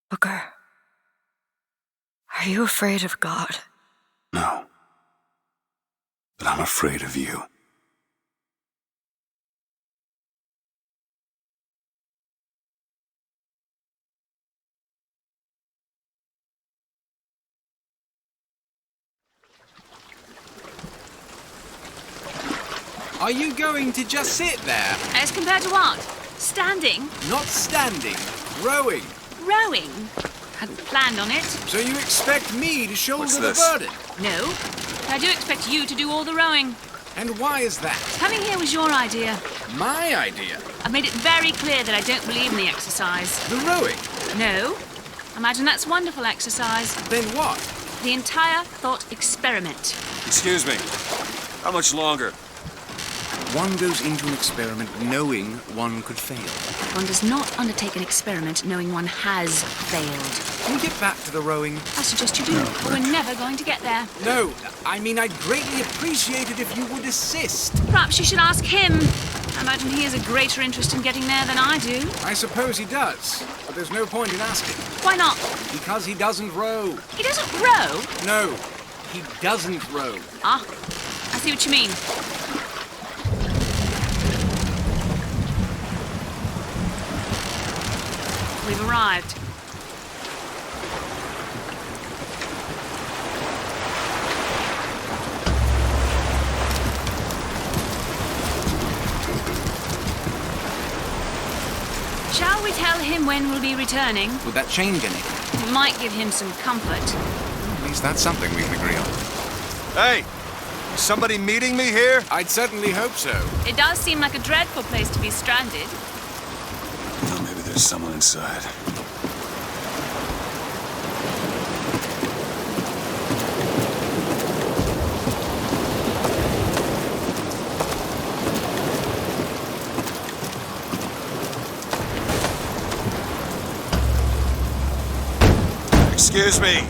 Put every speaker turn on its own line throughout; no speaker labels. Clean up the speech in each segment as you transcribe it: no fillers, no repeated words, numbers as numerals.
Booker, are you afraid of God?
No. But I'm afraid of you.
Are you going to just sit there?
As compared to what? Standing?
Not standing, rowing.
Rowing? Hadn't planned on it.
So you expect me to shoulder
What's
the
this?
burden?
No. But I do expect you to do all the rowing.
And why is that?
Coming here was your idea.
My idea?
I've made it very clear that I don't believe in the exercise.
The rowing?
No. Imagine that's wonderful exercise.
Then what?
The entire thought experiment.
Excuse me. How much longer?
One goes into an experiment knowing one could fail.
One does not undertake an experiment knowing one has failed.
Can we get back to the rowing?
I suggest you do, but we're never going to get there.
No, I mean I'd greatly appreciate it if you would assist.
Perhaps you should ask him. I imagine he has a greater interest in getting there than I do.
I suppose he does, but there's no point in asking.
Why not?
Because he doesn't row.
He doesn't row.
No, he doesn't row.
Ah, I see what you mean. We've arrived. Shall we tell him when we'll be returning?
Would that change anything?
It might give him some comfort.
At least that's something we can agree on.
Hey! Is somebody meeting me here?
I'd certainly hope so.
It does seem like a dreadful place to be stranded.
Oh, maybe there's someone inside. Excuse me,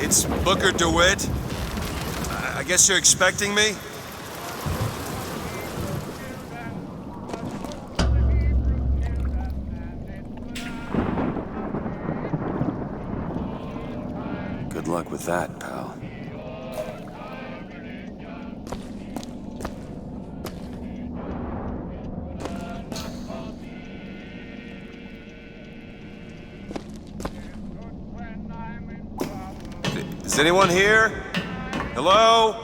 it's Booker DeWitt. I guess you're expecting me? Good luck with that, pal. Is anyone here? Hello?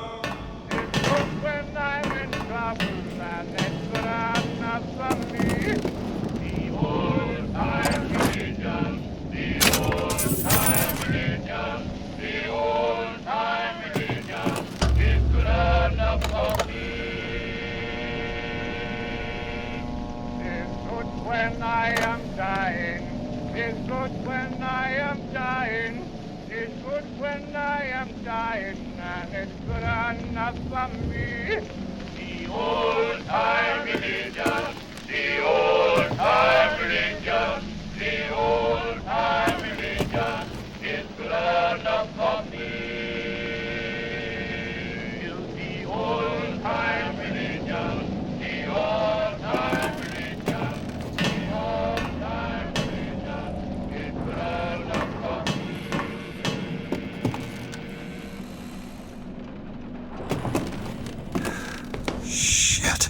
When I am dying, it's good when I am dying. It's good when I am dying, and it's good enough for me. The old-time religion, the old-time religion, the old-time religion is good enough for me. The old-time religion, the old-time religion, the old-time religion is good enough for me.
Shit.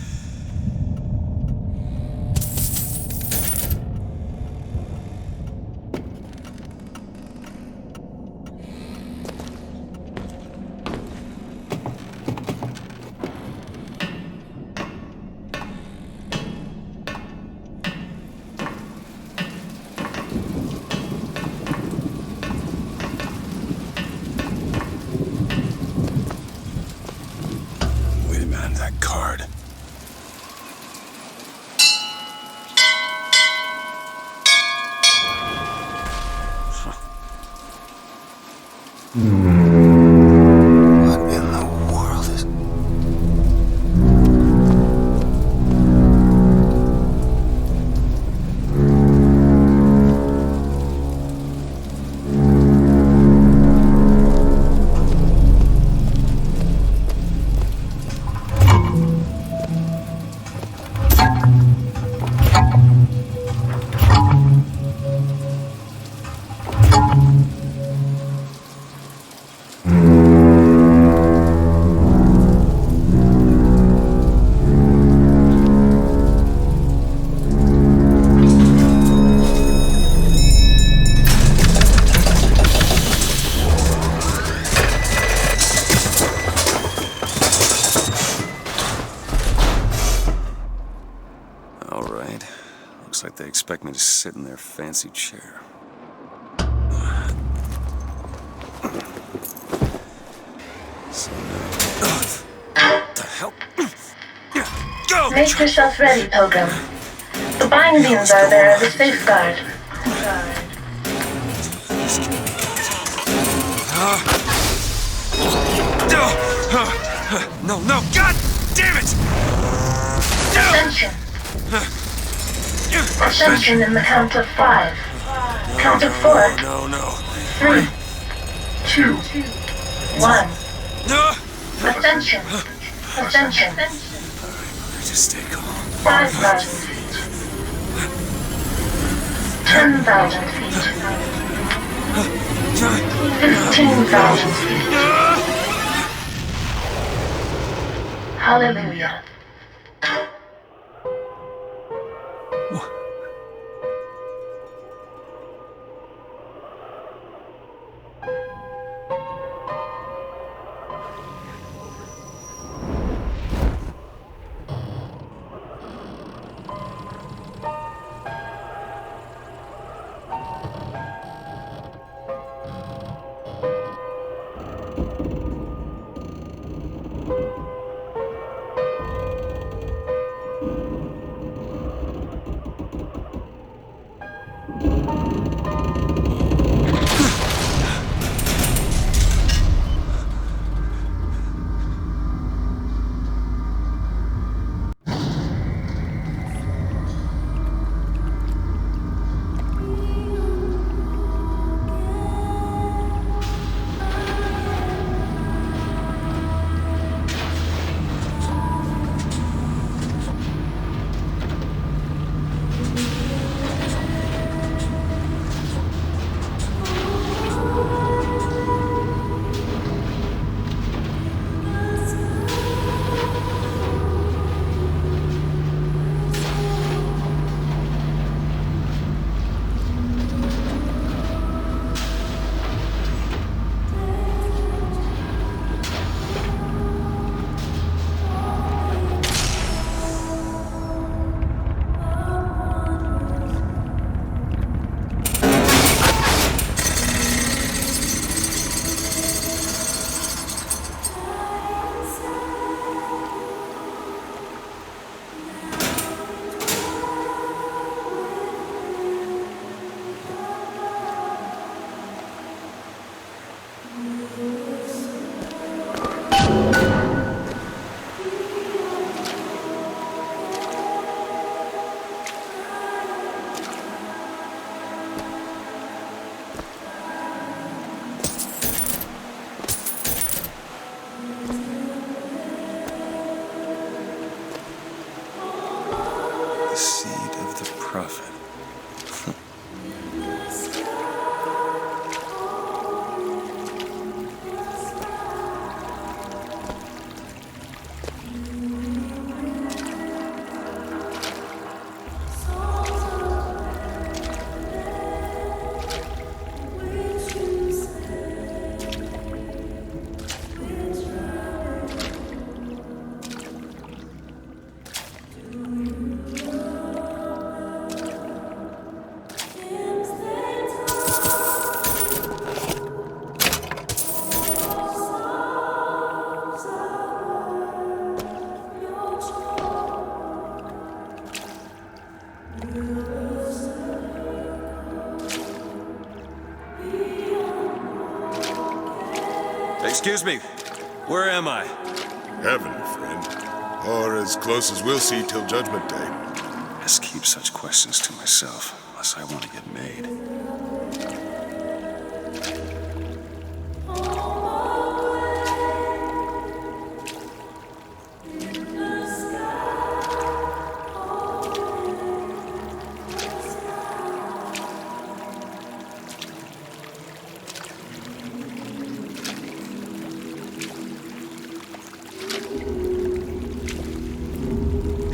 Wait a minute, that card. What in the world is... they expect me to sit in their fancy chair. So now... What the hell? Go!
Make yourself ready, Pilgrim. The bindings are there as a safeguard.
No, no, God damn it!
Ascension. Ascension in the count of 5. Count of 4.
No.
3, 2, 1.
No!
Ascension. Ascension.
Just stay calm.
5,000 feet. 10,000 feet. 15,000 feet. Hallelujah.
Seed of the prophet. Excuse me, where am I?
Heaven, friend. Or as close as we'll see till Judgment Day.
I just keep such questions to myself, unless I want to get made.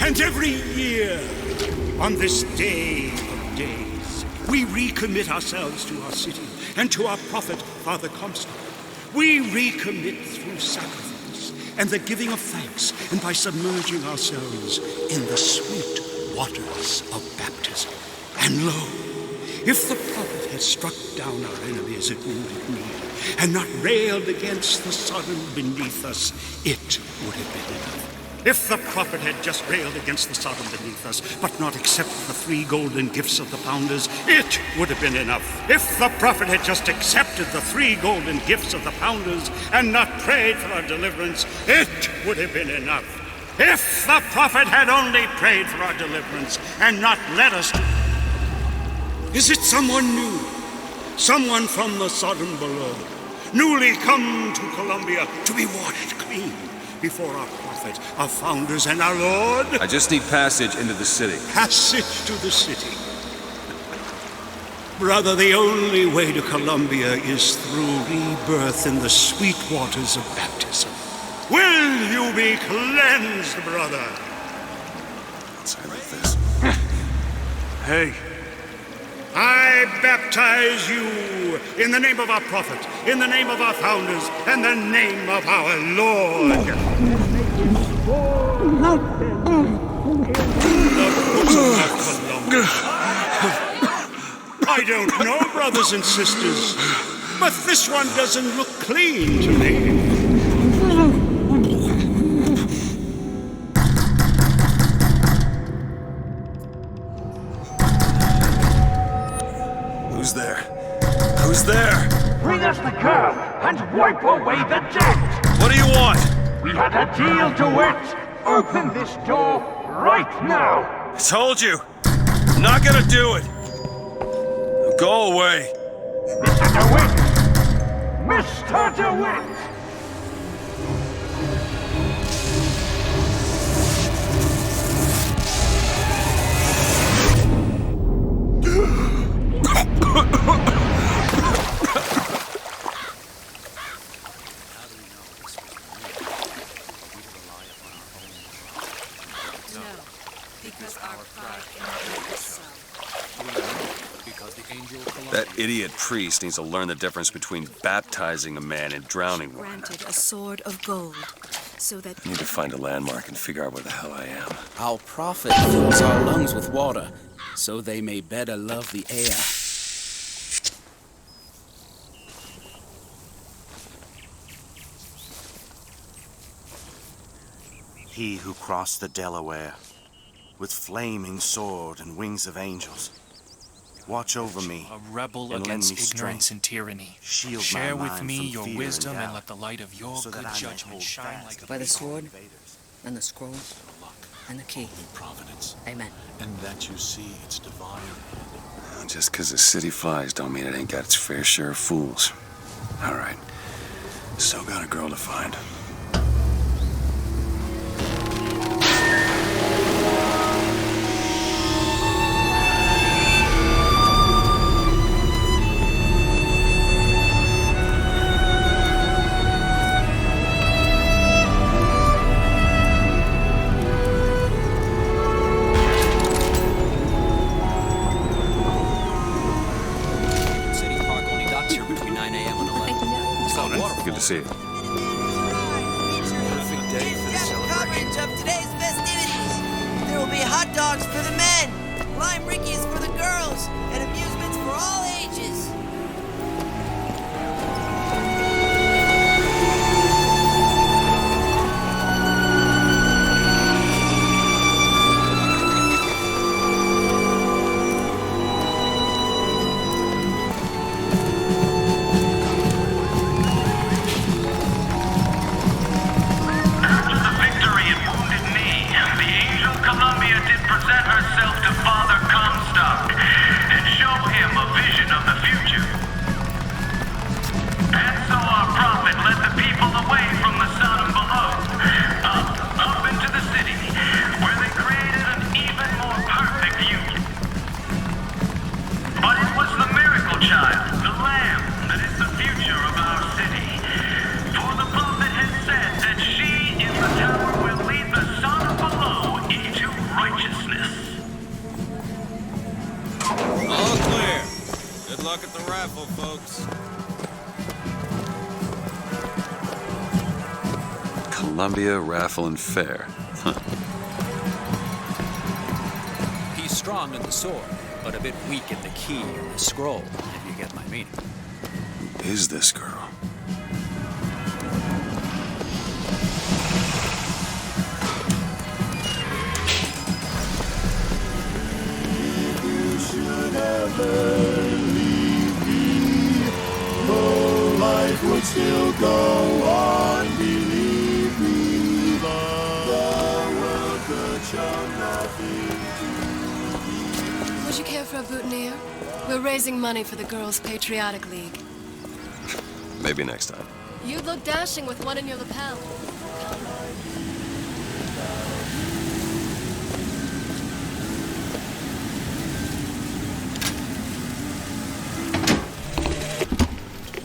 And every year, on this day of days, we recommit ourselves to our city and to our prophet, Father Comstock. We recommit through sacrifice and the giving of thanks, and by submerging ourselves in the sweet waters of baptism. And lo, if the prophet had struck down our enemies at wounded knee, and not railed against the sodom beneath us, it would have been enough. If the prophet had just railed against the sodom beneath us, but not accepted the 3 golden gifts of the pounders, it would have been enough. If the prophet had just accepted the 3 golden gifts of the pounders, and not prayed for our deliverance, it would have been enough. If the prophet had only prayed for our deliverance, and not led us to... Is it someone new? Someone from the Sodom below, newly come to Columbia to be washed clean before our prophet, our founders, and our Lord?
I just need passage into the city.
Passage to the city. Brother, the only way to Columbia is through rebirth in the sweet waters of baptism. Will you be cleansed, brother?
Outside like this.
Hey. I baptize you in the name of our prophet, in the name of our founders, and the name of our Lord. I don't know, brothers and sisters, but this one doesn't look clean to me.
Who's there? Who's there?
Bring us the girl and wipe away the debt!
What do you want?
We had a deal, DeWitt! Open this door right now!
I told you. I'm not gonna do it. Now go away.
Mr. DeWitt! Mr. DeWitt!
That idiot priest needs to learn the difference between baptizing a man and drowning one.
Granted a sword of gold, so that
I need to find a landmark and figure out where the hell I am.
Our prophet fills our lungs with water, so they may better love the air.
He who crossed the Delaware, with flaming sword and wings of angels, watch over me,
a rebel
and lend
against
me
ignorance
strength.
and tyranny.
Shield my
Share with
mind
me
from
your
fear
wisdom
and
and
doubt,
let the light of your
so that
good
I may
judgment
hold
shine
fast
like a
By the
beacon.
sword and the scroll and the key.
Providence.
Amen.
And that you see its divine.
Just because the city flies don't mean it ain't got its fair share of fools. All right. Still got a girl to find. Good to see you.
Perfect day for the celebration. Coverage of today's festivities. There will be hot dogs for the men, lime rickies for the girls, and amusements for all ages.
Columbia Raffle and Fair. Huh.
He's strong in the sword.
but a bit weak in the key and the scroll, if you get my meaning.
Who is this girl?
Life would still go on, believe me. The world could show nothing to.
Would you care for a boutonniere? We're raising money for the Girls' Patriotic League.
Maybe next time.
You'd look dashing with one in your lapel.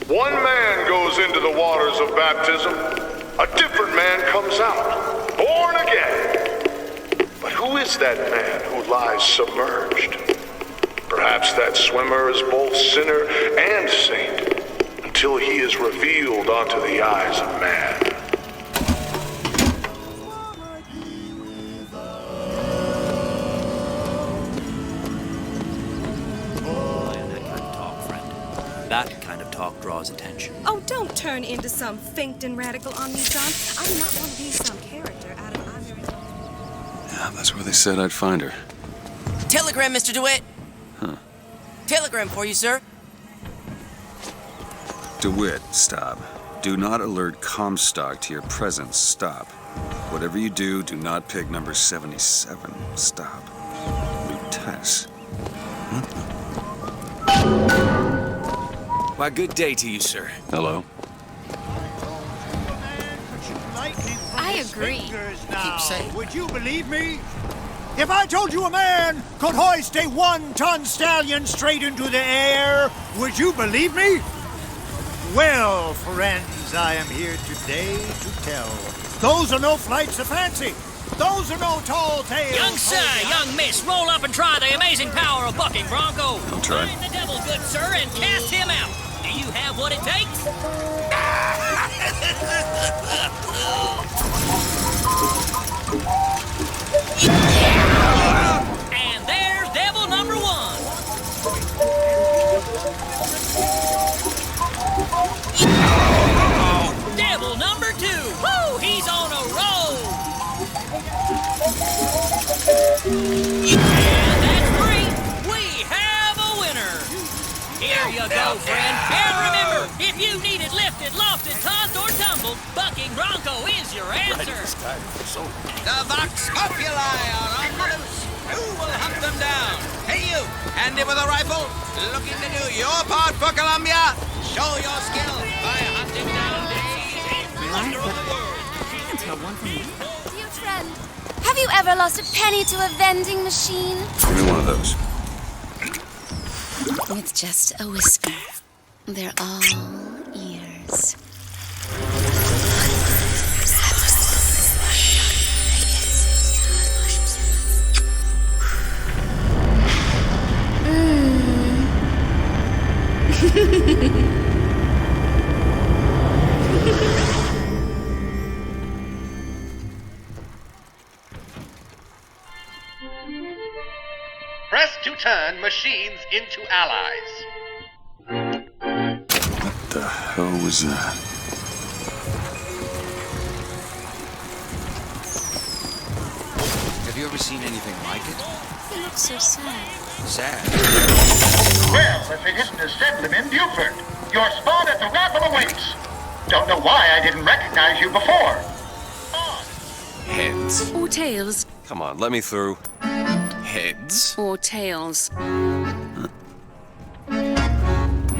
One man goes into the waters of baptism, a different man comes out, born again. But who is that man who lies submerged? Perhaps that swimmer is both sinner and saint, until he is revealed onto the eyes of man.
That kind of talk draws attention.
Oh, don't turn into some finked radical on me, John. I do not want to be some character out of
Yeah, that's where they said I'd find her.
Telegram, Mr. DeWitt.
Huh.
Telegram for you, sir.
DeWitt, stop. Do not alert Comstock to your presence. Stop. Whatever you do, do not pick number 77. Stop. Lutess.
Why, good day to you, sir.
Hello.
I agree.
Keep saying. Would you believe me? If I told you a man could hoist a 1-ton stallion straight into the air, would you believe me? Well, friends, I am here today to tell. Those are no flights of fancy. Those are no tall tales.
Young sir, young miss, roll up and try the amazing power of bucking bronco.
I'll try.
Find the devil, good sir, and cast him out. Do you have what it takes? And there's devil number 1. Devil number 2. Woo! He's on a roll. And that's 3. We have a winner. Here you go, friend. And remember, if you need it lifted, lofted, tossed, or tumbled, bucking bronco is your answer.
The Vox Populi are on the loose. Who will hunt them down? Hey, you, handy with a rifle, looking to do your part for Columbia? Show your skill by hunting down every wonder of the world.
Dear friend, have you ever lost a penny to a vending machine?
Give me one of those.
With just a whisper, they're all ears.
Press to turn machines into allies.
What the hell was that?
Have you ever seen anything like it?
He looks so sad.
Sad.
Well, if it isn't Assemblyman Buford, your spot at the raffle awaits. Don't know why I didn't recognize you before.
Heads.
Or tails.
Come on, let me through.
Heads?
Or tails.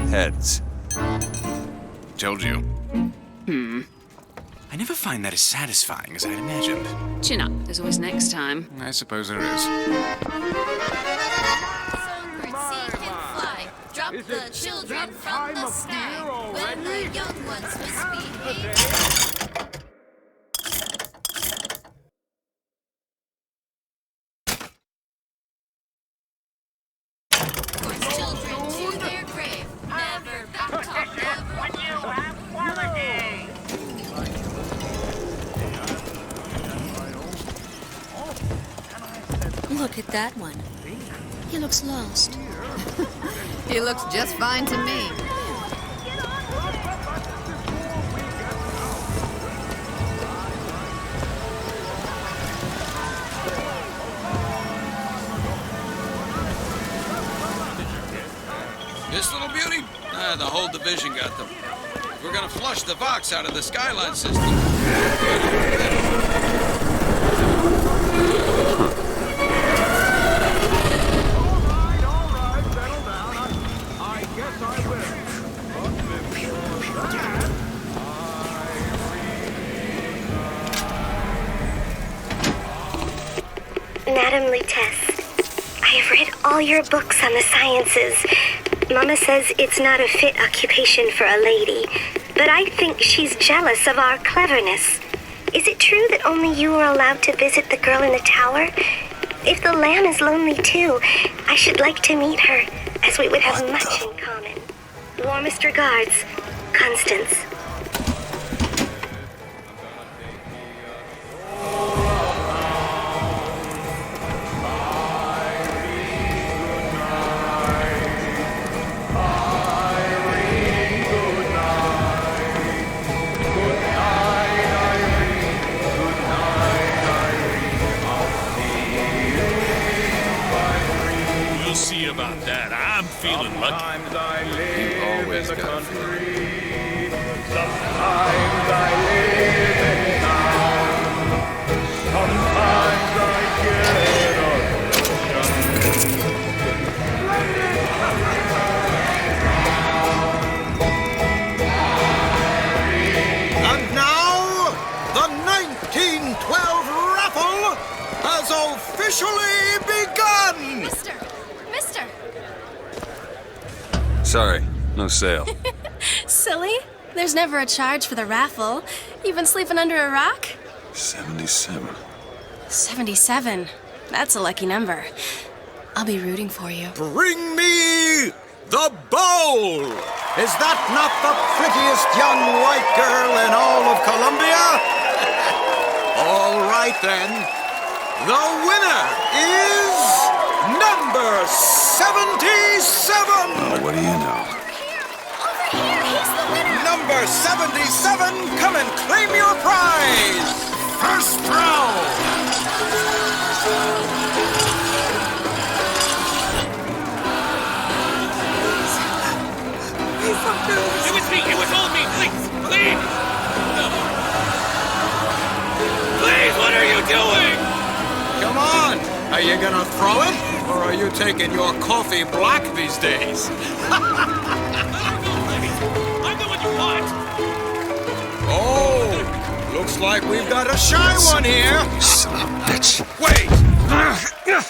Heads.
Told you.
I never find that as satisfying as I'd imagined.
Chin up. There's always next time.
I suppose there is.
Songbird, see him fly. Drop the children from the sky. When the young ones misbehave. Children to their grave. Never back talk.
Look at that one.
He looks lost.
He looks just fine to me.
This little beauty? The whole division got them. We're gonna flush the Vox out of the Skyline system.
Madam Lutece, I have read all your books on the sciences. Mama says it's not a fit occupation for a lady, but I think she's jealous of our cleverness. Is it true that only you are allowed to visit the girl in the tower? If the lamb is lonely too, I should like to meet her, as we would have much in common. Warmest regards, Constance.
We'll see about that. I'm feeling lucky.
You always got a feeling.
Sometimes I live in town. Sometimes I get a
And now, the 1912 raffle has officially begun!
Mister!
Sorry, no sale.
Silly. There's never a charge for the raffle. You've been sleeping under a rock?
77.
77. That's a lucky number. I'll be rooting for you.
Bring me the bowl! Is that not the prettiest young white girl in all of Columbia? All right then. The winner is number 77!
Oh, what do you know?
Number 77, come and claim your prize! First round!
It was me! It was all me! Please! Please! Please, what are you doing?
Come on! Are you gonna throw it? Or are you taking your coffee black these days?
I'm the one you want!
Oh! Looks like we've got a shy one here!
Son of a bitch.
Wait!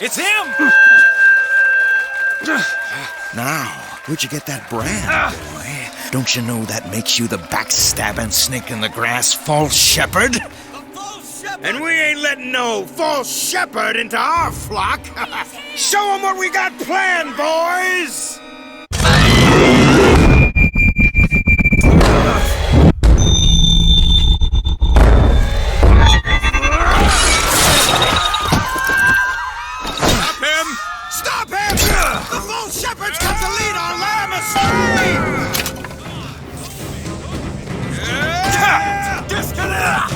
It's him!
Now, where'd you get that brand, boy? Don't you know that makes you the backstabbing snake in the grass false shepherd?
And we ain't letting no false shepherd into our flock! Show them what we got planned, boys!
Stop him! Stop him! The false shepherd's got the lead on Lamb Estate! Disconnect!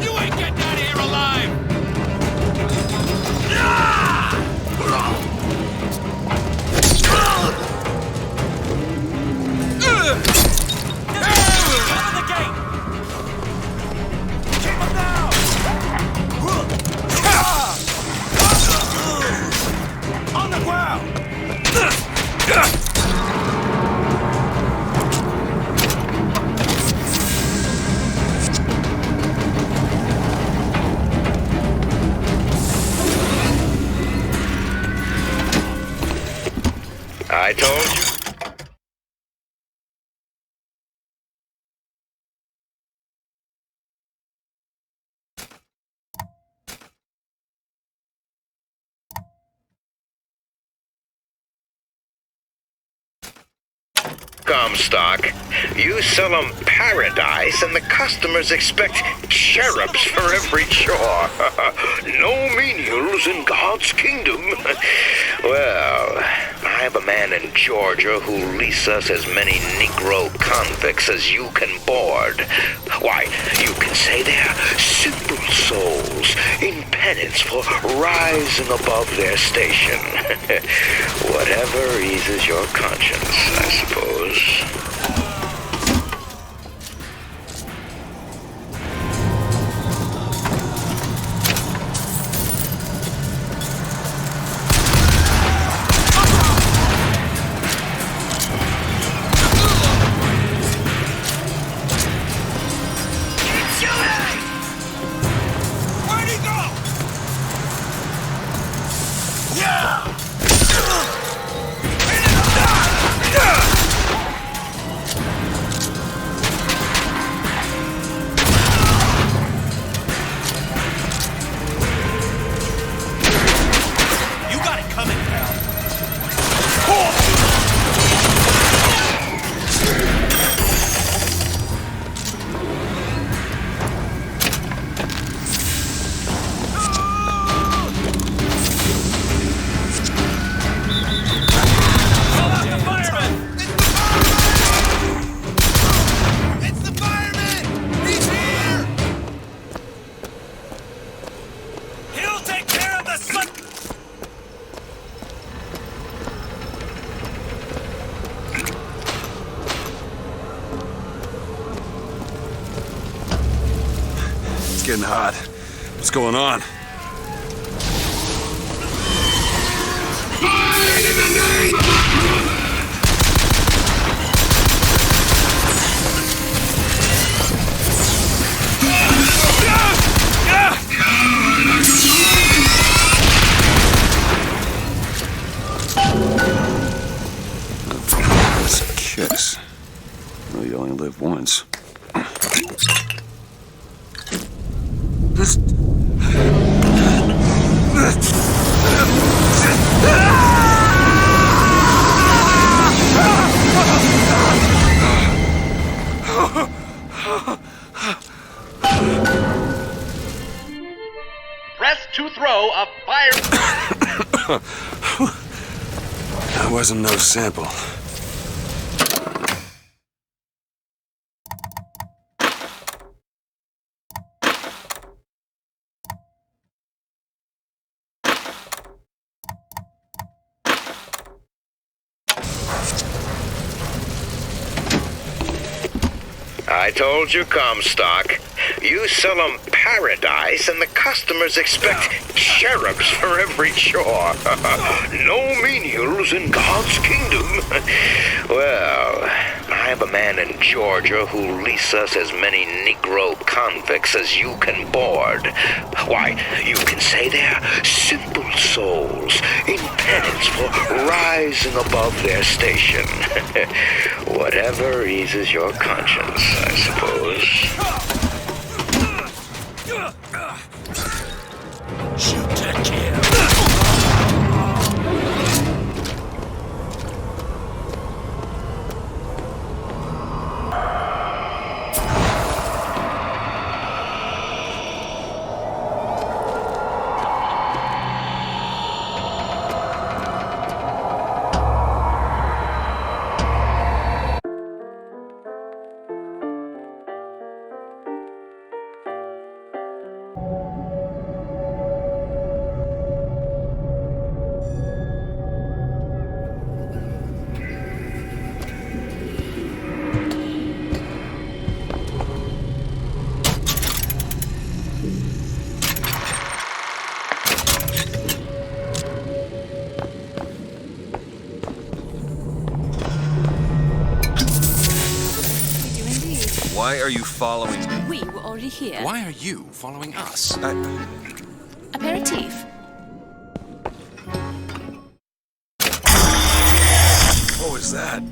You ain't getting out of here alive! Open the gate! Keep him down! On the ground!
I told you.
Comstock. You sell 'em paradise, and the customers expect cherubs for every chore. No menials in God's kingdom. Well, I have a man in Georgia who'll lease us as many Negro convicts as you can board. Why, you can say they're simple souls in penance for rising above their station. Whatever eases your conscience, I suppose.
Getting hot. What's going on? It's a kiss. Well, you only live once.
Press to throw a fire.
That wasn't no sample.
I told you, Comstock. You sell 'em paradise, and the customers expect cherubs for every chore. No menials in God's kingdom. Well, I have a man in Georgia who'll lease us as many Negro convicts as you can board. Why, you can say they're simple souls in penance for rising above their station. Whatever eases your conscience, I suppose.
Shoot to kill.
Why are you following me?
We were already here.
Why are you following us?
Aperitif.
What was that?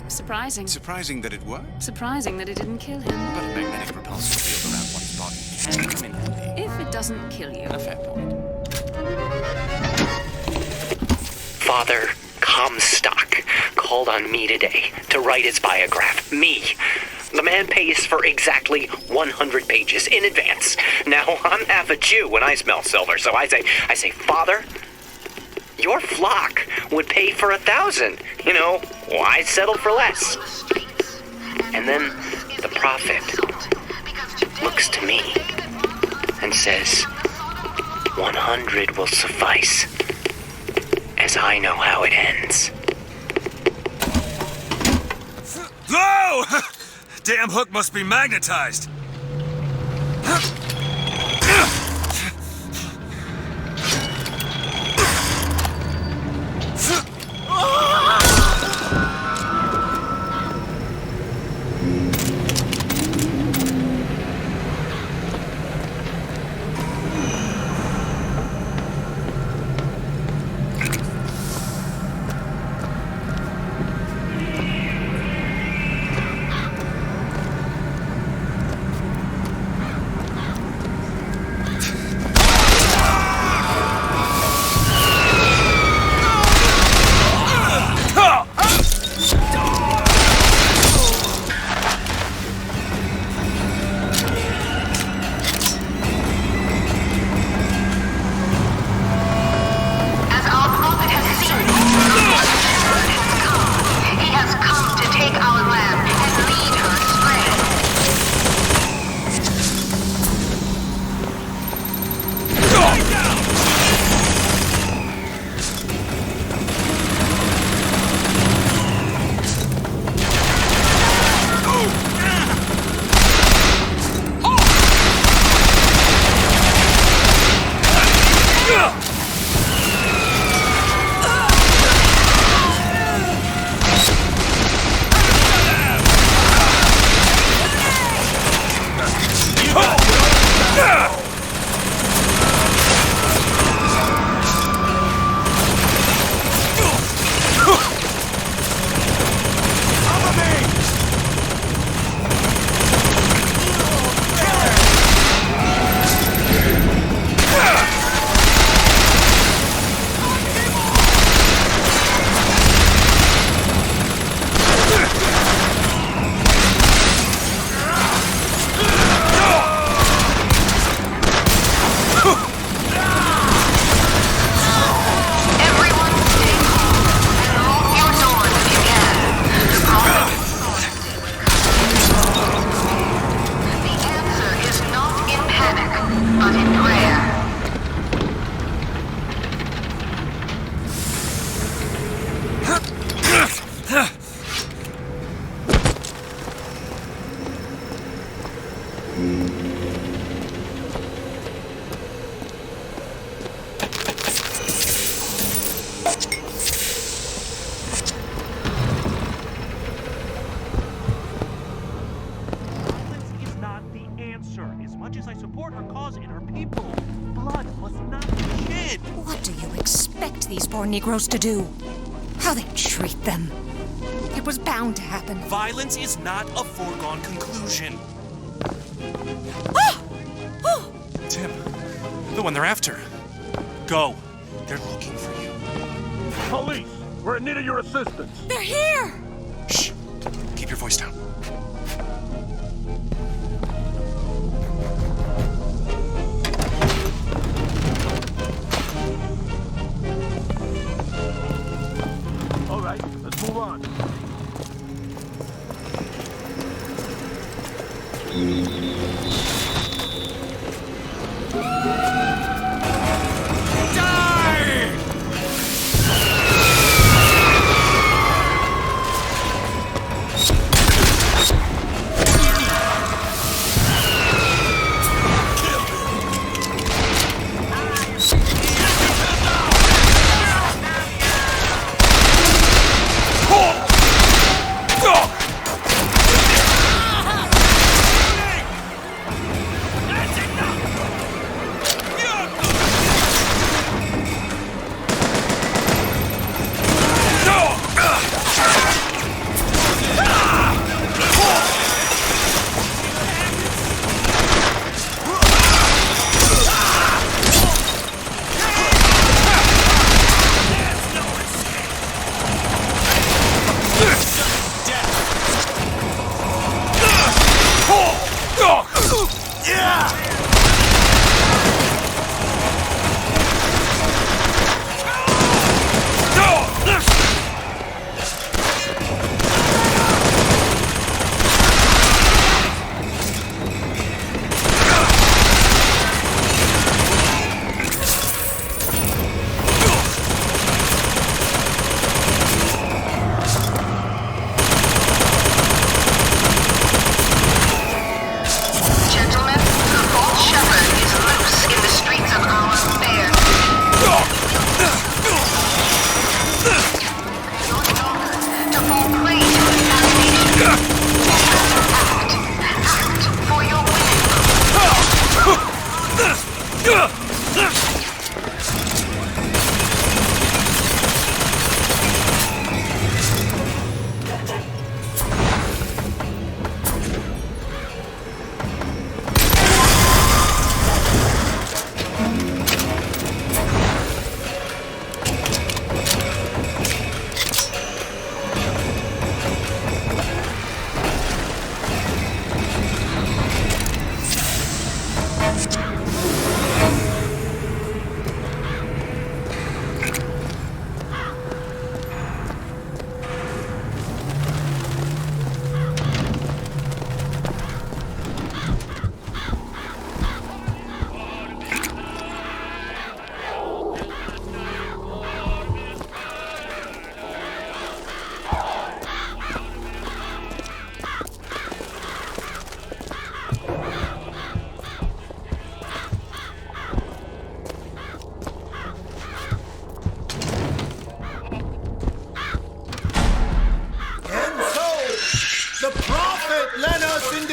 Surprising.
Surprising that it worked,
Surprising that it didn't kill him.
but a magnetic repulsion field around one's body can come in handy.
If it doesn't kill you.
A fair point.
Father Comstock called called on me today to write his biograph. Me. The man pays for exactly 100 pages in advance. Now, I'm half a Jew when I smell silver, so I say, Father, your flock would pay for 1,000. You know, why settle for less? And then the prophet looks to me and says, 100 will suffice, as I know how it ends.
Whoa! Damn hook must be magnetized.
Negroes to do. How they treat them. It was bound to happen.
Violence is not a foregone conclusion. Tim, the one they're after. Go. They're looking for you.
Police, we're in need of your assistance.
They're here!
Shh. Keep your voice down.
Move on.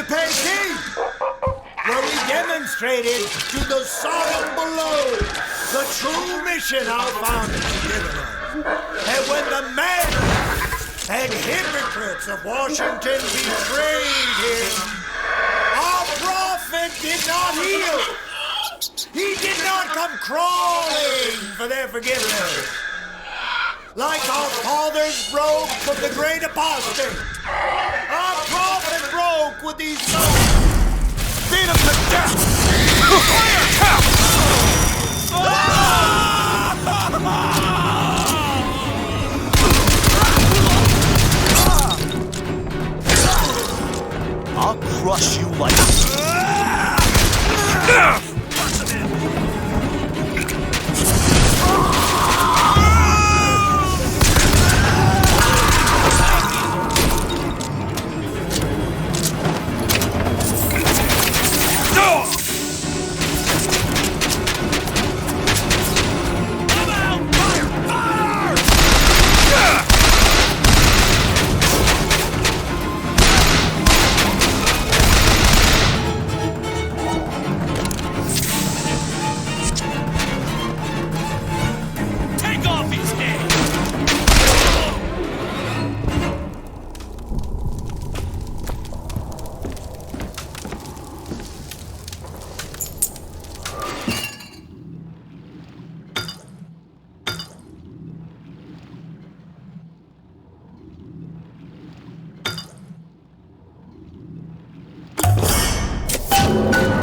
to Peking, where we demonstrated to the Sodom below the true mission our founders had given us. And when the madmen and hypocrites of Washington betrayed him, our prophet did not heal. He did not come crawling for their forgiveness. Like our fathers broke from the great apostate, our prophet broke with these souls. Beat him to death! Fire!
I'll crush you like...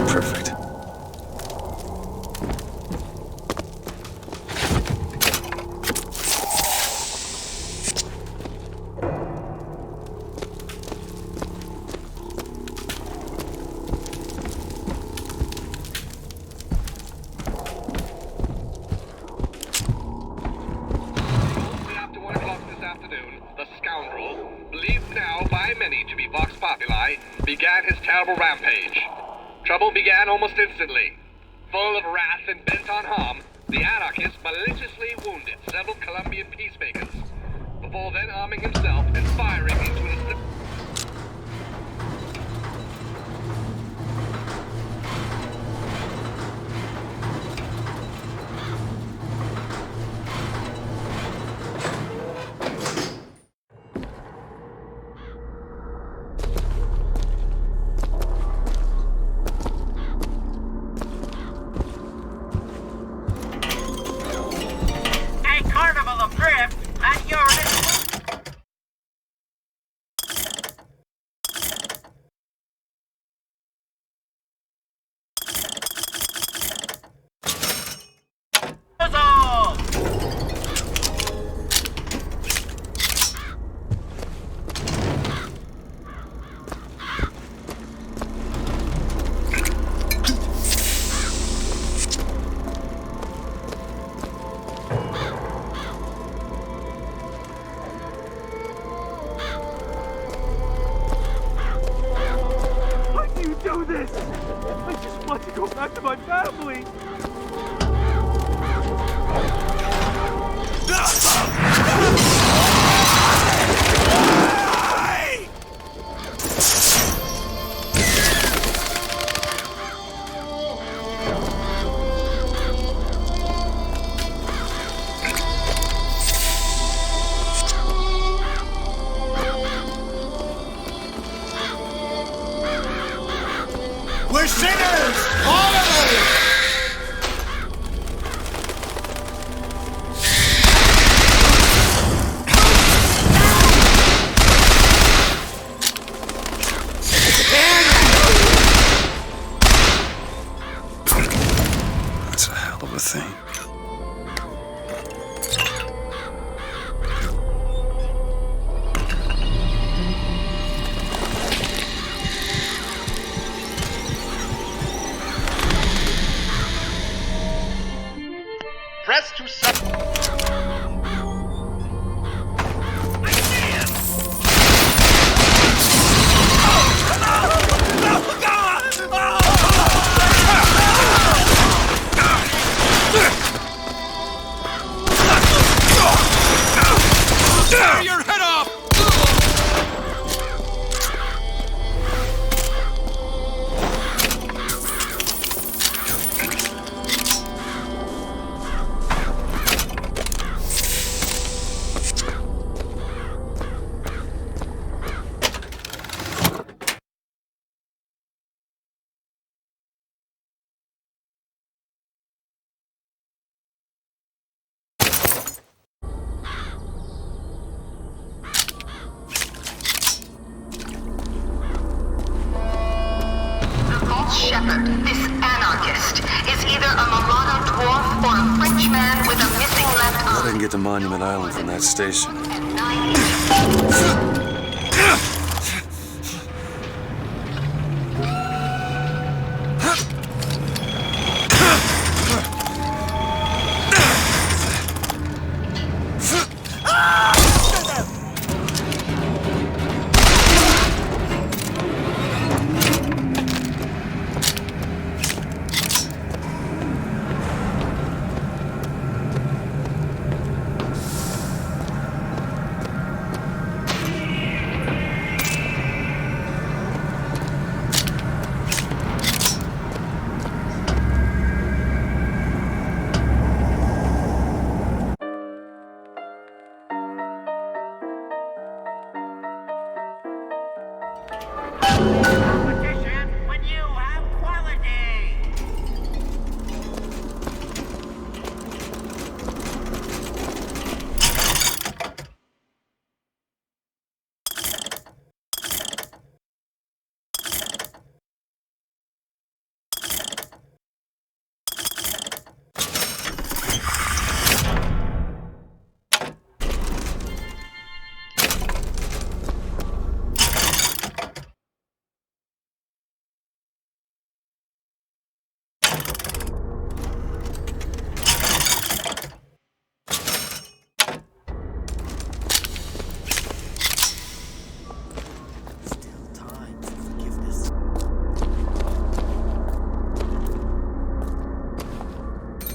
Perfect.
After 1 o'clock this afternoon, the scoundrel, believed now by many to be Vox Populi, began his terrible rampage. Trouble began almost instantly. Full of wrath and bent on harm, the anarchist maliciously wounded several Colombian peacemakers, before then arming himself and firing into an...
Carnival of Drift at your...
Why do you do this? I just want to go back to my family.
We're sinners! All of us!
That's a hell of a thing.
Press to sub...
false shepherd, this anarchist, is either a mulatto dwarf or a Frenchman with a missing left
I
eye.
can get to Monument Island from that station.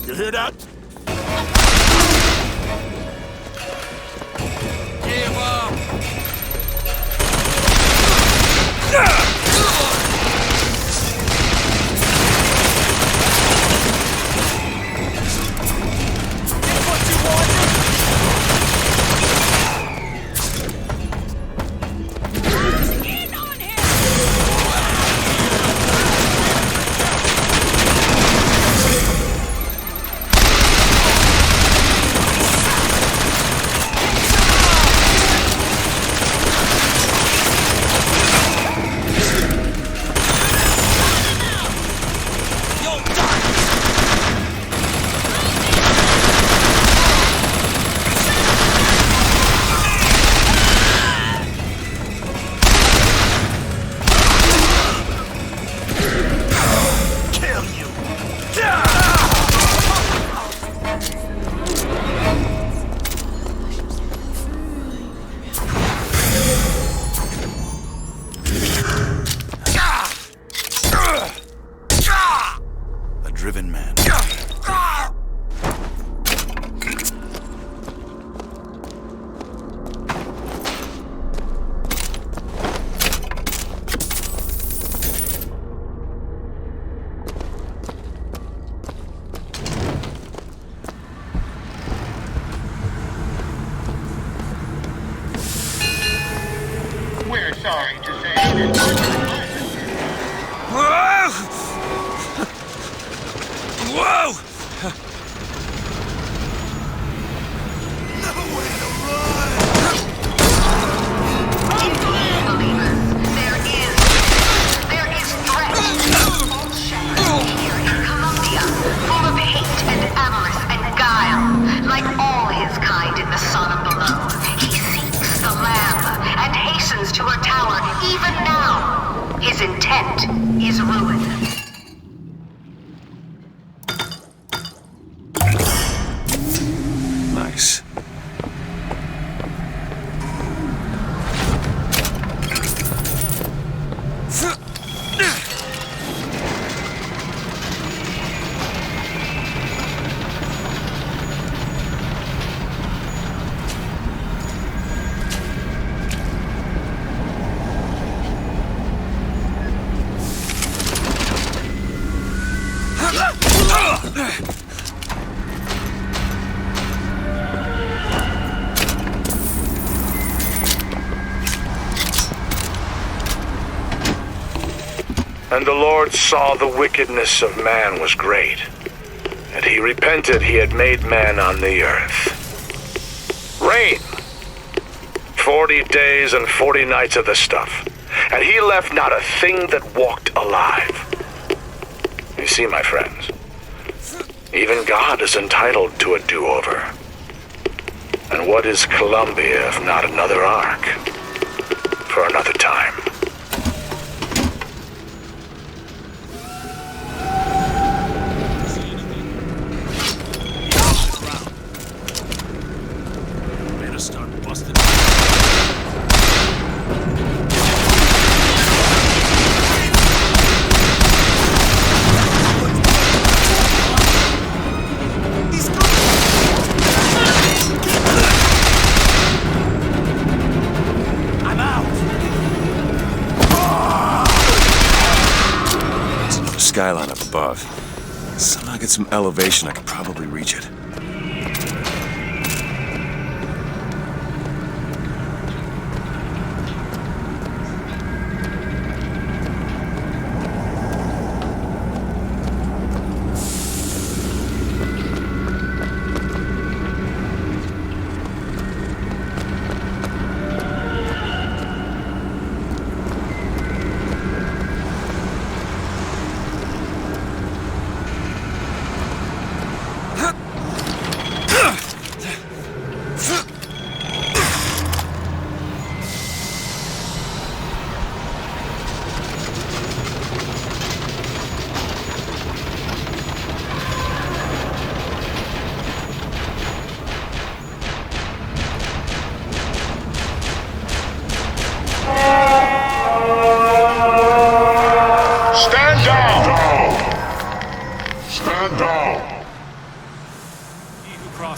You hear that?
Give up!
Driven man.
We're sorry to say that.
Whoa!
There is threat. False shepherd here in Columbia, full of hate and avarice and guile. Like all his kind in the Sodom below, he seeks the Lamb and hastens to her tower even now. His intent is ruin.
Nice.
And the Lord saw the wickedness of man was great, and he repented he had made man on the earth. Rain. 40 days and 40 nights of the stuff, and he left not a thing that walked alive.
You see, my friends, even God is entitled to a do-over. And what is Columbia if not another ark? For another time.
Better start busting.
Skyline up above. Somehow get some elevation, I could probably reach it.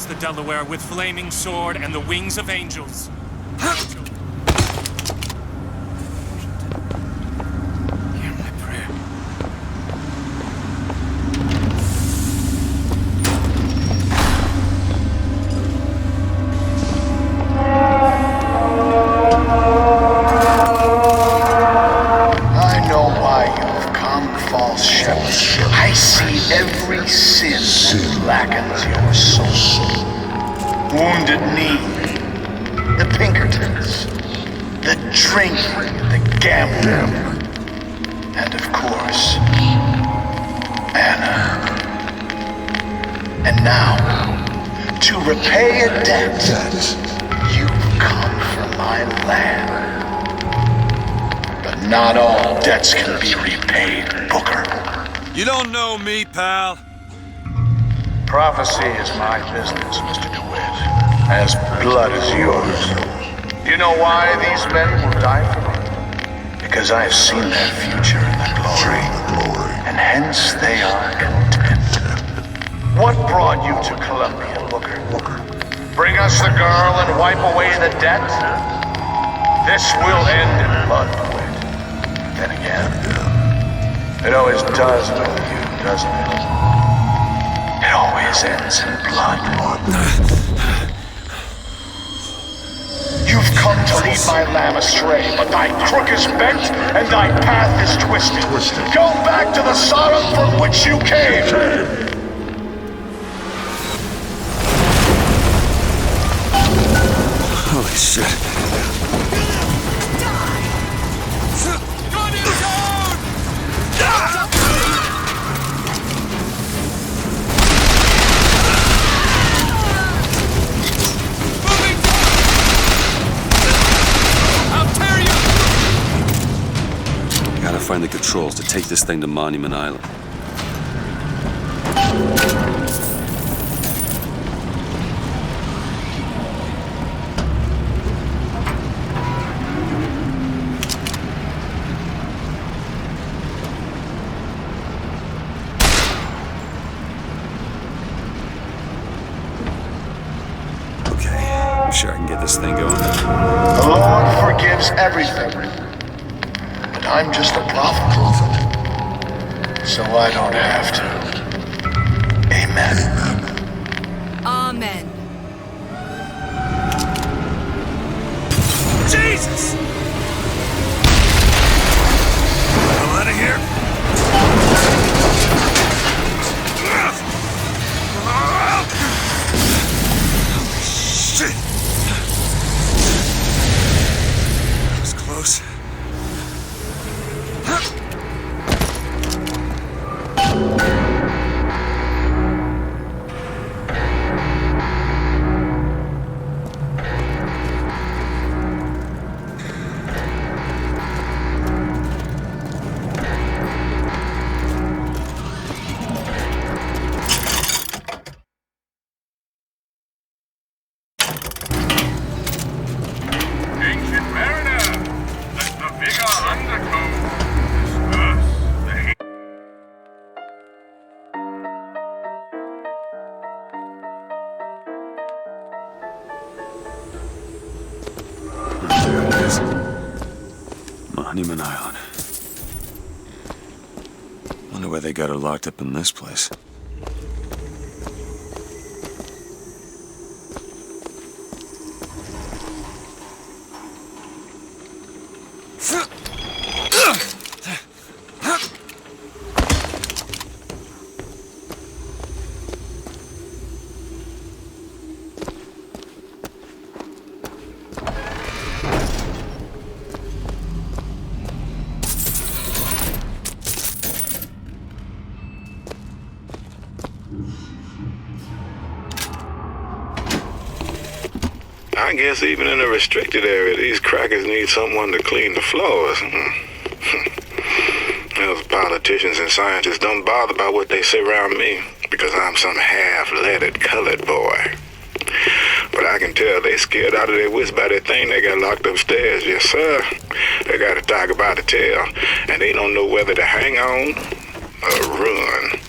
The Delaware with flaming sword and the wings of angels.
Hear my prayer.
I know why you've come, false shepherd. I see every sin that blackens your soul. Wounded knee, the Pinkertons, the drinking, the gambling, and of course, Anna. And now, to repay a debt, you've come from my land. But not all debts can be repaid, Booker.
You don't know me, pal.
Prophecy is my business, Mr. DeWitt. As blood as yours. Do you know why these men will die for me? Because I have seen their future in the glory. And hence they are content. What brought you to Columbia, Booker? Bring us the girl and wipe away the debt? This will end in blood, DeWitt. Then again, it always does with you, doesn't it? It always ends in blood. You've come to lead my lamb astray, but thy crook is bent and thy path is twisted. Go back to the Sodom from which you came.
Holy shit. Find the controls to take this thing to Monument Island. Okay, I'm sure I can get this thing going.
The Lord forgives everything. I'm just a prophet, so I don't have to. Amen.
Amen.
Jesus! Hell out of here. Holy shit! That was close.
Honeyman Island. Wonder why they got her locked up in this place.
I guess even in a restricted area, these crackers need someone to clean the floors. Those politicians and scientists don't bother about what they say around me because I'm some half-leaded colored boy. But I can tell they scared out of their wits by that thing they got locked upstairs. Yes, sir. They got a tiger by the tail, and they don't know whether to hang on or run.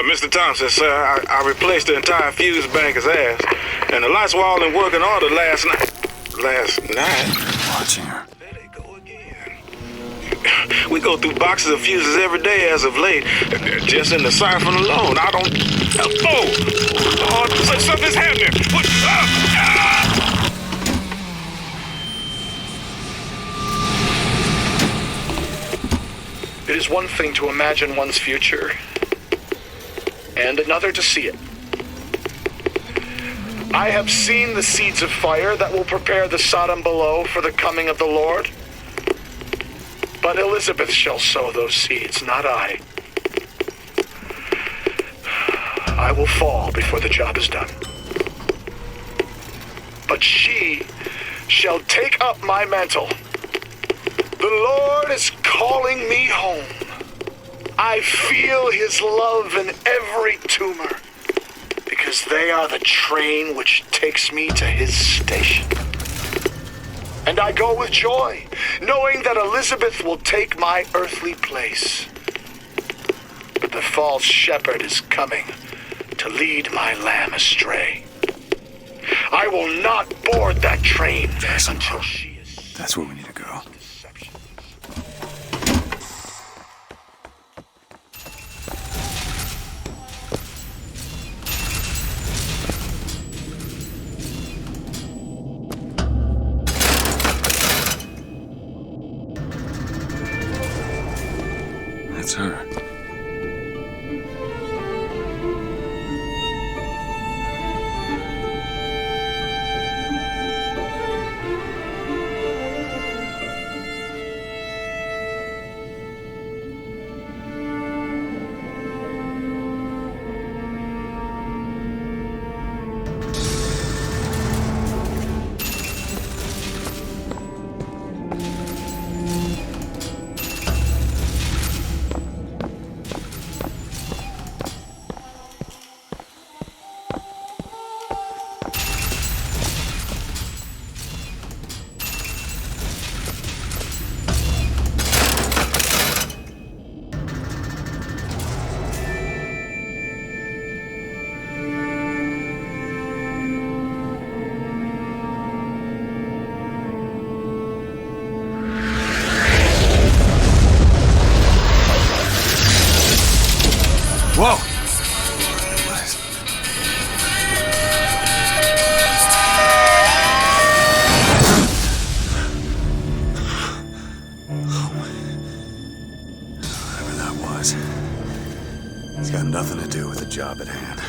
Mr. Thompson, sir, I replaced the entire fuse banker's ass, and the lights were all in working order last night.
Watching her.
We go through boxes of fuses every day as of late. Just in the siphon alone, I don't... Oh, something's happening. What?
It is one thing to imagine one's future, and another to see it. I have seen the seeds of fire that will prepare the Sodom below for the coming of the Lord. But Elizabeth shall sow those seeds, not I. I will fall before the job is done. But she shall take up my mantle. The Lord is calling me home. I feel his love in every tumor, because they are the train which takes me to his station. And I go with joy, knowing that Elizabeth will take my earthly place. But the false shepherd is coming to lead my lamb astray. I will not board that train until she is...
That's where we need to go. That's her. nothing to do with the job at hand.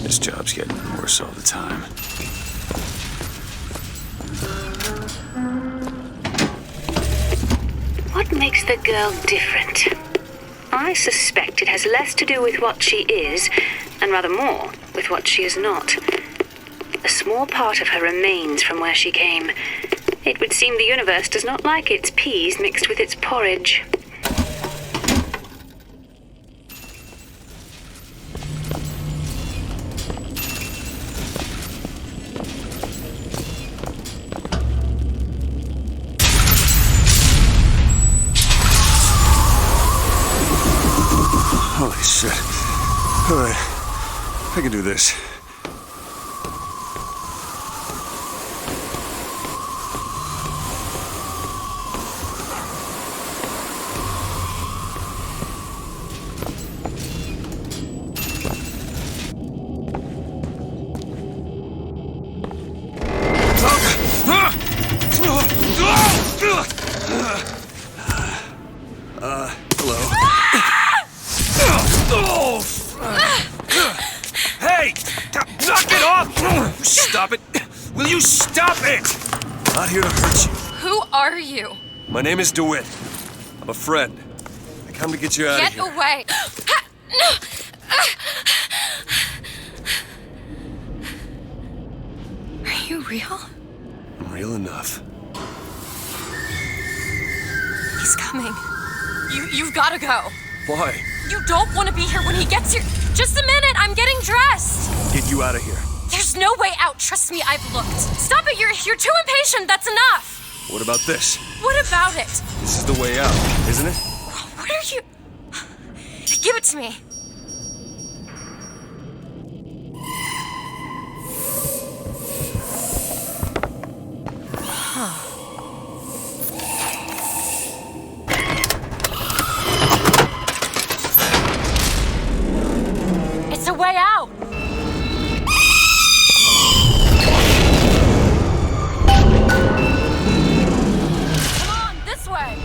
This job's getting worse all the time.
What makes the girl different? I suspect it has less to do with what she is, and rather more with what she is not. A small part of her remains from where she came. It would seem the universe does not like its peas mixed with its porridge.
Holy shit. Alright, I can do this.
Hello. Hey! Knock it off! Stop it! Will you stop it? Not here to hurt you.
Who are you?
My name is DeWitt. I'm a friend. I come to get you out of here.
Get away! Are you real?
I'm real enough.
He's coming. You've gotta go.
Why?
You don't want to be here when he gets here. Just a minute, I'm getting dressed.
Get you out of here.
There's no way out. Trust me, I've looked. Stop it, you're too impatient. That's enough.
What about this?
What about it?
This is the way out, isn't it?
What are you... Give it to me. Huh. It's a way out. Come on, this way.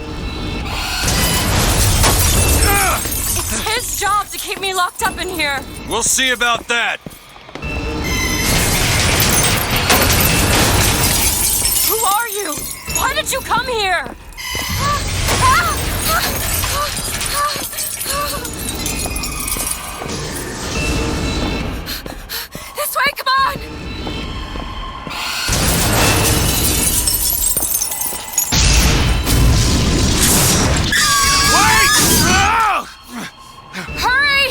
It's his job to keep me locked up in here.
We'll see about that.
Who are you? Why did you come here? This way, come on!
Wait!
Hurry!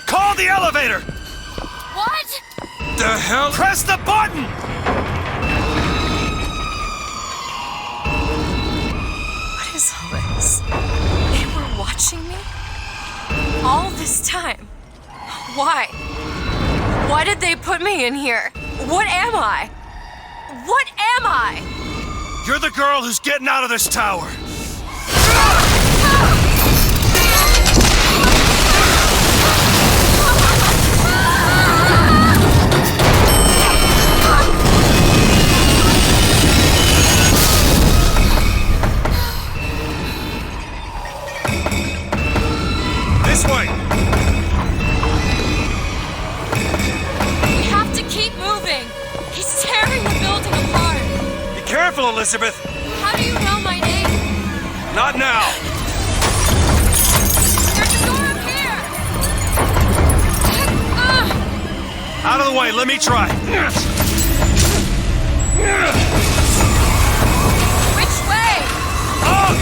Call the elevator!
What?
The hell? Press the button!
What is all this? They were watching me? All this time? Why? Why did they put me in here? What am I? What am I?
You're the girl who's getting out of this tower. This way!
We have to keep moving. He's tearing the building apart.
Be careful, Elizabeth.
How do you know my name?
Not now.
There's a door up here.
Out of the way, let me try.
Which way?
Up!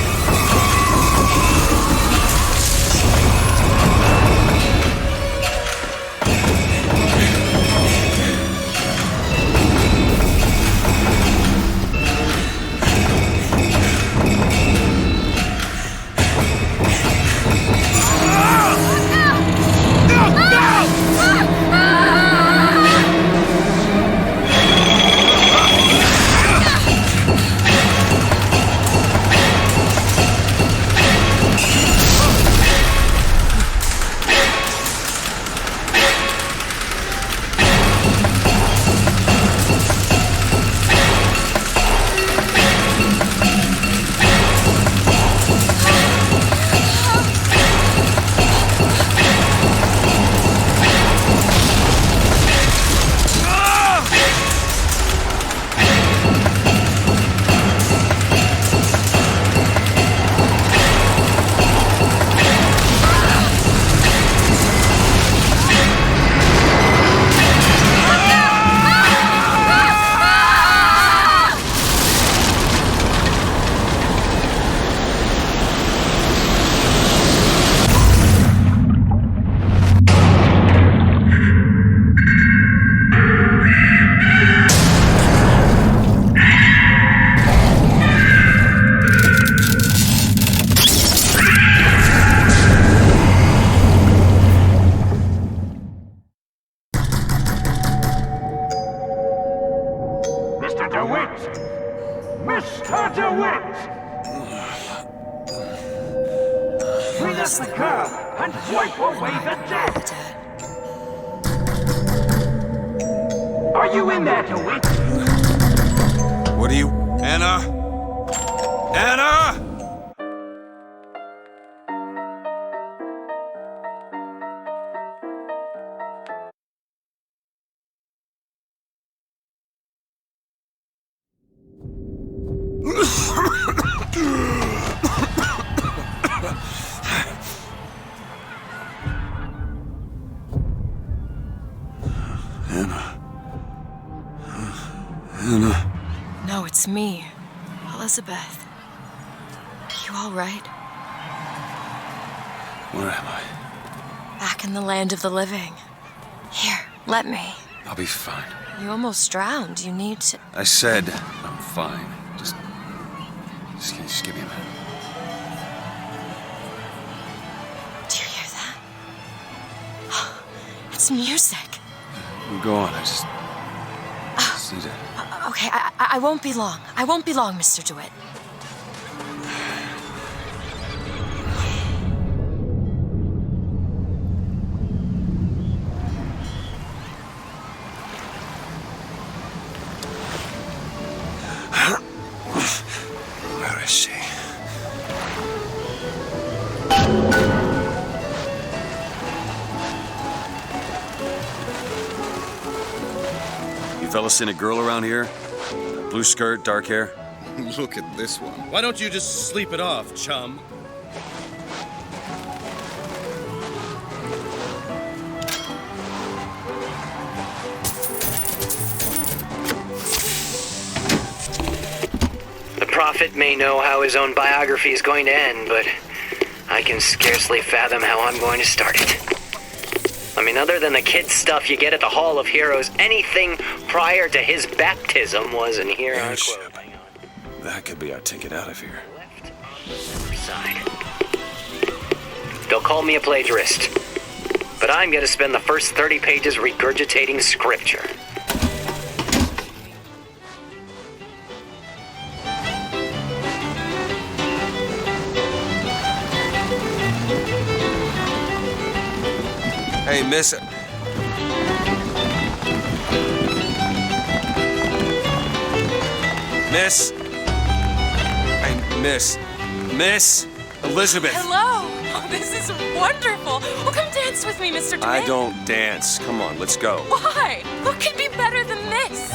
Wipe away the debt! Are you in there, DeWitt?
What are you... Anna? Anna! Anna.
No, it's me, Elizabeth. Are you all right?
Where am I?
Back in the land of the living. Here, let me.
I'll be fine.
You almost drowned. You need to...
I said I'm fine. Just give me a minute.
Do you hear that? It's music.
Go on, I just need to...
Okay, I won't be long. I won't be long, Mr. DeWitt.
Where is she? You fellas seen a girl around here? Blue skirt, dark hair?
Look at this one. Why don't you just sleep it off, chum?
The prophet may know how his own biography is going to end, but I can scarcely fathom how I'm going to start it. I mean, other than the kid stuff you get at the Hall of Heroes, anything prior to his baptism wasn't here.
Airship. That could be our ticket out of here.
Side. They'll call me a plagiarist, but I'm going to spend the first 30 pages regurgitating scripture.
Hey, miss... Miss... Hey, Miss Elizabeth.
Hello! Oh, this is wonderful. Well, come dance with me, Mr. DeWitt.
I don't dance. Come on, let's go.
Why? What could be better than this?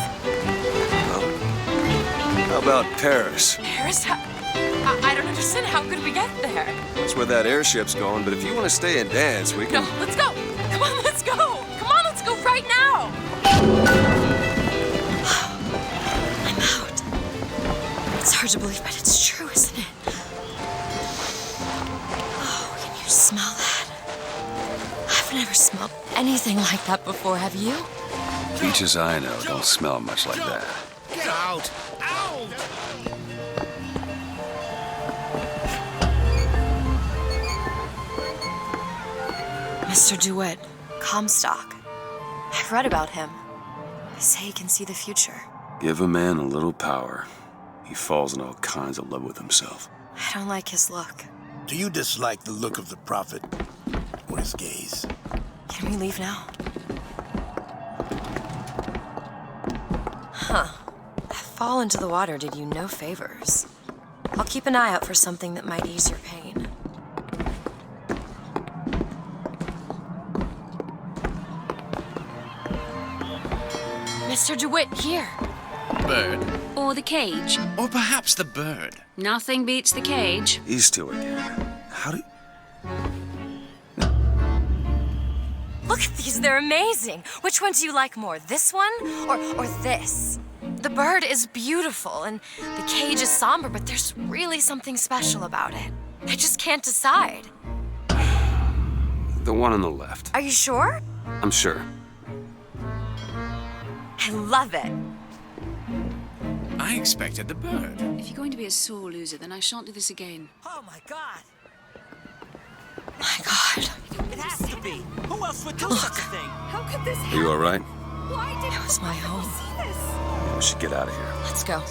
How about Paris?
Paris? I don't understand. How could we get there?
That's where that airship's going, but if you want to stay and dance, we can...
No, let's go. Come on, let's go. Come on, let's go right now. I'm out. It's hard to believe, but it's true, isn't it? Oh, can you smell that? I've never smelled anything like that before, have you?
Beaches I know don't smell much like that.
Get out! Out!
Mr. DeWitt, Comstock. I've read about him. They say he can see the future.
Give a man a little power, he falls in all kinds of love with himself.
I don't like his look.
Do you dislike the look of the prophet or his gaze?
Can we leave now? Huh. That fall into the water did you no favors. I'll keep an eye out for something that might ease your pain. Mr. DeWitt, here.
Bird.
Or the cage.
Or perhaps the bird.
Nothing beats the cage.
These two again. How do...
Look at these, they're amazing. Which one do you like more, this one or this? The bird is beautiful and the cage is somber, but there's really something special about it. I just can't decide.
The one on the left.
Are you sure?
I'm sure.
I love it.
I expected the bird.
If you're going to be a sore loser, then I shan't do this again.
Oh my God!
My God.
It has to be. Who else would do
Look.
such a thing?
How could this
Are you all right?
Why did
It was my home.
We should get out of here.
Let's go.
He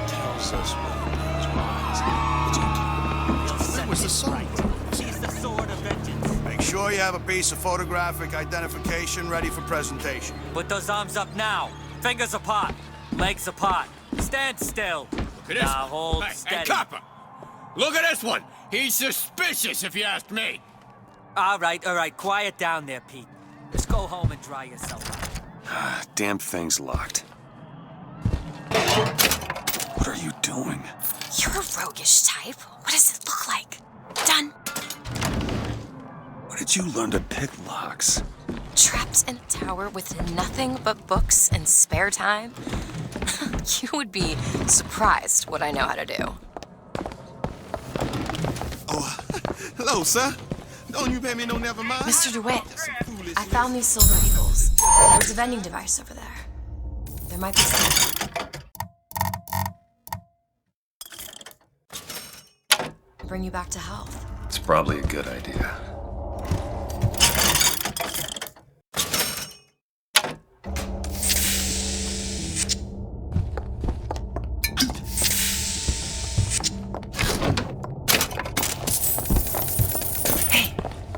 tells us what he knows.
You'll set
was the
this
song?
right. She's the sword of vengeance.
sure you have a piece of photographic identification ready for presentation.
Put those arms up now. Fingers apart. Legs apart. Stand still.
Look at this
Now
one.
hold
Hey,
steady.
Hey, copper! Look at this one. He's suspicious, if you ask me.
All right. Quiet down there, Pete. Just go home and dry yourself out.
Damn thing's locked. What are you doing?
You're a roguish type. What does it look like? Done.
Where did you learn to pick locks?
Trapped in a tower with nothing but books and spare time? You would be surprised what I know how to do.
Hello, sir. Don't you pay me no never mind.
Mr. DeWitt, I found these silver eagles. There's a vending device over there. There might be something. Bring you back to health.
It's probably a good idea.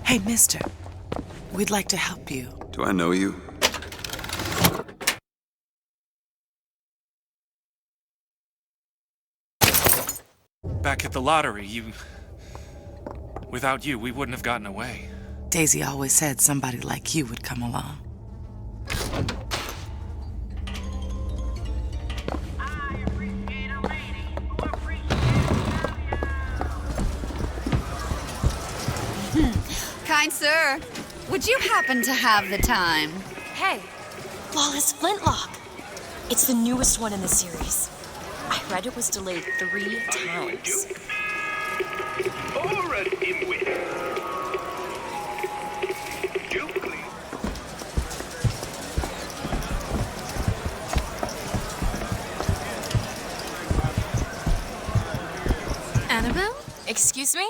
Hey, mister. We'd like to help you.
Do I know you?
Back at the lottery, without you, we wouldn't have gotten away.
Daisy always said somebody like you would come along.
Kind sir, would you happen to have the time?
Hey, Flawless Flintlock. It's the newest one in the series. I read it was delayed 3 times.
Annabelle?
Excuse me?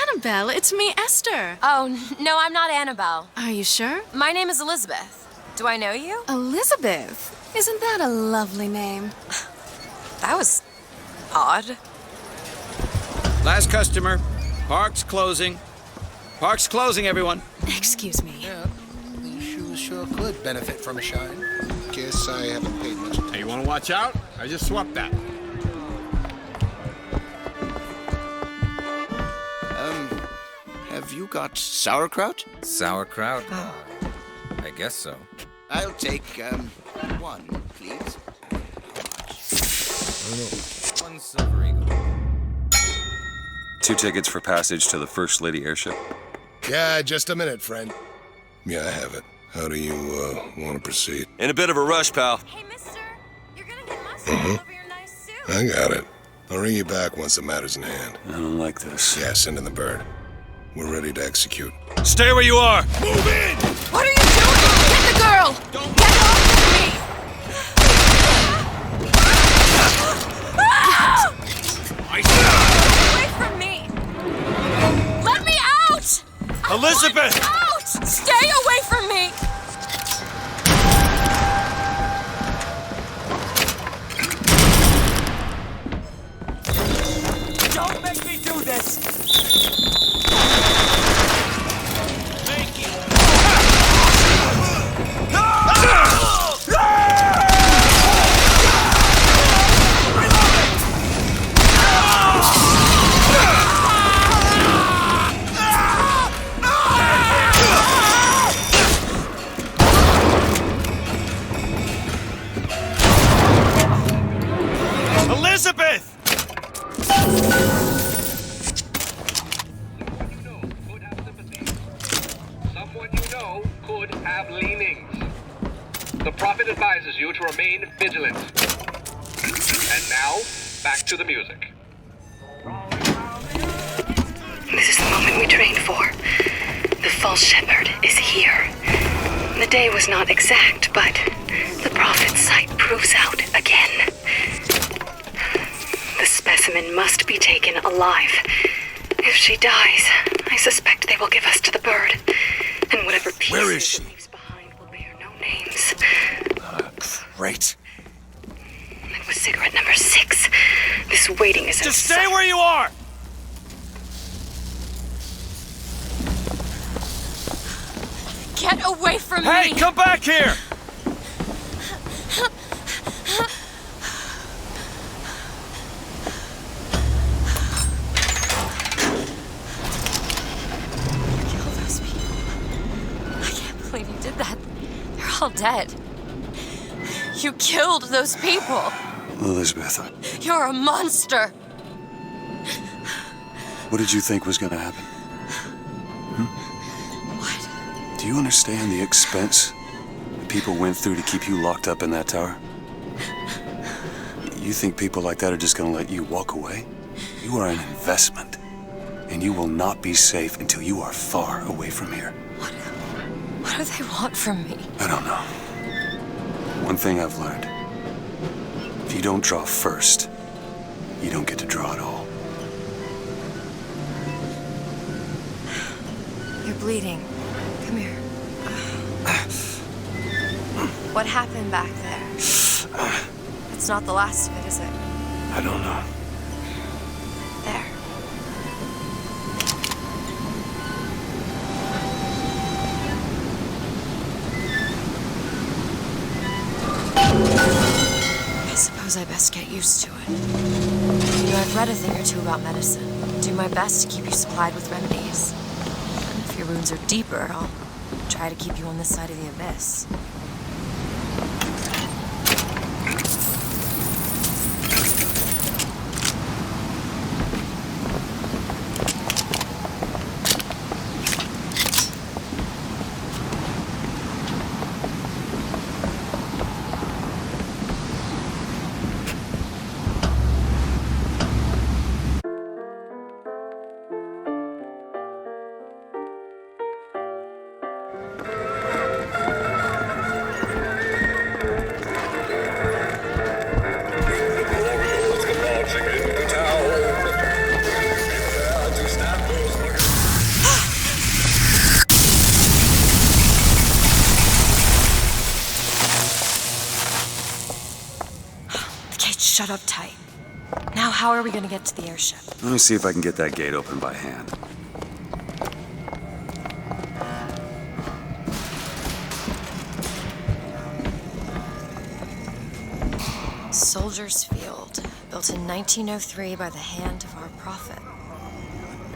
Annabelle, it's me, Esther.
Oh, no, I'm not Annabelle.
Are you sure?
My name is Elizabeth. Do I know you?
Elizabeth? Isn't that a lovely name?
That was odd.
Last customer. Park's closing. Park's closing, everyone.
Excuse me.
Yeah, these shoes sure could benefit from a shine. Guess I haven't paid much attention.
Hey, you want to watch out? I just swapped that.
Have you got sauerkraut?
Sauerkraut? I guess so.
I'll take, one, please.
One silver eagle.
2 tickets for passage to the First Lady airship.
Yeah, just a minute, friend. Yeah, I have it. How do you, want to proceed?
In a bit of a rush, pal.
Hey, mister, you're gonna get mustard all over your nice suit.
I got it. I'll ring you back once the matter's in hand.
I don't like this.
Yeah, send in the bird. We're ready to execute.
Stay where you are!
Move in!
What are you doing? Get the girl! Get off me!
Away from me! Let me out!
Elizabeth!
Out! Stay away from me!
Don't make me do this!
Elizabeth!
Someone you know could have leanings. The Prophet advises you to remain vigilant. And now, back to the music.
This is the moment we trained for. The false shepherd is here. The day was not exact, but the prophet's sight proves out again. The specimen must be taken alive. If she dies, I suspect they will give us to the bird. And whatever pieces
Where is she?
it leaves behind will bear no names.
Great.
It was cigarette number 6. This waiting is
Just stay where you are!
away from me!
Hey, come back here!
Kill those people. I can't believe you did that. They're all dead. You killed those people.
Elizabeth,
You're a monster.
what did you think was gonna happen?
What?
Do you understand the expense that people went through to keep you locked up in that tower? You think people like that are just gonna let you walk away? You are an investment, and you will not be safe until you are far away from here.
What do they want from me?
I don't know. One thing I've learned. If you don't draw first, you don't get to draw at all.
You're bleeding. Come here. What happened back there? It's not the last of it, is it?
I don't know.
There. I suppose I best get used to it. You know, I've read a thing or two about medicine. Do my best to keep you supplied with remedies. And if your wounds are deeper, I'll try to keep you on this side of the abyss. Shut up tight. Now, how are we going to get to the airship?
Let me see if I can get that gate open by hand.
Soldiers Field, built in 1903 by the hand of our prophet.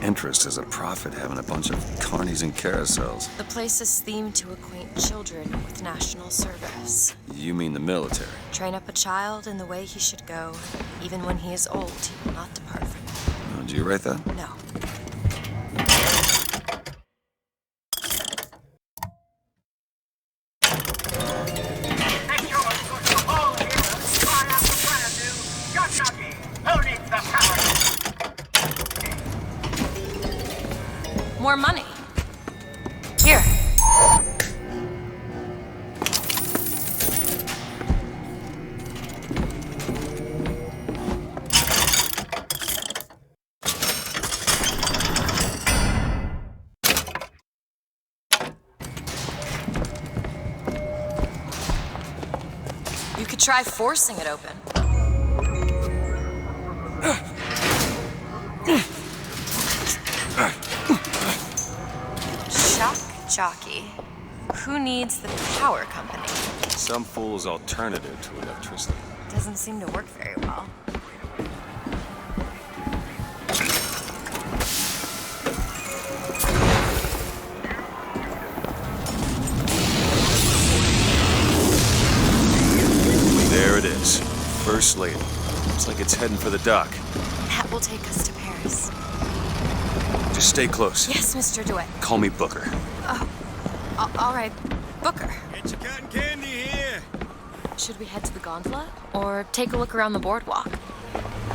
Interest as a prophet having a bunch of carnies and carousels.
The place is themed to acquaint children with national service.
You mean the military?
Train up a child in the way he should go. Even when he is old, he will not depart from it.
Oh, did you write that?
No. More money. Here. You could try forcing it open. Shock jockey. Who needs the power company?
Some fool's alternative to electricity.
Doesn't seem to work very well.
There it is. First Lady. Looks like it's heading for the dock.
That will take us to Paris.
Just stay close.
Yes, Mr. DeWitt.
Call me Booker.
Oh, all right, Booker.
Get your cotton candy here.
Should we head to the gondola or take a look around the boardwalk?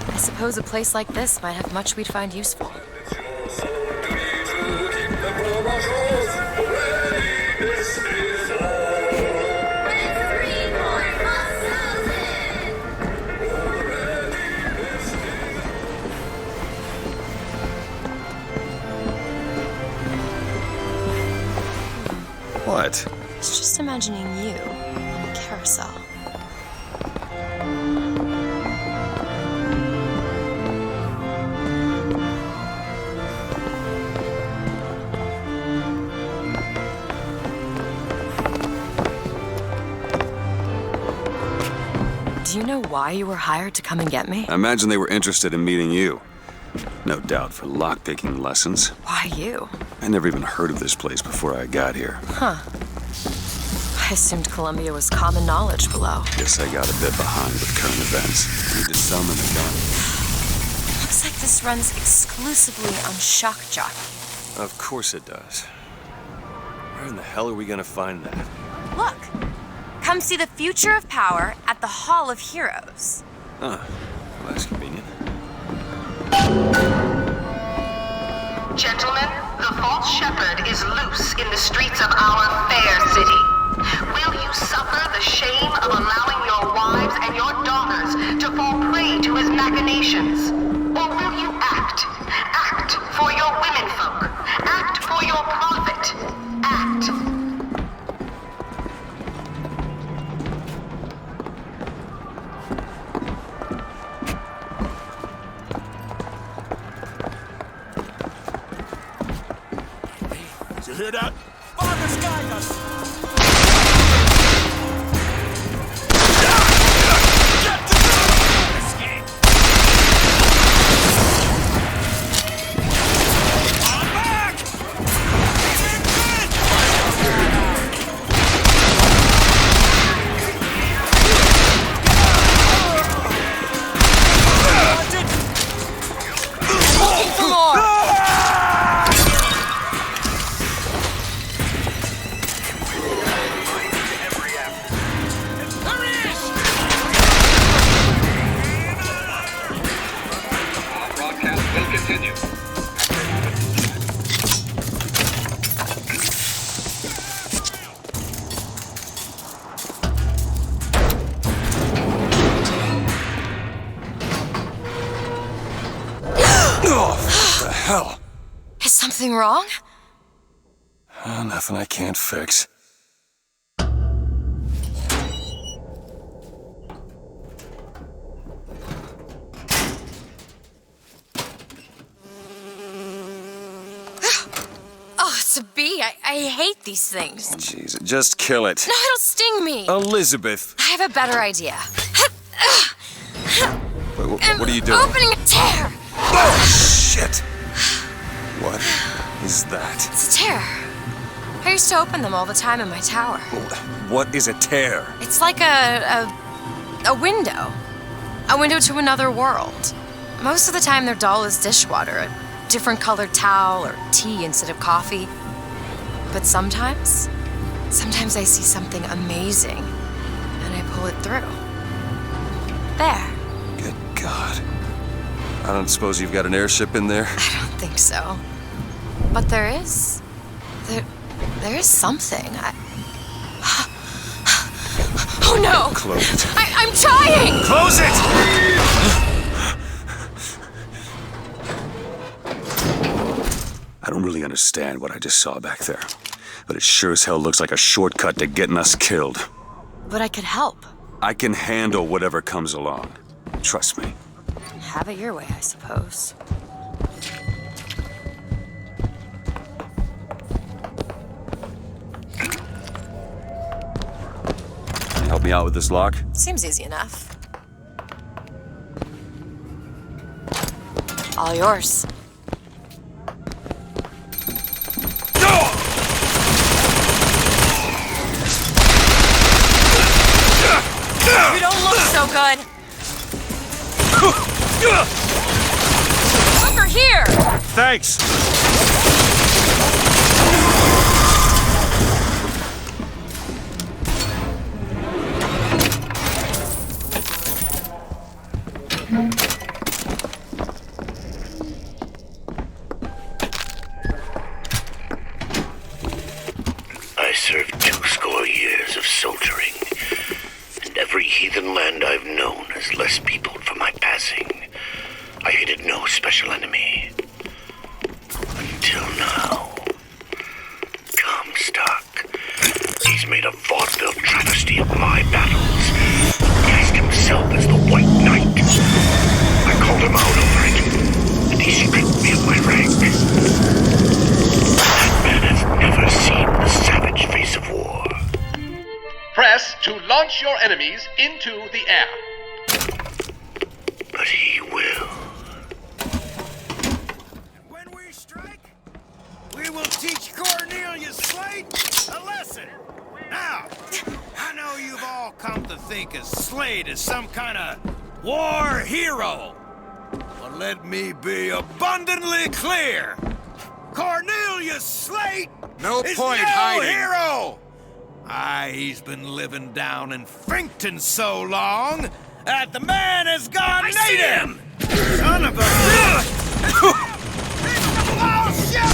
I suppose a place like this might have much we'd find useful.
What?
I was just imagining you on a carousel.
Do you know why you were hired to come and get me?
I imagine they were interested in meeting you. No doubt for lockpicking lessons.
Why you?
I never even heard of this place before I got here.
Huh. I assumed Columbia was common knowledge below.
Guess I got a bit behind with current events. Need to summon a gun.
Looks like this runs exclusively on Shock Jockey.
Of course it does. Where in the hell are we gonna find that?
Look! Come see the future of power at the Hall of Heroes.
Huh. Well, that's convenient.
Gentlemen, the false shepherd is loose in the streets of our fair city. Will you suffer the shame of allowing your wives and your daughters to fall prey to his machinations? Or will you act? Act for your womenfolk. Act for your profit. Act.
You hear that? Father's guide us!
Hell?
Is something wrong?
Nothing I can't fix.
Oh, it's a bee. I hate these things.
Jeez, just kill it.
No, it'll sting me.
Elizabeth.
I have a better idea.
Wait, what are you doing?
Opening a tear.
Oh, shit. What is that?
It's a tear. I used to open them all the time in my tower.
What is a tear?
It's like a window. A window to another world. Most of the time they're dull as dishwater, a different colored towel or tea instead of coffee. But sometimes I see something amazing and I pull it through. There.
Good God. I don't suppose you've got an airship in there?
I don't think so. But there is. There is something. Oh no!
Close it.
I'm trying!
Close it! I don't really understand what I just saw back there, but it sure as hell looks like a shortcut to getting us killed.
But I could help.
I can handle whatever comes along. Trust me.
Have it your way, I suppose.
Can you help me out with this lock?
Seems easy enough. All yours. You don't look so good. Over here!
Thanks!
I served 20 years of soldiering, and every heathen land I've known has less peopled for my passing. I hated no special enemy. Until now. Comstock. He's made a vaudeville travesty of my battles. Cast himself as the White Knight. I called him out over it, and he stripped me of my rank. That man has never seen the savage face of war.
Press to launch your enemies into the air.
but he will.
When we strike, we will teach Cornelius Slate a lesson. Now, I know you've all come to think of Slate as some kind of war hero. But let me be abundantly clear. Cornelius Slate is no hero! He's been living down in Frankton so long that the man has gone native! Son of a bitch! Oh, shit!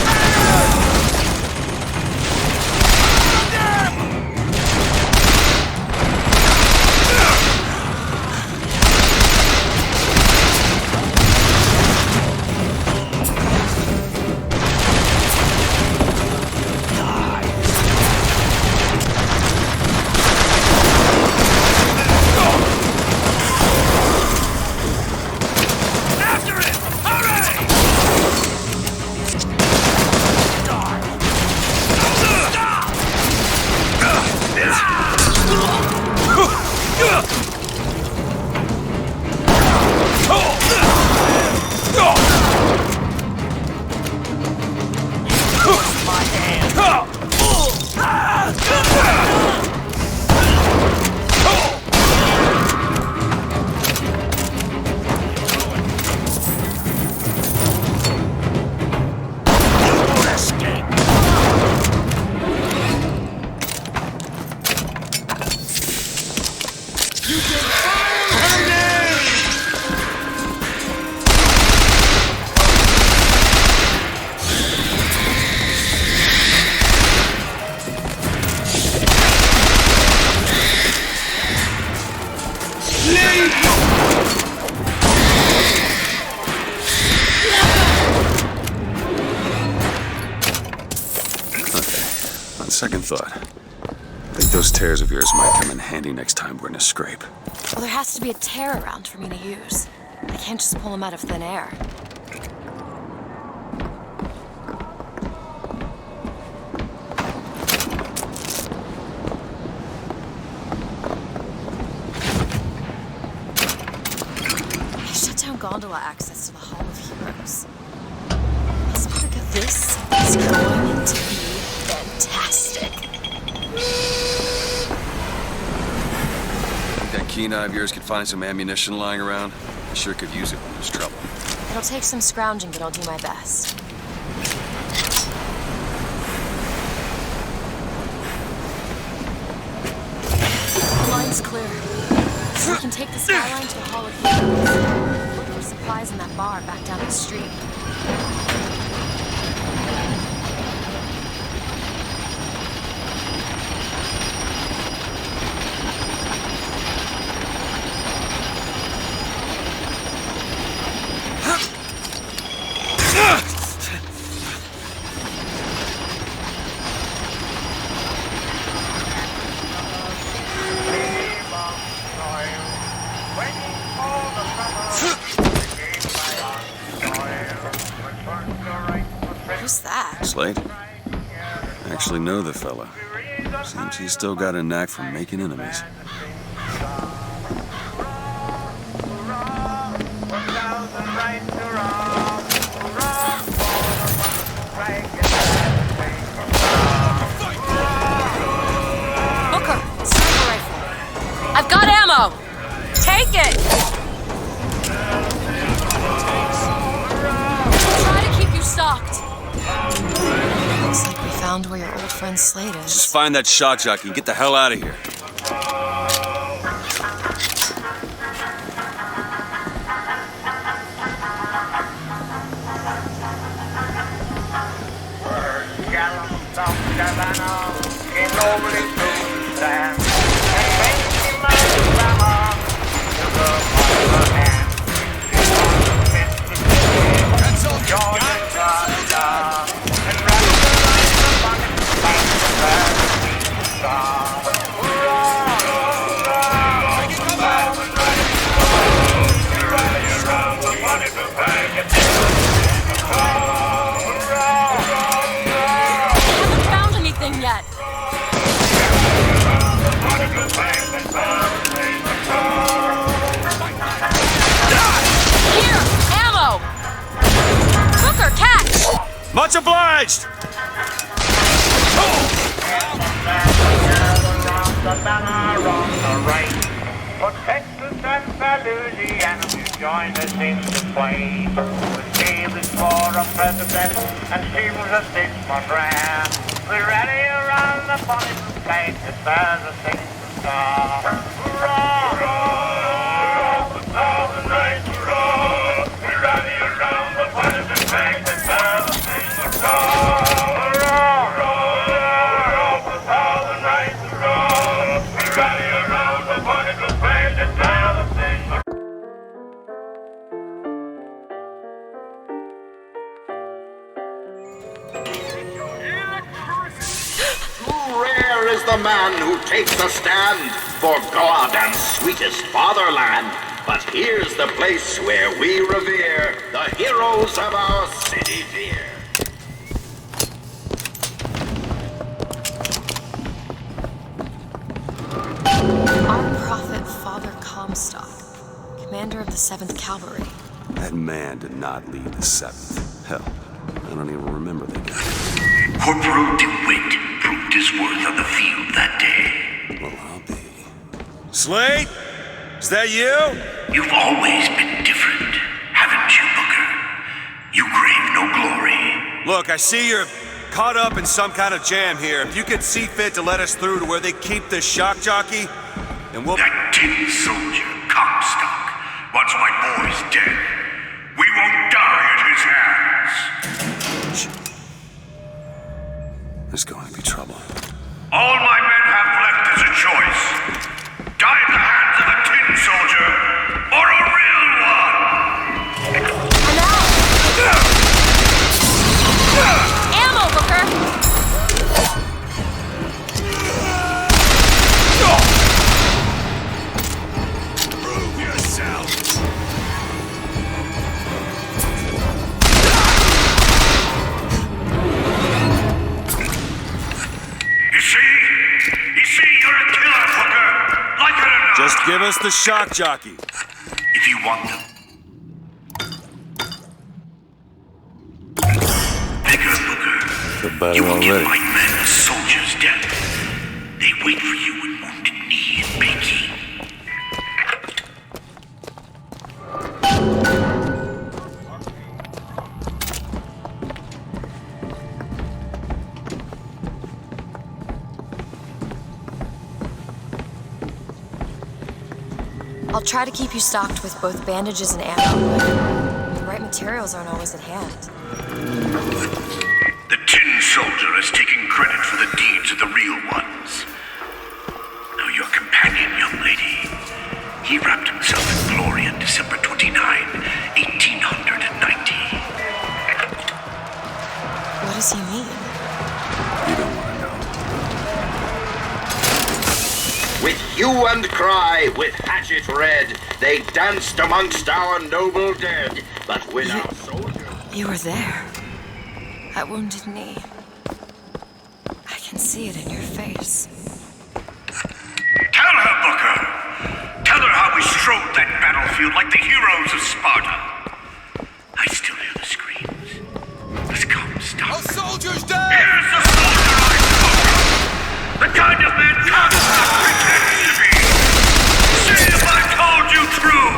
Second thought. I think those tears of yours might come in handy next time we're in a scrape.
Well, there has to be a tear around for me to use. I can't just pull them out of thin air. I shut down gondola access to the Hall of Heroes. This is going to be fantastic.
Think that keen eye of yours could find some ammunition lying around? I sure could use it when there's trouble.
It'll take some scrounging, but I'll do my best. The line's clear. So we can take the skyline to the Hall of Heroes. Look for supplies in that bar back down the street. Who's that?
Slate? I actually know the fella. Seems he's still got a knack for making enemies.
Booker, sniper rifle. I've got ammo. Take it. Try to keep you stocked. Looks like we found where your old friend Slate is.
Just find that shock jockey and get the hell out of here.
Much obliged!
The banner on the right. For Texas and Louisiana, you join us in the play. With David for a president and Steve was a statesman ran. We rally around the bonnet flag that bears a single star. Hurrah! Hurrah! The thousand nights, hurrah! We rally around the bonnet flag that bears a single star. Hurrah! Hurrah! The thousand nights, hurrah! We rally around the bonnet flag that bears a single star.
Rare is the man who takes a stand for God and sweetest fatherland. But here's the place where we revere the heroes of our city dear.
Our prophet, Father Comstock, commander of the 7th Cavalry.
That man did not lead the 7th. Hell, I don't even remember that guy.
Corporal DeWitt proved his worth on the field that day.
Well, I'll be.
Slate? Is that you?
You've always been different, haven't you, Booker? You crave no glory.
Look, I see you're caught up in some kind of jam here. If you could see fit to let us through to where they keep this shock jockey, then we'll...
That tin soldier, Comstock, wants my boys dead. We won't die at his hands.
There's going to be trouble.
All my men have left is a choice. Die in the hands of a tin soldier, or a real one!
Ammo, Booker!
Prove yourself!
You see, you're a killer, Booker. Like it or not.
Just give us the shock jockey.
If you want them. Bigger, Booker.
The better
You will give
already.
my men a soldier's death. They wait for you with wounded knee and pinky.
I'll try to keep you stocked with both bandages and ammo. The right materials aren't always at hand.
The tin soldier has taken credit for the deeds of the real ones. Now your companion, young lady, he wrapped himself in glory on December 29, 1890.
What does he mean?
You don't want to know.
With hue and cry, with hatchet red, they danced amongst our noble dead. But when our soldiers...
You were there. That wounded knee. I can see it in your face.
Tell her, Booker! Tell her how we strode that battlefield like the heroes of Sparta. I still hear the screams. Let's come, stop.
Our soldier's dead!
Here's the soldier I spoke of! The kind of man Comstock pretends to be! See if I told you true!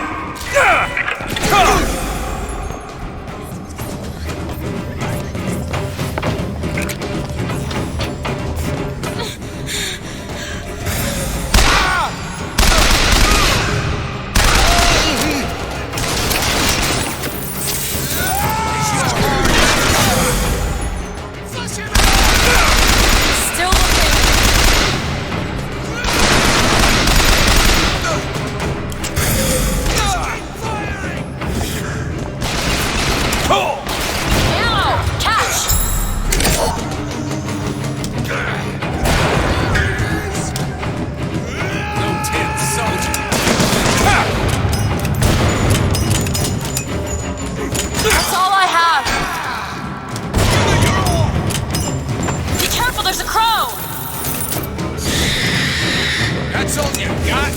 Still looking. Ammo! Catch!
No tin soldier.
That's all I have. Be careful, there's a crow!
That's all you got?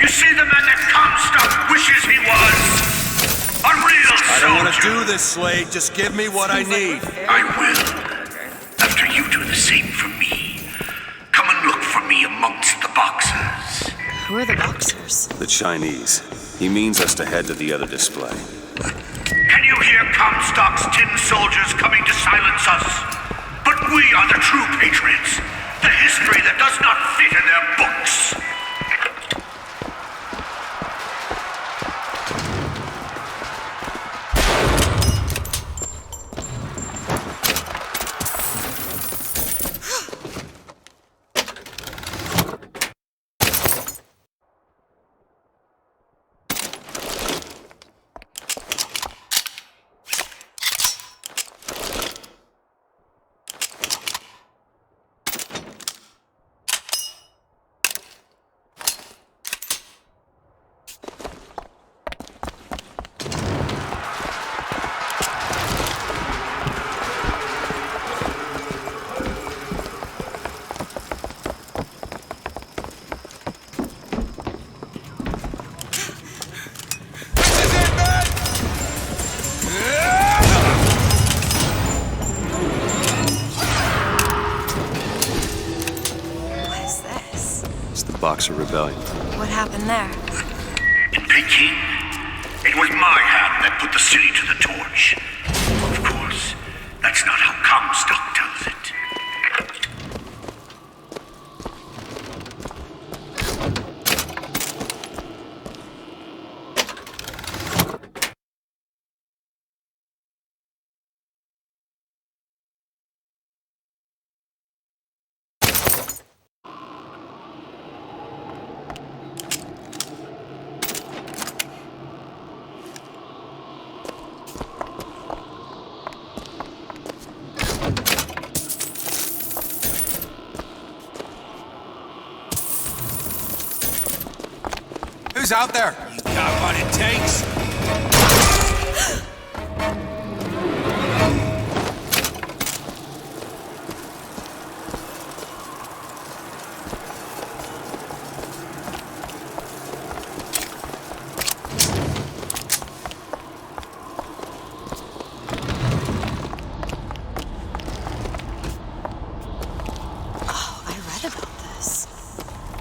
You see the man that Comstock wishes he was? A real soldier.
I don't want to do this, Slade. Just give me what I need.
I will. After you do the same for me. Come and look for me amongst the boxers.
Who are the boxers?
The Chinese. He means us to head to the other display.
Can you hear Comstock's tin soldiers coming to silence us? But we are the true patriots. The history that does not fit in their books.
Boxer Rebellion.
What happened there?
In Peking, it was my hand that put the city to the torch. Of course, that's not how Comstock tells it.
Who's out there?
You got what it takes?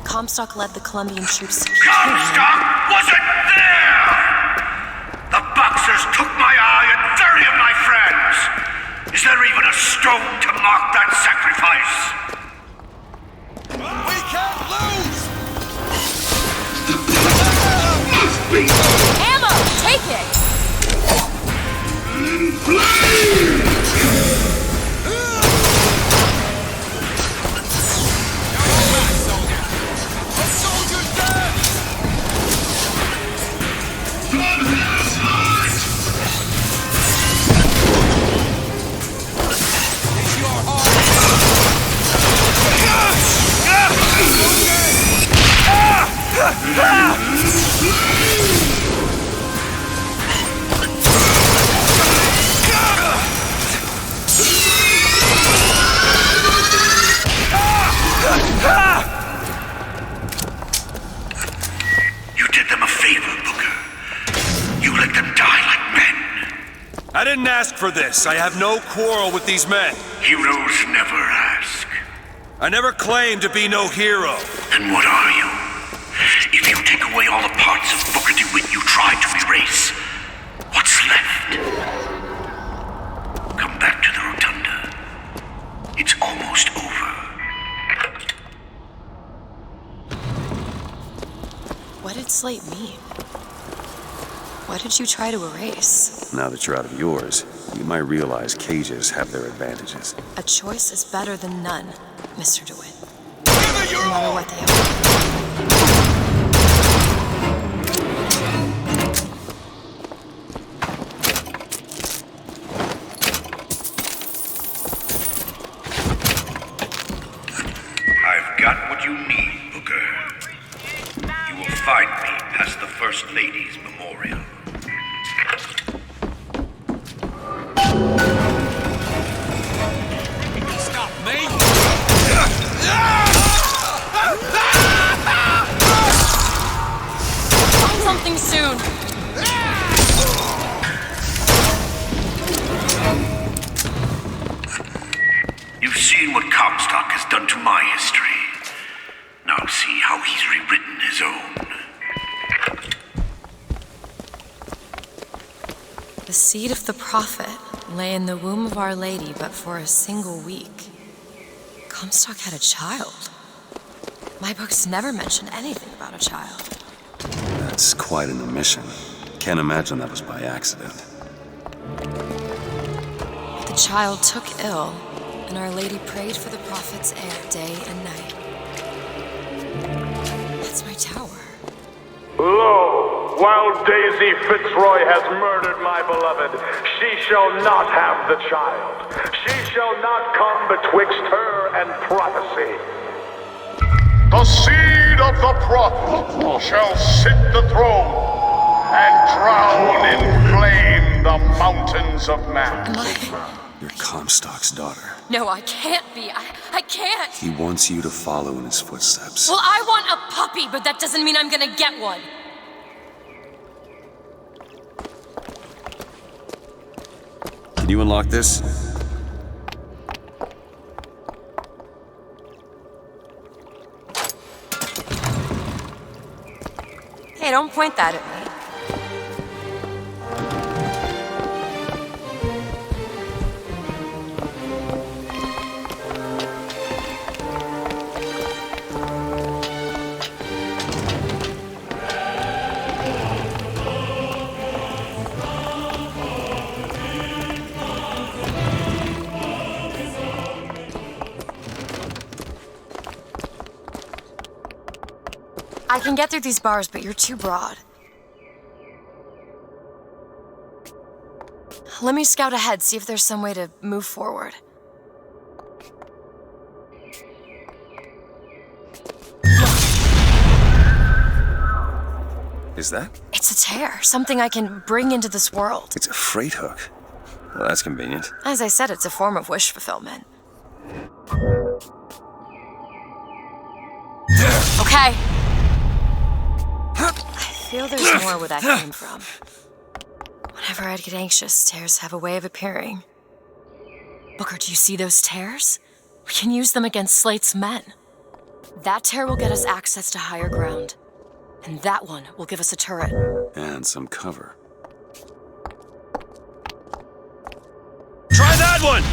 Comstock led the Colombian troops to
Comstock wasn't there! The boxers took my eye and 30 of my friends! Is there even a stone to mark that sacrifice?
We can't lose!
Ammo! Take it!
You did them a favor, Booker. You let them die like men.
I didn't ask for this. I have no quarrel with these men.
Heroes never ask.
I never claimed to be no hero.
Then what are you? If you take away all the parts of Booker DeWitt you tried to erase, what's left? Come back to the Rotunda. It's almost over.
What did Slate mean? What did you try to erase?
Now that you're out of yours, you might realize cages have their advantages.
A choice is better than none, Mr. DeWitt. No matter what they are.
I've got what you need, Booker. You will find me past the First Lady's memorial.
Stop me!
something soon!
You've seen what Comstock has done to my history. Now see how he's rewritten his own.
The seed of the prophet lay in the womb of Our Lady but for a single week. Comstock had a child. My books never mention anything about a child.
That's quite an omission. Can't imagine that was by accident.
The child took ill, and Our Lady prayed for the prophet's heir day and night. That's my tower.
Lo, while Daisy Fitzroy has murdered my beloved, she shall not have the child. She shall not come betwixt her and prophecy.
The seed of the prophet shall sit the throne and drown in flame the mountains of man.
You're Comstock's daughter.
No, I can't be. I can't.
He wants you to follow in his footsteps.
Well, I want a puppy, but that doesn't mean I'm gonna get one.
Can you unlock this?
Hey, don't point that at me. I can get through these bars, but you're too broad. Let me scout ahead, see if there's some way to move forward.
Is that?
It's a tear, something I can bring into this world.
It's a freight hook. Well, that's convenient.
As I said, it's a form of wish fulfillment. Okay. I feel there's more where that came from. Whenever I'd get anxious, tears have a way of appearing. Booker, do you see those tears? We can use them against Slate's men. That tear will get us access to higher ground. And that one will give us a turret.
And some cover.
Try that one!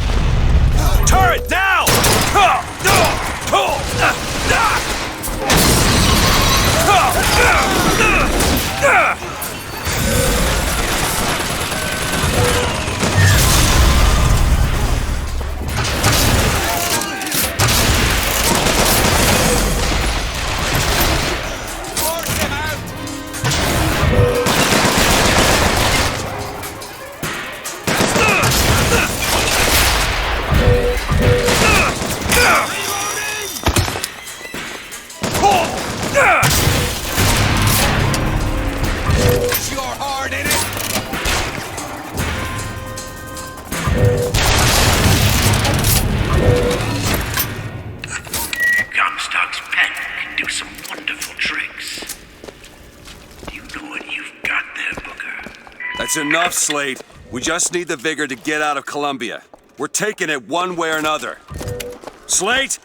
Turret, now!
Comstock's pen can do some wonderful tricks. You know what you've got there, Booker?
That's enough, Slate. We just need the vigor to get out of Columbia. We're taking it one way or another. Slate!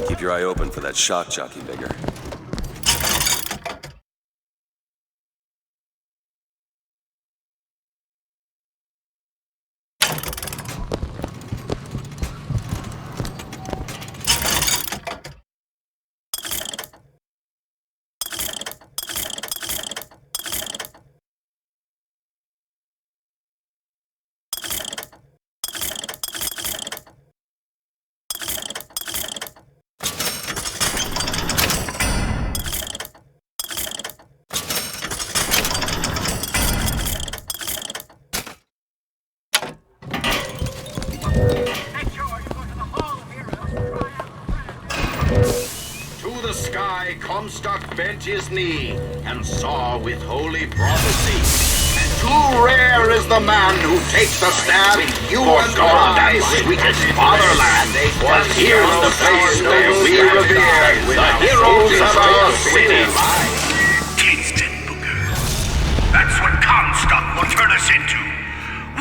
Keep your eye open for that shock jockey, Vigor.
sky, Comstock bent his knee and saw with holy prophecy. Too rare is the man who takes a stand for God and sweetest fatherland. For here's the place where we revere the heroes of our city.
Taste it, Booker. That's what Comstock will turn us into.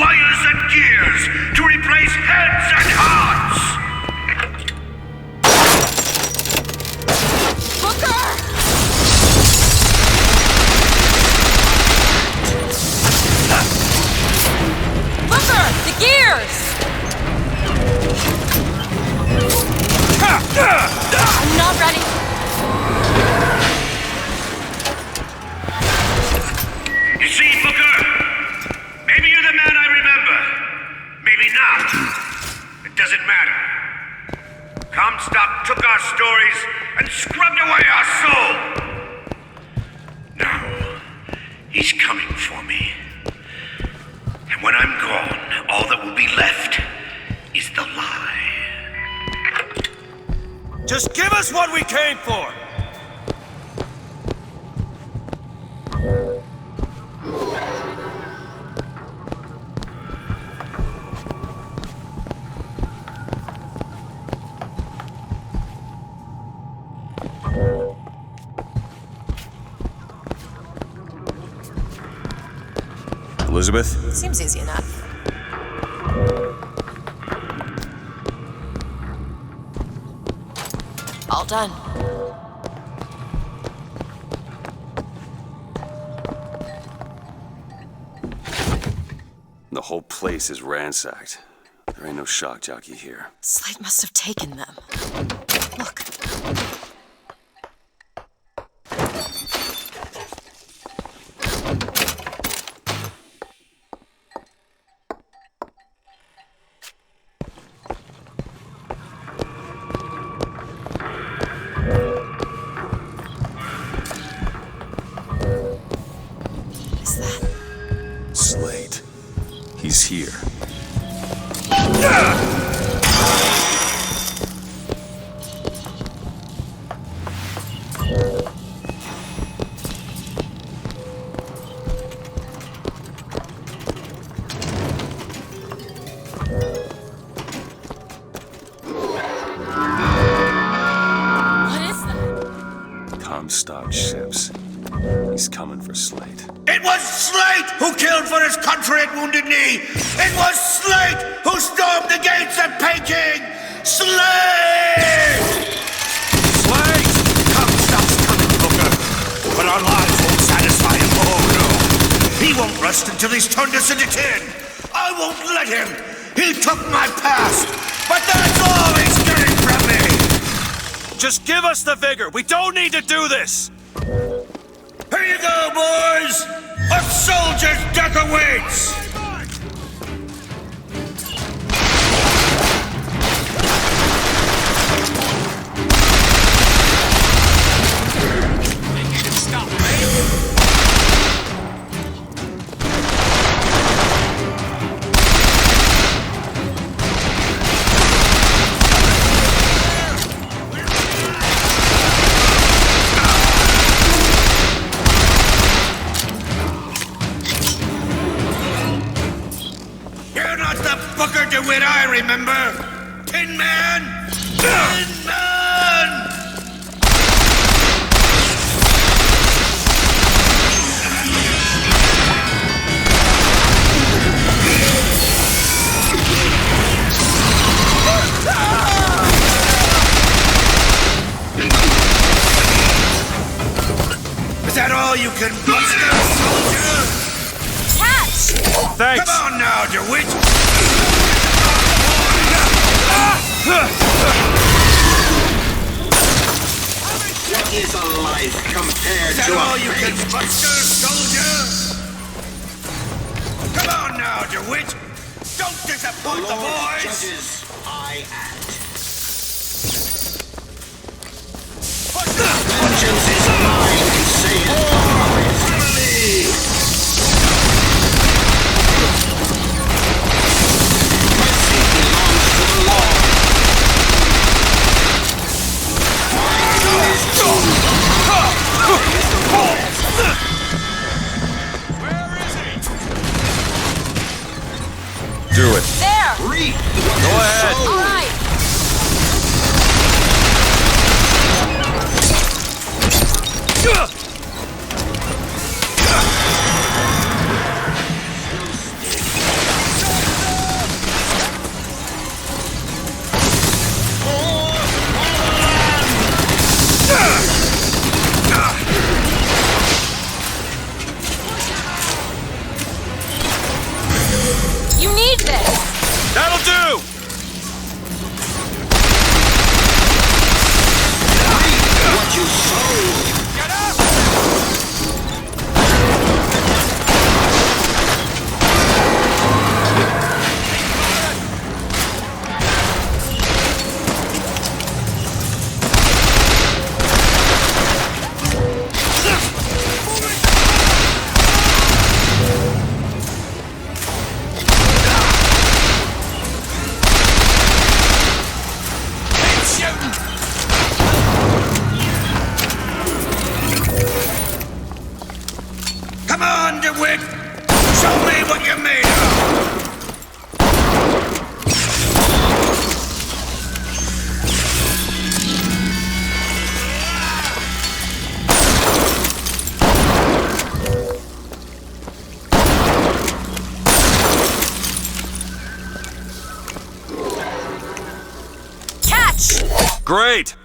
Wires and gears to replace heads and hearts.
The gears! I'm not ready.
You see, Booker? Maybe you're the man I remember. Maybe not. It doesn't matter. Comstock took our stories and scrubbed away our soul. Now, he's coming for me. And when I'm gone, all that will be left is the lie.
Just give us what we came for!
Elizabeth?
Seems easy enough. All done.
The whole place is ransacked. There ain't no shock jockey here.
Slate must have taken them. Look.
Slate. He's here.
What is that?
Comstock ships. He's coming for Slate.
It was Slate who killed for his country at Wounded Knee! It was Slate who stormed the gates at Peking! Slate!
Slate!
Comstock's coming, Booker. But our lives won't satisfy him. Oh, no. He won't rest until he's turned us into tin. I won't let him. He took my past. But that's all he's getting from me.
Just give us the vigor. We don't need to do this.
Here you go, boys! A soldier's death awaits!
Stop,
Booker DeWitt I remember! Tin Man! Tin Man! Is that all you can muster, soldier?
Catch!
Thanks!
Come on now, DeWitt!
What is a life compared
Is that
to
all
a
you can
fate?
muster, soldier? Come on now, DeWitt! Don't disappoint the
Lord
boys!
judges, I act. Vengeance is mine, saith the prophet. Mercy belongs to the Lord. My doom is doomed.
watch.
Great!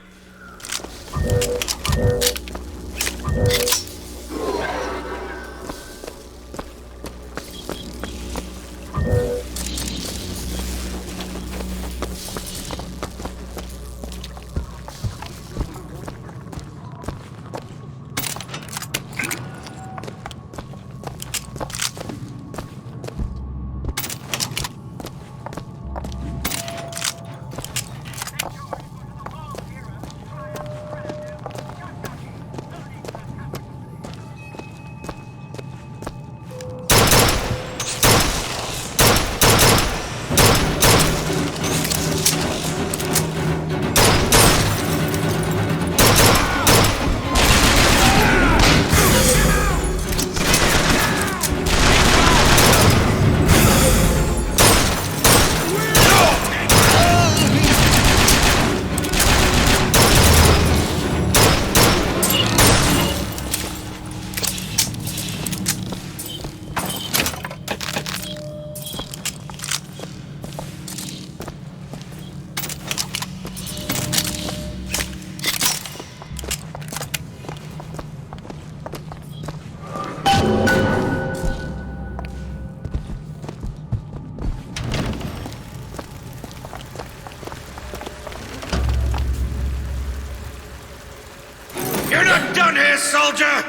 You're not done here, soldier!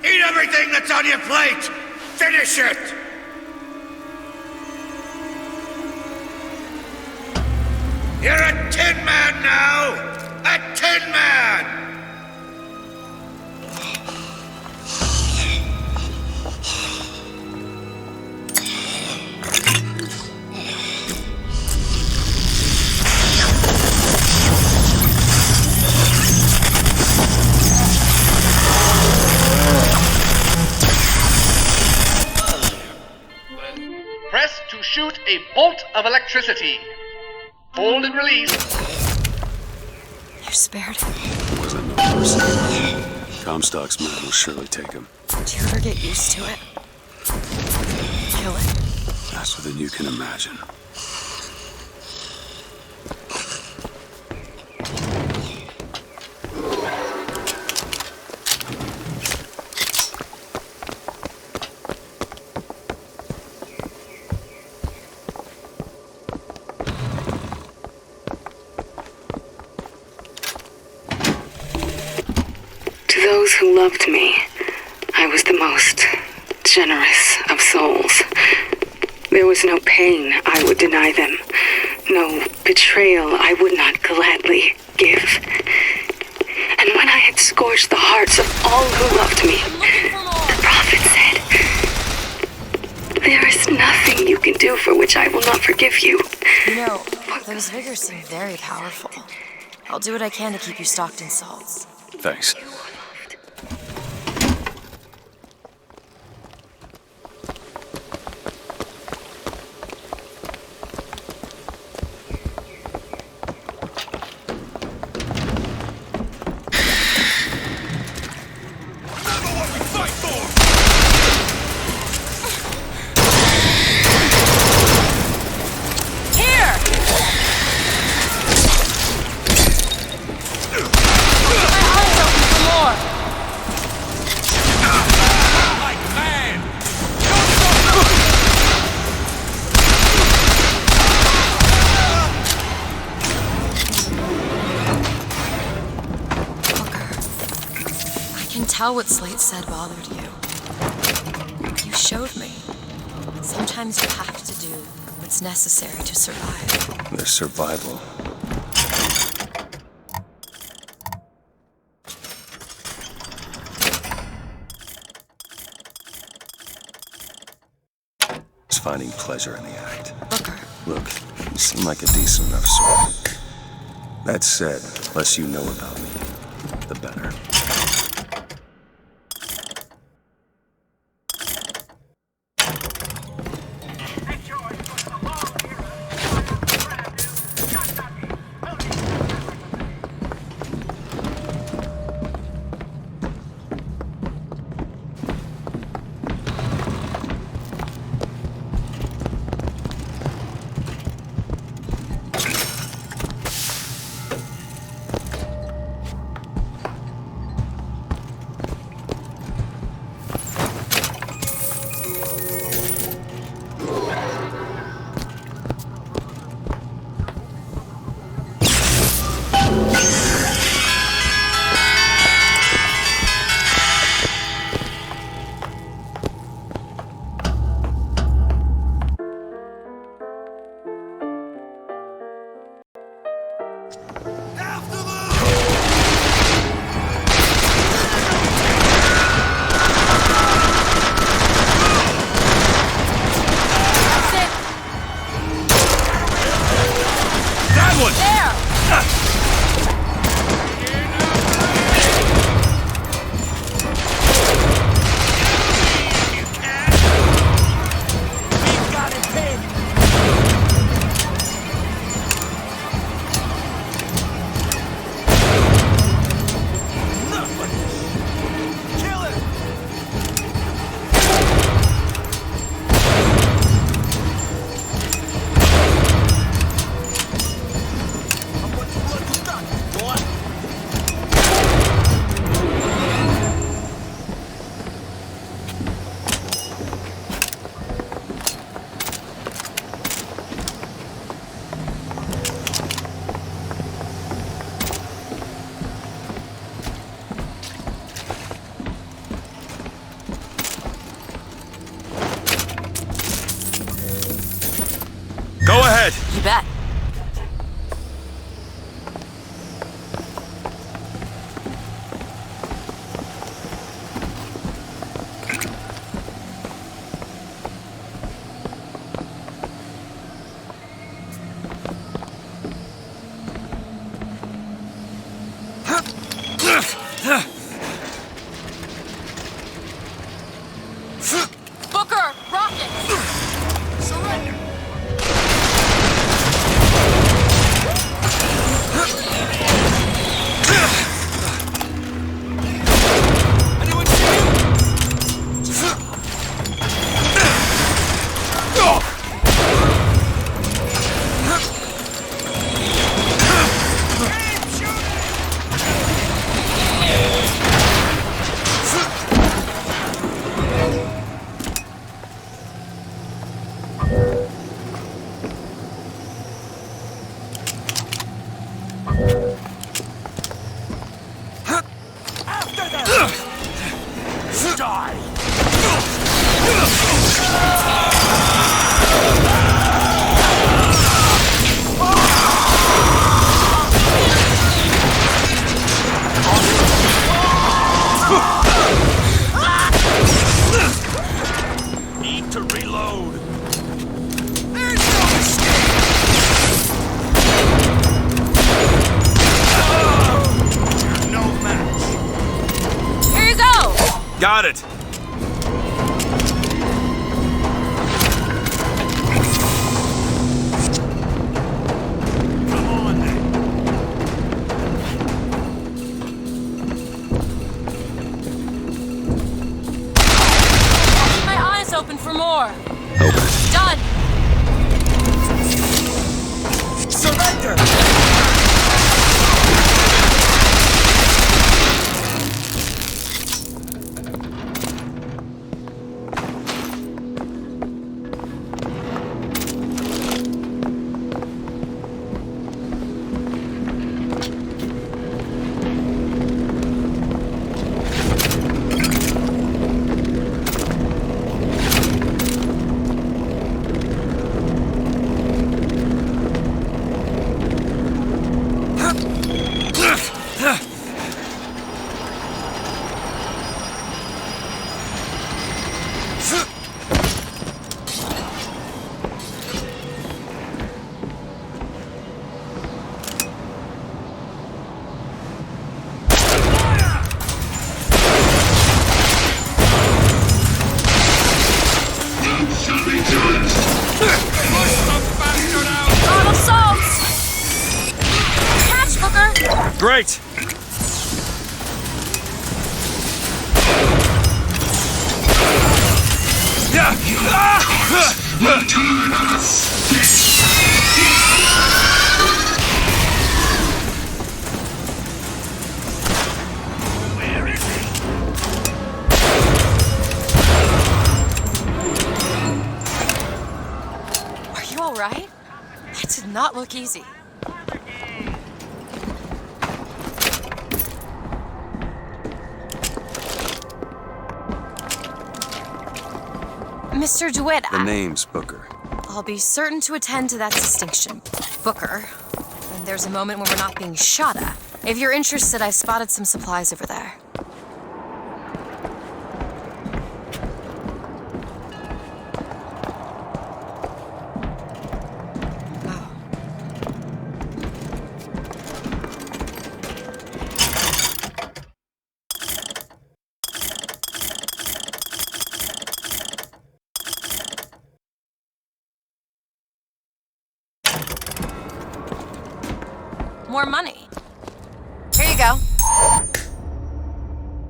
Eat everything that's on your plate! Finish it! You're a tin man now! A tin man!
Press to shoot a bolt of electricity. Hold and release.
You spared him.
Wasn't no mercy. Comstock's men will surely take him.
Do you ever get used to it? Kill it.
Faster than you can imagine.
To those who loved me, I was the most generous of souls. There was no pain I would deny them, no betrayal I would not gladly give. And when I had scorched the hearts of all who loved me, the prophet said, "There is nothing you can do for which I will not forgive you."
You know, those vigors seem very powerful. I'll do what I can to keep you stocked in salts.
Thanks.
Tell what Slate said bothered you. You showed me. Sometimes you have to do what's necessary to survive.
Their survival. It's finding pleasure in the act.
Booker.
Look, you seem like a decent enough sort. That said, the less you know about me, the better.
Go ahead.
You bet. Booker, rocket! Surrender!
Need to reload.
There's no escape! You're no match.
Here you go!
Got it.
Come on, then.
Keep my eyes open for more.
Open it.
Done!
Surrender!
Bottle salts! Catch, Booker!
Great.
Where is he?
Are you alright? That did not look easy. Mr. DeWitt,
The name's Booker.
I'll be certain to attend to that distinction. Booker. And there's a moment when we're not being shot at. If you're interested, I spotted some supplies over there. more money. Here you go.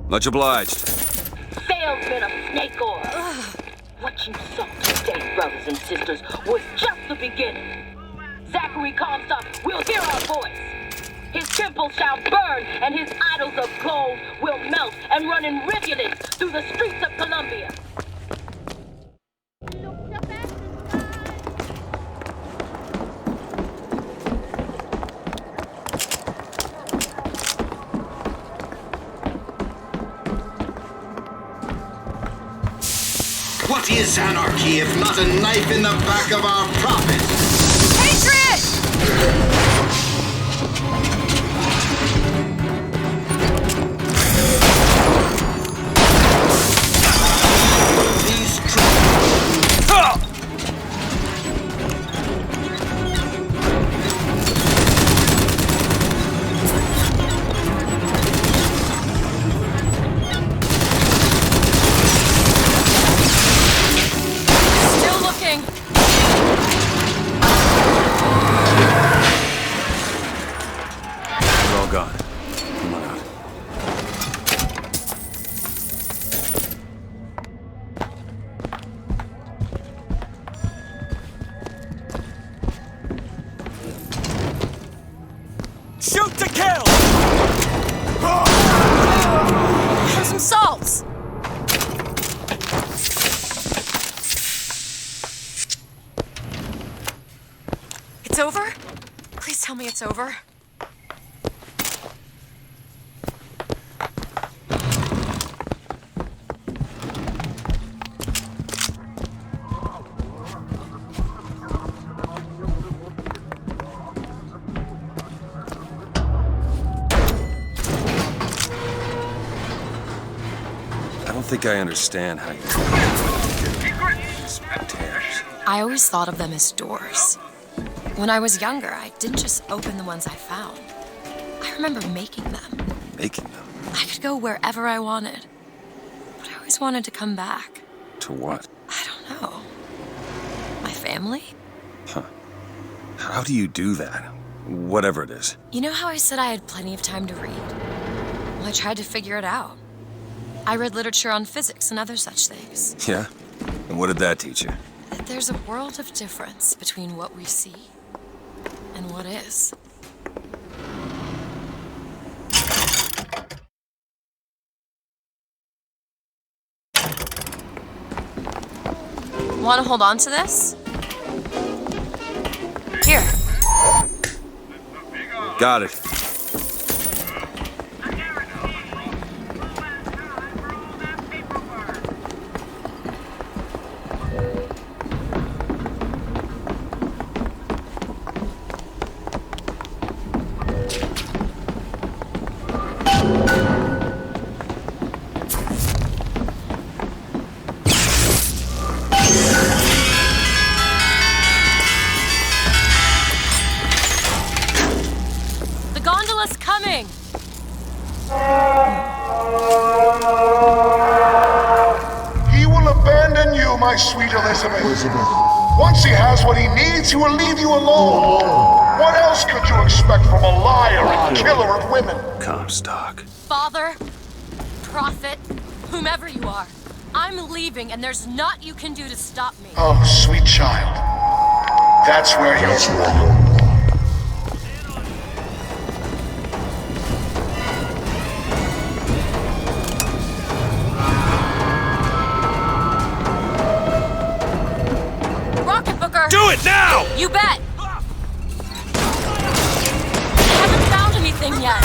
Much obliged.
Salesman of snake oil. What you saw today, brothers and sisters, was just the beginning. Zachary Comstock will hear our voice. His temple shall burn, and his idols of gold will melt and run in rivulets through the streets of Columbia.
What is anarchy if not a knife in the back of our prophet?
Shoot to kill!
Have some salts! It's over? Please tell me it's over.
I don't think I understand how you get these tears.
I always thought of them as doors. When I was younger, I didn't just open the ones I found. I remember making them.
Making them?
I could go wherever I wanted. But I always wanted to come back.
To what?
I don't know. My family?
Huh. How do you do that? Whatever it is.
You know how I said I had plenty of time to read? Well, I tried to figure it out. I read literature on physics and other such things.
Yeah? And what did that teach you?
That there's a world of difference between what we see and what is. Want to hold on to this? Here.
Got it.
He will abandon you, my sweet Elizabeth. Once he has what he needs, he will leave you alone. What else could you expect from a liar and killer of women?
Comstock.
Father, prophet, whomever you are, I'm leaving and there's naught you can do to stop me.
Oh, sweet child. That's where you're...
Do it now!
You bet! I haven't found anything yet.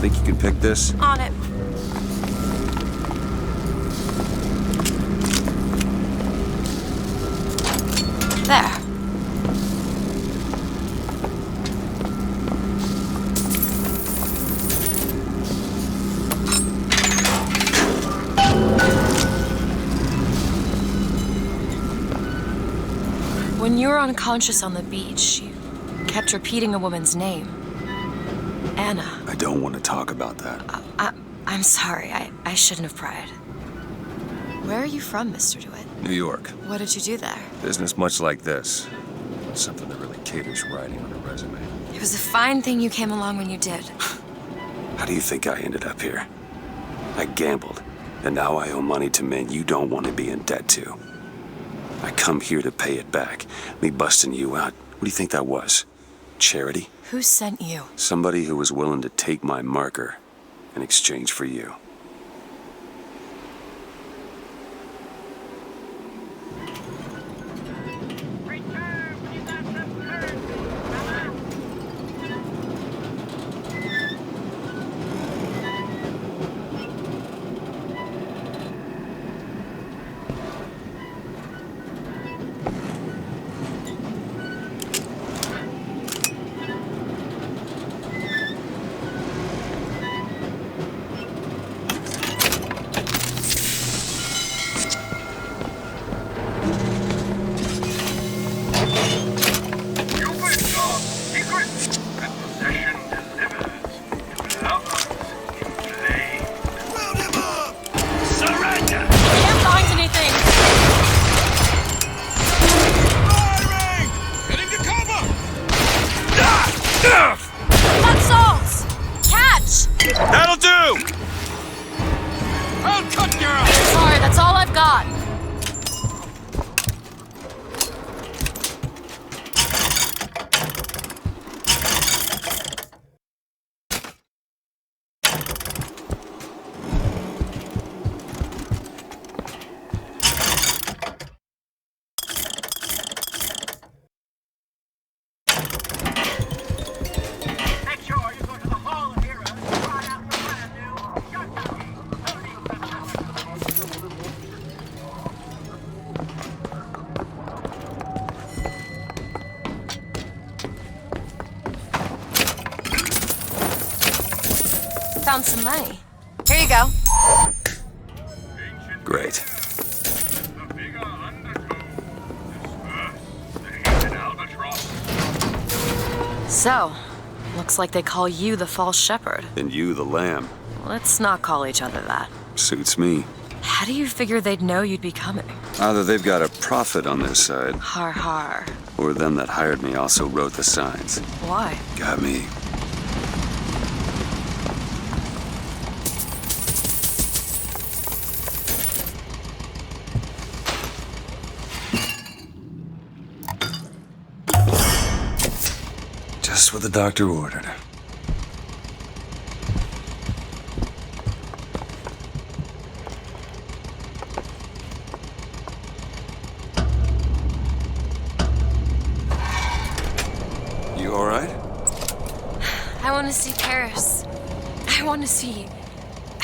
Think you can pick this?
On it. There. When you were unconscious on the beach, you kept repeating a woman's name. Anna.
I don't want to talk about that.
I'm sorry. I shouldn't have pried. Where are you from, Mr. DeWitt?
New York.
What did you do there?
Business much like this. Something that really caters writing on a resume.
It was a fine thing you came along when you did.
How do you think I ended up here? I gambled, and now I owe money to men you don't want to be in debt to. I come here to pay it back. Me busting you out, what do you think that was? Charity?
Who sent you?
Somebody who was willing to take my marker in exchange for you.
That'll do!
I'll cut your eye!
Sorry, that's all I've got. Found some money. Here you go.
Great.
So, looks like they call you the false shepherd.
And you the lamb.
Let's not call each other that.
Suits me.
How do you figure they'd know you'd be coming?
Either they've got a prophet on their side,
Har har.
or them that hired me also wrote the signs.
Why?
Got me. Just what the doctor ordered. You all right?
I want to see Paris. I want to see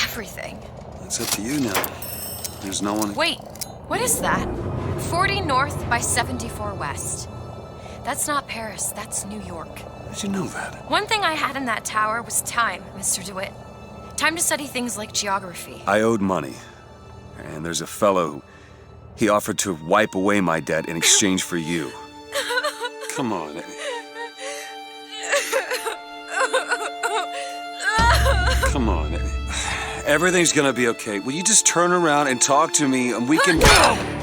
everything.
It's up to you now. There's no one...
Wait, what is that? 40 north by 74 west. That's not Paris, that's New York.
How'd you know that?
One thing I had in that tower was time, Mr. DeWitt. Time to study things like geography.
I owed money. And there's a fellow who... He offered to wipe away my debt in exchange for you. Come on, Eddie. Come on, Eddie. Everything's gonna be okay. Will you just turn around and talk to me and we can go?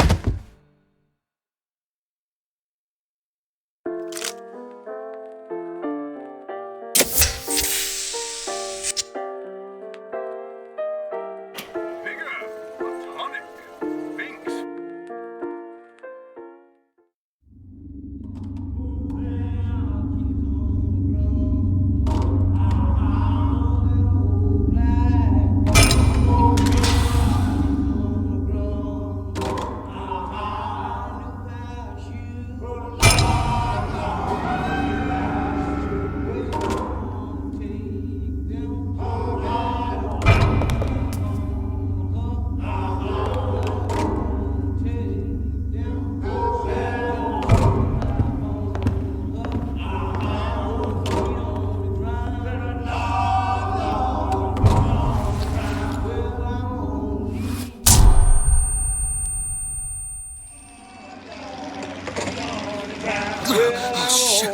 Oh, shit.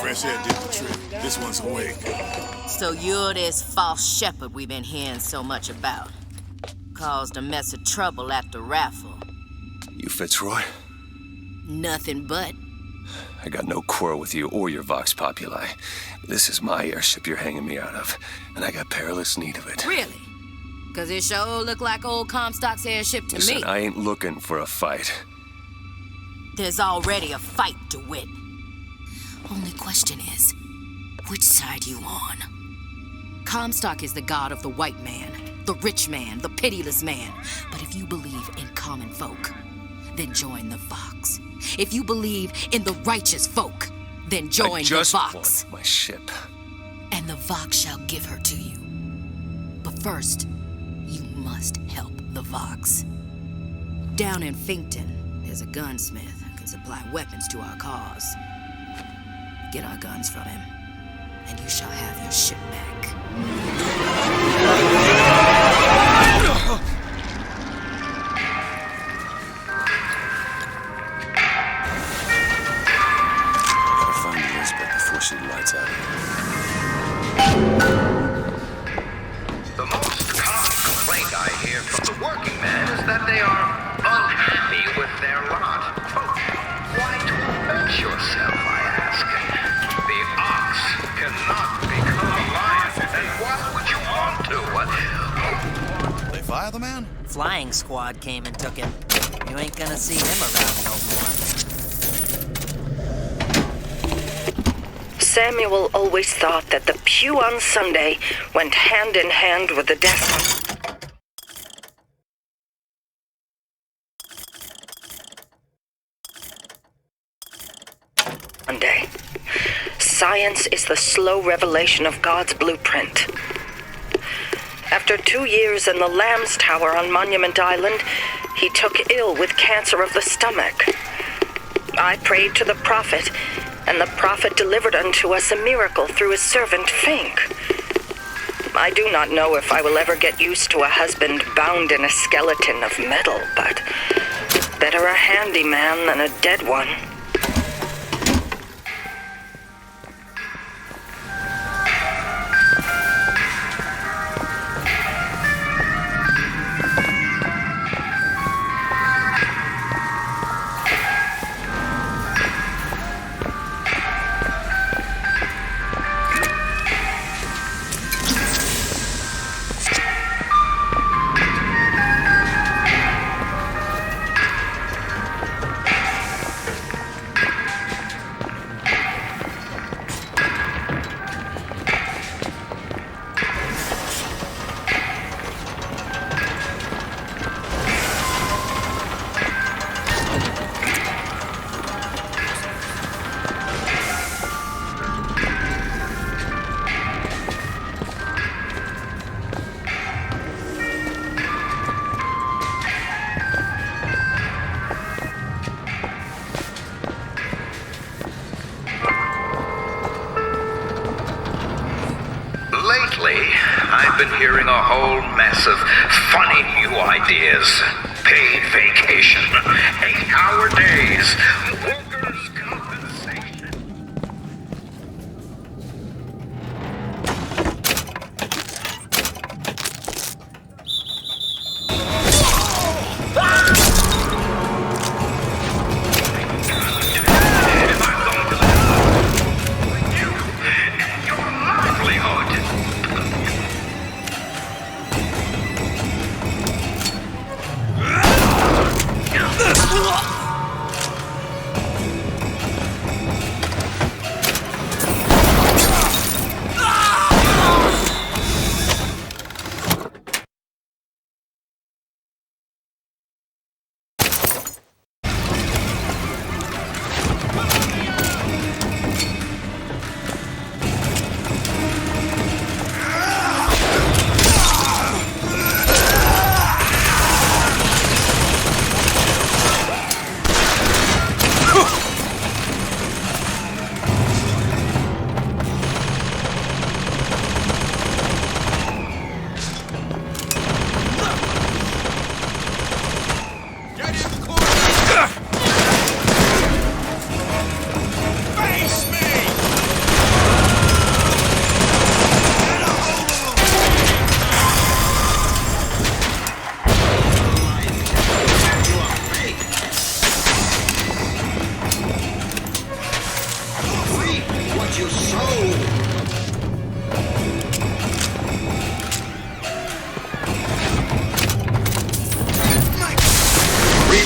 Fresh air did the trick. This one's awake.
So you're this false shepherd we've been hearing so much about. Caused a mess of trouble at the raffle.
You Fitzroy?
Nothing but.
I got no quarrel with you or your Vox Populi. This is my airship you're hanging me out of, and I got perilous need of it.
Really? Cause it sure look like old Comstock's airship to
Listen,
me.
I ain't looking for a fight.
There's already a fight to win. Only question is, which side you on? Comstock is the god of the white man, the rich man, the pitiless man. But if you believe in common folk, then join the Vox. If you believe in the righteous folk, then join the Vox.
My ship.
And the Vox shall give her to you. But first, you must help the Vox. Down in Finkton, there's a gunsmith who can supply weapons to our cause. Get our guns from him, and you shall have your ship back.
Gotta find Elizabeth before she lights out here.
The most common complaint I hear from the working men is that they are unhappy with their lot. Why torment yourself, I ask? The ox cannot become a lion, and why would you want to?
They fire the man?
Flying squad came and took him. You ain't gonna see him around no more.
Samuel always thought that the pew on Sunday went hand in hand with the desk. Monday. Science is the slow revelation of God's blueprint. After 2 years in the Lamb's Tower on Monument Island, he took ill with cancer of the stomach. I prayed to the prophet, and the prophet delivered unto us a miracle through his servant Fink. I do not know if I will ever get used to a husband bound in a skeleton of metal, but better a handy man than a dead one.
I've been hearing a whole mess of funny new ideas. Paid vacation, 8-hour days, workers' compensation.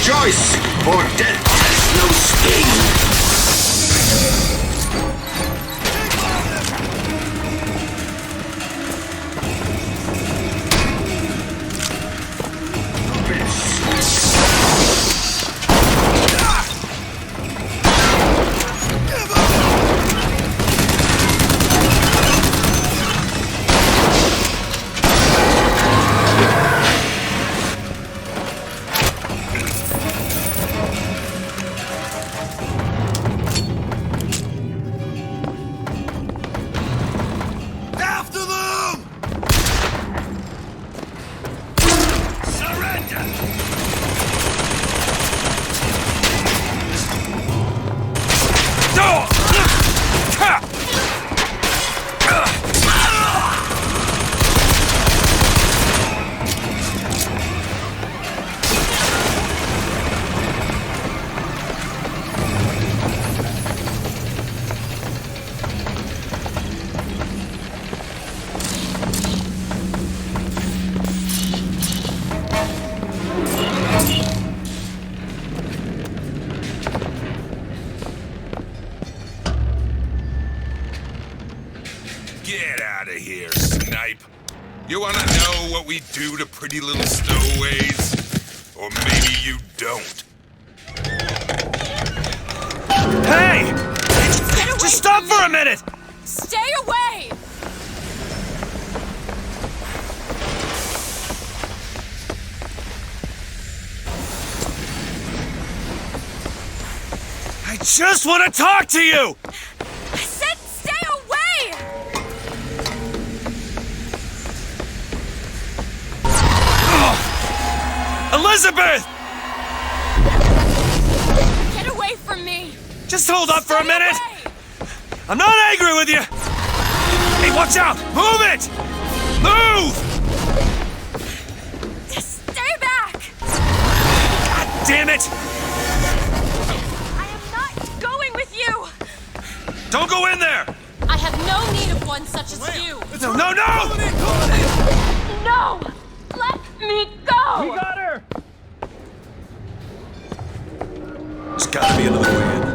Rejoice, for death has no sting.
Get out of here, snipe. You want to know what we do to pretty little stowaways? Or maybe you don't.
Hey! Just stop for a minute!
Stay away!
I just want to talk to you!
I said stay away!
Elizabeth!
Get away from me!
Just hold up for a minute! I'm not angry with you! Hey, watch out! Move it! Move!
Just stay back!
God damn it!
I am not going with you!
Don't go in there!
I have no need of one such as you!
No, no, no!
No! Let me go!
We got her!
There's gotta be another way in.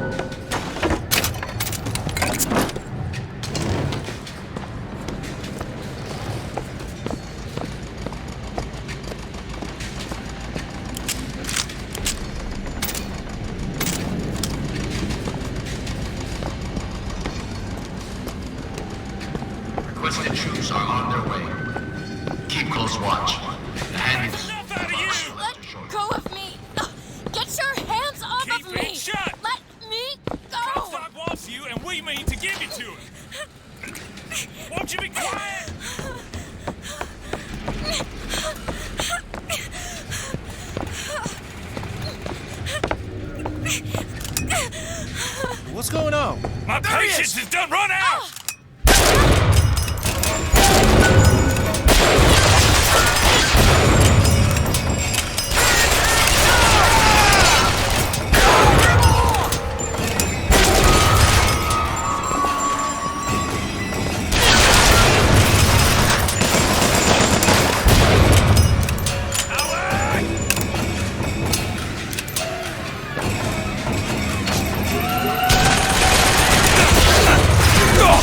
Requested troops are on their way. Keep close watch. The hand is...
Let go of me! Get your hands off of me!
Shut!
Let me go!
Comstock wants you, and we mean to give it to him. Won't you be quiet?
What's going on?
My patience is done run out! Oh!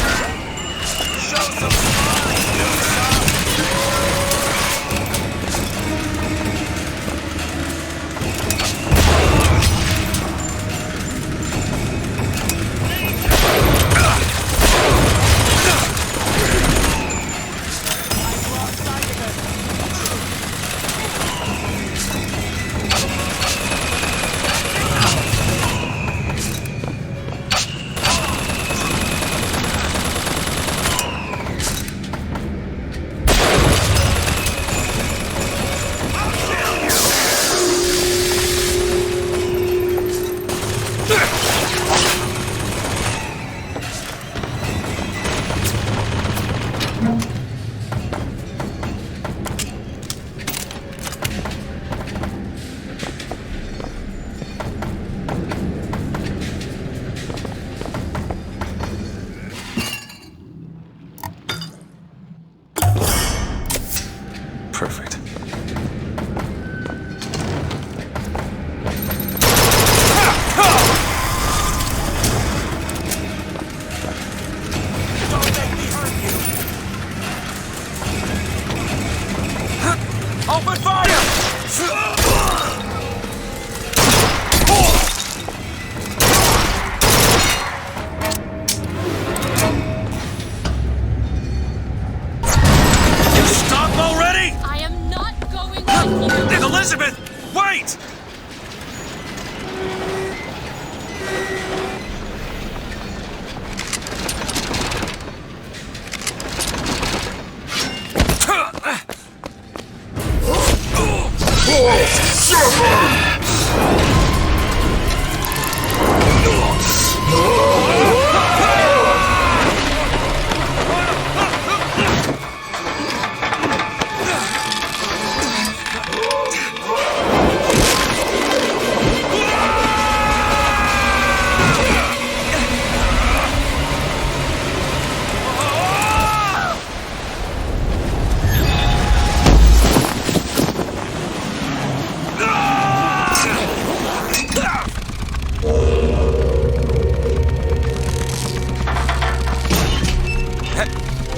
Elizabeth! Wait!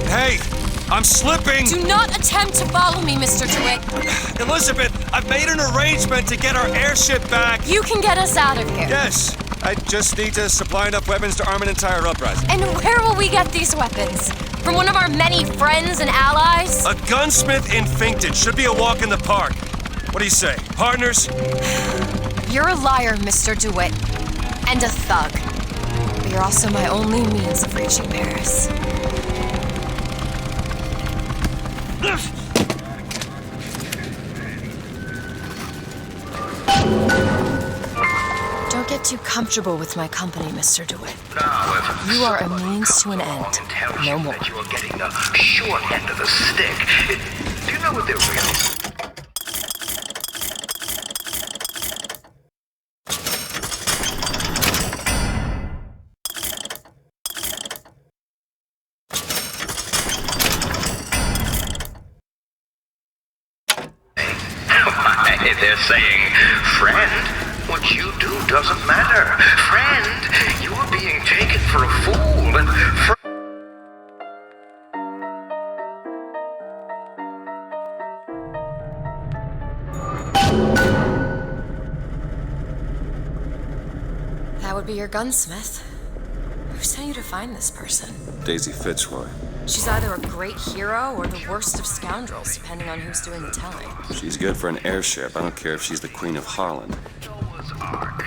Hey! I'm slipping!
Do not attempt to follow me, Mr. DeWitt.
Elizabeth, I've made an arrangement to get our airship back.
You can get us out of here.
Yes. I just need to supply enough weapons to arm an entire uprising.
And where will we get these weapons? From one of our many friends and allies?
A gunsmith in Finkton should be a walk in the park. What do you say, partners?
You're a liar, Mr. DeWitt. And a thug. But you're also my only means of reaching Paris. Don't get too comfortable with my company, Mr. DeWitt. You are a means to an end. No more.
You are getting the short end of the stick. Do you know what they're really? They're saying, friend, what you do doesn't matter. Friend, you are being taken for a fool, and
That would be your gunsmith. Who sent you to find this person?
Daisy Fitzroy.
She's either a great hero or the worst of scoundrels, depending on who's doing the telling.
She's good for an airship. I don't care if she's the Queen of Harlan.
Noah's Ark.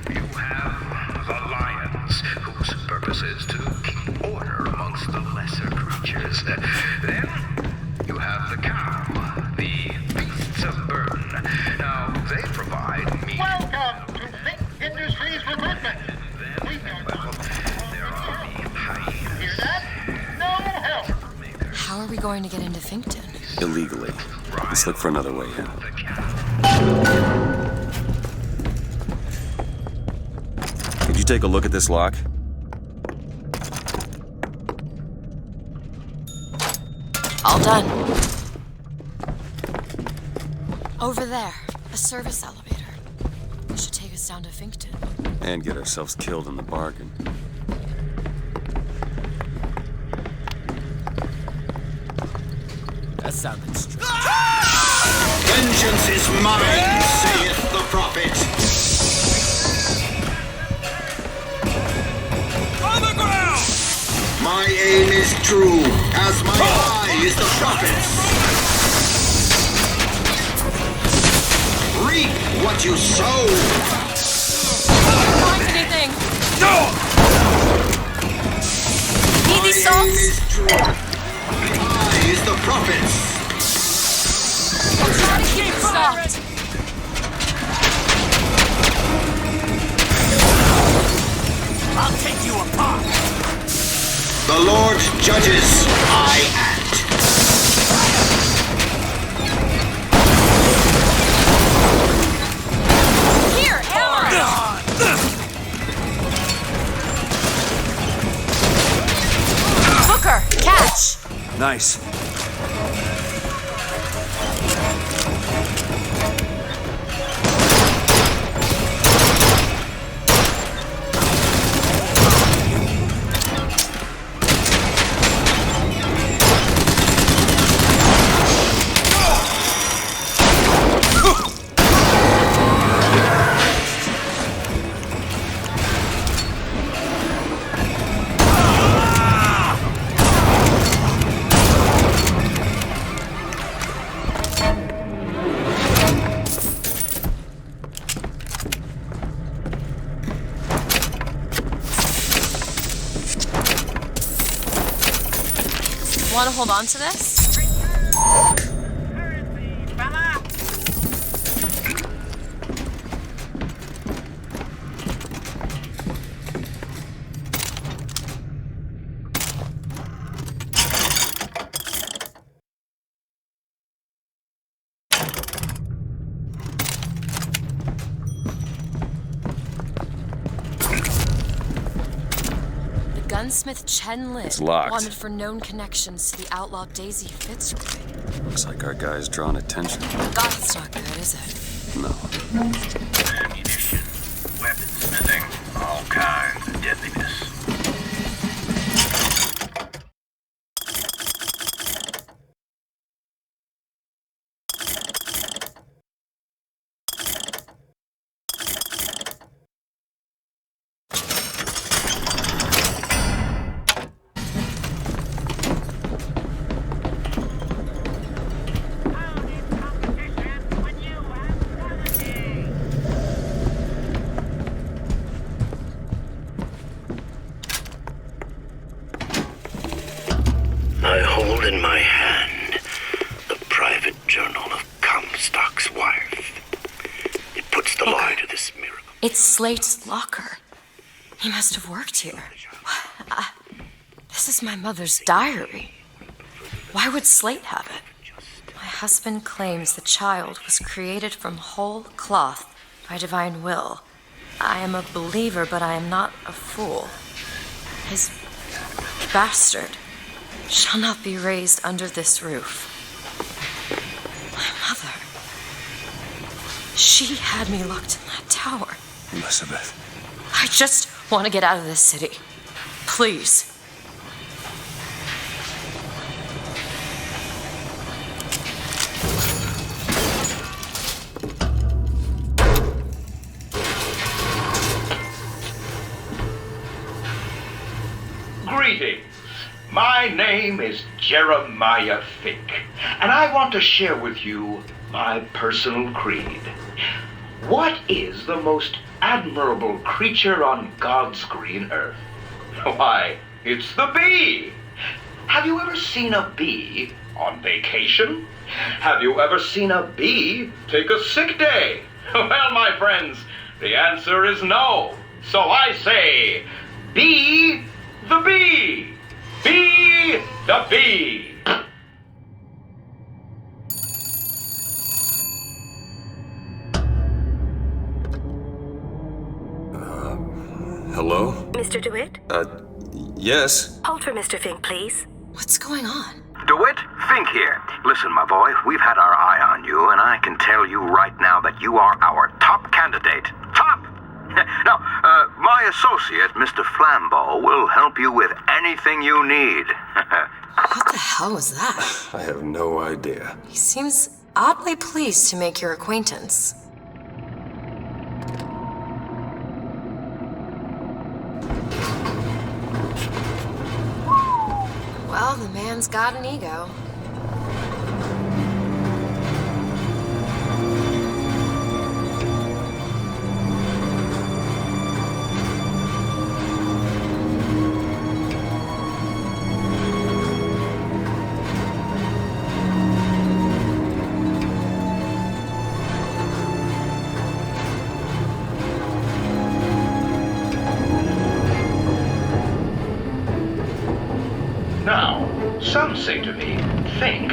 You have the lions, whose purpose is to keep order amongst the lesser creatures. Then you have the cow, the beasts of burden. Now, they provide meat.
Welcome to Fink Industries Recruitment. Hear that? No help.
How are we going to get into Finkton?
Illegally. Let's look for another way in. Could you take a look at this lock?
All done. Over there, a service elevator. It should take us down to Finkton.
And get ourselves killed in the bargain.
That sounded strange.
Vengeance is mine, saith the prophet.
On the ground!
My aim is true, as my eye is the prophet's. Reap what you sow.
Can't find anything.
No!
Need these salts?
Is true. Eye is the prophet's.
I'll try to keep it stopped.
I'll take you apart.
The Lord judges, I act.
Here, hammer! Booker, catch!
Nice.
Want to hold on to this? Gunsmith Chen Lin,
It's locked.
wanted for known connections to the outlaw Daisy Fitzroy.
Looks like our guy's drawn attention.
God, it's not good, is it?
No.
Ammunition, weaponsmithing, all kinds of deadliness. I hold in my hand the private journal of Comstock's wife. It puts the lie to this miracle.
It's Slate's locker. He must have worked here. This is my mother's diary. Why would Slate have it? My husband claims the child was created from whole cloth by divine will. I am a believer, but I am not a fool. His bastard shall not be raised under this roof. My mother. She had me locked in that tower.
Elizabeth.
I just want to get out of this city. Please.
Greetings. My name is Jeremiah Fink, and I want to share with you my personal creed. What is the most admirable creature on God's green earth? Why, it's the bee. Have you ever seen a bee on vacation? Have you ever seen a bee take a sick day? Well, my friends, the answer is no. So I say, be the bee. Be the bee.
Hello?
Mr. DeWitt?
Yes?
Hold for Mr. Fink, please.
What's going on?
DeWitt, Fink here. Listen, my boy, we've had our eye on you, and I can tell you right now that you are our top candidate. Top! Now, my associate, Mr. Flambeau, will help you with anything you need.
What the hell was that?
I have no idea.
He seems oddly pleased to make your acquaintance. Well, the man's got an ego.
Now, some say to me, Fink,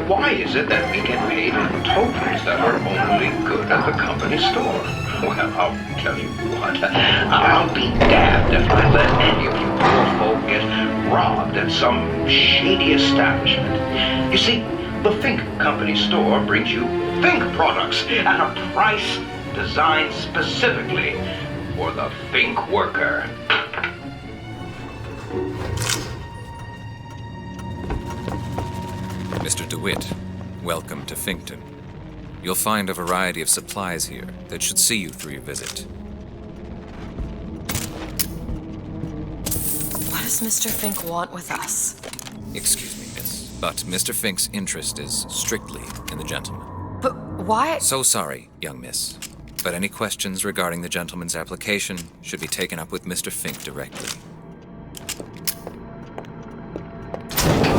why is it that we get paid in tokens that are only good at the company store? Well, I'll tell you what, I'll be damned if I let any of you poor folk get robbed at some shady establishment. You see, the Fink Company store brings you Fink products at a price designed specifically for the Fink worker.
Mr. DeWitt, welcome to Finkton. You'll find a variety of supplies here that should see you through your visit.
What does Mr. Fink want with us?
Excuse me, miss, but Mr. Fink's interest is strictly in the gentleman.
But why?
So sorry, young miss, but any questions regarding the gentleman's application should be taken up with Mr. Fink directly.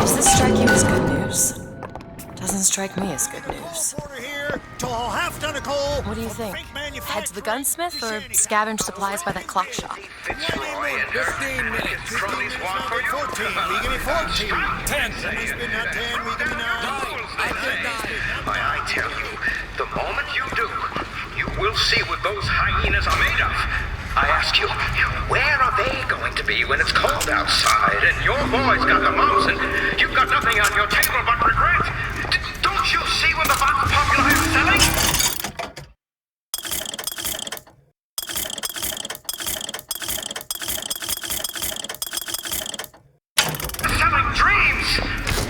Does this strike you as good news? Doesn't strike me as good news. What do you think? Head to the gunsmith or scavenge supplies by that clock shop?
15 minutes.
Trolleys walk for you.
14, we give you 14.
10.
Someone's been not 10, we give you 9.
I tell you, the moment you do, you will see what those hyenas are made of. I ask you, where are they going to be when it's cold outside and your boy's got the mumps and you've got nothing on your table but regret? Don't you see what the Vox Populi is selling? Selling dreams!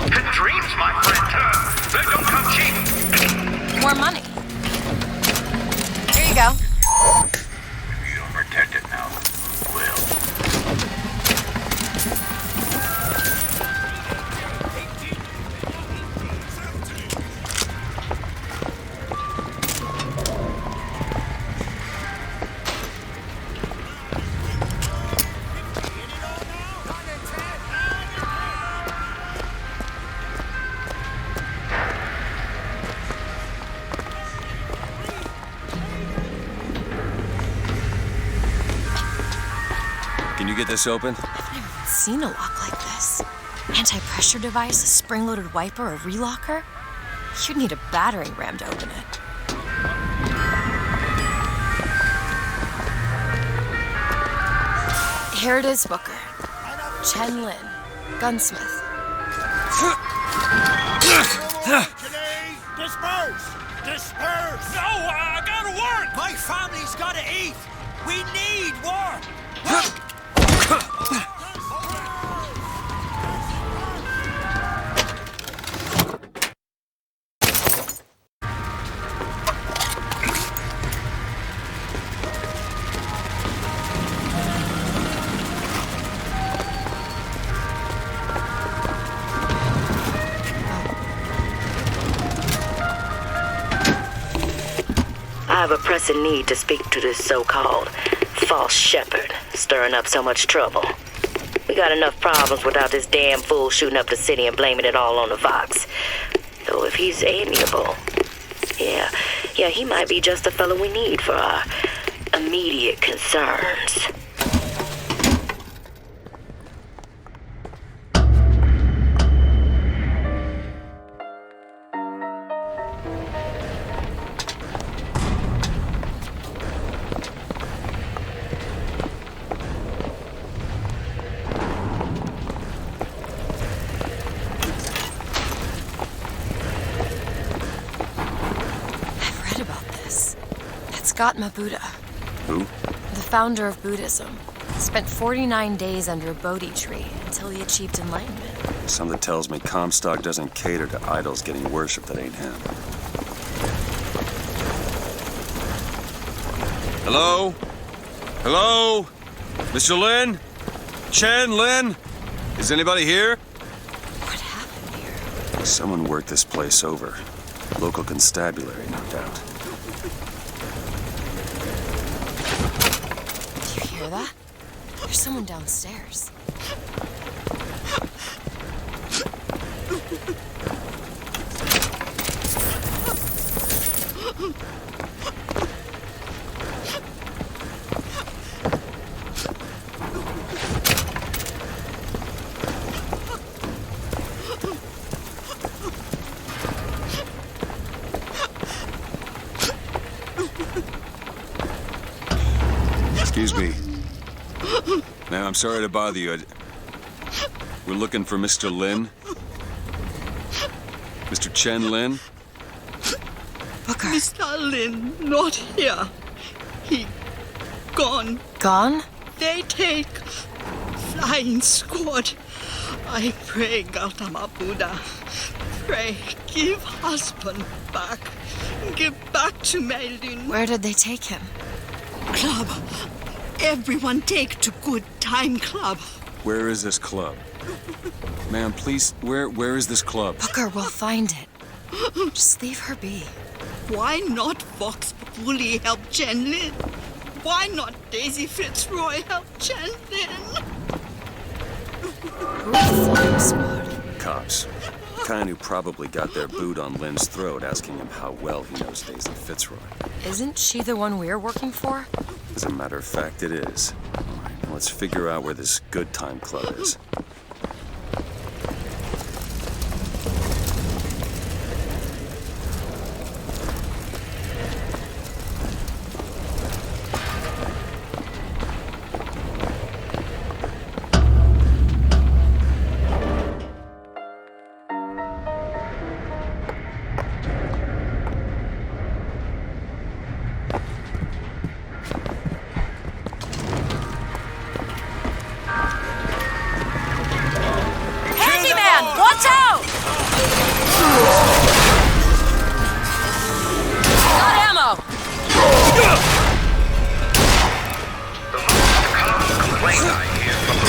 And dreams, my friend, they don't come cheap.
More money. Here you go.
You're protected now. Will.
Can you get this open?
I've never even seen a lock like this. Anti-pressure device, a spring-loaded wiper, a relocker? You'd need a battering ram to open it. Here it is, Booker. Chen Lin, gunsmith.
Disperse! Disperse!
No, I gotta work! My family's gotta eat! We need work!
I have a pressing need to speak to this so-called false shepherd, stirring up so much trouble. We got enough problems without this damn fool shooting up the city and blaming it all on the Vox. Though if he's amiable, yeah, he might be just the fellow we need for our immediate concerns.
Scott Mabuddha.
Who?
The founder of Buddhism. Spent 49 days under a Bodhi tree until he achieved enlightenment.
Something tells me Comstock doesn't cater to idols getting worship that ain't him.
Hello? Hello? Mr. Lin? Chen Lin? Is anybody here?
What happened here?
Someone worked this place over. Local constabulary, no doubt.
Do you hear that? There's someone downstairs.
Excuse me. Ma'am, I'm sorry to bother you. We're looking for Mr. Lin. Mr. Chen Lin?
Booker.
Mr. Lin, not here. He gone.
Gone?
They take flying squad. I pray, Gautama Buddha. Pray, give husband back. Give back to Meilun.
Where did they take him?
Club. Everyone take to Good Time Club.
Where is this club? Ma'am, please, where is this club?
Booker, we'll find it. Just leave her be.
Why not Vox Populi help Chen Lin? Why not Daisy Fitzroy help Chen Lin?
Who the flying squad?
cops. The kind who probably got their boot on Lynn's throat asking him how well he knows Daisy Fitzroy.
Isn't she the one we're working for?
As a matter of fact, it is. All right, now let's figure out where this good time club is.
Watch out! Got ammo!
Complaint I hear from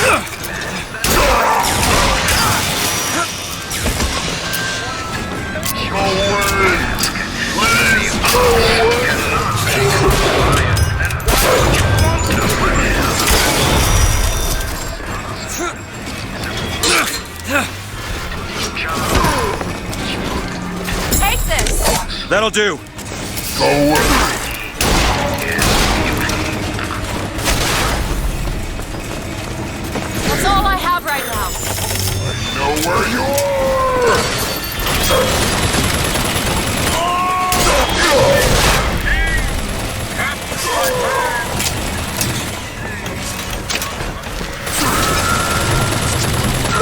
Take this!
That'll do.
Go away.
That's all I have right now.
I know where you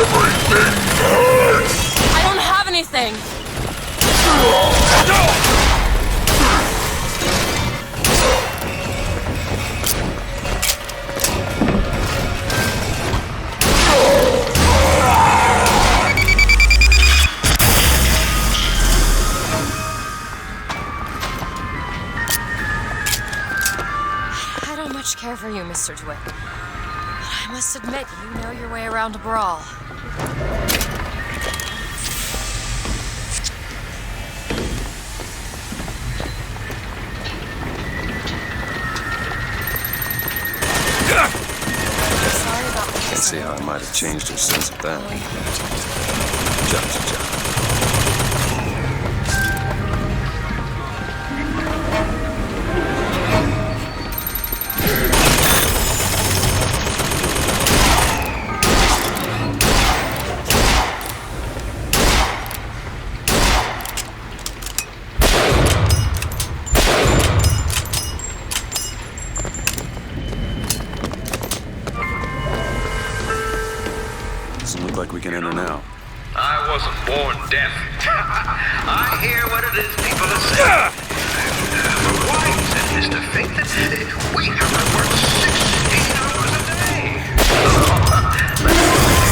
Everything hurts!
I don't have anything. I don't much care for you, Mr. DeWitt. But I must admit, you know your way around a brawl.
Let's see how I might have changed her sense of that. Job's a job. Doesn't look like we can enter now.
I wasn't born deaf. I hear what it is people are saying. Why is it, Mr. Fink, that we have to work 16 hours a day?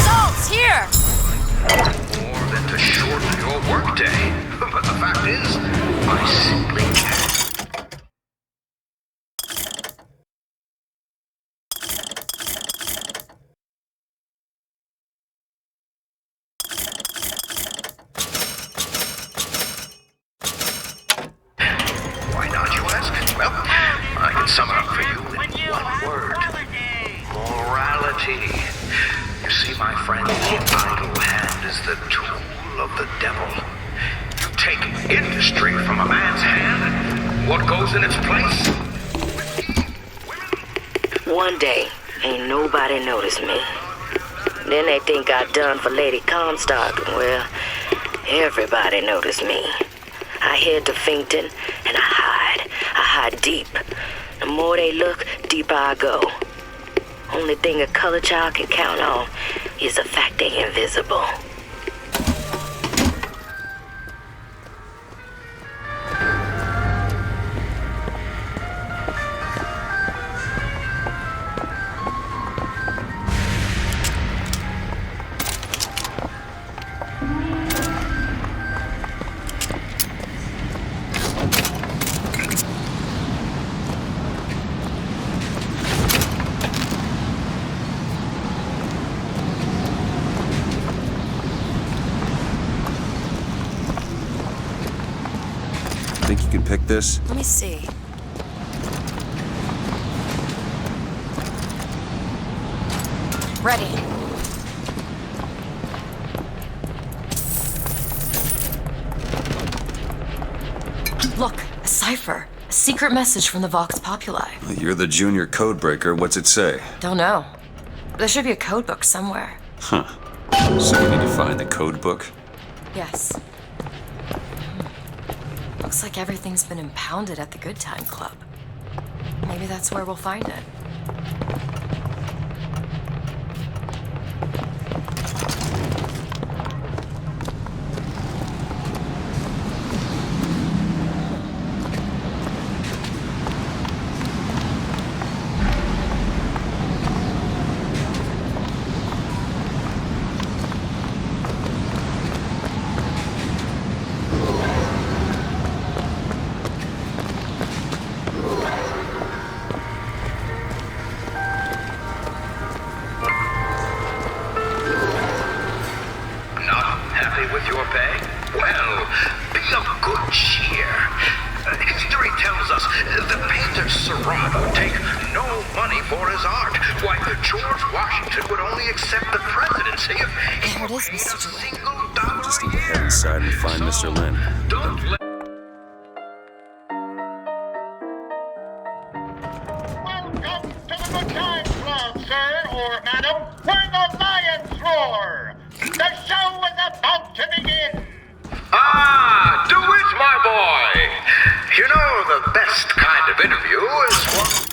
Salt's here!
More than to shorten your workday. But the fact is, I simply can't. Why not, you ask? Well, I can sum it up for you in one word. Morality. You see, my friend, the idle hand is the tool of the devil. You take industry from a man's hand, and what goes in its place?
One day, ain't nobody noticed me. Then they think I done for Lady Comstock. Well, everybody noticed me. I head to Finkton, and I hide deep. The more they look, deeper I go. Only thing a color child can count on is the fact they invisible.
Think you can pick this?
Let me see. Ready. cipher. A secret message from the Vox Populi.
You're the junior codebreaker. What's it say?
Don't know. There should be a code book somewhere.
Huh. So we need to find the code book?
Yes. Looks like everything's been impounded at the Good Time Club. Maybe that's where we'll find it.
Mr. Lin.
Welcome to the Good Time Club, sir or madam, where the lions roar. The show is about to begin.
Ah, do it, my boy. You know, the best kind of interview is one...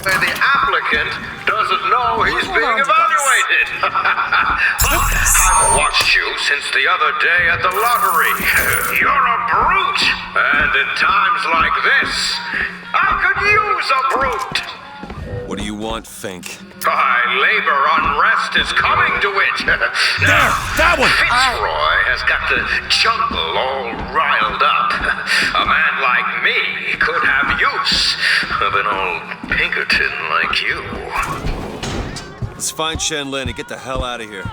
where the applicant doesn't know he's being evaluated. I've watched you since the other day at the lottery. You're a brute. And in times like this, I could use a brute.
What do you want, Fink?
Labor unrest is coming to it.
There! That one!
Fitzroy has got the jungle all riled up. A man like me could have use of an old Pinkerton like you.
Let's find Shen Lin and get the hell out of here.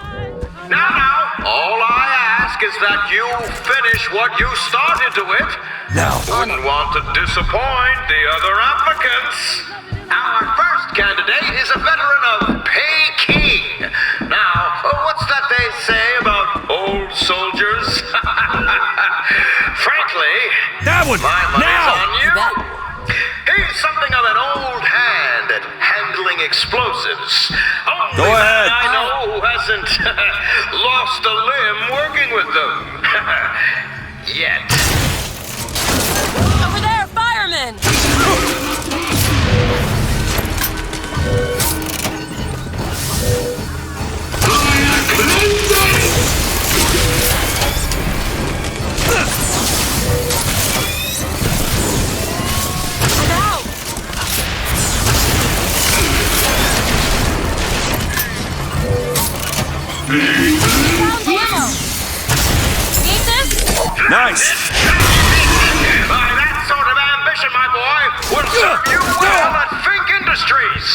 Now, all I ask is that you finish what you started to it.
Now.
Wouldn't want to disappoint the other applicants. Our first candidate is a veteran of Peking. Now, what's that they say about old soldiers? Frankly,
that one!
My money's
now!
on you. He's something of an old hand at handling explosives. Only
Go ahead.
man I know who hasn't lost a limb working with them. Yet.
Over there, firemen!
Nice!
By that sort of ambition, my boy, will serve you well at Fink Industries.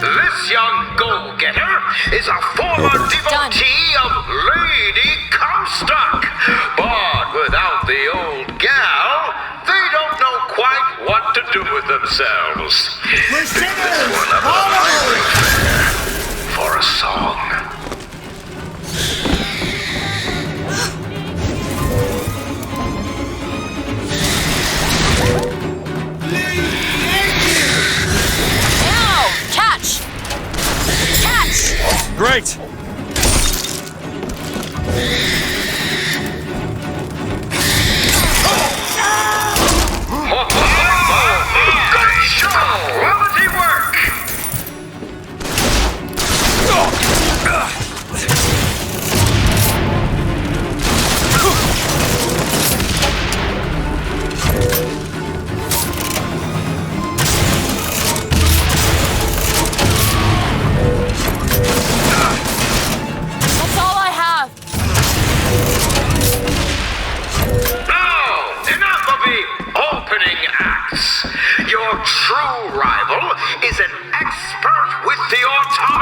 This young go-getter is a former devotee of Lady Comstock. But without the old gal, they don't know quite what to do with themselves. This one of a library fair for a song.
Great!
Good show! Quality work! Your true rival is an expert with the automaton.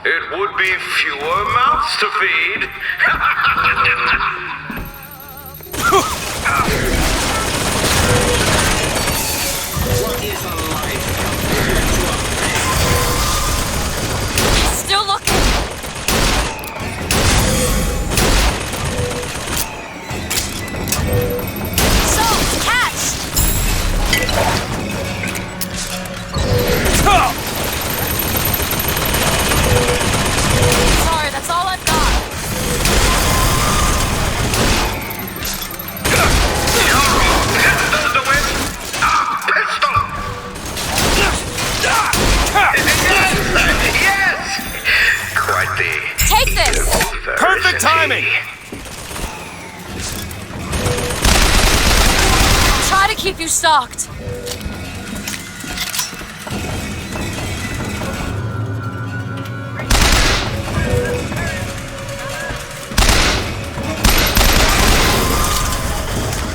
it would be fewer mouths to feed.
What is a life?
Still looking. So, catch! Sorry, that's all I've got.
Yes! Quite the...
Take this!
Perfect timing!
Try to keep you stocked.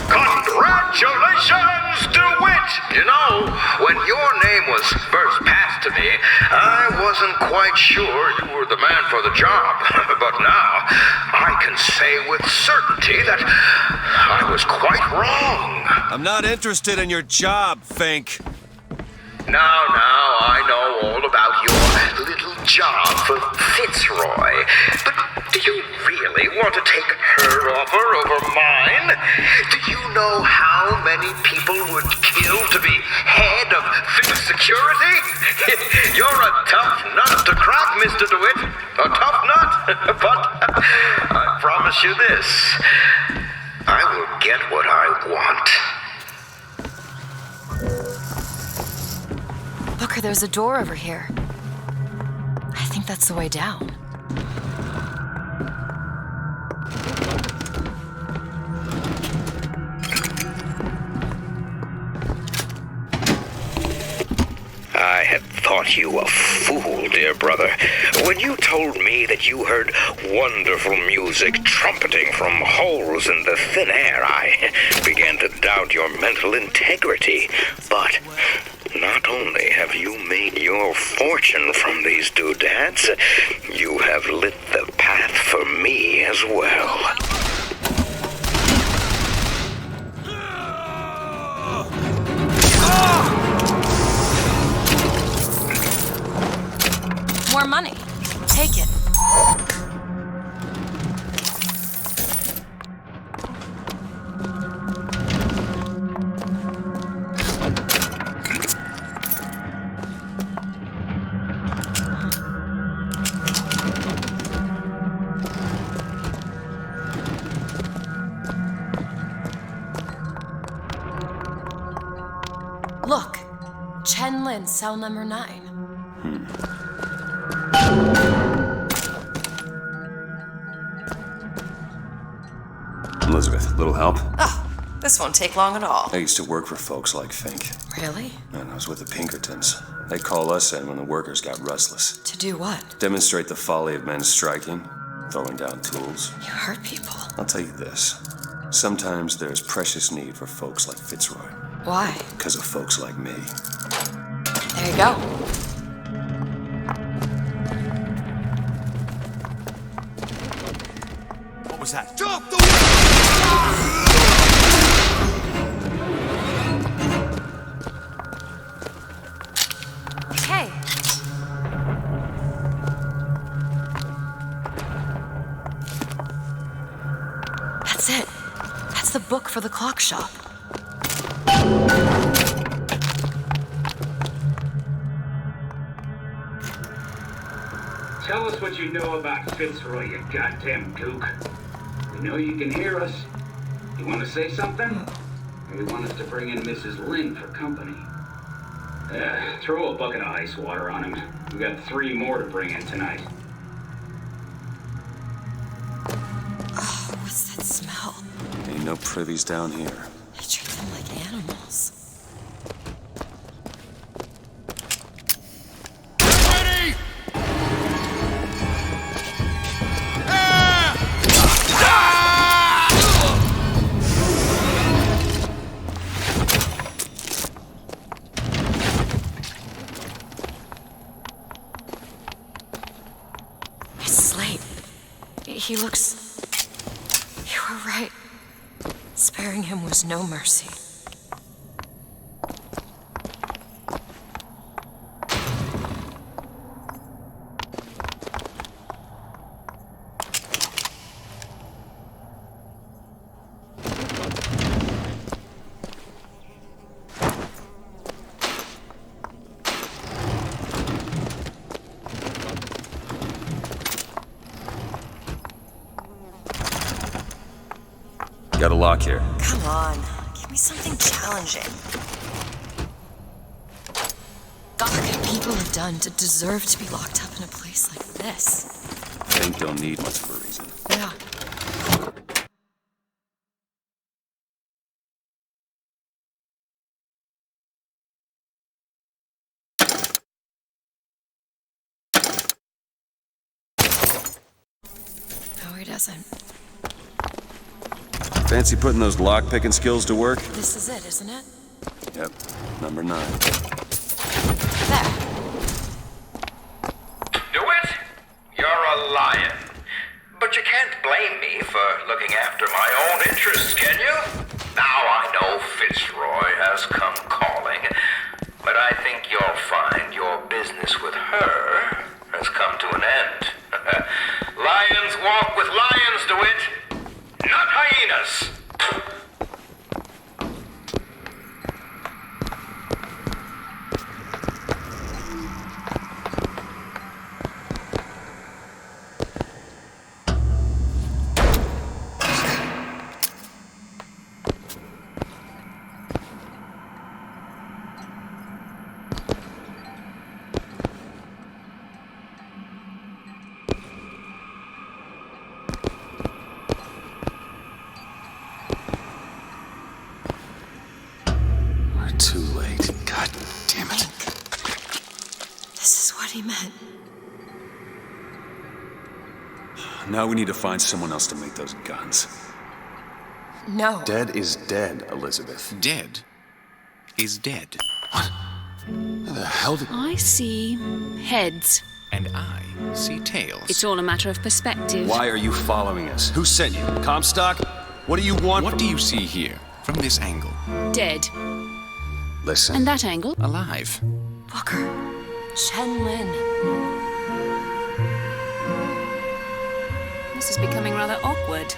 Congratulations, DeWitt! You know, when your name was first passed to me, I wasn't quite sure you were the man for the job. But now, I can say with certainty that I was quite wrong.
I'm not interested in your job, Fink.
Now, I know all about your little job for Fitzroy. But do you really want to take her offer over mine? Do you know how many people would kill to be head of Fitz Security? You're a tough nut to crack, Mr. DeWitt. A tough nut. But I promise you this. I will get what I want.
Booker, there's a door over here. I think that's the way down.
I had thought you a fool, dear brother, when you told me that you heard wonderful music trumpeting from holes in the thin air. I began to doubt your mental integrity. But not only have you made your fortune from these doodads, you have lit the path for me as well.
More money. Take it. Look, Chen Lin, cell number 9.
Elizabeth, little help?
Oh, this won't take long at all.
I used to work for folks like Fink.
Really?
And I was with the Pinkertons. They call us in when the workers got restless.
To do what?
Demonstrate the folly of men striking, throwing down tools.
You hurt people.
I'll tell you this. Sometimes there's precious need for folks like Fitzroy.
Why?
Because of folks like me.
There you go.
What was that?
Drop the
Hey. That's it. That's the book for the clock shop.
Tell us what you know about Fitzroy, you goddamn gook. We know you can hear us. You want to say something? Or you want us to bring in Mrs. Lin for company? Throw a bucket of ice water on him. We got 3 more to bring in tonight.
Oh, what's that smell?
Ain't no privies down here.
They treat them like animals. He looks... You were right. Sparing him was no mercy.
Got a lock here.
Come on, give me something challenging. God, what people have done to deserve to be locked up in a place like this?
I think you'll need much of a reason.
Yeah. No, he doesn't.
Fancy putting those lock-picking skills to work?
This is it, isn't it?
Yep. Number 9.
There.
Do it? You're a lion. But you can't blame me for looking after my own interests, can you? Now I know Fitzroy has come calling, but I think you'll find your business with her has come to an end. Lions walk with lions, DeWitt, not hyenas.
Too late. God damn it.
This is what he meant.
Now we need to find someone else to make those guns.
No.
Dead is dead, Elizabeth.
Dead is dead.
What? Where the hell did...
I see heads.
And I see tails.
It's all a matter of perspective.
Why are you following us? Who sent you? Comstock? What do you want?
What do you see here, from this angle?
Dead.
Listen.
And that angle?
Alive.
Booker. Chen Lin.
This is becoming rather awkward.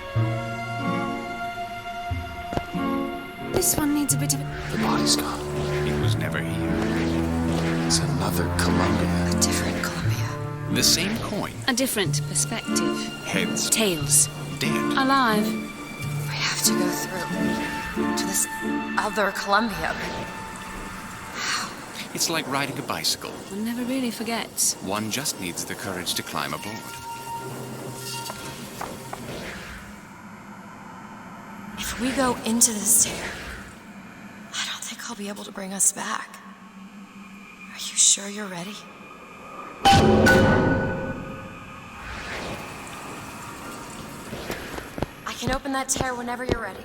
This one needs a bit of...
The body's gone.
It was never here.
It's another Columbia.
A different Columbia.
The same coin.
A different perspective.
Heads.
Tails.
Dead.
Alive.
We have to go through to this other Columbia.
It's like riding a bicycle.
One never really forgets.
One just needs the courage to climb aboard.
If we go into this tear, I don't think I'll be able to bring us back. Are you sure you're ready? I can open that tear whenever you're ready.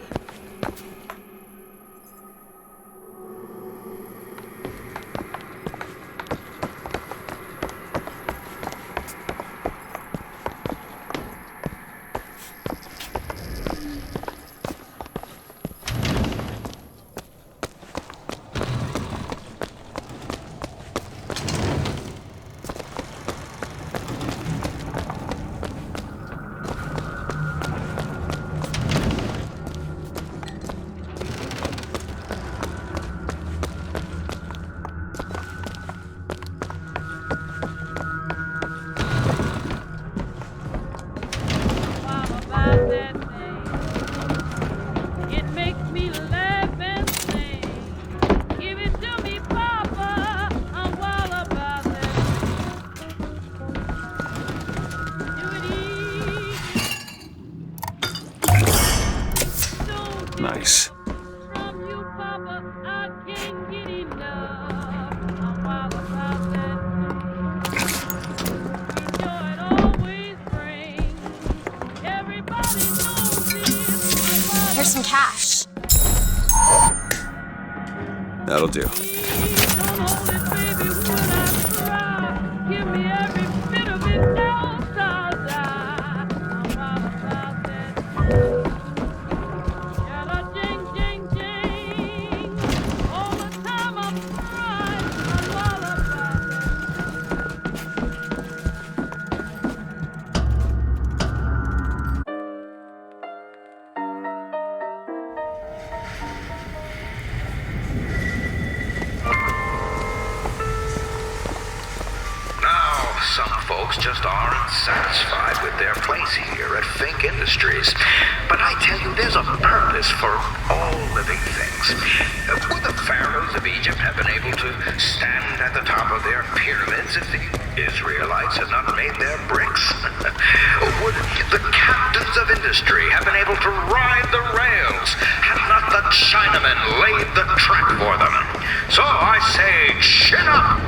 Nice.
Here's some cash.
That'll do.
folks just aren't satisfied with their place here at Fink Industries. But I tell you, there's a purpose for all living things. Would the pharaohs of Egypt have been able to stand at the top of their pyramids if the Israelites had not made their bricks? Would the captains of industry have been able to ride the rails had not the Chinamen laid the track for them? So I say, chin up!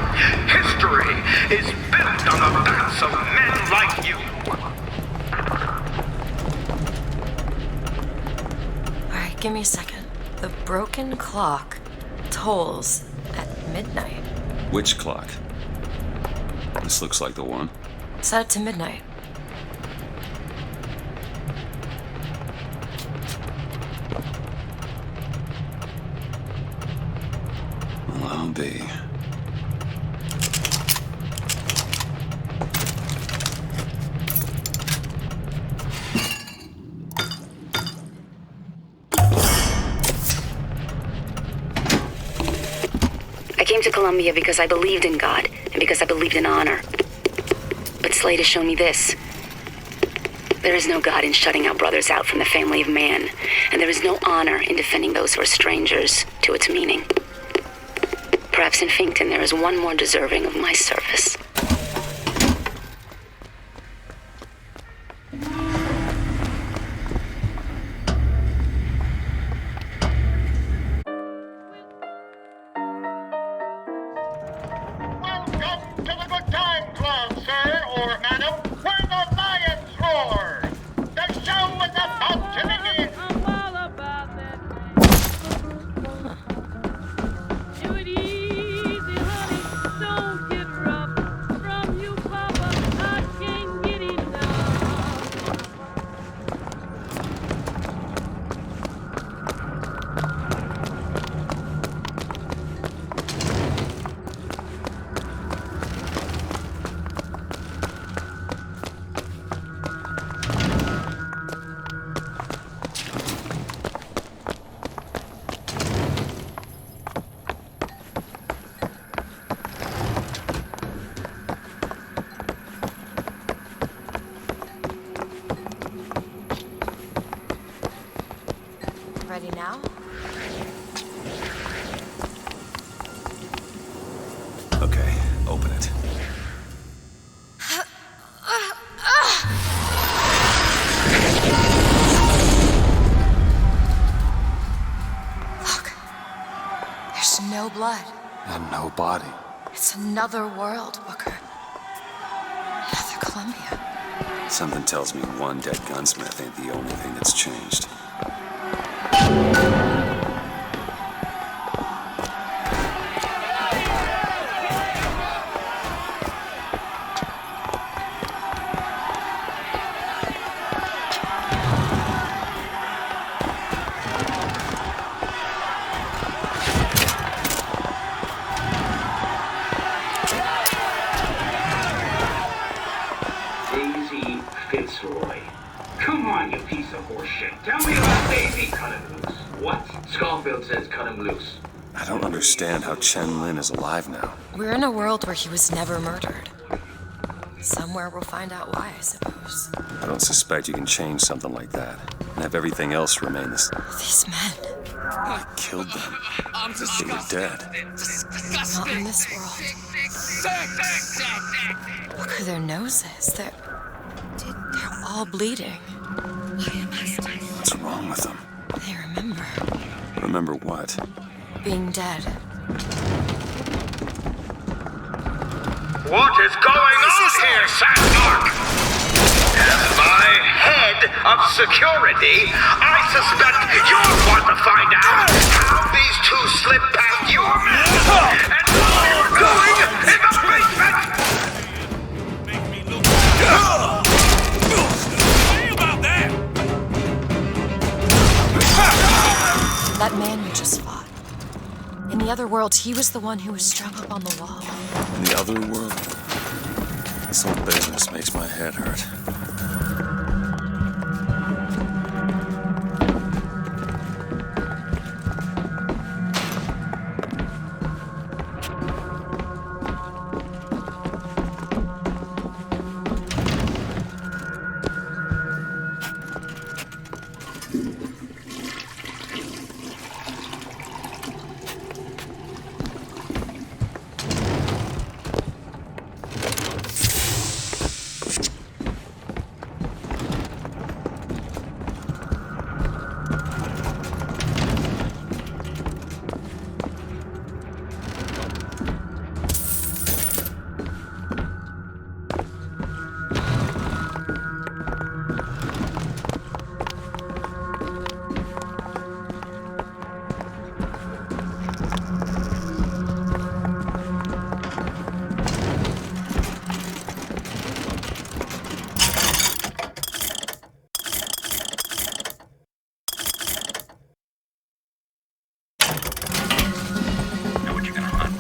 History is built on the backs of men like you.
Alright, give me a second. The broken clock tolls at midnight.
Which clock? This looks like the one.
Set it to midnight.
Well, I'll be.
I came to Columbia because I believed in God and because I believed in honor. But Slade has shown me this. There is no God in shutting our brothers out from the family of man, and there is no honor in defending those who are strangers to its meaning. Perhaps in Finkton there is one more deserving of my service.
Welcome to the Good Time Club, sir or madam, where the lions roar. The show is about to begin.
Ready now?
Okay, open it.
Look. There's no blood.
And no body.
It's another world, Booker. Another Columbia.
Something tells me one dead gunsmith ain't the only thing that's changed.
Daisy Fitzroy. Come on, you piece of horseshit. Tell me about Daisy. Cut him loose. What? Schofield says cut him loose.
I don't understand how Chen Lin is alive now.
We're in a world where he was never murdered. Somewhere we'll find out why, I suppose.
I don't suspect you can change something like that and have everything else remain the same.
These men.
I killed them. They were dead.
Not in this world. Look at their noses. They're all bleeding.
What's wrong with them?
They remember.
Remember what?
Being dead.
What is going on here, Sandork? As my head of security, I suspect you'll want to find out how these two slipped past your men and what they were doing in the basement!
That man you just fought. In the other world, he was the one who was strung up on the wall.
In the other world? This whole business makes my head hurt.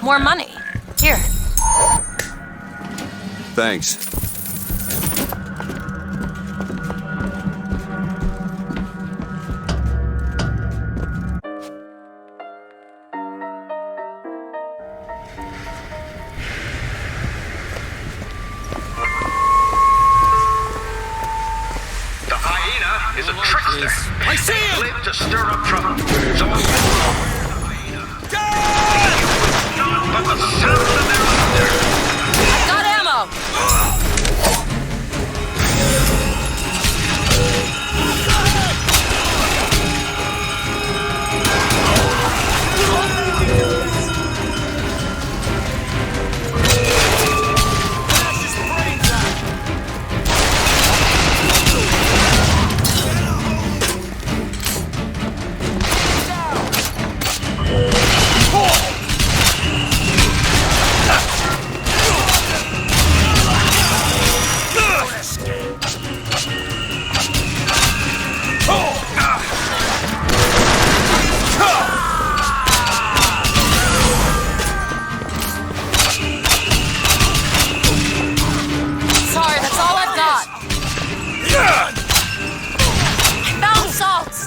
More money. Here.
Thanks.
The hyena is a trickster.
I see him!
Live to stir up trouble. So but the sound of their laughter.
I've got ammo! Sorry, that's all I've got. I found salts.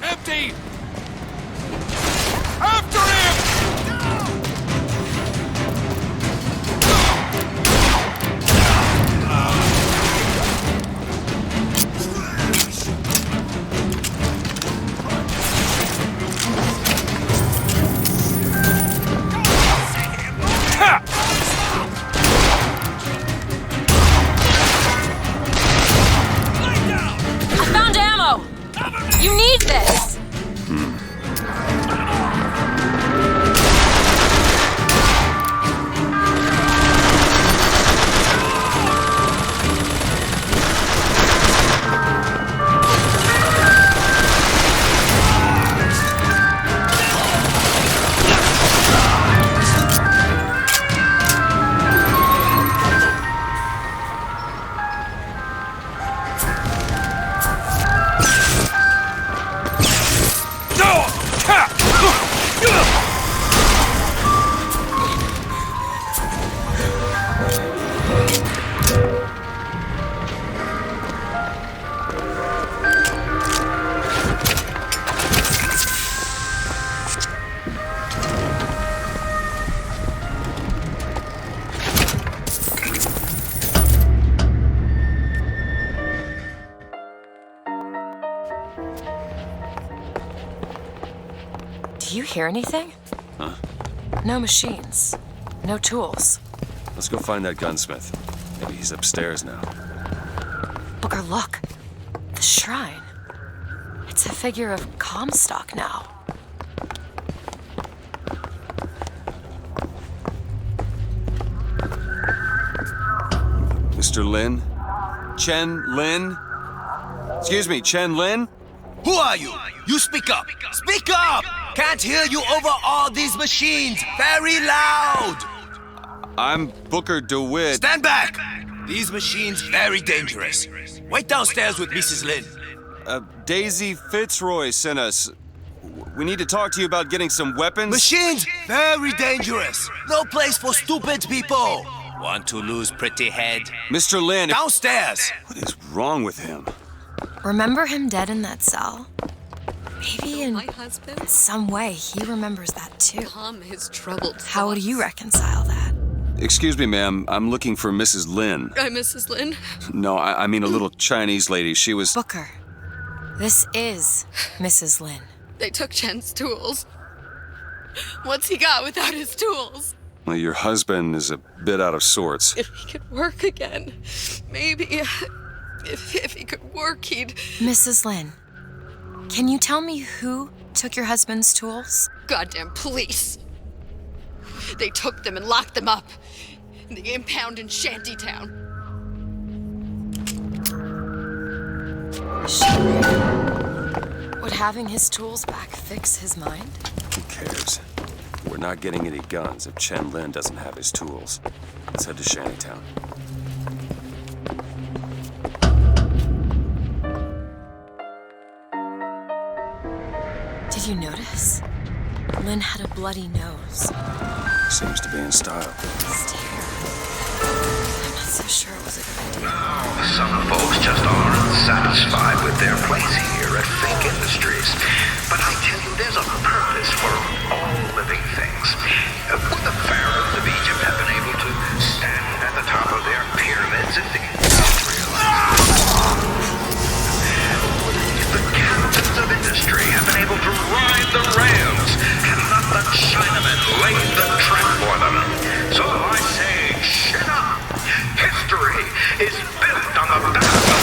Empty! After him!
I found ammo! You need this! Do you hear anything?
Huh?
No machines. No tools.
Let's go find that gunsmith. Maybe he's upstairs now.
Booker, look. The shrine. It's a figure of Comstock now.
Mr. Lin? Chen Lin? Excuse me, Chen Lin?
Who are you? You speak up! Speak up! Can't hear you over all these machines! Very loud!
I'm Booker DeWitt.
Stand back! These machines very dangerous. Wait downstairs with Mrs. Lin.
Daisy Fitzroy sent us. We need to talk to you about getting some weapons.
Machines very dangerous. No place for stupid people. Want to lose pretty head?
Mr. Lin.
Downstairs!
What is wrong with him?
Remember him dead in that cell? Maybe in
my husband?
some way he remembers that too.
Calm his troubled thoughts.
How would you reconcile that?
Excuse me, ma'am. I'm looking for Mrs. Lin.
I'm Mrs. Lin.
No, I mean a little Chinese lady. She was...
Booker, this is Mrs. Lin.
They took Chen's tools. What's he got without his tools?
Well, your husband is a bit out of sorts.
If he could work again, maybe. If he could work, he'd...
Mrs. Lin, can you tell me who took your husband's tools?
Goddamn police. They took them and locked them up in the impound in Shantytown.
Would having his tools back fix his mind?
Who cares? We're not getting any guns if Chen Lin doesn't have his tools. Let's head to Shantytown.
Did you notice? Lynn had a bloody nose.
Seems to be in style.
I'm not so sure it was a good idea.
Some folks just aren't satisfied with their place here at Fink Industries. But I tell you, there's a purpose for all living things. When the pharaohs of Egypt have been able to stand at the top of their pyramids and the captains of industry have been able to ride the rails, and not the Chinamen laid the track for them. So I say, shut up! History is built on the back of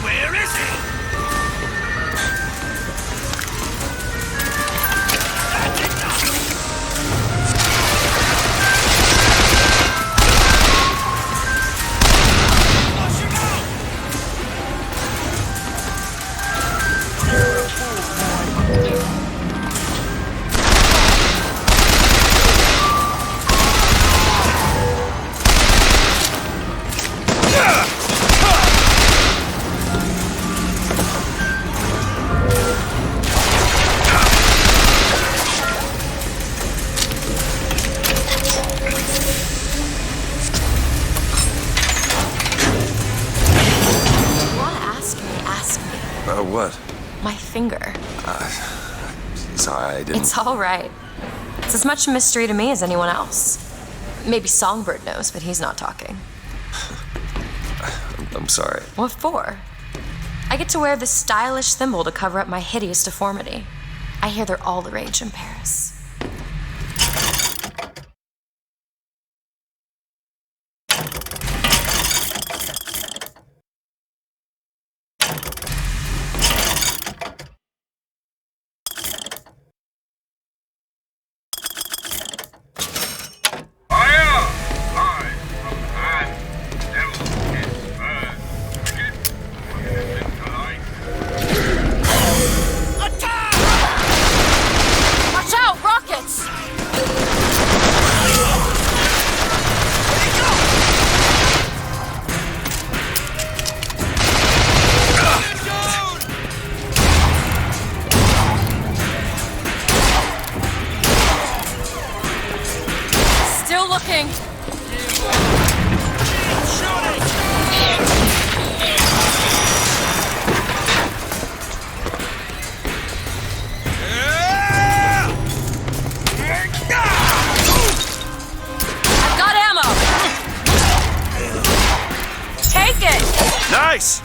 Where is he?
What?
My finger.
Sorry, I didn't...
It's all right. It's as much a mystery to me as anyone else. Maybe Songbird knows, but he's not talking.
I'm sorry.
What for? I get to wear this stylish thimble to cover up my hideous deformity. I hear they're all the rage in Paris.
Nice!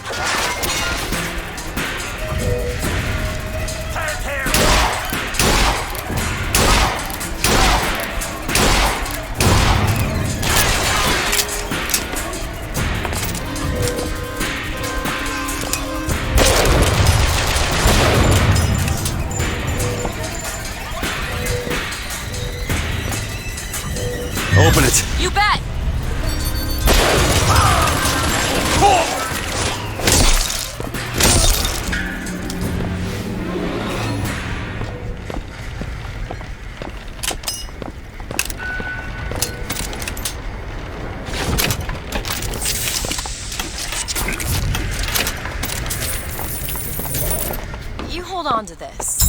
Open it.
You bet! You hold on to this.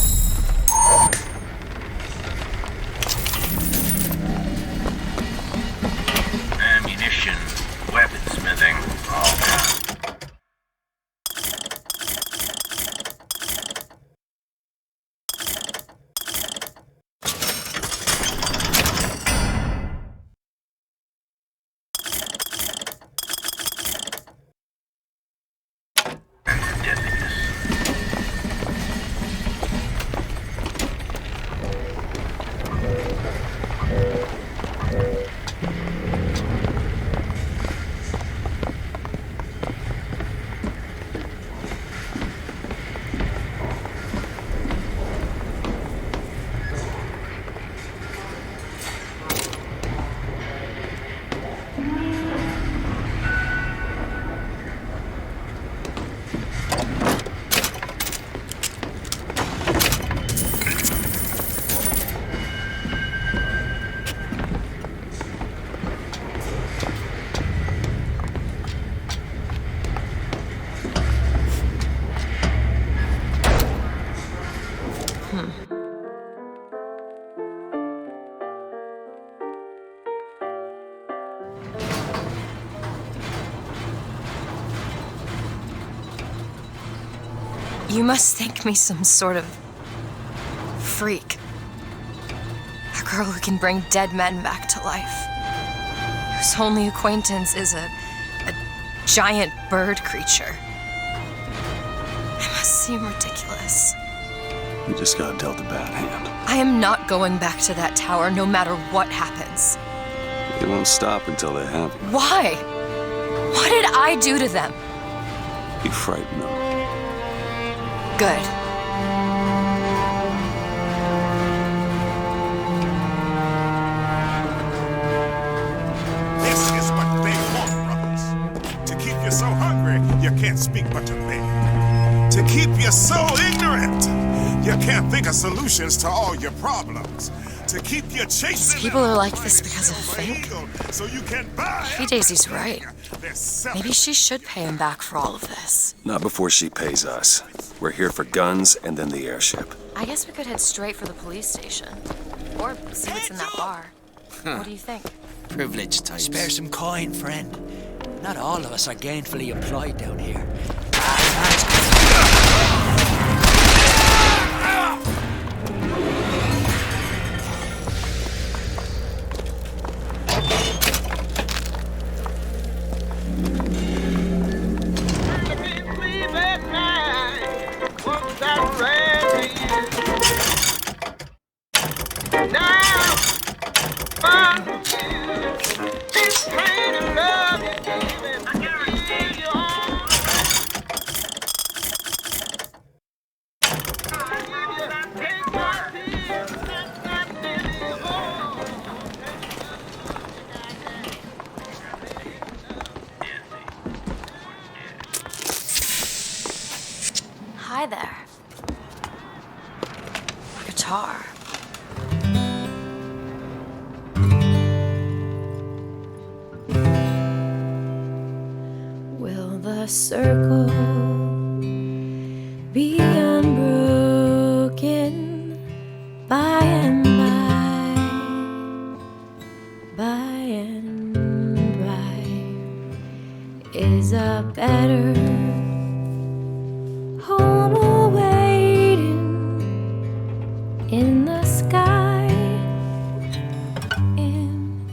You must think me some sort of freak. A girl who can bring dead men back to life. Whose only acquaintance is a giant bird creature. It must seem ridiculous.
You just got dealt a bad hand.
I am not going back to that tower no matter what happens.
They won't stop until they have you.
Why? What did I do to them?
You frighten them.
Good.
This is what they want, brothers. To keep you so hungry, you can't speak but to beg. To keep you so ignorant, you can't think of solutions to all your problems. To keep you chasing
People are like this because of Fink.
so you can buy.
Maybe Daisy's right. Maybe she should pay him back for all of this.
Not before she pays us. We're here for guns and then the airship.
I guess we could head straight for the police station. Or see what's in that bar. What do you think?
Privileged types. Spare some coin, friend. Not all of us are gainfully employed down here.
Hi there. Guitar.
Will the circle be unbroken by and by, by and by? Is a better home awaiting in the sky, in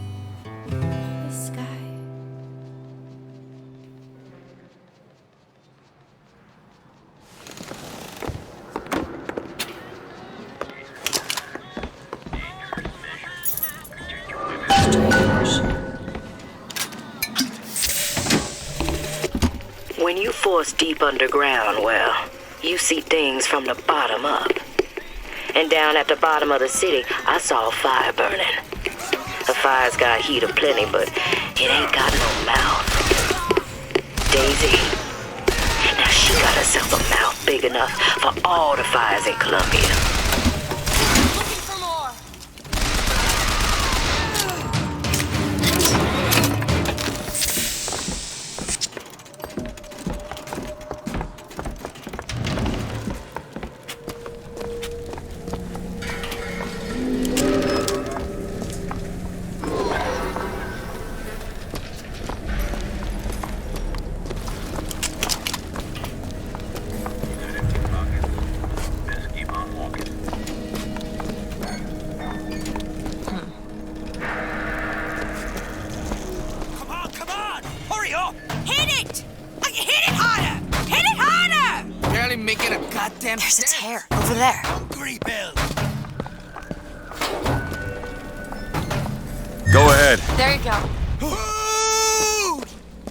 the sky.
When you force deep underground, well, you see things from the bottom up. And down at the bottom of the city, I saw a fire burning. The fire's got heat aplenty, but it ain't got no mouth. Daisy, now she got herself a mouth big enough for all the fires in Columbia.
There's a tear over there.
Hungry Bill.
Go ahead.
There you go.
Food!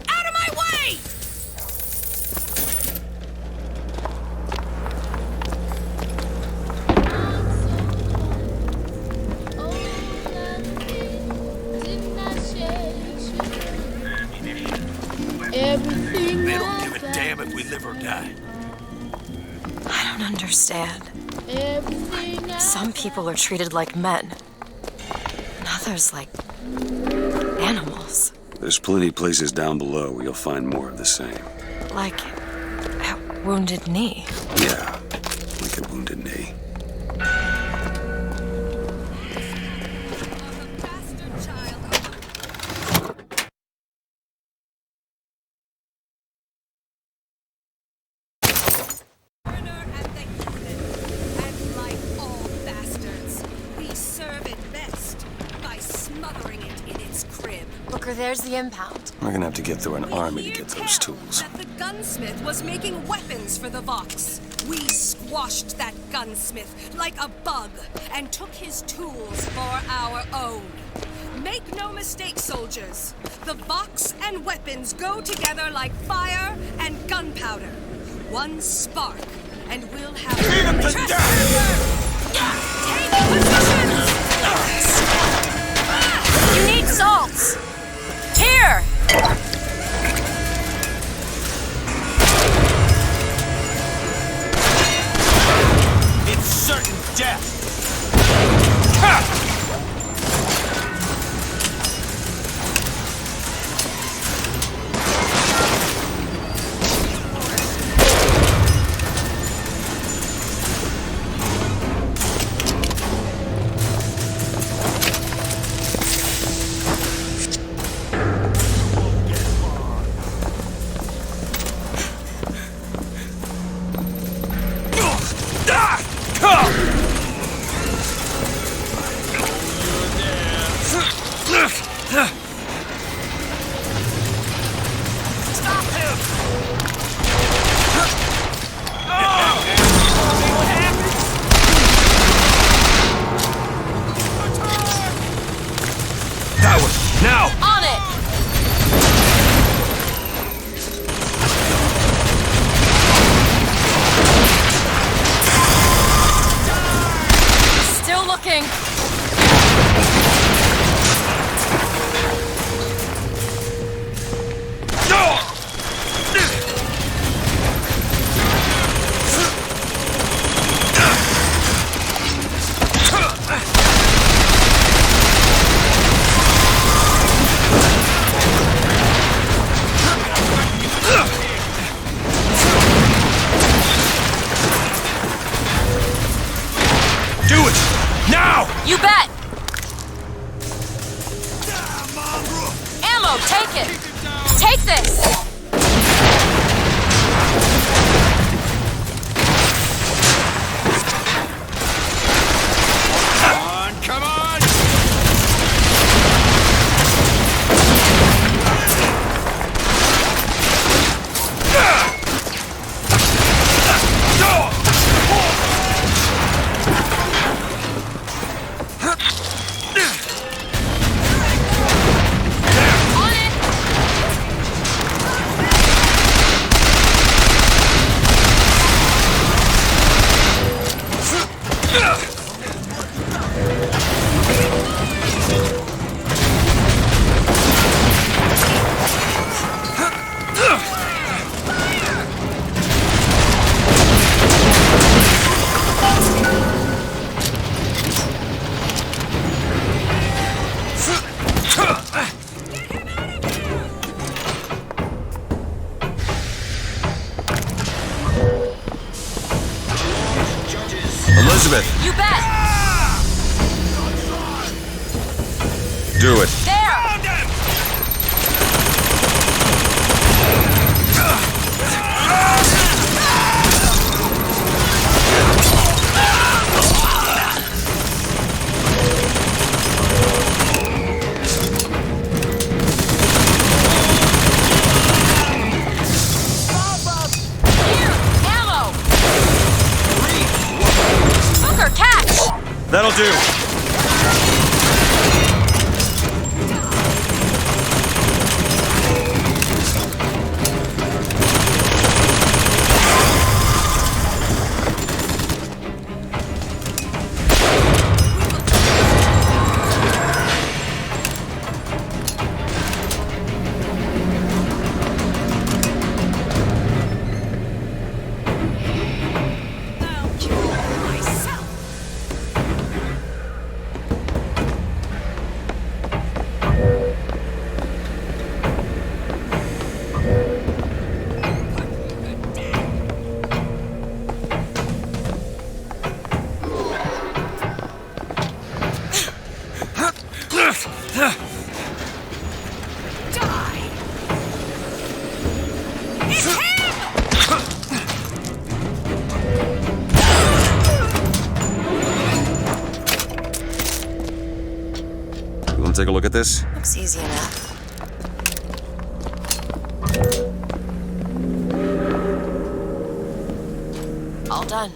Out of my way!
Everything
They don't give a damn if we live or die.
I don't understand. Some people are treated like men, and others like animals.
There's plenty of places down below where you'll find more of the same.
Like at Wounded Knee.
Yeah, like a wounded knee.
Booker, there's the impound.
We're gonna have to get through an army to get those tools.
The gunsmith was making weapons for the Vox. We squashed that gunsmith like a bug and took his tools for our own. Make no mistake, soldiers. The Vox and weapons go together like fire and gunpowder. One spark, and we'll have...
Beat him to death!
You need salts! Here!
It's certain death! That one! Now!
On it! Still looking.
Do it! Now!
You bet! Ammo, take it! Take this!
Come on!
Elizabeth,
You bet!
do it.
There!
That'll do. Take a look at this?
Looks easy enough. done.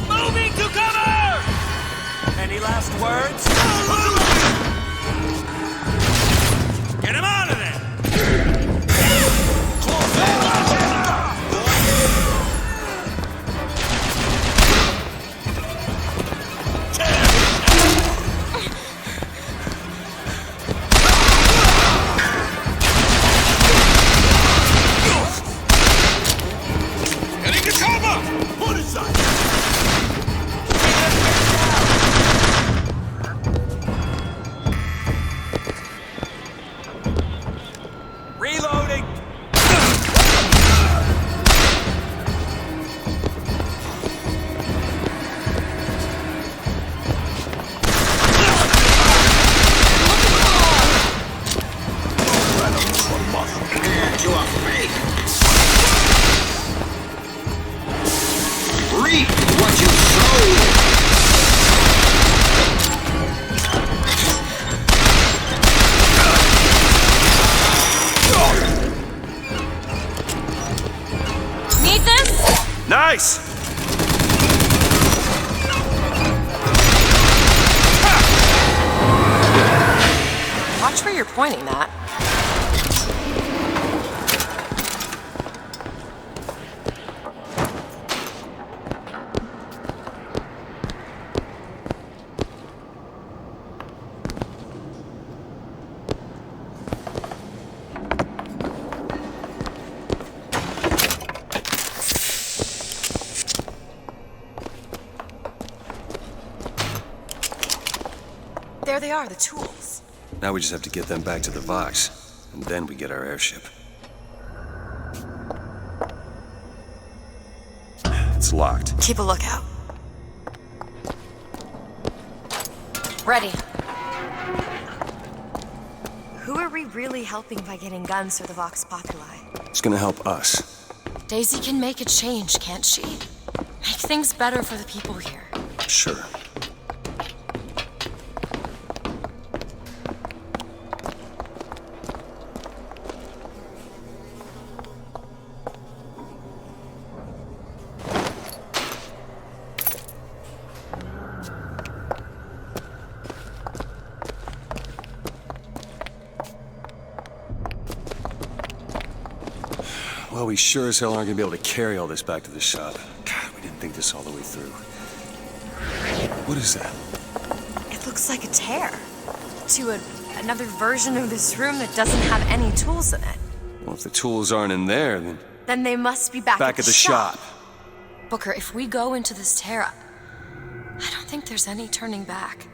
Moving to cover! Any last words? Get him out of there!
Getting to cover! Put aside!
Reloading!
And you are fake. Reap what you sow.
Need this?
Nice!
Watch where you're pointing that. There they are, the tools.
Now we just have to get them back to the Vox, and then we get our airship. It's locked.
Keep a lookout. Ready. Who are we really helping by getting guns for the Vox Populi?
It's gonna help us.
Daisy can make a change, can't she? Make things better for the people here.
Sure. Well, we sure as hell aren't gonna be able to carry all this back to the shop. God, we didn't think this all the way through. What is that?
It looks like a tear to another version of this room that doesn't have any tools in it.
Well, if the tools aren't in there,
Then they must be back
at the shop.
Booker, if we go into this tear, I don't think there's any turning back.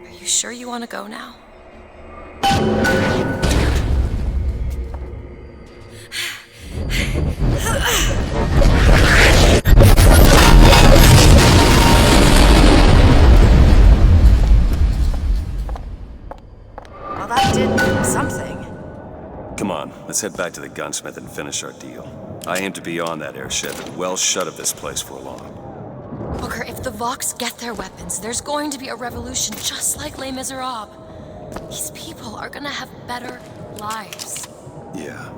Are you sure you want to go now? Well, that did something.
Come on, let's head back to the gunsmith and finish our deal. I aim to be on that airship and well shut of this place for long.
Booker, if the Vox get their weapons, there's going to be a revolution just like Les Miserables. These people are gonna have better lives.
Yeah.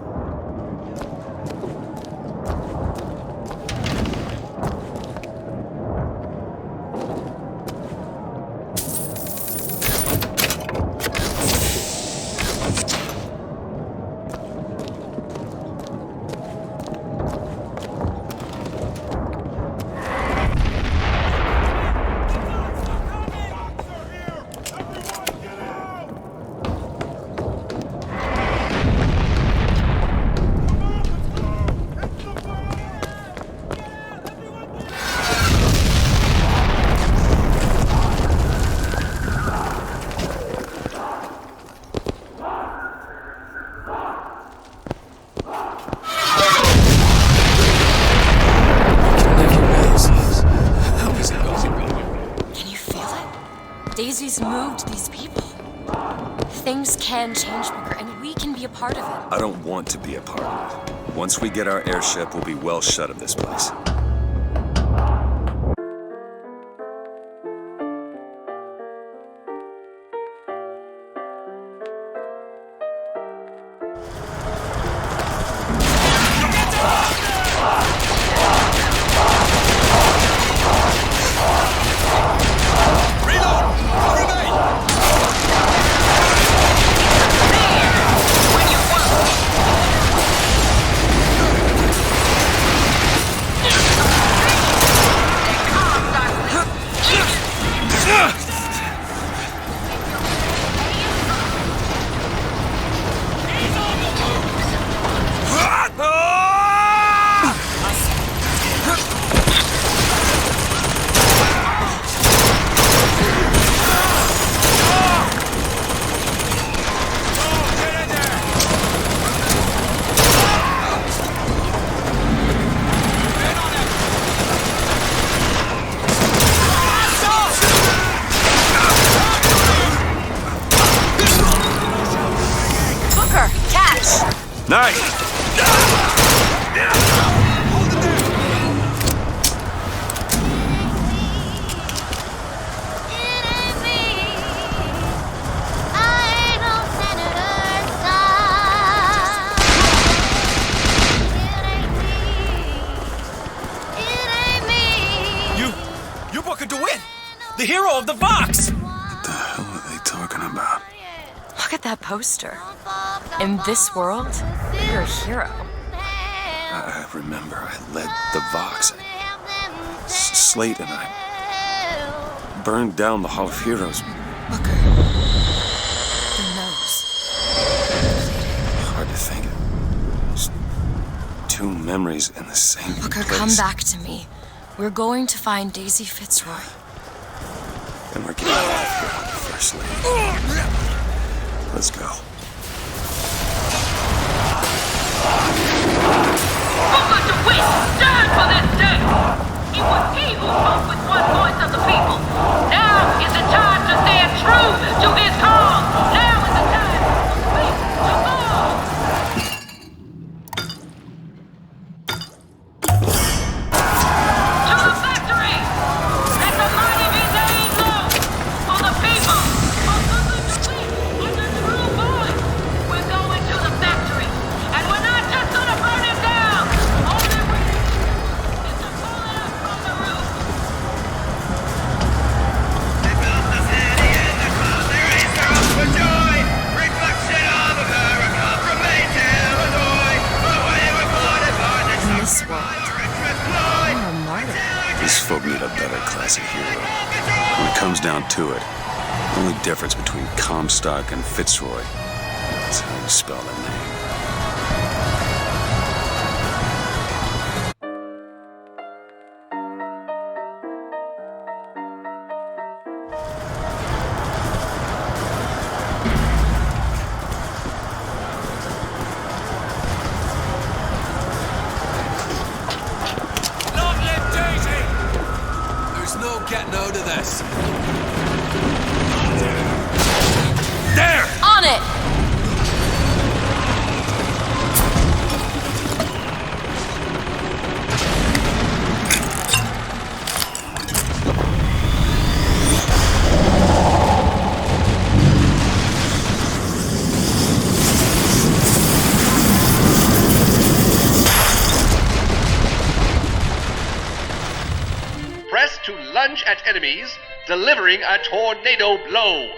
Daisy's moved these people. Things can change, Booker, and we can be a part of it.
I don't want to be a part of it. Once we get our airship, we'll be well shut of this place.
Nice!
You're Booker DeWitt, the hero of the Vox!
What the hell are they talking about?
Look at that poster. In this world, you're a hero.
I remember I led the Vox. Slate and I burned down the Hall of Heroes.
Booker. Who knows?
Hard to think. Just two memories in the same
Booker,
place.
come back to me. We're going to find Daisy Fitzroy.
And we're getting out of here, First Lady. Let's go.
Booker DeWitt, stand for this day! It was he who spoke with one voice of the people. Now is the time to stand true to his cause. Now is the time to speak to all. To the factory! Let the mighty be laid low for the people. For Booker DeWitt is a true voice. We're going to the factory, and we're not just gonna burn him down. All that we need is to pull it up from the roof.
They built the city and they closed their race up for joy. Reflection of America from Maine to Illinois. But when it reported born
In this world, you're a martyr.
These folk need a better class of hero. When it comes down to it, the only difference between Comstock and Fitzroy is how you spell their name.
get no to this.
There!
On it!
Press to lunge at enemies, delivering a tornado blow.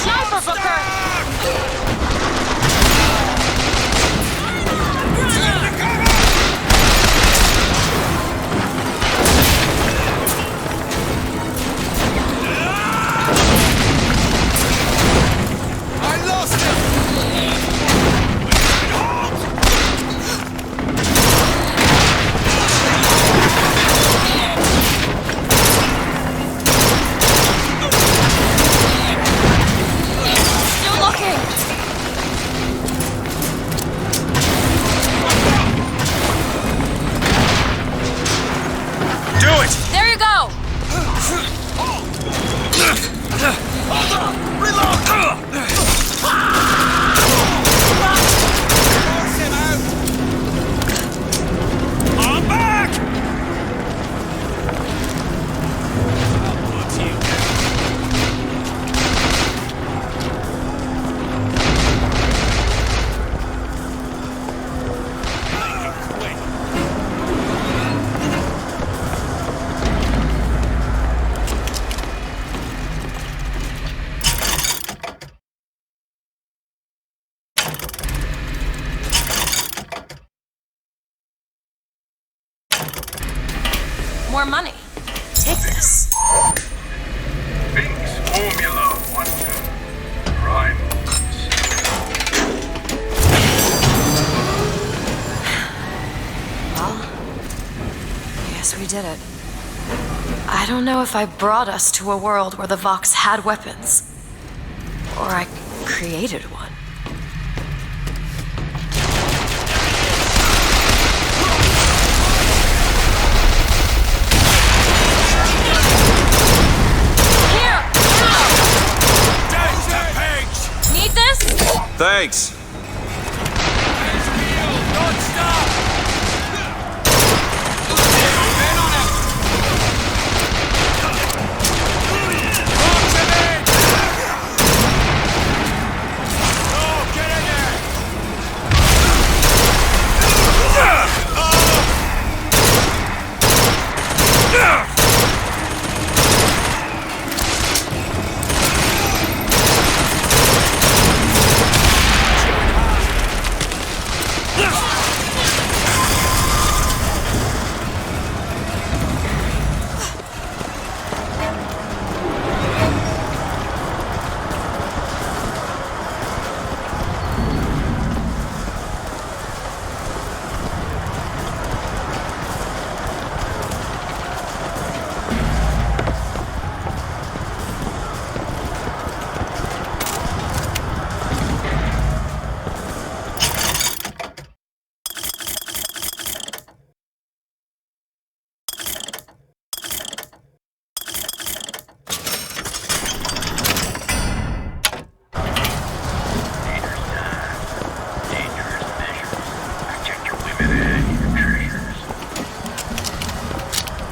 Sniper, Booker!
I lost him!
Still looking!
Do it!
There you go!
I'm back!
More money. Take this.
Binks Formula Wonder. Prime.
Well, I guess we did it. I don't know if I brought us to a world where the Vox had weapons, or I created one.
Here!
Page!
Need this?
Thanks.
Don't stop!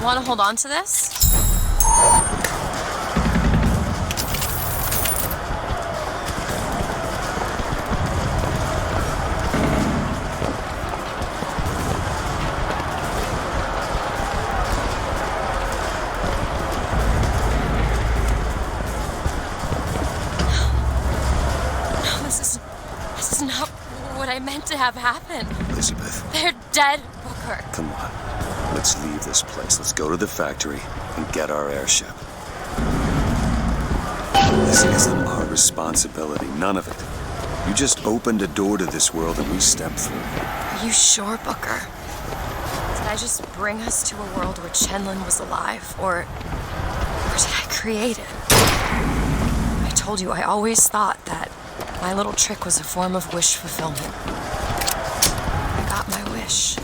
Want to hold on to this? No, this is not what I meant to have happen.
Elizabeth,
They're dead, Booker.
come on. Let's leave this place. Let's go to the factory and get our airship. This isn't our responsibility. None of it. You just opened a door to this world and we stepped through.
Are you sure, Booker? Did I just bring us to a world where Chenlin was alive, or did I create it? I told you I always thought that my little trick was a form of wish fulfillment. I got my wish.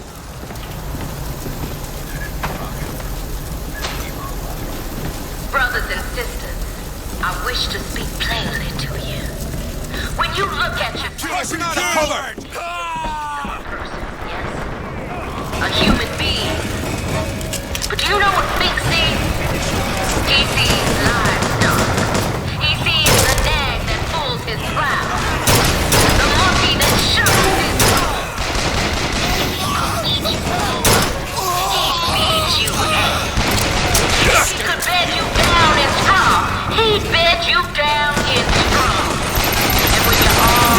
I wish to speak plainly to you. When you look at your
You're not covered!
a human being. But do you know what Fink sees? He sees livestock. He sees the nag that pulls his plow. The monkey that shoves his bone. He feeds you hay. He could bed you down in straw. He'd bed you down in straw. And when you're all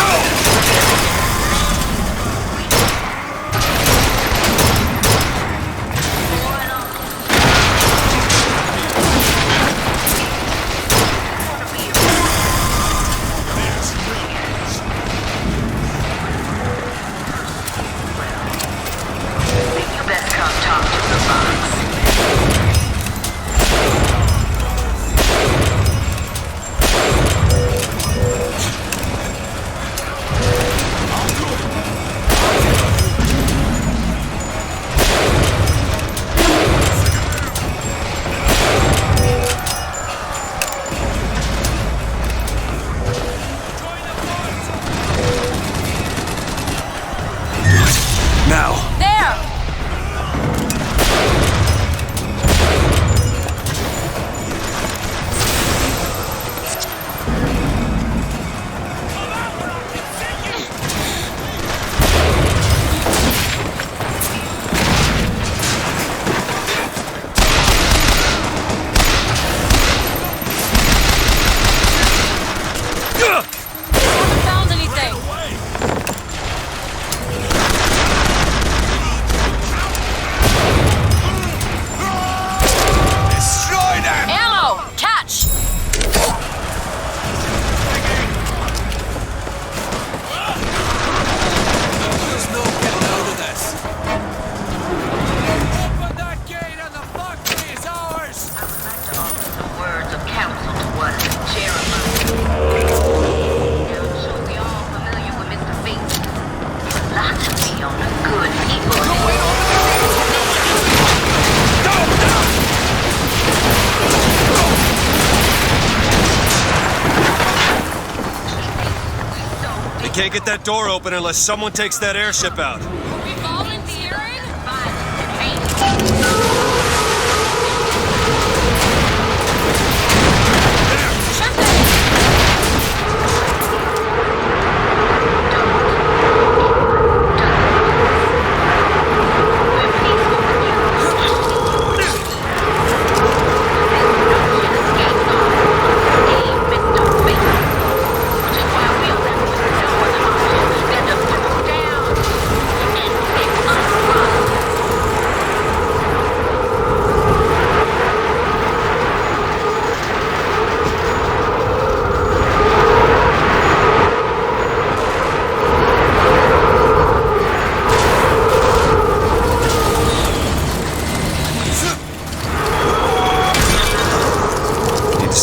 Can't get that door open unless someone takes that airship out.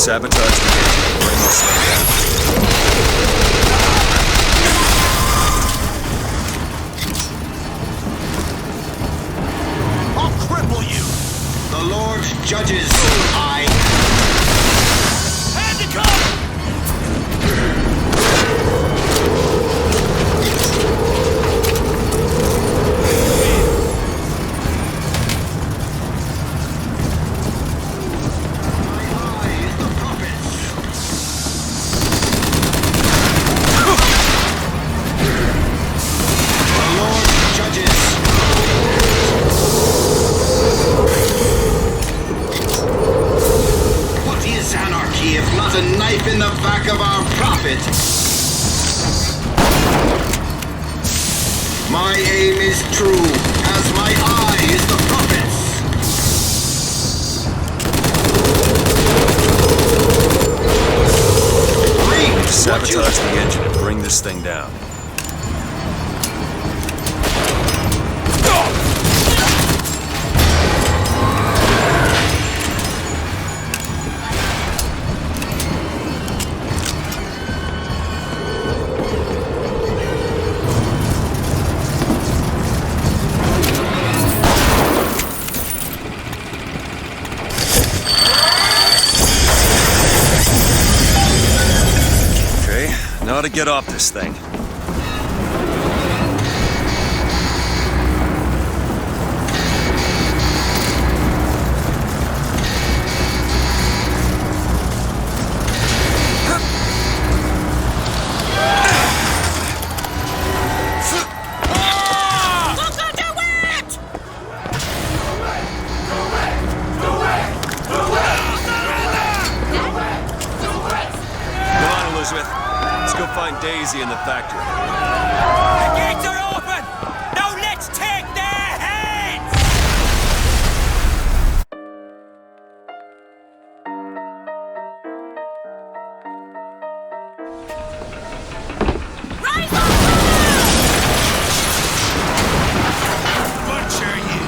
Sabotage the engine. Bring this thing down.
I'll cripple you! The Lord judges.
Handicap!
A knife in the back of our prophet. My aim is true, as my eye is the prophet's.
Sabotage the engine and bring this thing down.
Gotta get off this thing. Let's go find Daisy in the factory.
The gates are open! Now let's take their heads!
Rise
Butcher you!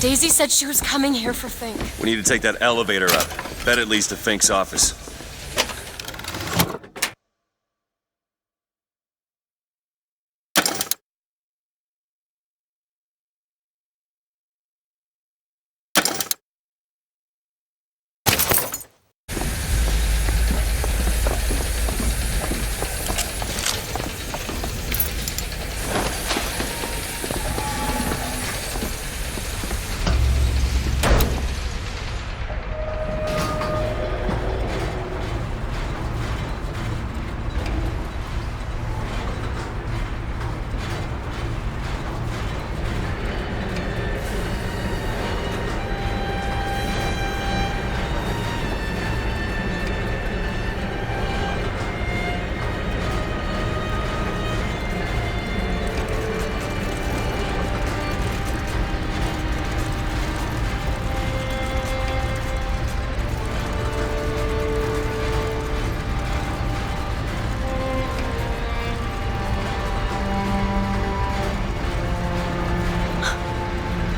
Daisy said she was coming here for Fink.
We need to take that elevator up. Bet it leads to Fink's office.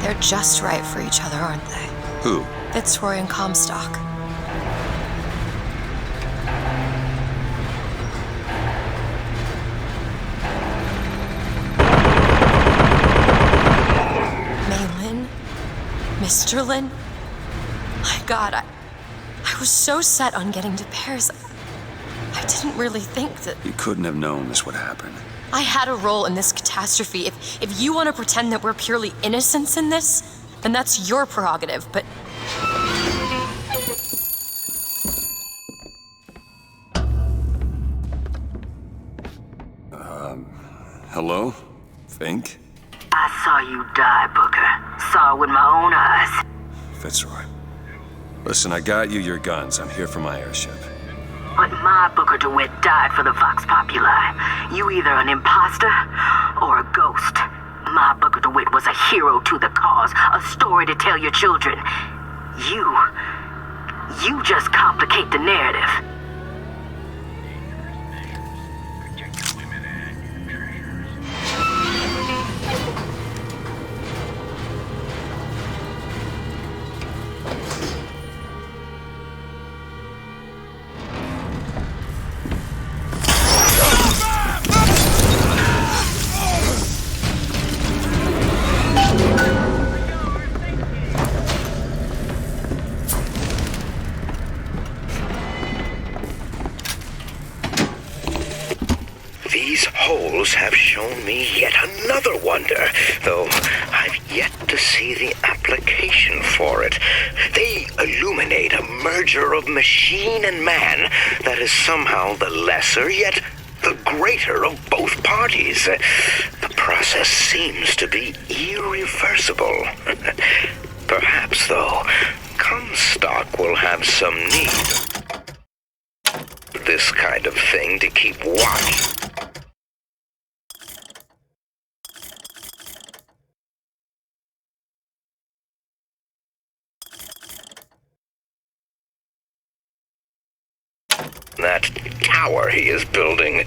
They're just right for each other, aren't they?
Who?
Fitzroy and Comstock. Maylin? Mr. Lin? My God, I was so set on getting to Paris. I didn't really think that...
You couldn't have known this would happen.
I had a role in this catastrophe. If you want to pretend that we're purely innocents in this, then that's your prerogative, but...
Hello? Fink?
I saw you die, Booker. Saw it with my own eyes.
Fitzroy. Listen, I got you your guns. I'm here for my airship.
But my Booker DeWitt died for the Vox Populi. You either an imposter or a ghost. My Booker DeWitt was a hero to the cause, a story to tell your children. You just complicate the narrative.
These holes have shown me yet another wonder, though I've yet to see the application for it. They illuminate a merger of machine and man that is somehow the lesser, yet the greater of both parties. The process seems to be irreversible. Perhaps, though, Comstock will have some need of this kind of thing to keep watch. That tower he is building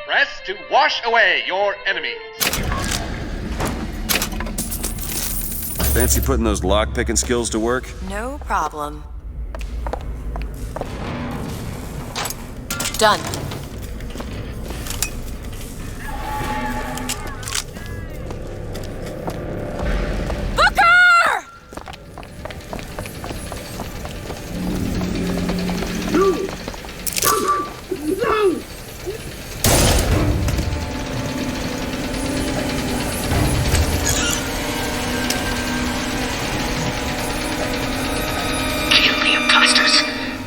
Press to wash away your enemies.
Fancy putting those lock-picking skills to work?
No problem. Done.
Kill the imposters.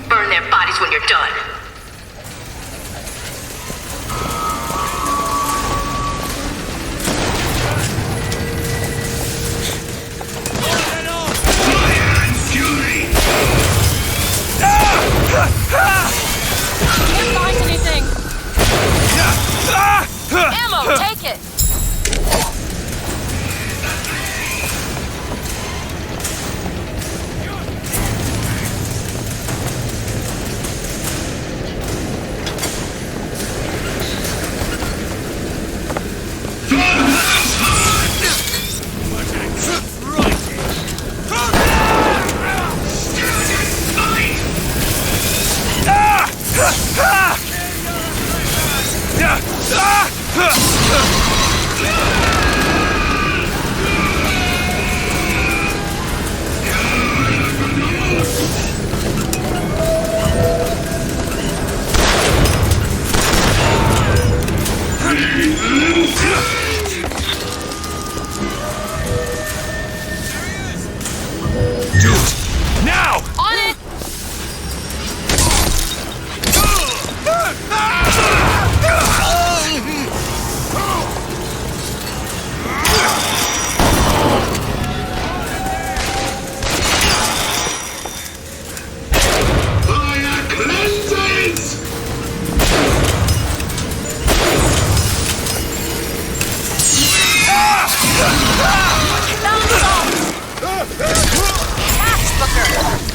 Burn their bodies when you're done.
Can't find anything. Ammo, take it.
Now!
On it!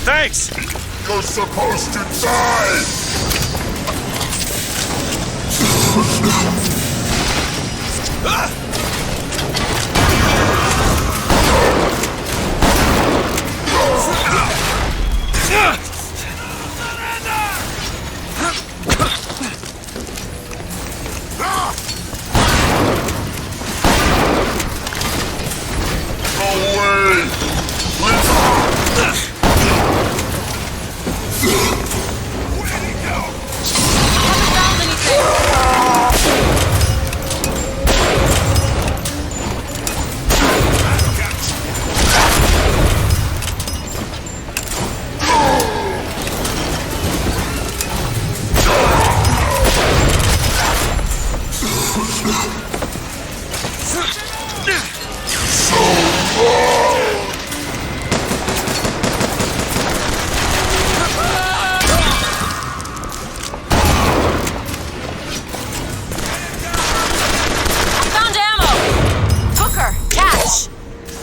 Thanks!
You're supposed to die!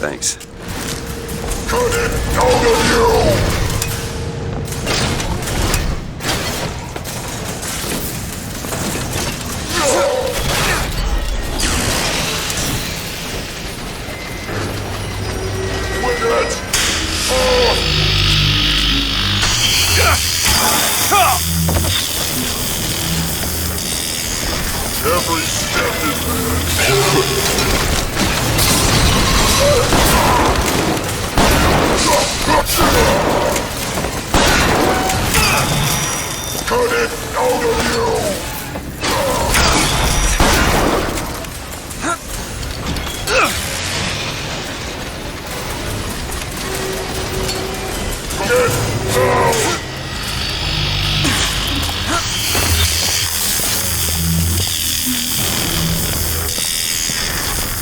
Thanks.
Cut it out of you! Win it! Every step is cut it out of you!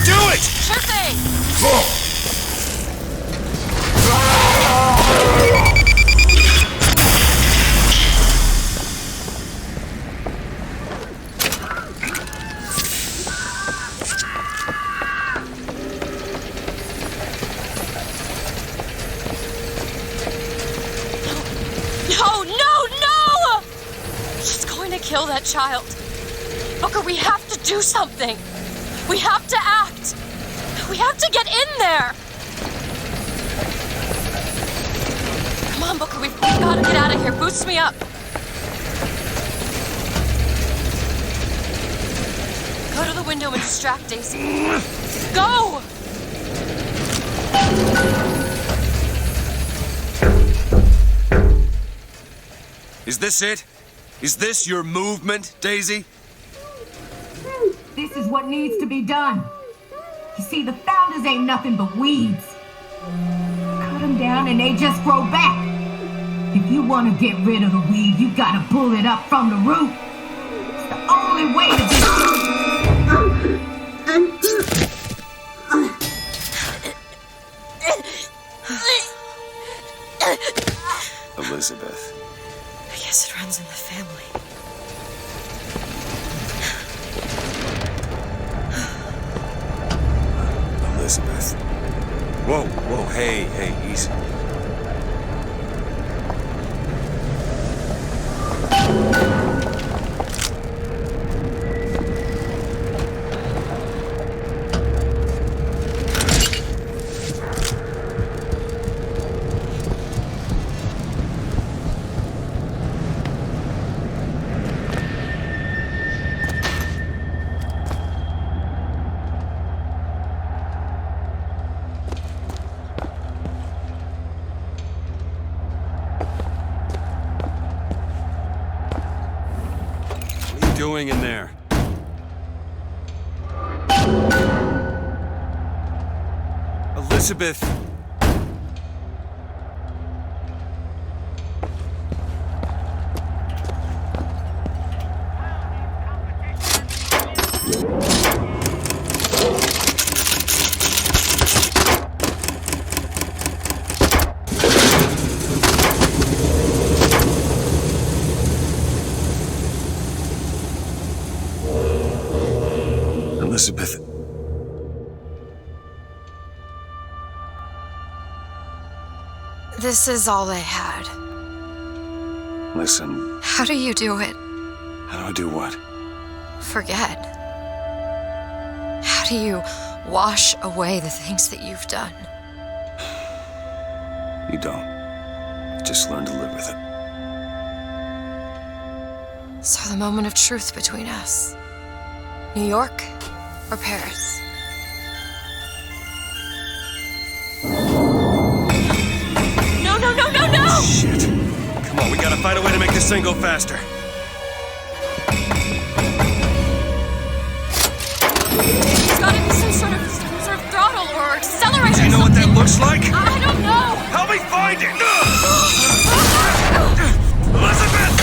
Do it!
Sure thing!
No! She's going to kill that child.
Booker, we have to do something. We have to act. We have to get in there. Come on, Booker, we've got to get out of here. Boost me up. Go to the window and distract Daisy. Go!
Is this it? Is this your movement, Daisy?
This is what needs to be done. You see, the founders ain't nothing but weeds. Cut them down and they just grow back. If you want to get rid of the weed, you gotta pull it up from the root. It's the only way to
Elizabeth.
I guess it runs in the family.
Elizabeth.
Whoa, whoa, hey, easy. Doing in there? Elizabeth!
Elizabeth.
This is all I had.
Listen.
How do you do it?
How do I do what?
Forget. How do you wash away the things that you've done?
You don't. You just learn to live with it.
So the moment of truth between us. New York or Paris? No, no, no, no, no!
Shit. Come on, we gotta find a way to make this thing go faster.
There's gotta be some sort of throttle or accelerator.
Do you know what that looks like?
I don't know.
Help me find it! Elizabeth!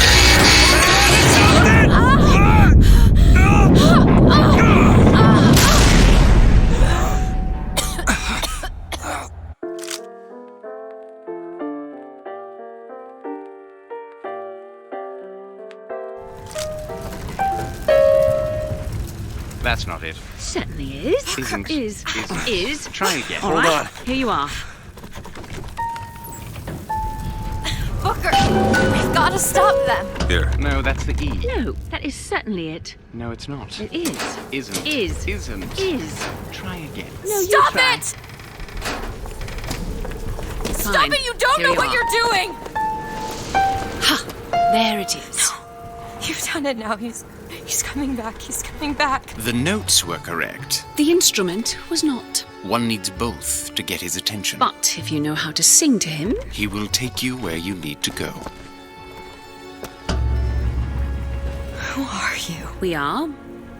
That's not it.
Certainly is.
Isn't.
Is.
Try again.
All right, here you are.
Booker, we've got to stop them.
Here.
No, that's the E.
No, that is certainly it.
No, it's not.
It is.
Isn't.
Is.
Isn't.
Is.
Try again.
No, you
Stop
try.
it! Stop it! You don't
Here
know
we
what
are.
you're doing!
Ha! There it is.
You've done it now. He's coming back. He's coming back.
The notes were correct.
The instrument was not.
One needs both to get his attention.
But if you know how to sing to him,
He will take you where you need to go.
Who are you?
we are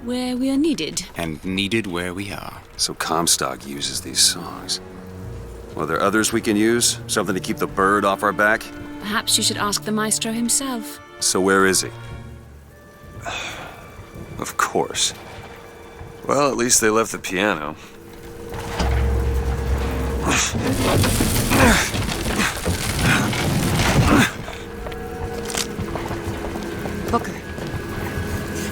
where we are needed.
And needed where we are.
So Comstock uses these songs. Well, there others we can use? Something to keep the bird off our back?
Perhaps you should ask the maestro himself.
So where is he? Of course. Well, at least they left the piano.
Booker.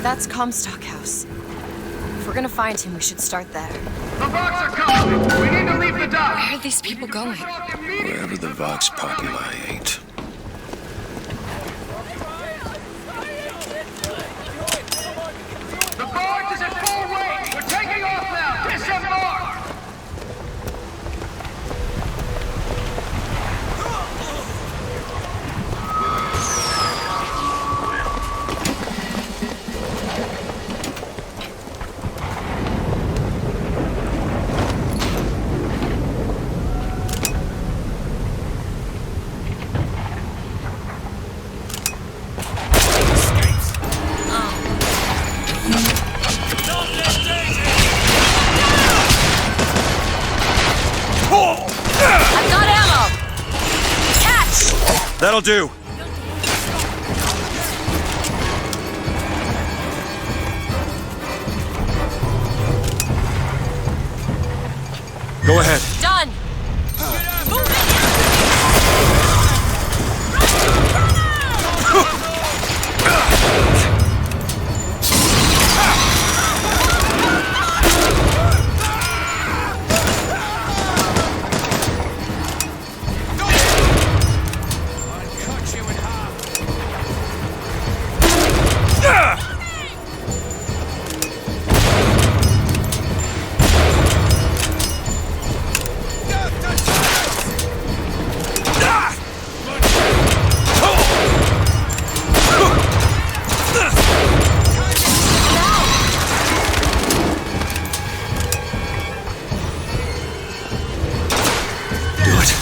That's Comstock House. If we're gonna find him, we should start there.
The Vox are coming! We need to leave the dock!
Where are these people going?
Wherever the Vox Populi ain't.
The
That'll do. Go ahead.
Done!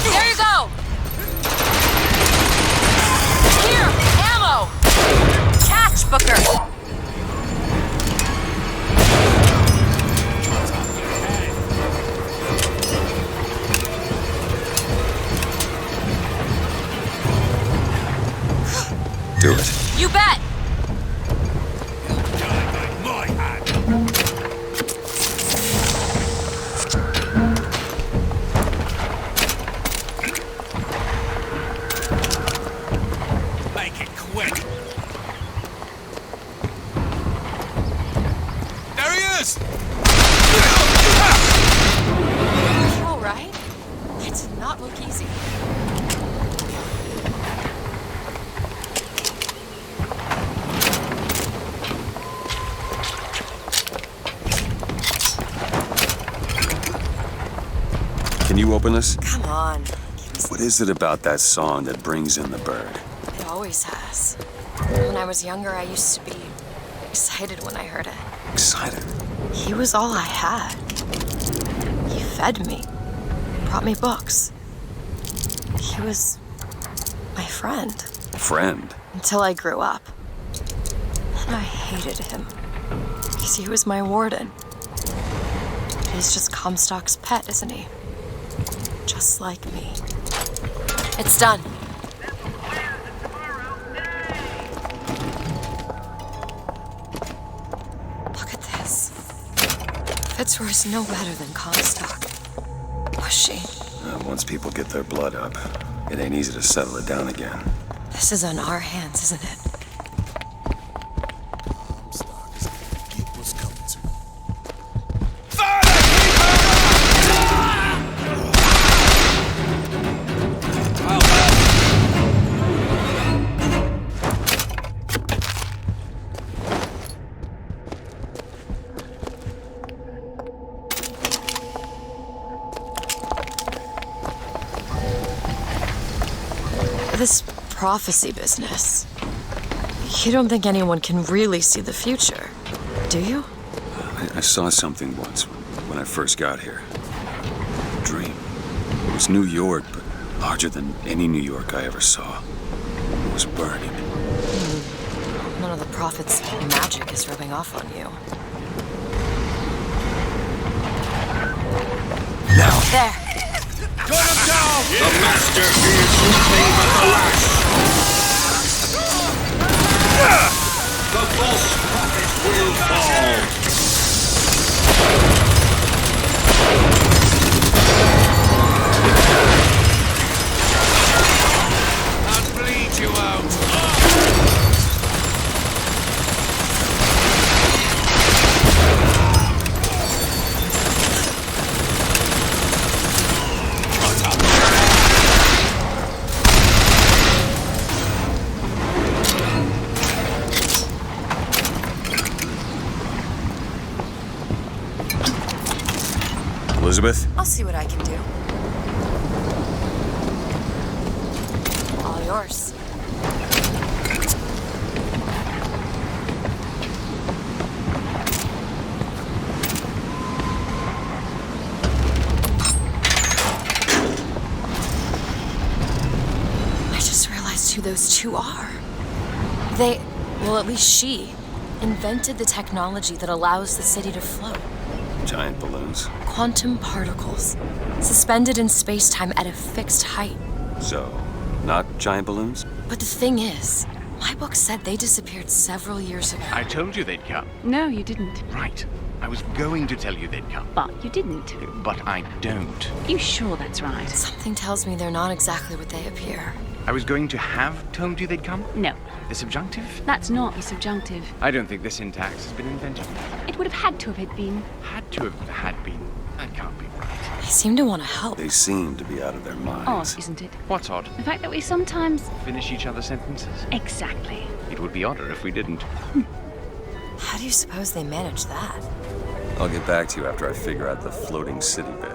There you go! Here, ammo! Catch, Booker!
Do it.
You bet!
Make it quick. There he is!
All right. That did not look easy.
Can you open this?
Come on.
What is it about that song that brings in the bird?
It always has. When I was younger, I used to be excited when I heard it.
Excited?
He was all I had. He fed me, brought me books. He was my friend.
Friend?
Until I grew up. And I hated him. Because he was my warden. He's just Comstock's pet, isn't he? Just like me. It's done. Look at this. Fitzroy is no better than Comstock. Was she?
Once people get their blood up, it ain't easy to settle it down again.
This is on our hands, isn't it? This prophecy business. You don't think anyone can really see the future, do you?
I saw something once when I first got here. A dream. It was New York, but larger than any New York I ever saw. It was burning.
None of the prophet's magic is rubbing off on you.
Now.
There.
Cut him down! The master fears nothing but the lash! The false prophet will fall!
I'll bleed you out.
Elizabeth?
I'll see what I can do. All yours. I just realized who those two are. They, well, at least she, invented the technology that allows the city to float.
Giant balloons.
Quantum particles, suspended in space-time at a fixed height.
So, Not giant balloons?
But the thing is, my book said they disappeared several years ago.
I told you they'd come.
No, you didn't.
Right. I was going to tell you they'd come.
But you didn't.
But I don't.
You sure that's right?
Something tells me they're not exactly what they appear.
I was going to have told you they'd come?
No.
The subjunctive?
That's not the subjunctive.
I don't think the syntax has been invented.
It would have had to have been.
Had to have had been. That can't be right.
They seem to want to help.
They seem to be out of their minds.
Odd, isn't it?
What's odd?
The fact that we sometimes...
Finish each other's sentences?
Exactly.
It would be odder if we didn't.
How do you suppose they manage that?
I'll get back to you after I figure out the floating city bit.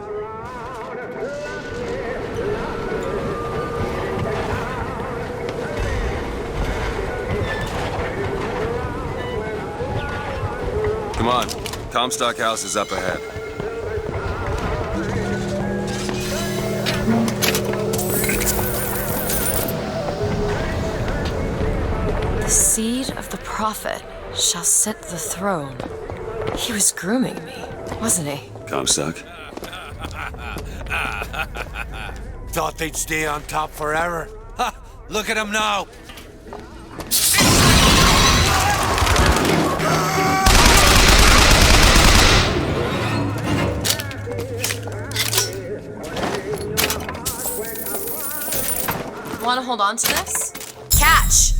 Come on, Comstock House is up ahead.
The seed of the prophet shall sit the throne. He was grooming me, wasn't he?
Comstock?
Thought they'd stay on top forever. Ha! Look at them now!
Want to hold on to this? Catch!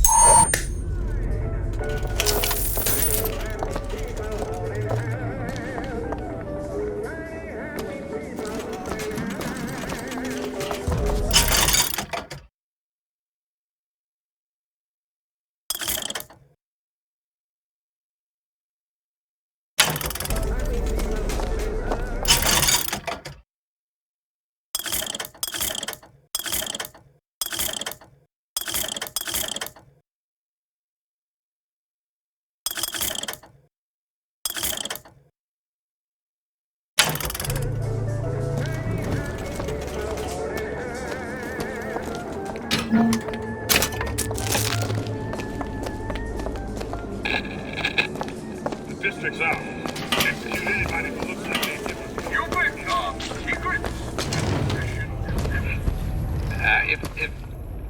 The district's out. Execute anybody who looks like they've given us. You waiting on secret?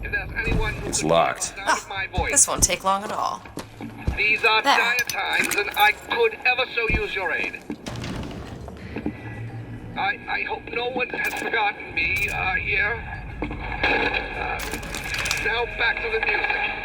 If there's anyone who
It's locked.
my voice.
This won't take long at all.
These are
There.
dire times, and I could ever so use your aid. I hope no one has forgotten me here. Now back to the music.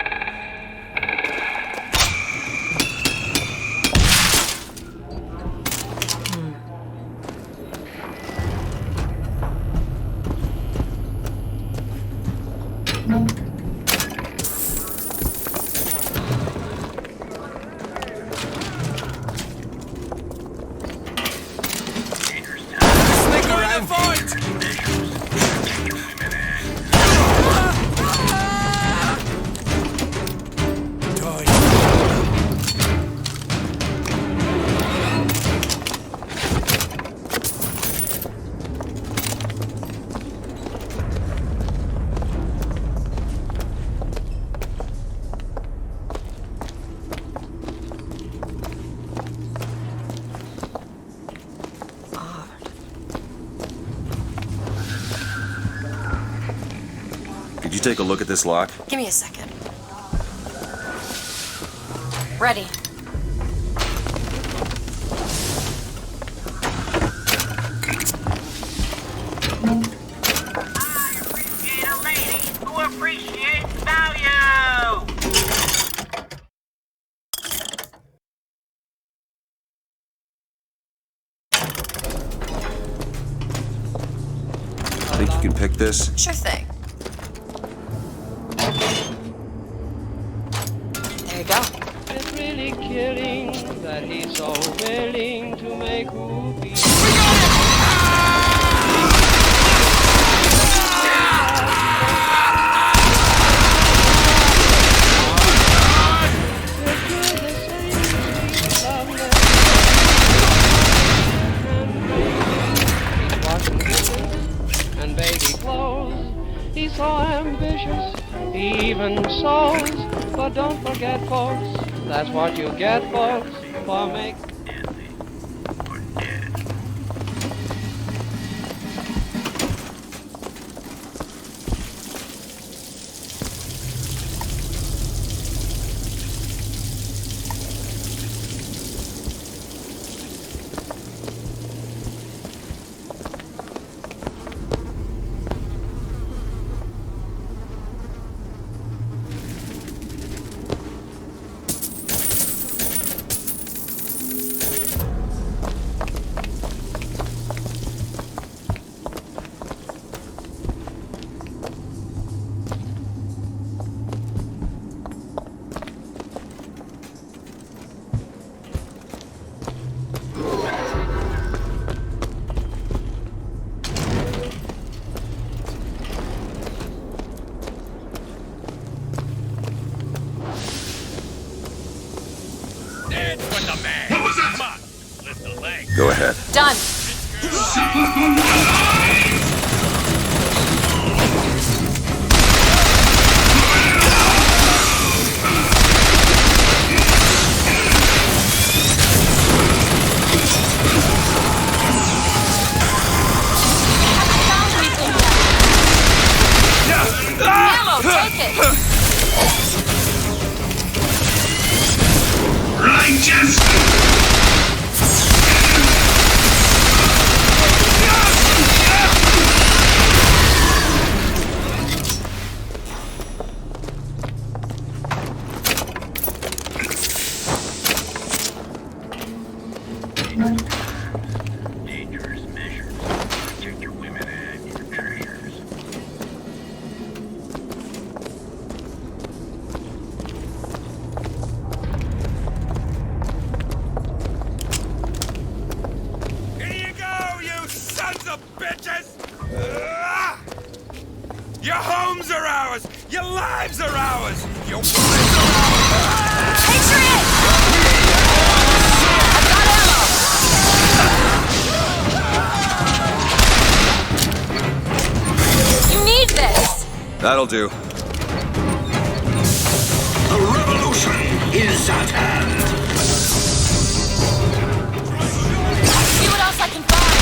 Sneak around!
Could you take a look at this lock?
Give me a second. Ready.
Who appreciates value?
Think you can pick this?
Sure thing. There you go.
It's really killing that he's so willing to make movies. And baby clothes, he's so ambitious, he even sews. But don't forget, folks, that's what you get, folks, for make.
Go ahead.
Done.
Ammo, take it!
Righteous!
Dangerous measures. Protect your women and your treasures.
Here you go, you sons of bitches! Your homes are ours! Your lives are ours! Your wives are ours!
Patriot! I've got ammo! You need this!
That'll do.
The revolution is at hand.
See what else I can find.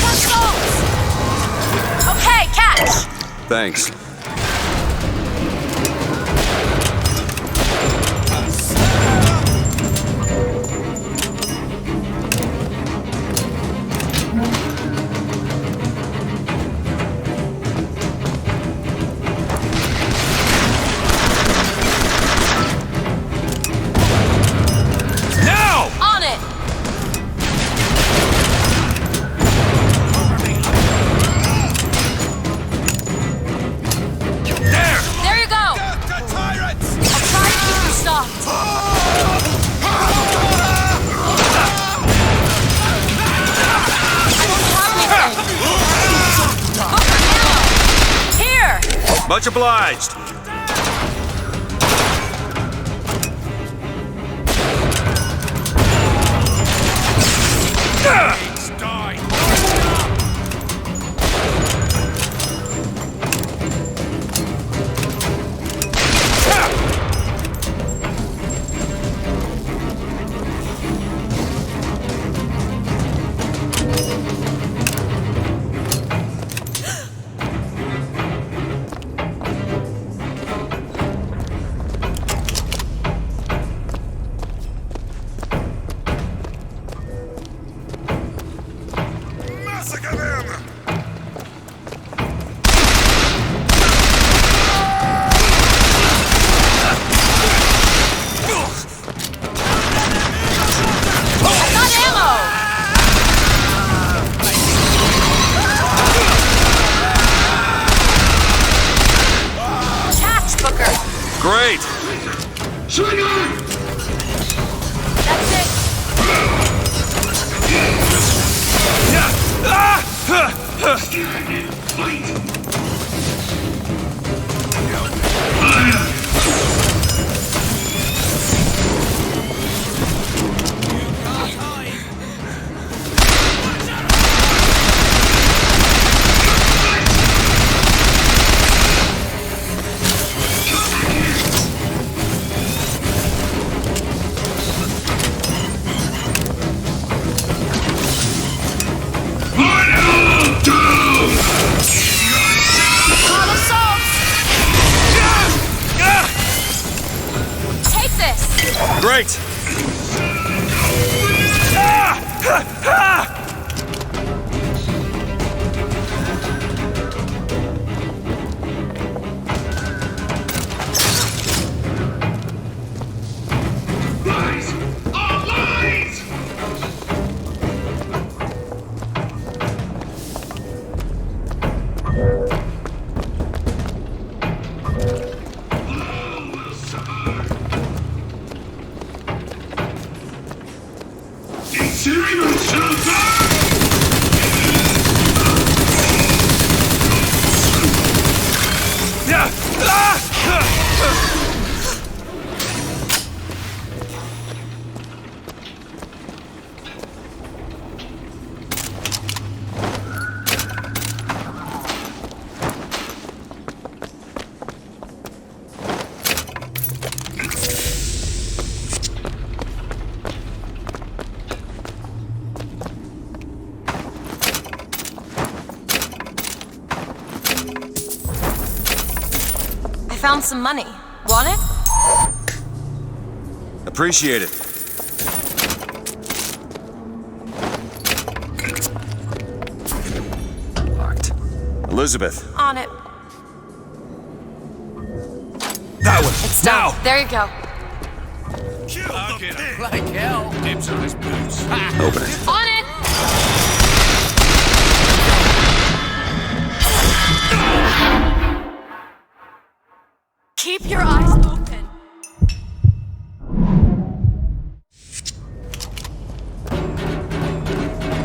Touch those! Okay, catch!
Thanks.
Now!
On it!
There!
There you go!
The tyrants!
I'll try to keep you stopped. Here!
Much obliged.
Massacre them!
I've got ammo! Catch, Booker!
Great.
Swing on!
That's it! Call assault! Take this!
Great.
Lies! All lies! All will suffer. The Imperial shall die!
found some money. Want it?
Appreciate it. Locked. Elizabeth.
On it.
That one.
It's done.
Now.
There you go.
Like hell. Dibs on his boots.
Open it.
On it! Keep your eyes open.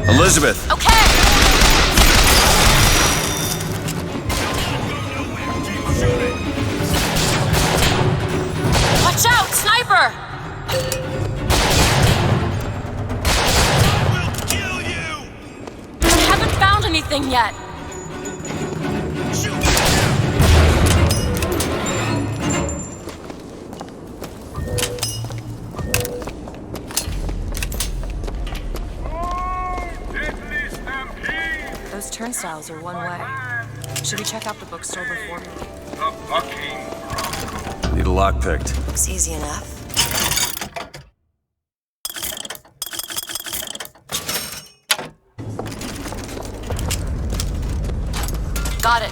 Elizabeth.
Okay. Watch out, sniper! I haven't found anything yet. Those turnstiles are one way. Should we check out the bookstore before?
Need a lock picked.
Looks easy enough. Got it.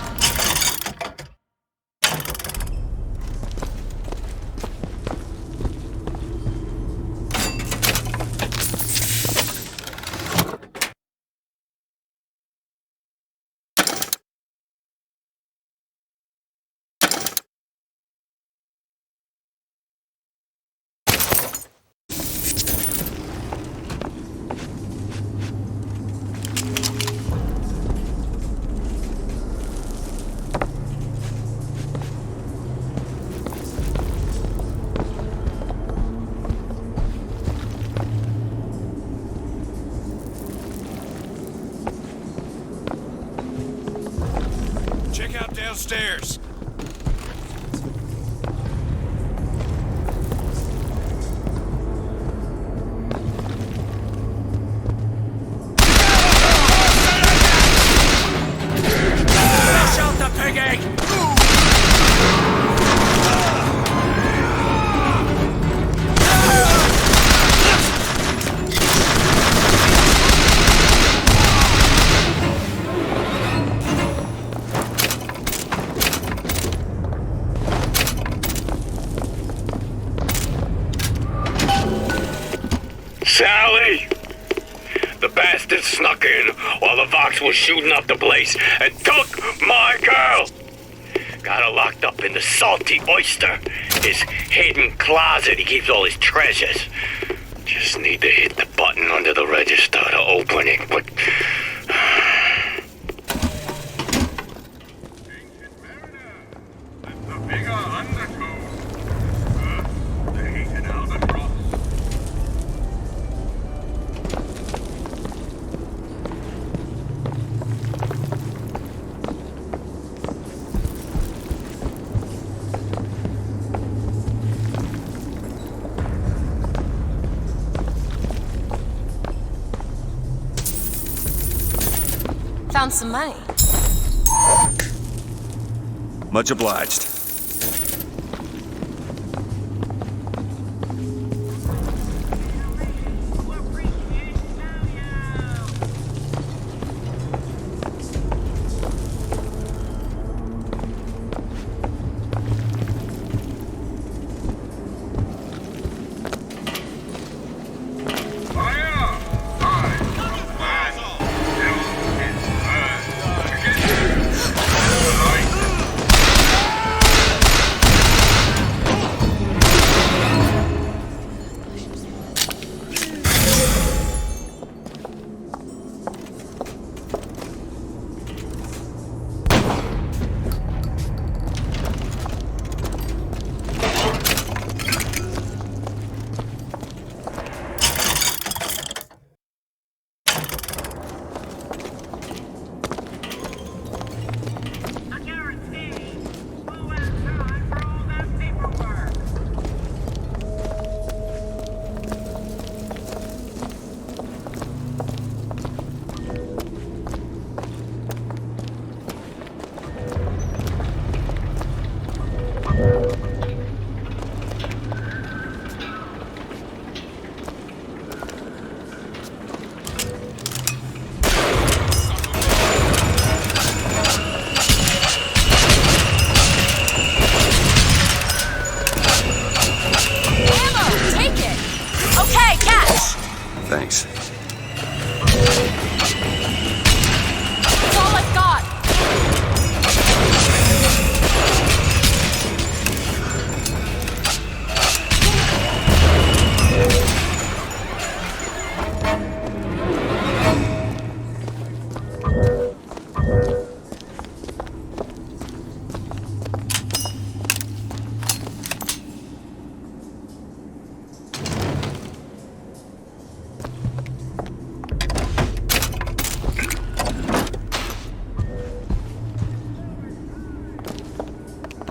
Check out downstairs. Finish out the piggy!
Sally! The bastard snuck in while the Vox was shooting up the place and took my girl! Got her locked up in the salty oyster, his hidden closet he keeps all his treasures. Just need to hit the button under the register to open it, but...
Found some money.
Much obliged.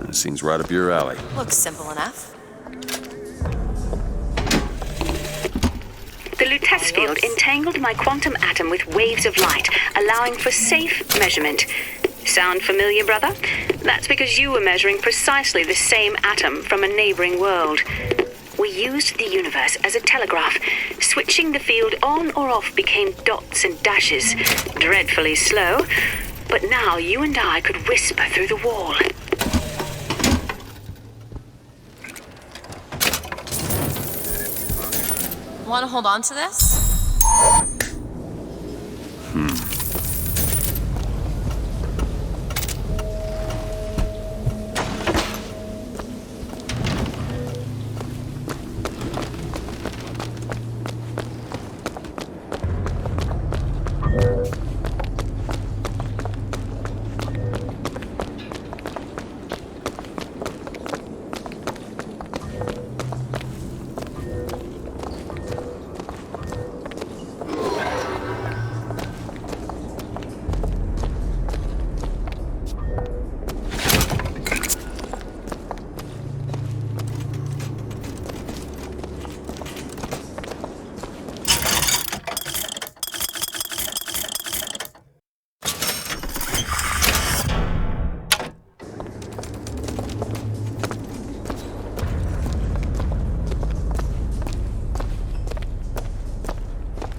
That seems right up your alley.
Looks simple enough.
The Lutece field entangled my quantum atom with waves of light, allowing for safe measurement. Sound familiar, brother? That's because you were measuring precisely the same atom from a neighboring world. We used the universe as a telegraph. Switching the field on or off became dots and dashes. Dreadfully slow. But now you and I could whisper through the wall.
Want to hold on to this?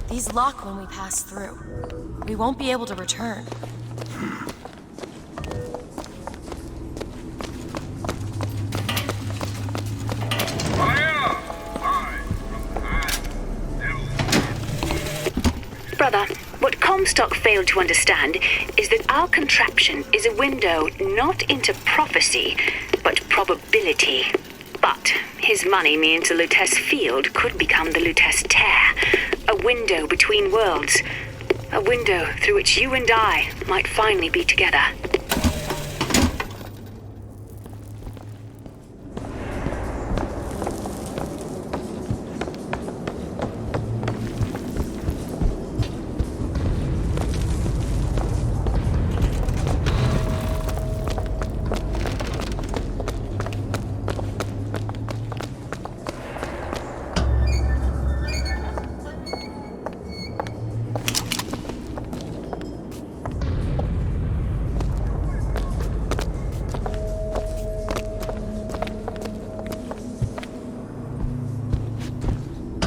These lock when we pass through. We won't be able to return.
Brother, what Comstock failed to understand is that our contraption is a window not into prophecy, but probability. But his money means the Lutece field could become the Lutece tear, a window between worlds, a window through which you and I might finally be together.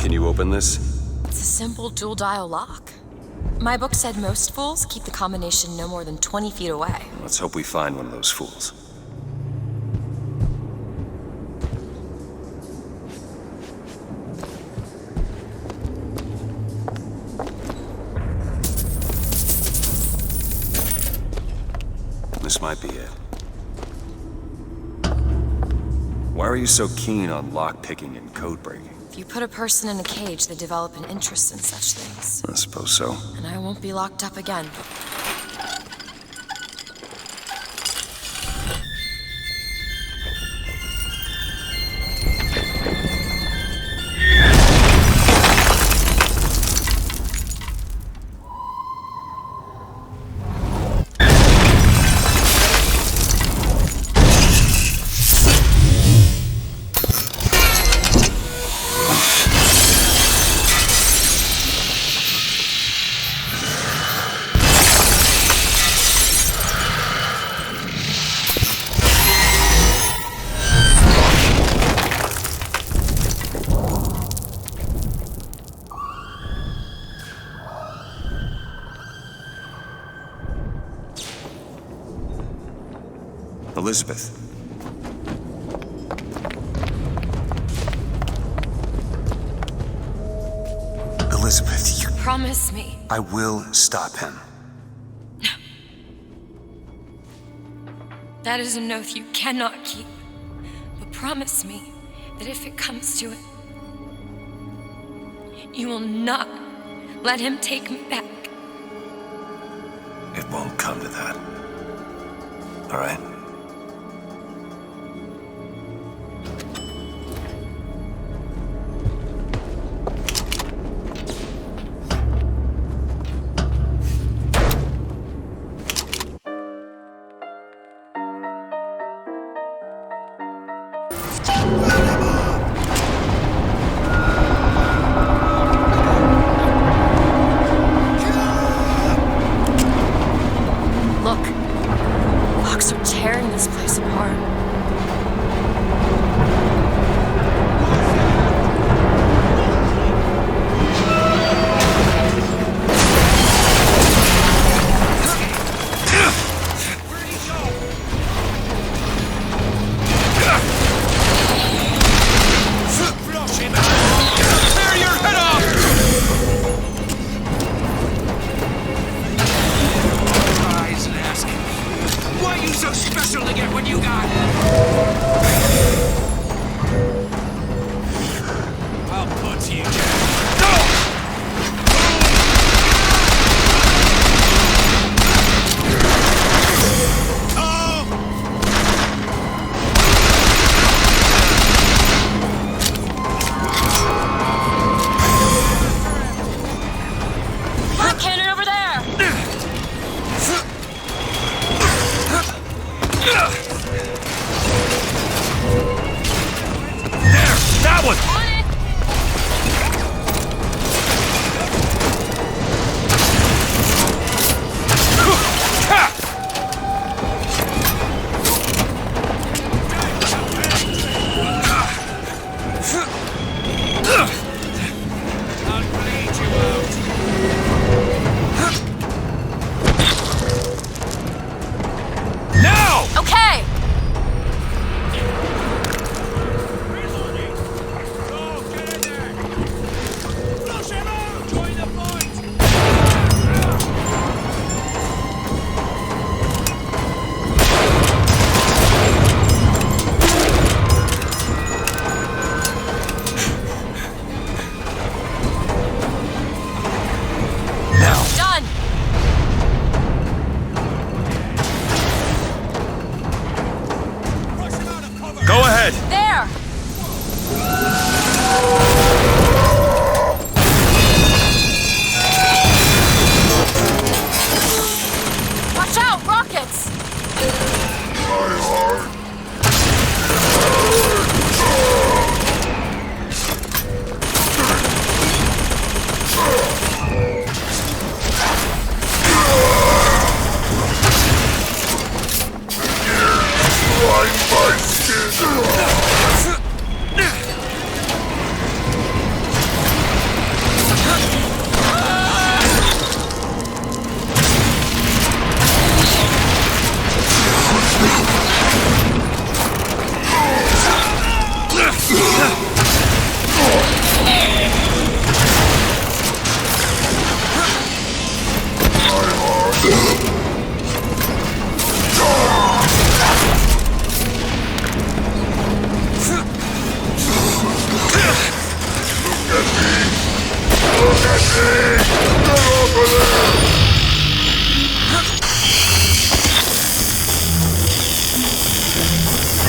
Can you open this?
It's a simple dual-dial lock. My book said most fools keep the combination no more than 20 feet away.
Let's hope we find one of those fools. This might be it. Why are you so keen on lock-picking and code-breaking?
If you put a person in a cage, they develop an interest in such things.
I suppose so.
And I won't be locked up again.
Elizabeth. Elizabeth, you...
Promise me.
I will stop him.
That is an oath you cannot keep. But promise me that if it comes to it, you will not let him take me back.
It won't come to that. All right?
Look, Vox are tearing this place apart.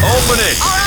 Open it!
All right.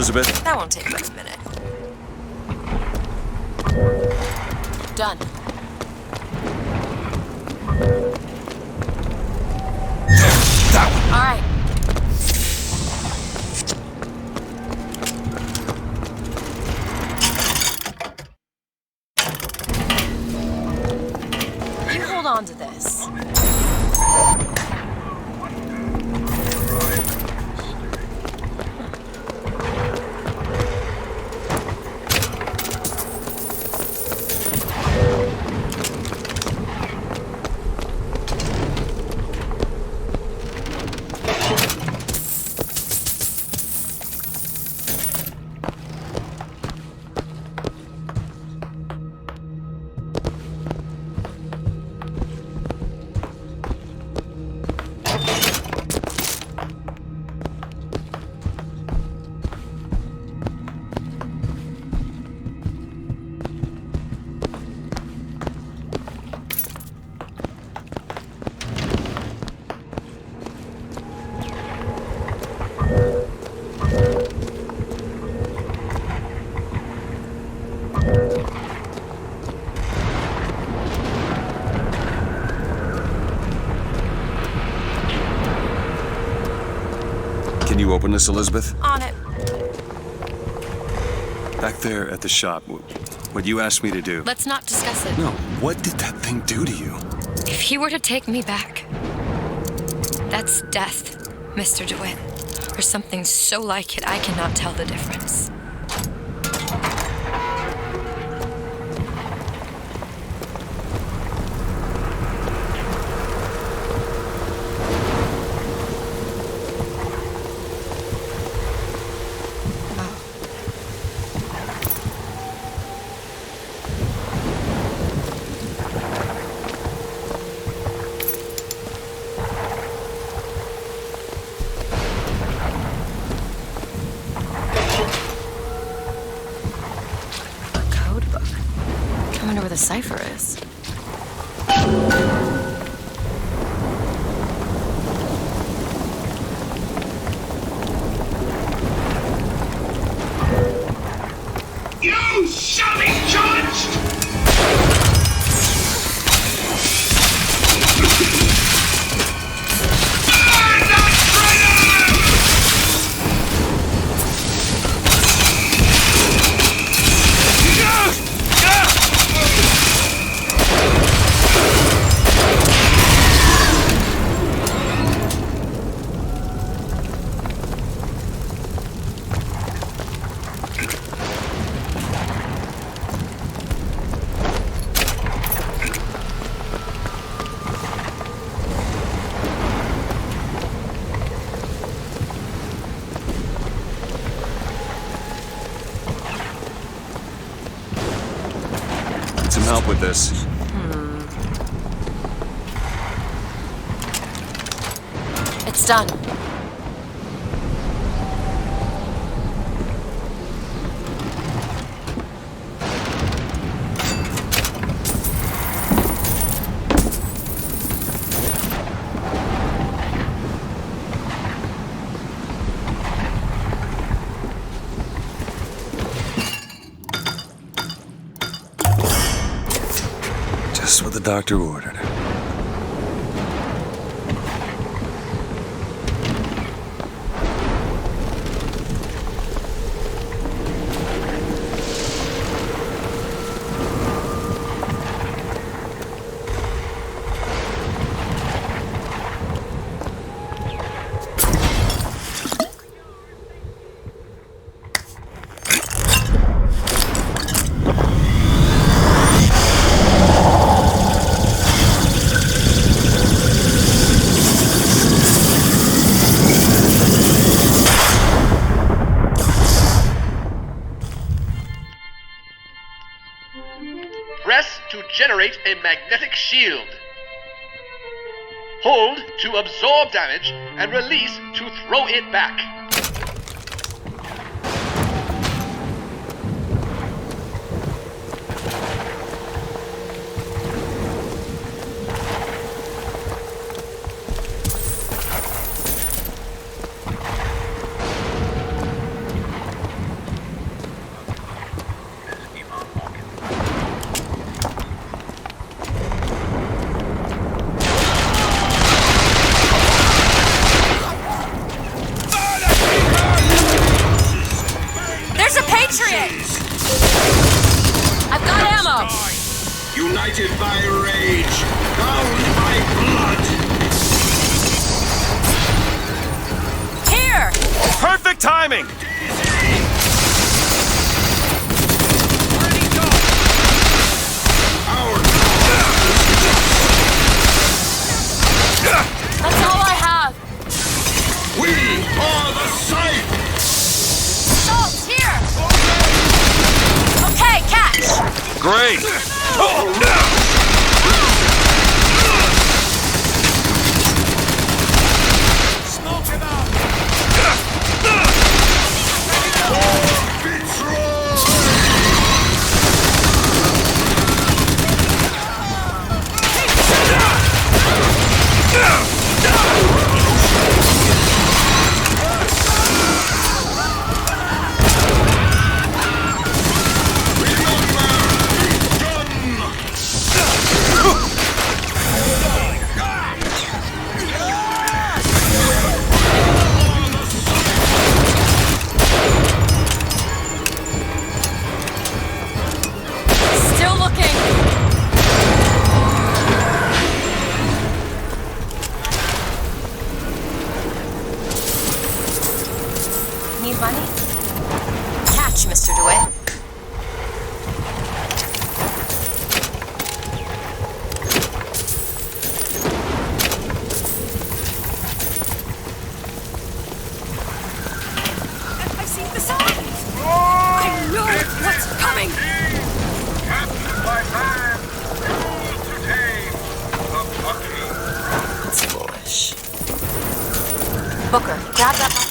Elizabeth?
That won't take but a minute. Done.
That one.
All right. You hold on to this.
Can you open this, Elizabeth?
On it.
Back there at the shop, what you asked me to do.
Let's not discuss it.
No, what did that thing do to you?
If he were to take me back, that's death, Mr. DeWitt. Or something so like it I cannot tell the difference. I wonder where the cipher is.
You shall be judged!
Some help with this.
It's done.
Just what the doctor ordered.
Press to generate a magnetic shield. Hold to absorb damage and release to throw it back.
ignited by rage, bound by blood.
Here!
Perfect timing!
That's all I have.
We are the Scythe!
Salt, here! Okay, catch!
Great!
Smoke him out!
Still looking. Need money? Catch, Mr. DeWitt.
I've seen the signs! I know what's coming!
Captured by man, rules to tame the bucky.
It's foolish. Booker, grab that one.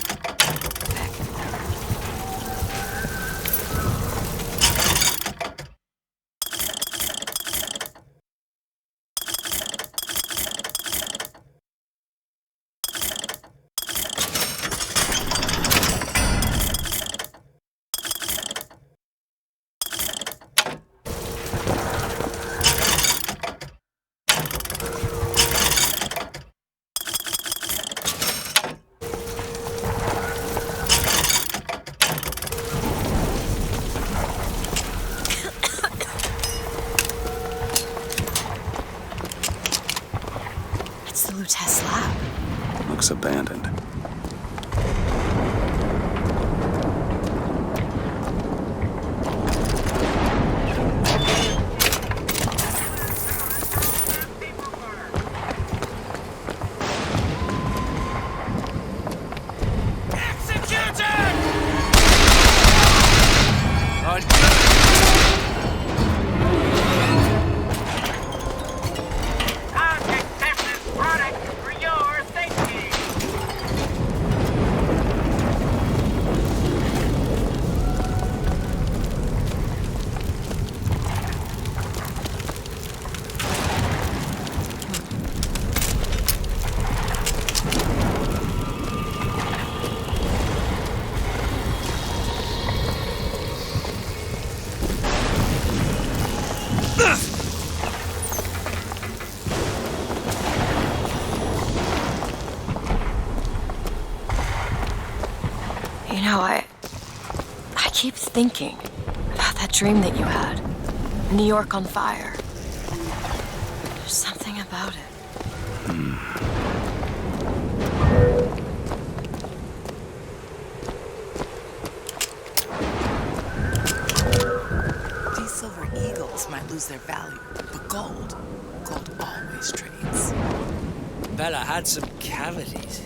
It's the Lutece lab.
Looks abandoned.
You know, I keep thinking about that dream that you had. New York on fire. There's something about it.
These silver eagles might lose their value, but gold always trades.
Bella had some cavities.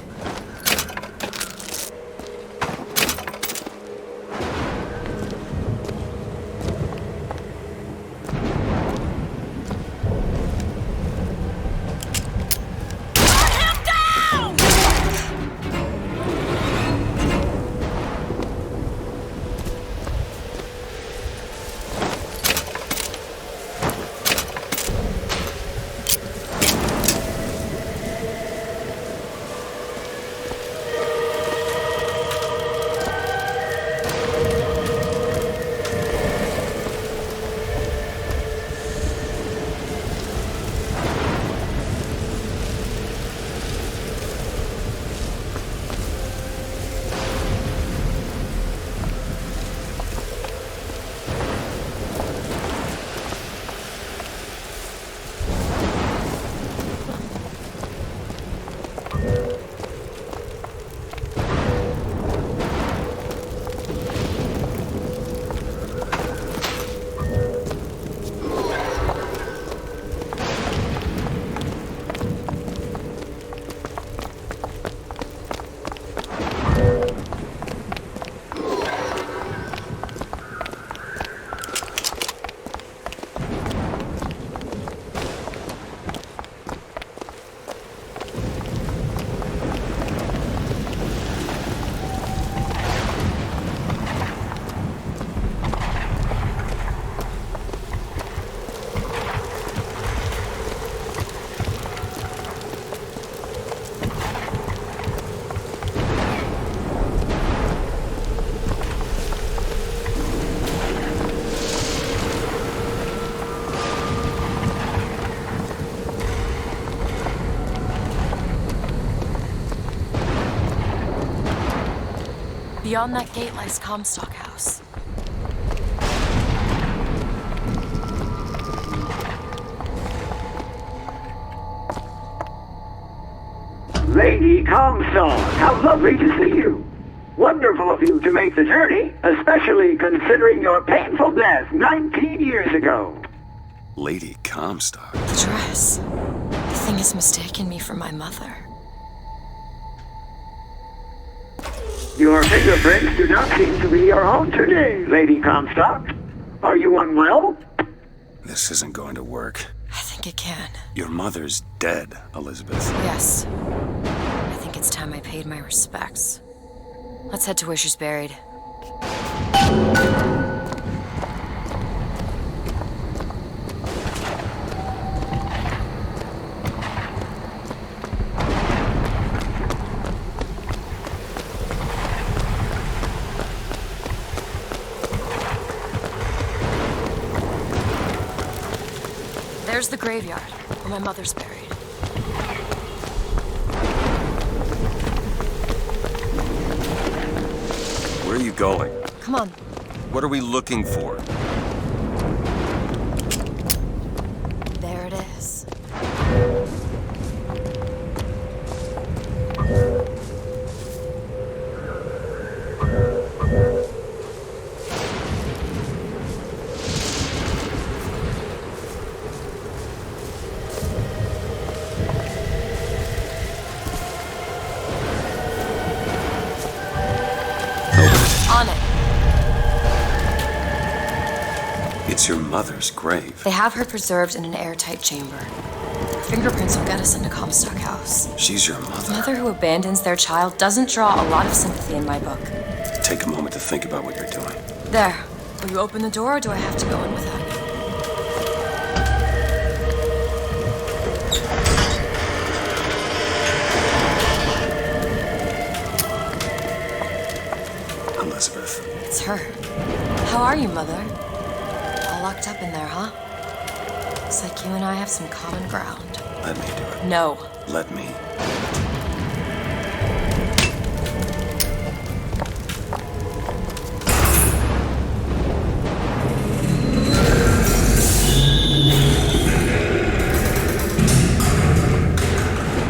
Beyond that gate lies Comstock House.
Lady Comstock, how lovely to see you. Wonderful of you to make the journey, especially considering your painful death 19 years ago.
Lady Comstock?
The dress. The thing has mistaken me for my mother.
Your fingerprints do not seem to be your own today, Lady Comstock. Are you unwell?
This isn't going to work.
I think it can.
Your mother's dead, Elizabeth.
Yes. I think it's time I paid my respects. Let's head to where she's buried. There's the graveyard, where my mother's buried.
Where are you going?
Come on.
What are we looking for?
There it is. On it.
It's your mother's grave.
They have her preserved in an airtight chamber. Her fingerprints will get us into Comstock House.
She's your
A
mother.
mother who abandons their child doesn't draw a lot of sympathy in my book.
Take a moment to think about what you're doing.
There. Will you open the door, or do I have to go in without you?
Elizabeth.
It's her. How are you, Mother? All locked up in there, huh? Looks like you and I have some common ground.
Let me do it.
No.
Let me.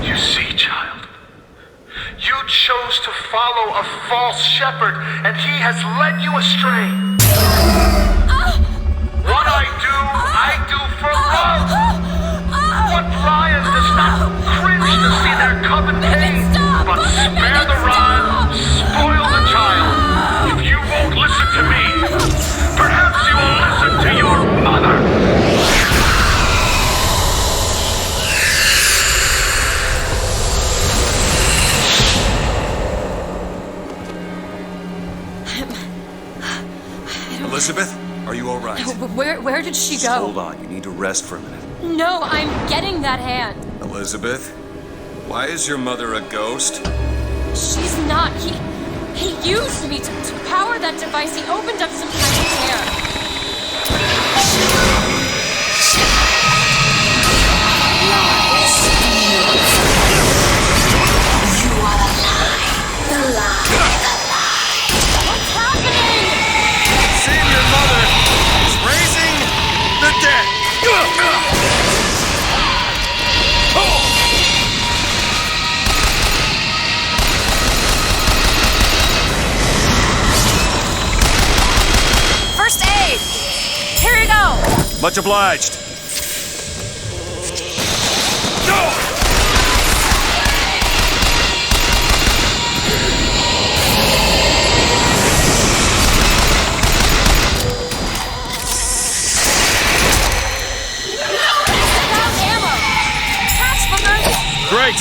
You see, child, you chose to follow a false shepherd, and he has led you astray. What I do for love. What lion does not cringe to see their cub in pain, but spare the rod, spoil the child. If you won't listen to me, perhaps you will listen to your mother.
Elizabeth, are you all right?
Where did she
Just
go?
hold on. You need to rest for a minute.
No, I'm getting that hand.
Elizabeth, why is your mother a ghost?
She's not. He used me to power that device. He opened up some kind of tear.
You are the lie. The lie.
What's happening?
Seeing your mother is raising the dead.
First aid. Here you go.
Much obliged. Great!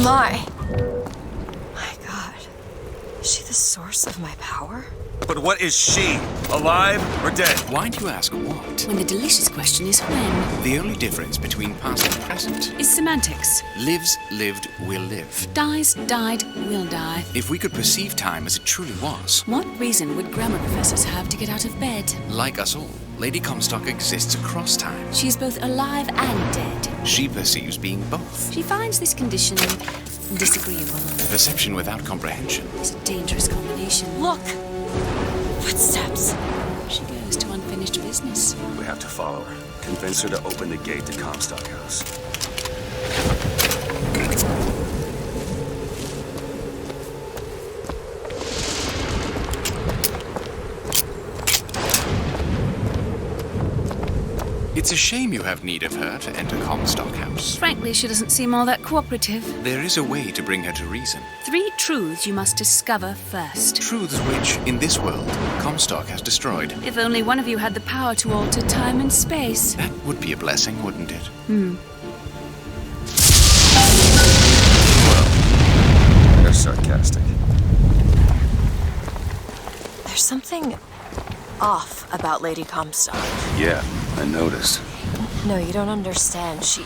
am I? My God. Is she the source of my power?
But what is she? Alive or dead?
Why do you ask what?
When the delicious question is when.
The only difference between past and present
Is semantics.
lives, lived, will live.
Dies, died, will die.
If we could perceive time as it truly was,
What reason would grammar professors have to get out of bed?
like us all, Lady Comstock exists across time.
She's both alive and dead.
She perceives being both.
She finds this condition disagreeable.
Perception without comprehension.
It's a dangerous combination.
Look! Footsteps.
She goes to unfinished business.
We have to follow her. Convince her to open the gate to Comstock House.
It's a shame you have need of her to enter Comstock House.
Frankly, she doesn't seem all that cooperative.
There is a way to bring her to reason.
3 truths you must discover first.
Truths which, in this world, Comstock has destroyed.
If only one of you had the power to alter time and space.
That would be a blessing, wouldn't it?
They're sarcastic.
There's something off about Lady Comstock.
Yeah, I noticed.
No, you don't understand. She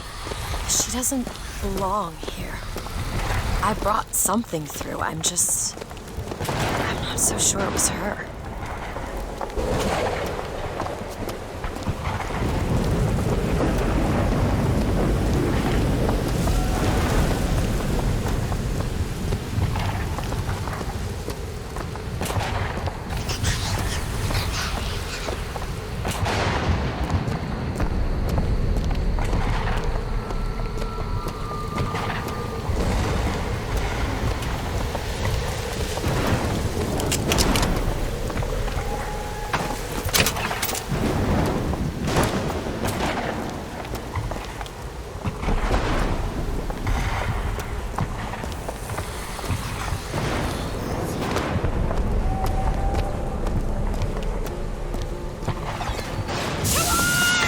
doesn't belong here. I brought something through. I'm not so sure it was her.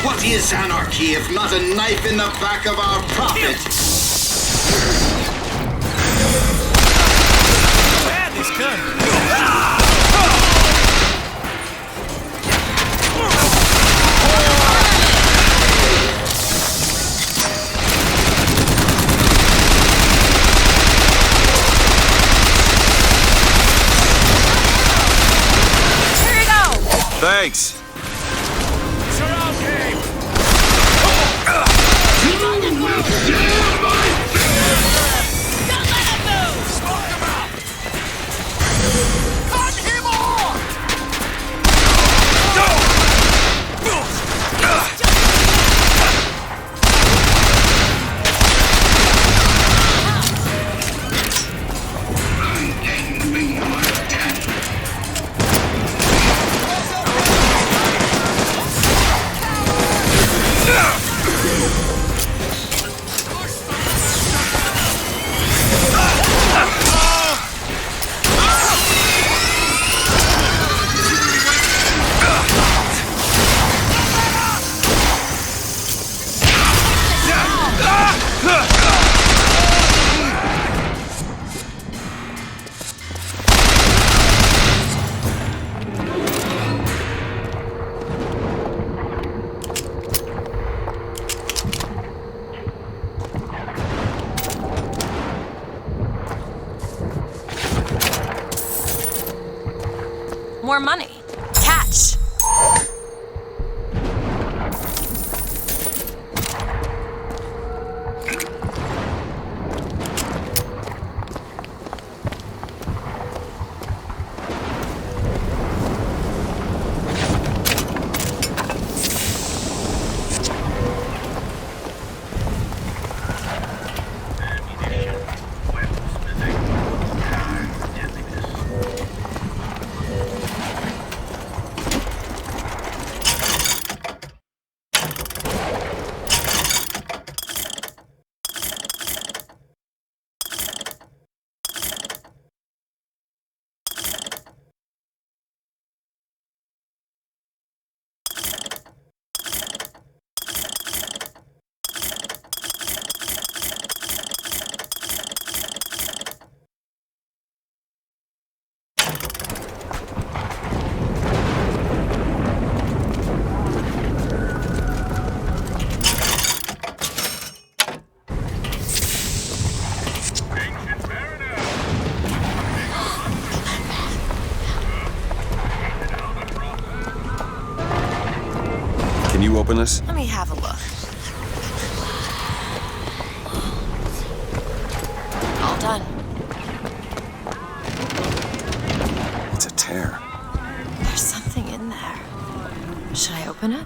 What is anarchy if not a knife in the back of our prophet?
Bad this gun.
Here you go!
Thanks.
Can you open this?
Let me have a look. All done.
It's a tear.
There's something in there. Should I open it?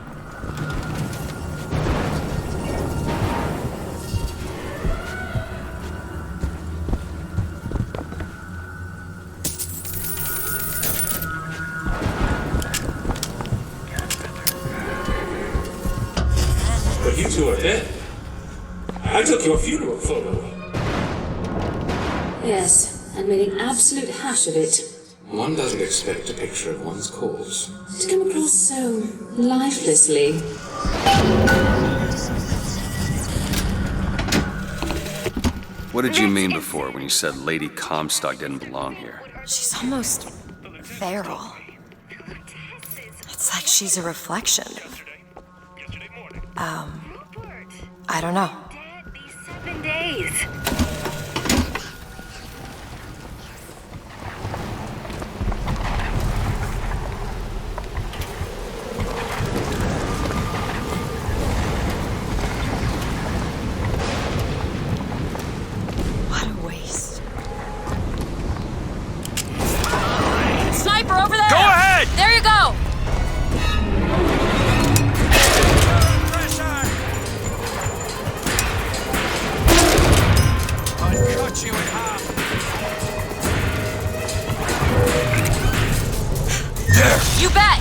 But you two are dead. I took your funeral photo.
Yes, and made an absolute hash of it.
One doesn't expect a picture of one's corpse
To come across so lifelessly.
What did you mean before when you said Lady Comstock didn't belong here?
She's almost feral. It's like she's a reflection. I don't know.
7 days.
What a waste. Sniper over there!
Go ahead!
There you go!
Cut you in half.
You bet!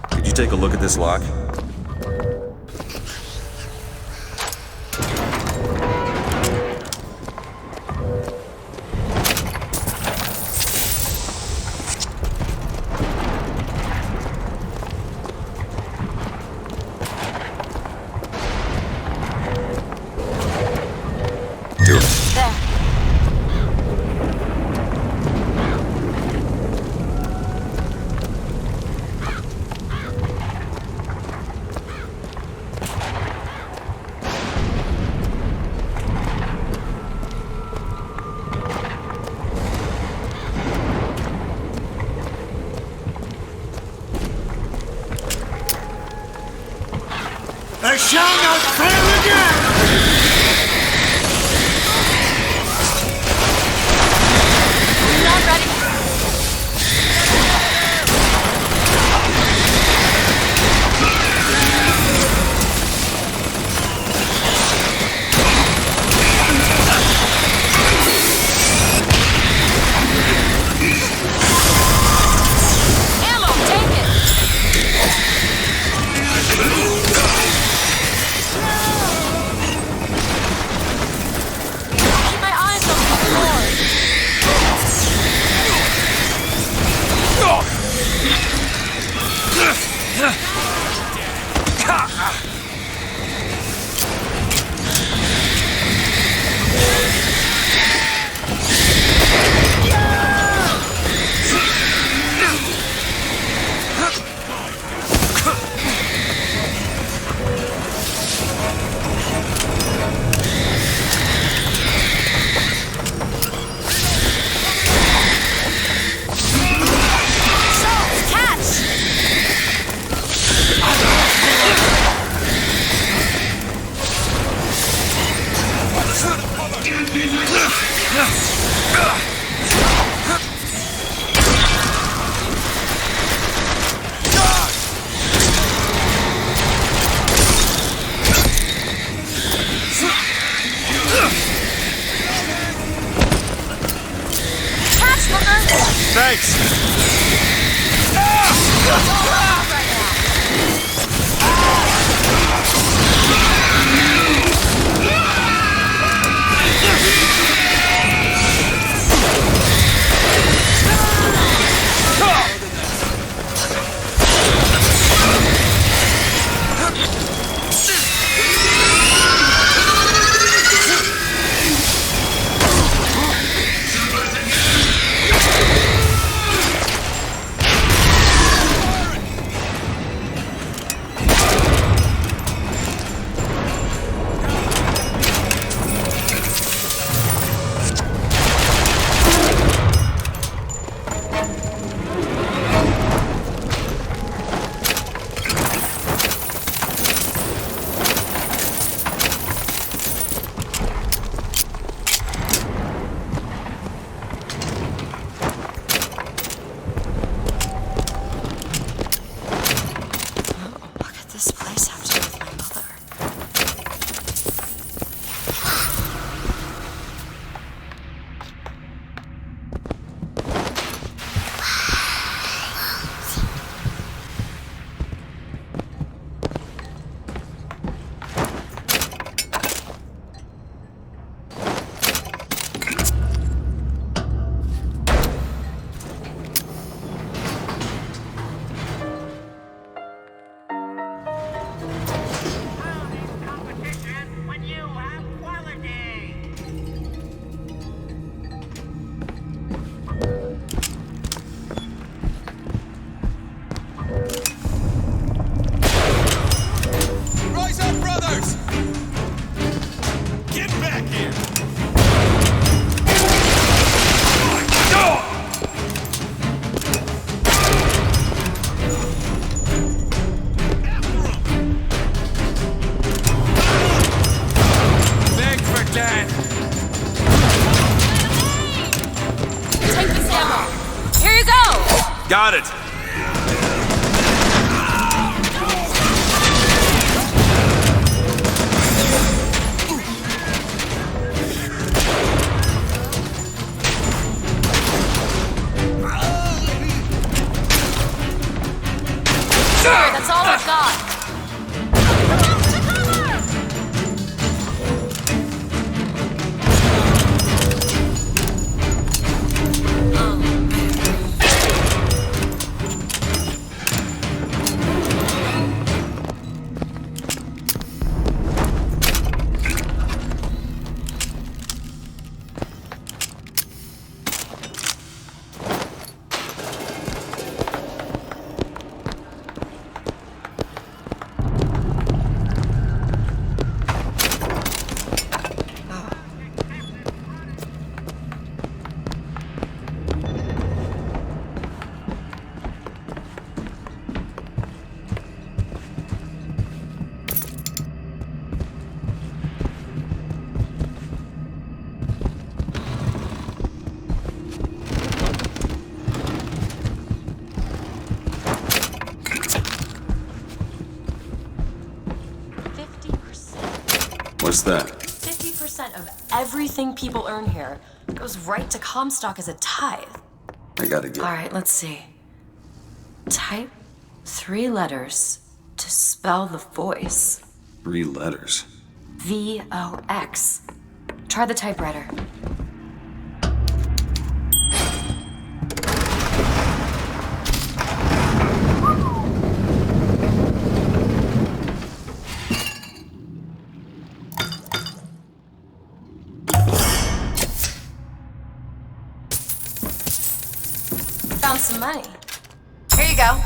Could you take a look at this lock? Do it.
There.
I shall not fail again!
Not ready. Ammo, take it! Keep my eyes on the floor.
Got it.
Sorry, that's all I've got.
What's that?
50% of everything people earn here goes right to Comstock as a tithe.
I gotta get...
All right, let's see. Type 3 letters to spell the voice.
3 letters.
VOX. Try the typewriter. Found some money. Here you go.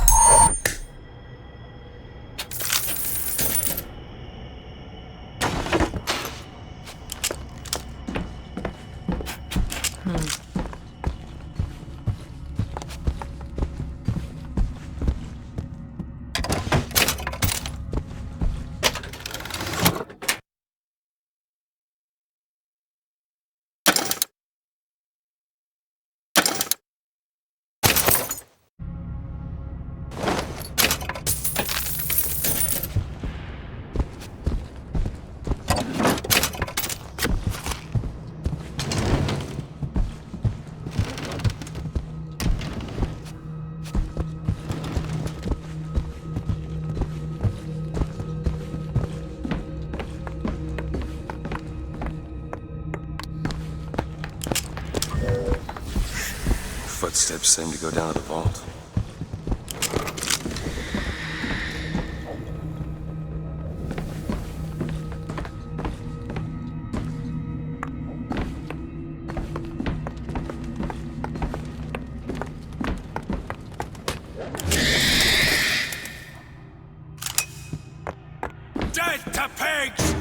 Footsteps seem to go down to the vault.
Dead to pigs!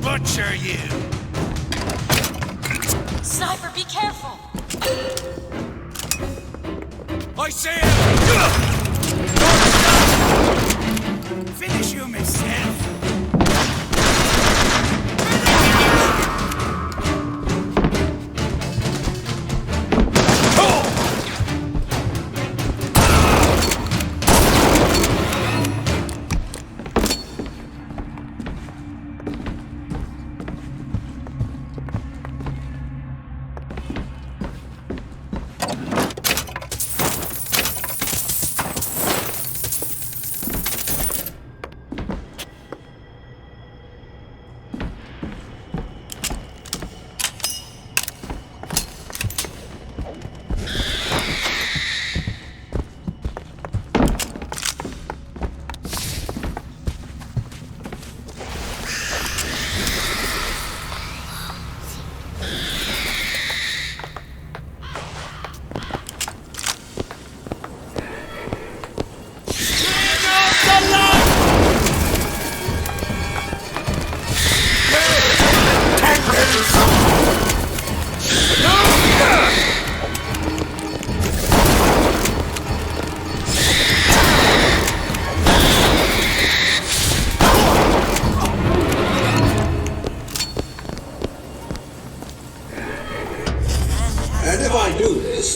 Butcher you!
Sniper, be careful!
I see him! Finish you, myself!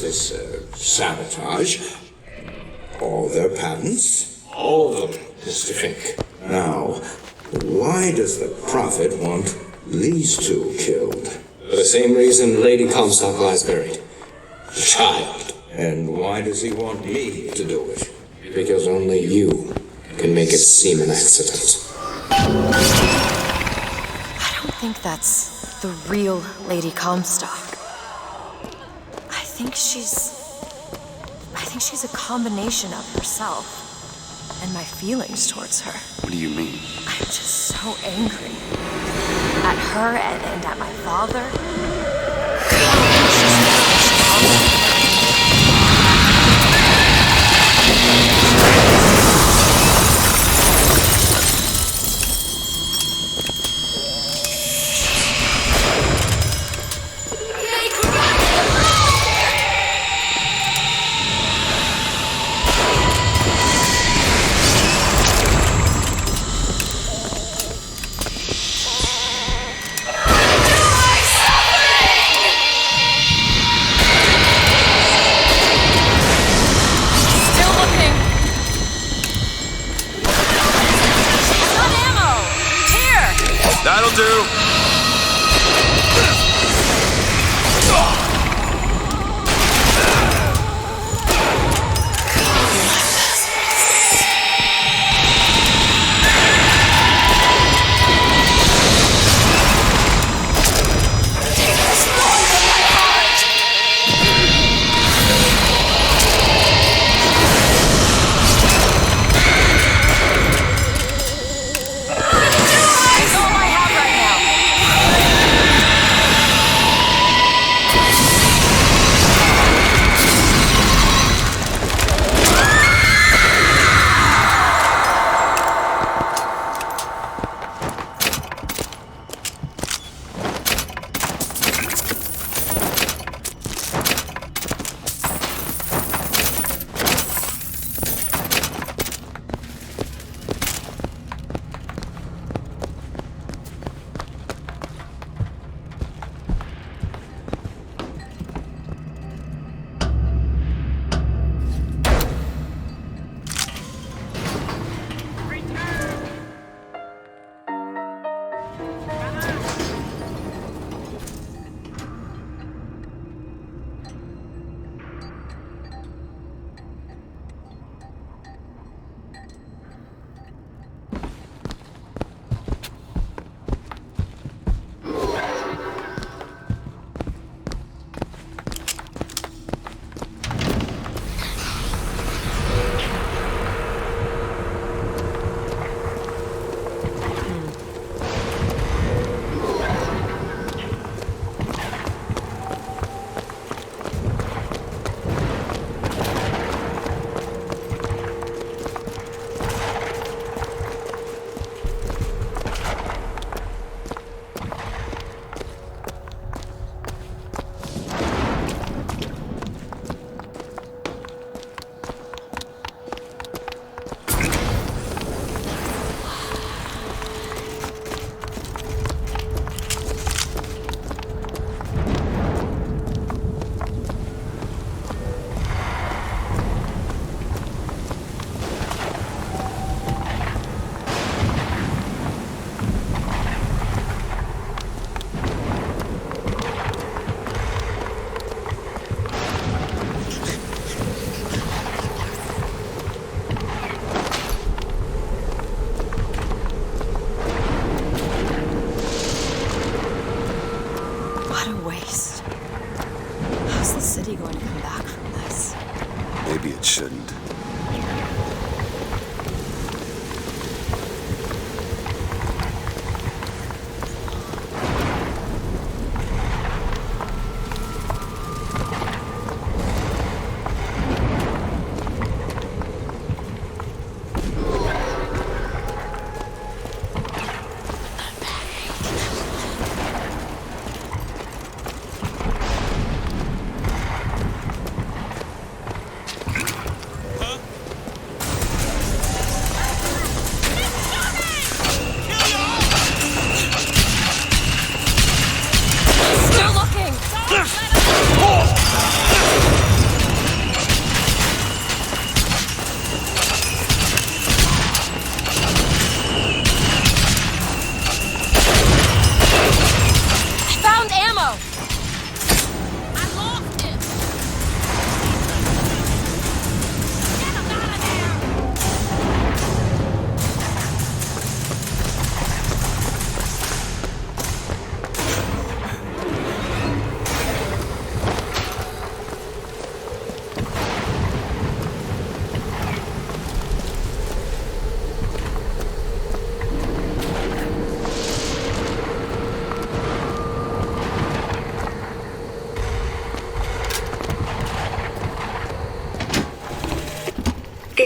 was this sabotage. All their patents?
All of them, Mr. Fink.
Now, why does the Prophet want these two killed?
For the same reason Lady Comstock lies buried. The child.
And why does he want me to do it?
Because only you can make it seem an accident.
I don't think that's the real Lady Comstock. I think she's a combination of herself and my feelings towards her.
What do you mean?
I'm just so angry at her and at my father.
That'll do.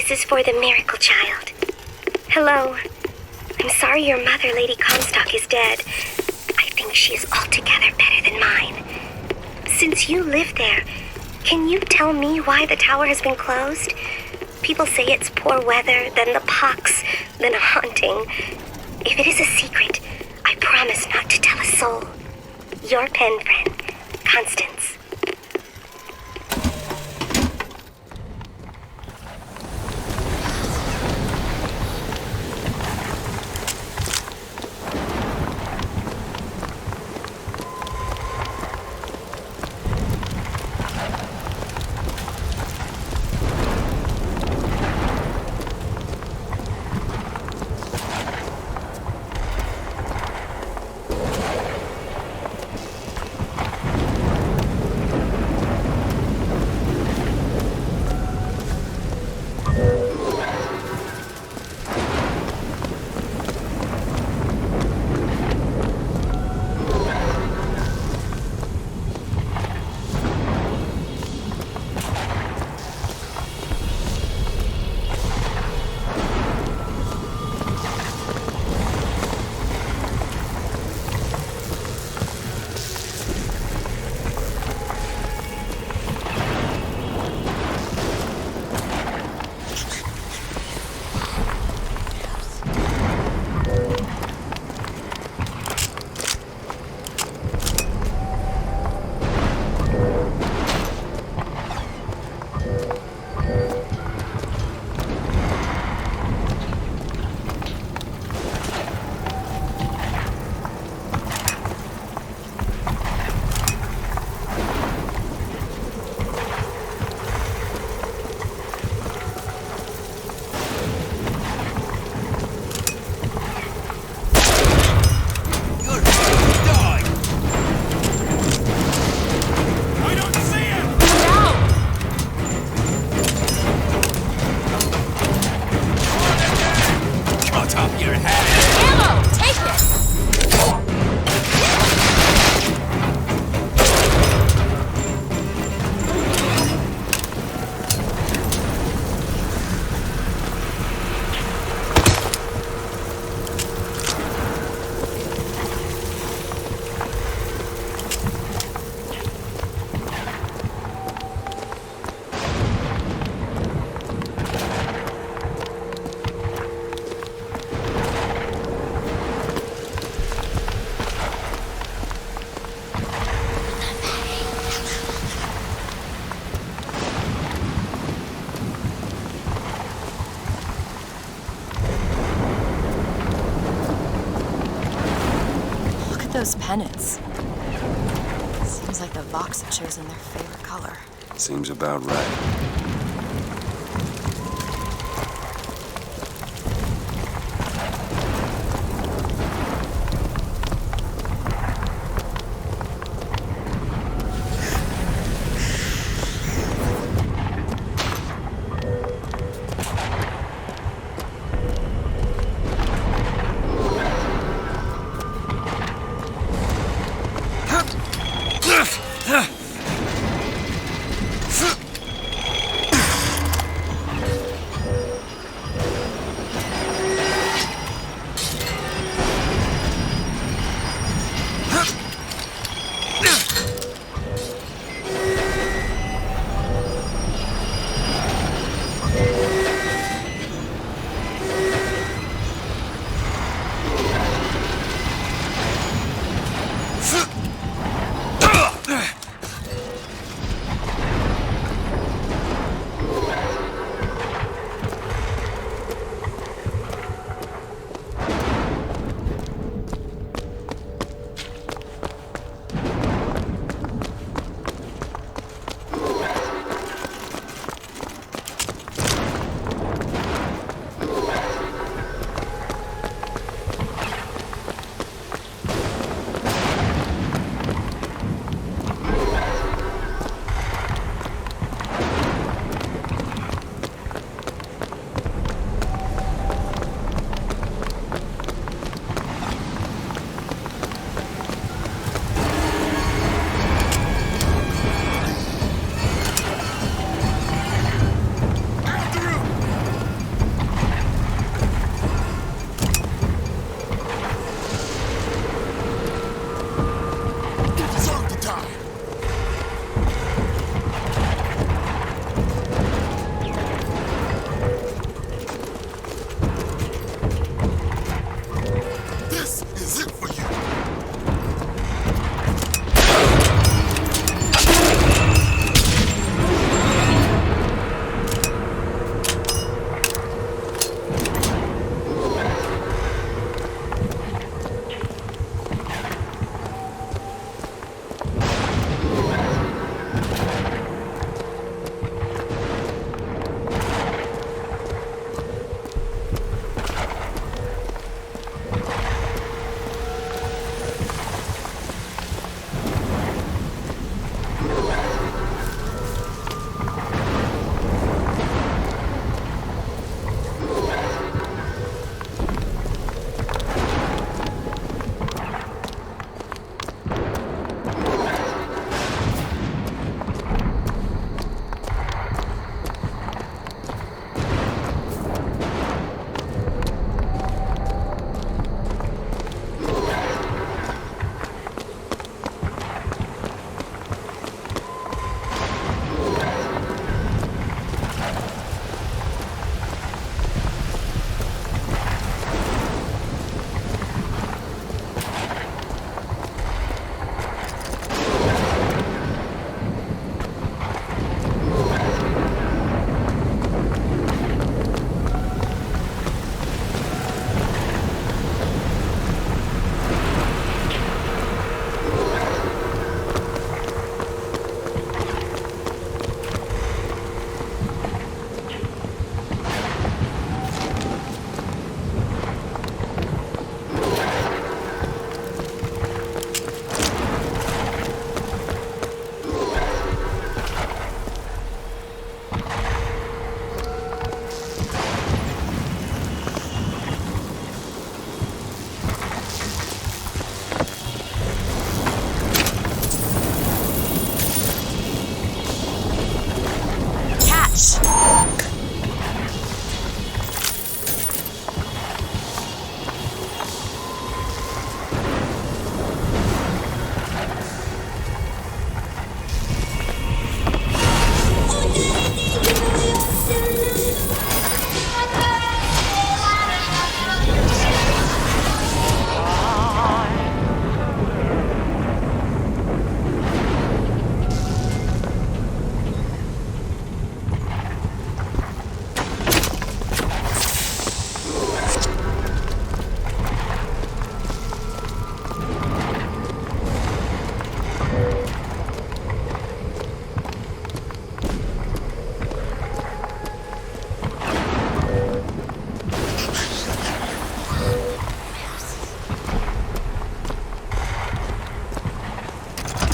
This is for the miracle child. Hello. I'm sorry your mother, Lady Comstock, is dead. I think she is altogether better than mine. Since you live there, can you tell me why the tower has been closed? People say it's poor weather, then the pox, then a haunting. If it is a secret, I promise not to tell a soul. Your pen friend, Constance.
Those pennants. Seems like the Vox have chosen their favorite color.
Seems about right.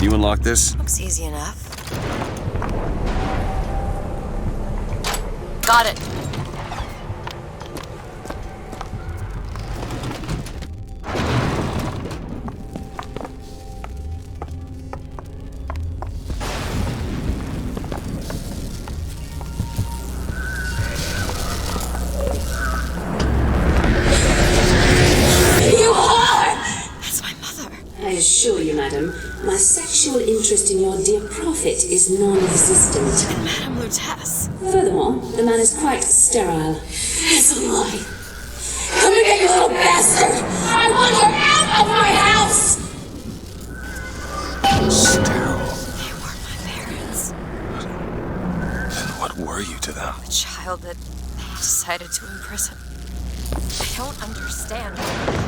You unlock this?
Looks easy enough. Got it.
I assure you, madam, my sexual interest in your dear prophet is non-existent.
And Madame Lutece.
Furthermore, the man is quite sterile. It's a lie. Come here, you little bastard! I want you out of my house!
Sterile.
They were my parents.
Then what were you to them?
The child that they decided to imprison. I don't understand.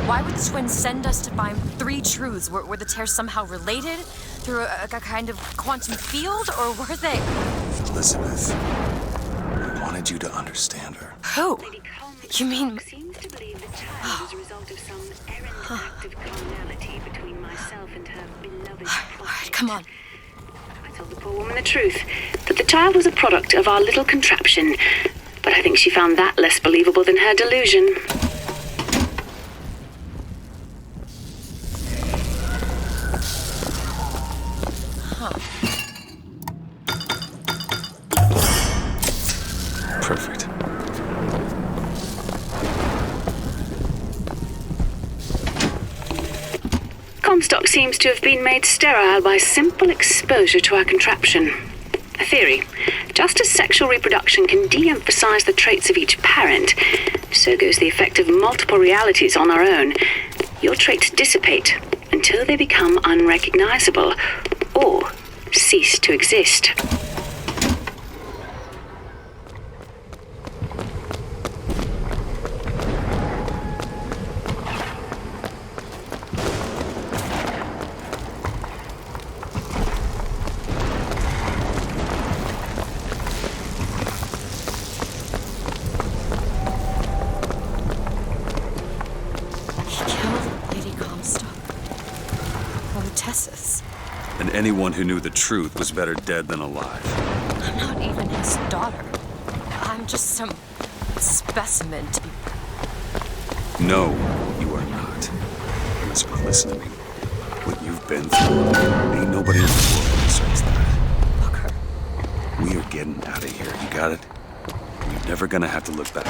Why would twins send us to find 3 truths? Were the tears somehow related? Through a kind of quantum field? Or were they...
Elizabeth, I wanted you to understand her.
Who? You mean...
Seems to believe the child is a result of some errant act of carnality between myself and her beloved prophet.
All right, come on.
I told the poor woman the truth, that the child was a product of our little contraption. But I think she found that less believable than her delusion.
Perfect.
Comstock seems to have been made sterile by simple exposure to our contraption. A theory. Just as sexual reproduction can de-emphasize the traits of each parent, so goes the effect of multiple realities on our own. Your traits dissipate until they become unrecognizable or cease to exist.
And anyone who knew the truth was better dead than alive.
I'm not even his daughter. I'm just some specimen to be...
No, you are not. Elizabeth, listen to me. What you've been through, ain't nobody in the world that deserves that.
Booker.
We are getting out of here, you got it? You're never gonna have to look back.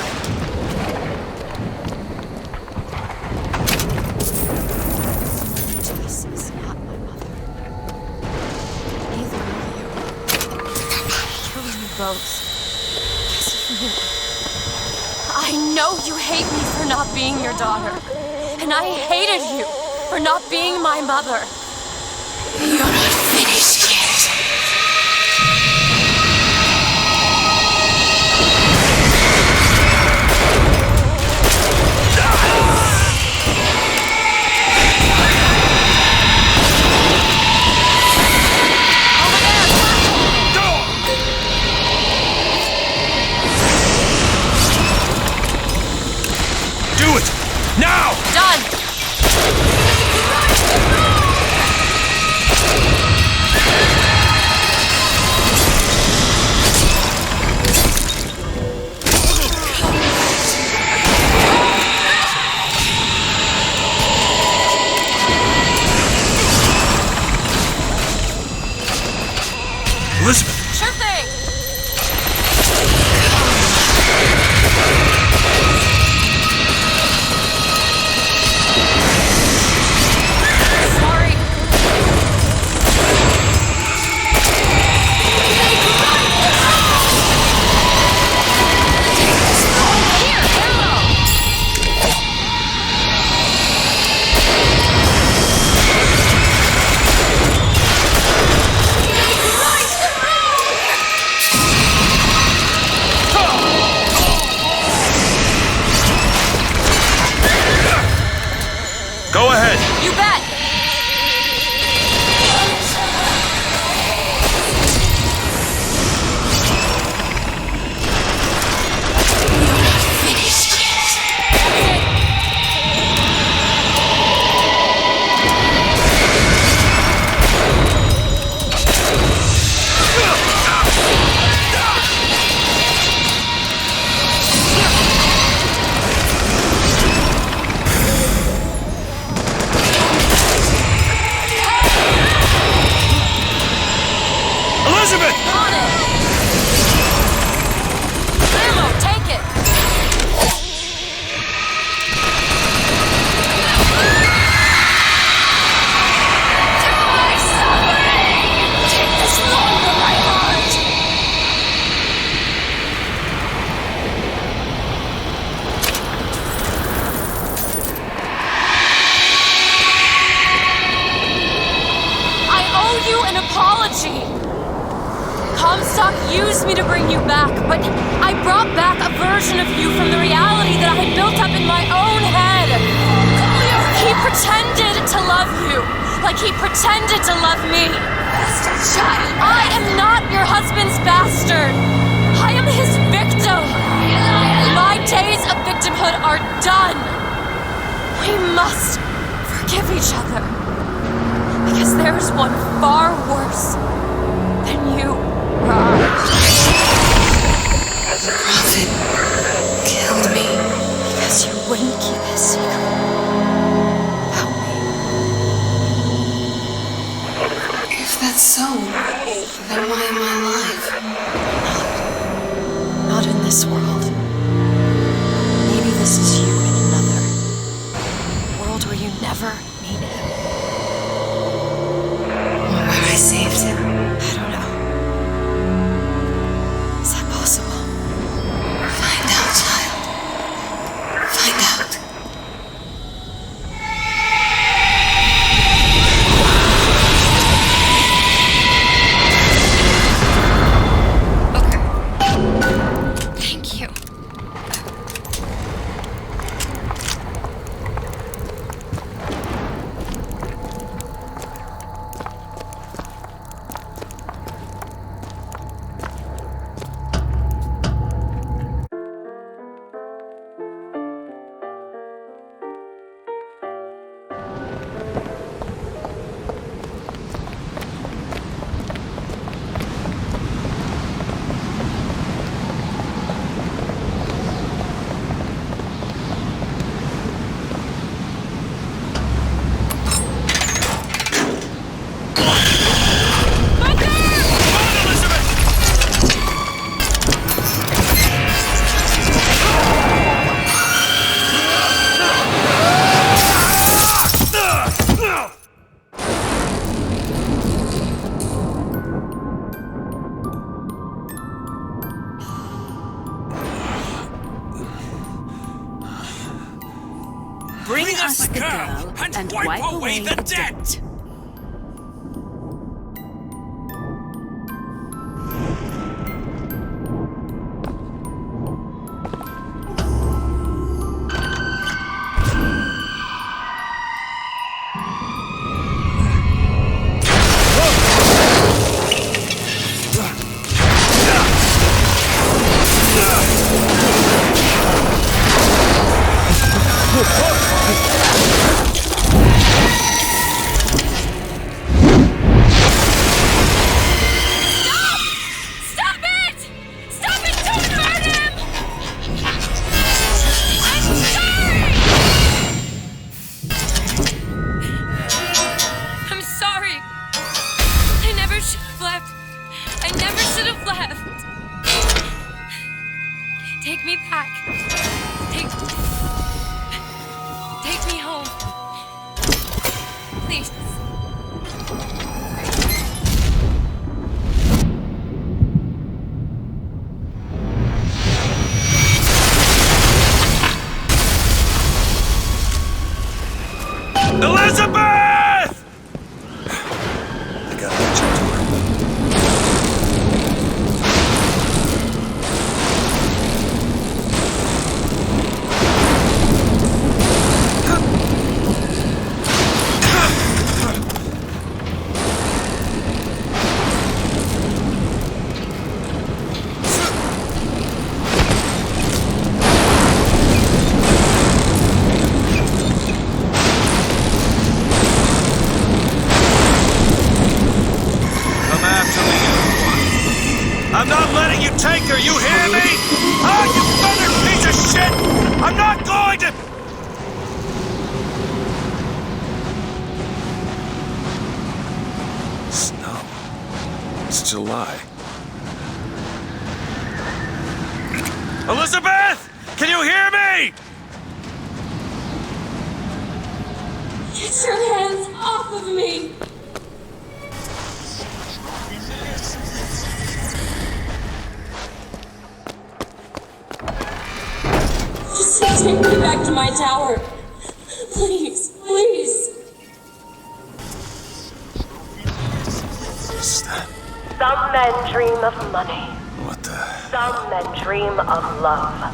This is not my mother. Neither are you. Kill you both. Because of me. I know you hate me for not being your daughter. And I hated you for not being my mother.
You're not finished yet.
Do it! Now!
Done!
Elizabeth!
Sure thing! Sorry. Here, ammo!
Go ahead!
You bet! Archie! Comstock used me to bring you back, but I brought back a version of you from the reality that I had built up in my own head. He pretended to love you, like he pretended to love me. Bastard child! I am not your husband's bastard. I am his victim. My days of victimhood are done. We must forgive each other, because there is one far worse than you, Raj.
The Prophet killed me
because you wouldn't keep his secret.
If that's so, then why am I alive?
Not in this world. Maybe this is you in another. A world where you never meet him.
But I saved him.
I don't know. Is that possible?
Find out, child. Find out.
Thank you.
Bring us the girl and wipe away the debt!
Take me back. Take me home. Please.
Elizabeth!
I gotta catch up to her.
I'm not letting you take her, you hear me? Oh, you feathered piece of shit! I'm not going to...
Snow. It's July.
Elizabeth! Can you hear me?
Get your hands off of me! Just take me back to my tower. Please, please.
What's that?
men dream of money.
What the?
Some men dream of love.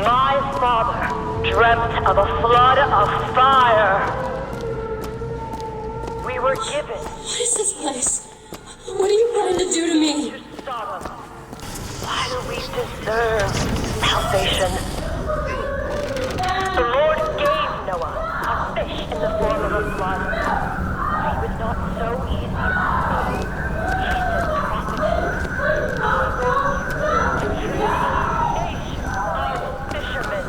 My father dreamt of a flood of fire. We were given.
What is this place? What are you trying to do to me?
Why do we deserve salvation? The Lord gave Noah a fish in the form of a flood. He was not so easy on me. He sent prophets. Fishermen.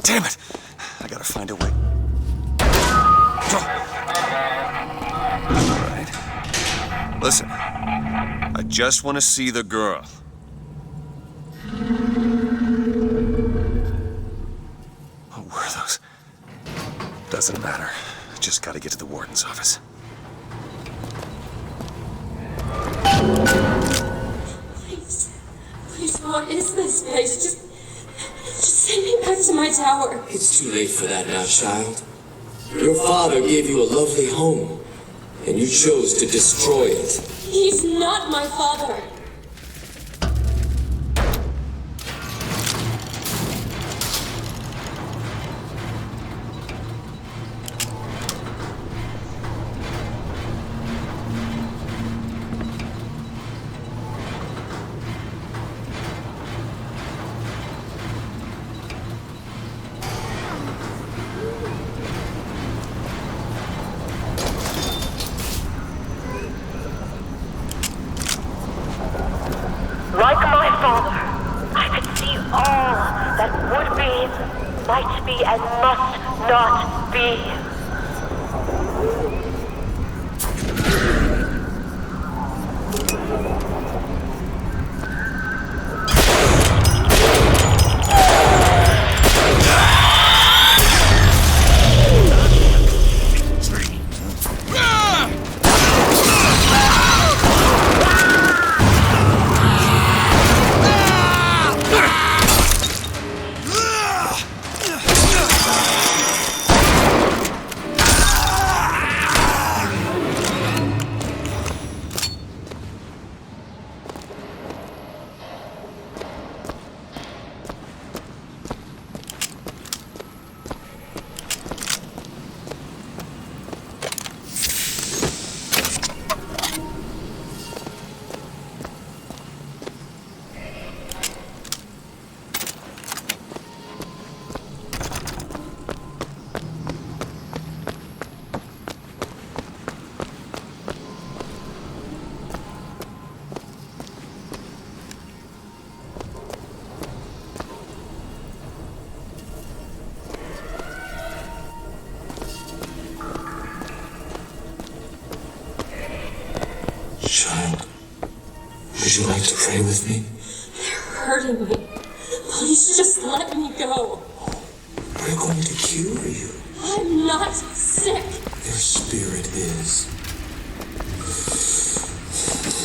Damn it! I gotta find a way. Alright. Listen. I just want to see the girl. What were those? Doesn't matter. I just gotta get to the warden's office.
Please, what is this place? Just send me back to my tower.
It's too late for that now, child. Your father gave you a lovely home, and you chose to destroy it.
He's not my father.
Like my father, I could see all that would be, might be, and must not be.
Child, would you like to pray with me?
You're hurting me. Please just let me go.
We're going to cure you.
I'm not sick.
Your spirit is.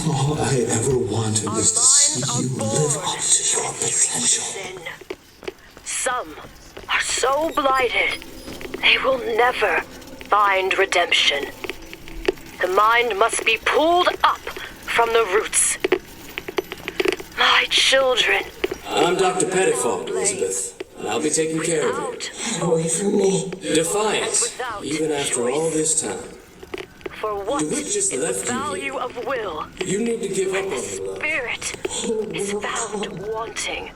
All I ever wanted was to see you live up to your potential.
Some are so blighted, they will never find redemption. The mind must be pulled up from the roots. My children.
I'm Dr. Pettifold, Elizabeth, and I'll be taking care of you.
Get away from me.
Defiance, even after all this time.
For what
DeWitt just
is
left
the
you
value
here.
of will?
You need to give up on him, love.
Spirit is found wanting.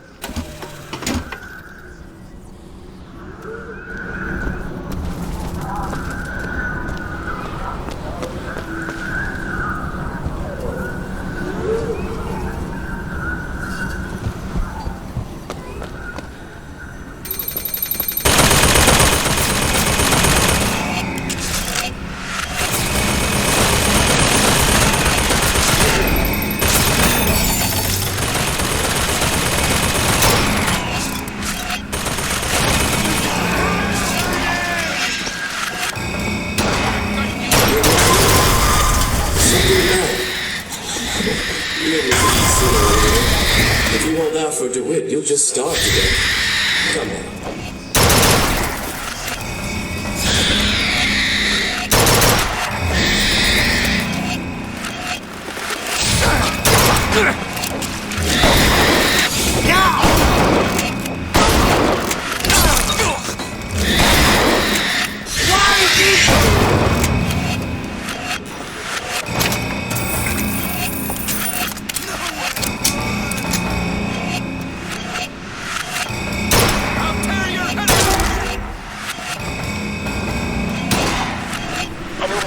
If you hold out for DeWitt, you'll just starve to death. Come on.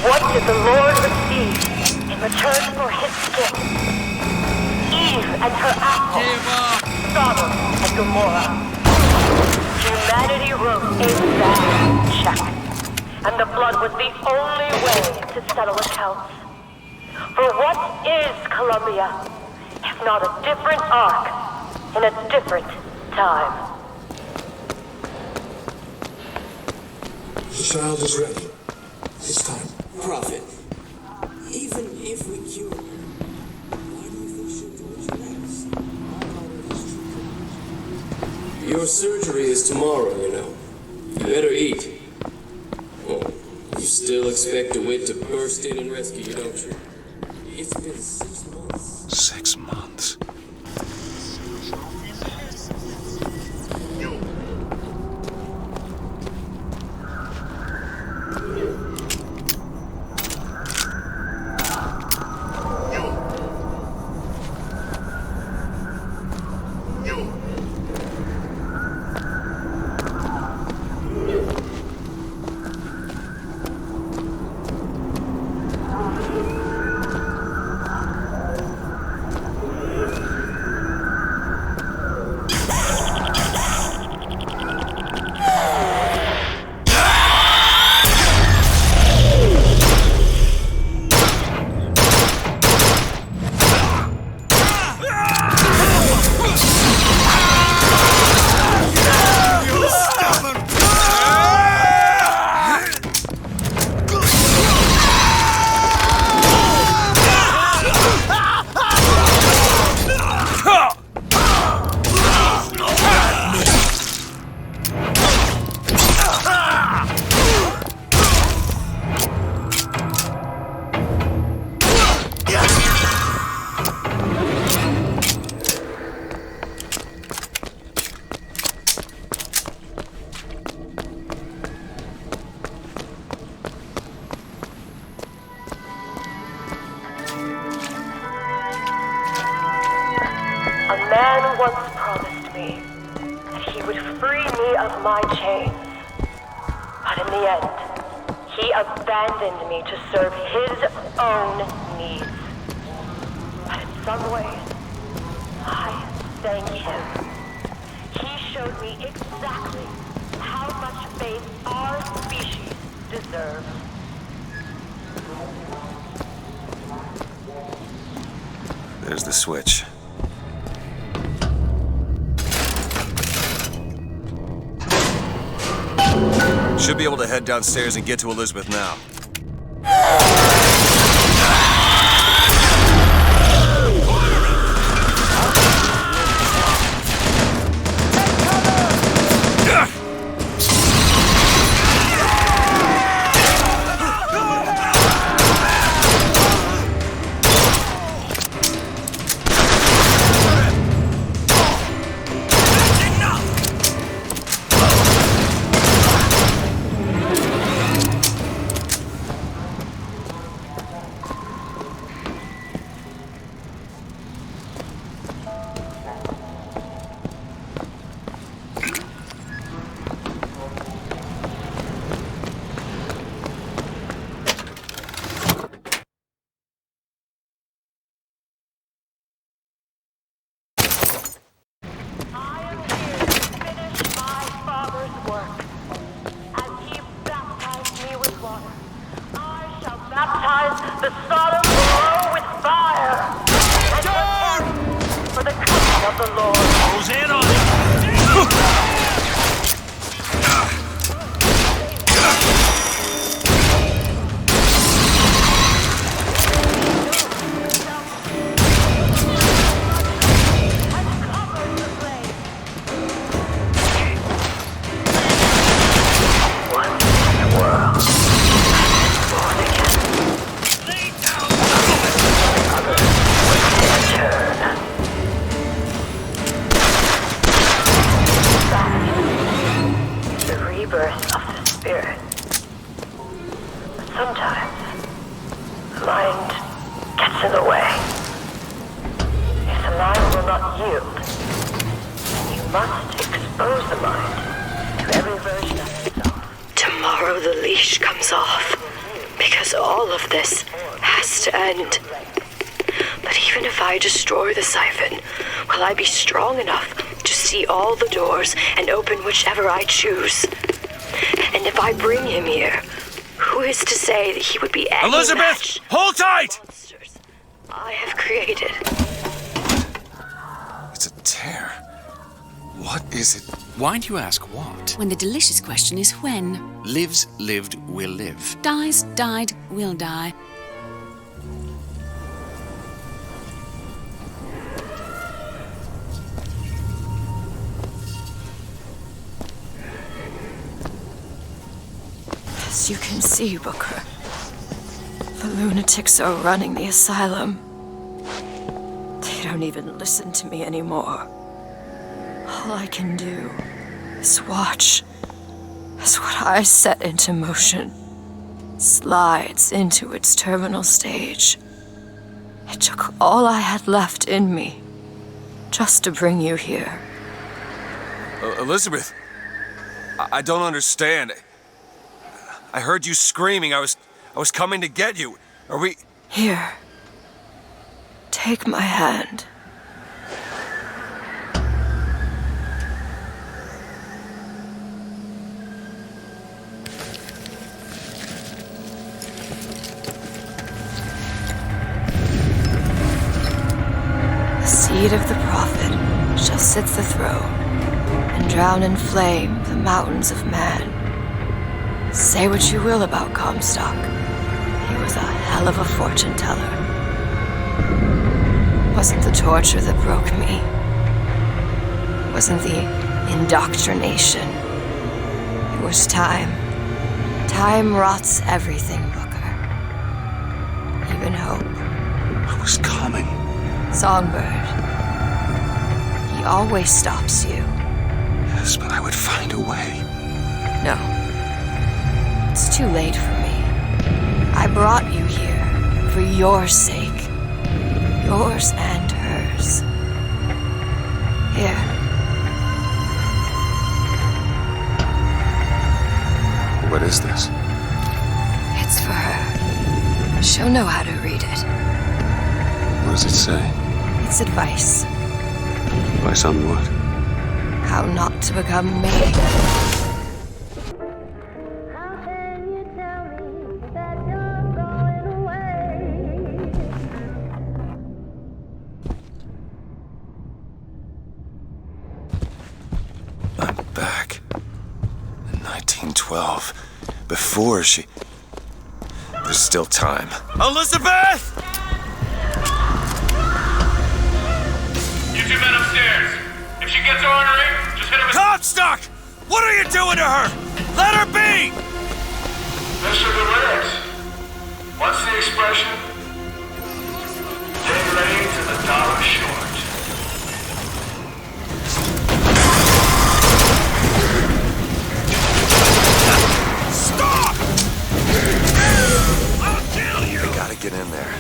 What did the Lord receive in return for his gift? Eve and her apple, Sodom and Gomorrah. Humanity wrote a bad check, and the blood was the only way to settle accounts. For what is Columbia, if not a different arc in a different time?
The child is ready. It's time. Prophet, even if we cure her, why do you think she'll do what you ask? Your surgery is tomorrow, you know. You better eat. Oh, you still expect DeWitt to burst in and rescue you, don't you? It's been 6 months.
6 months.
A man once promised me that he would free me of my chains. But in the end, he abandoned me to serve his own needs. But in some ways, I thank him. He showed me exactly how much faith our species deserves.
There's the switch. Should be able to head downstairs and get to Elizabeth now.
so the leash comes off. Because all of this has to end. But even if I destroy the siphon, will I be strong enough to see all the doors and open whichever I choose? And if I bring him here, who is to say that he would be any
Elizabeth!
match
Hold tight!
monsters I have created?
It's a tear. What is it?
Why do you ask what?
When the delicious question is when.
Lives, lived, will live.
Dies, died, will die.
As you can see, Booker, the lunatics are running the asylum. They don't even listen to me anymore. All I can do is watch as what I set into motion slides into its terminal stage. It took all I had left in me just to bring you here.
Elizabeth, I don't understand. I heard you screaming. I was coming to get you. Are we...
Here. Take my hand. The seed of the prophet shall sit the throne and drown in flame the mountains of man. Say what you will about Comstock. He was a hell of a fortune teller. Wasn't the torture that broke me. Wasn't the indoctrination. It was time. Time rots everything, Booker. Even hope.
I was coming.
Songbird. He always stops you.
Yes, but I would find a way.
No. It's too late for me. I brought you here for your sake. Yours and hers. Here.
What is this?
It's for her. She'll know how to read it.
What does it say?
It's advice.
Advice on what?
How not to become me.
I'm back. In 1912. Before she... There's still time.
Elizabeth!
You two men upstairs. If she gets ornery, just hit her with...
Comstock! What are you doing to her? Let her be!
Mr. Durant, what's the expression? Day late and the dollar short.
Stop! I'll kill you!
I gotta get in there.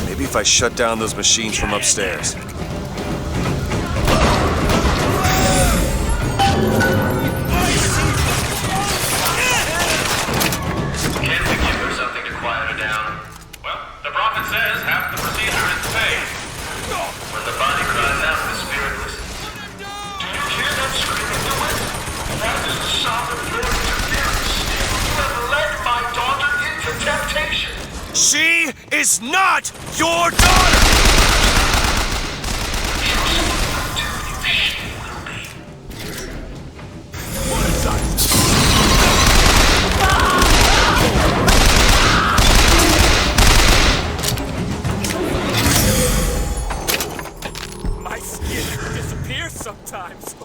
Maybe if I shut down those machines from upstairs.
Can't we give her something to quiet her down? Well, the prophet says half the procedure is paid. When the body cries out, the spirit listens. Do you hear that screaming to it? That is the sovereign Lord interference. You have led my daughter into temptation.
She is not your daughter! My skin disappears sometimes.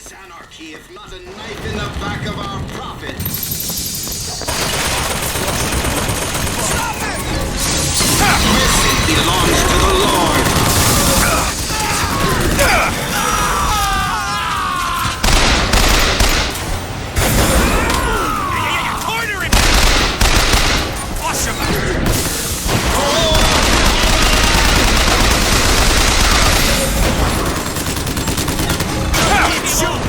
is anarchy if not a knife in the back of our prophet? Stop it! Mercy belongs to the Lord.
Corner him! Flush him out! Shoot!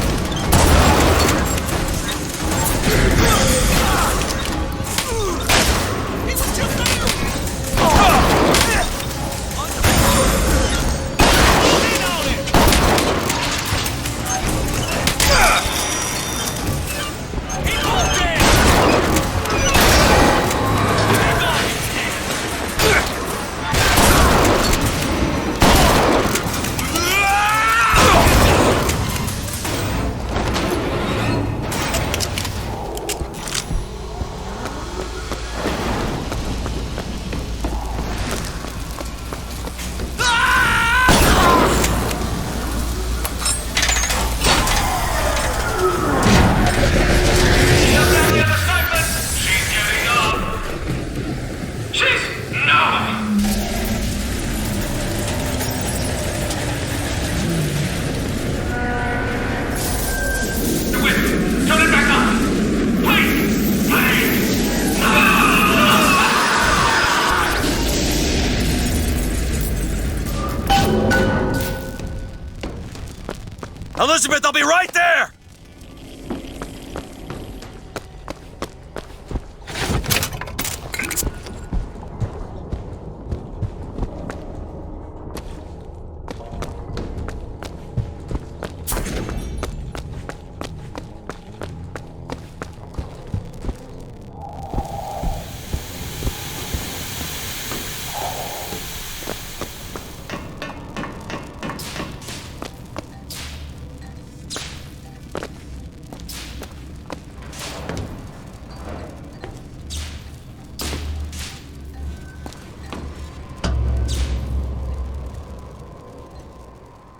Elizabeth, I'll be right there!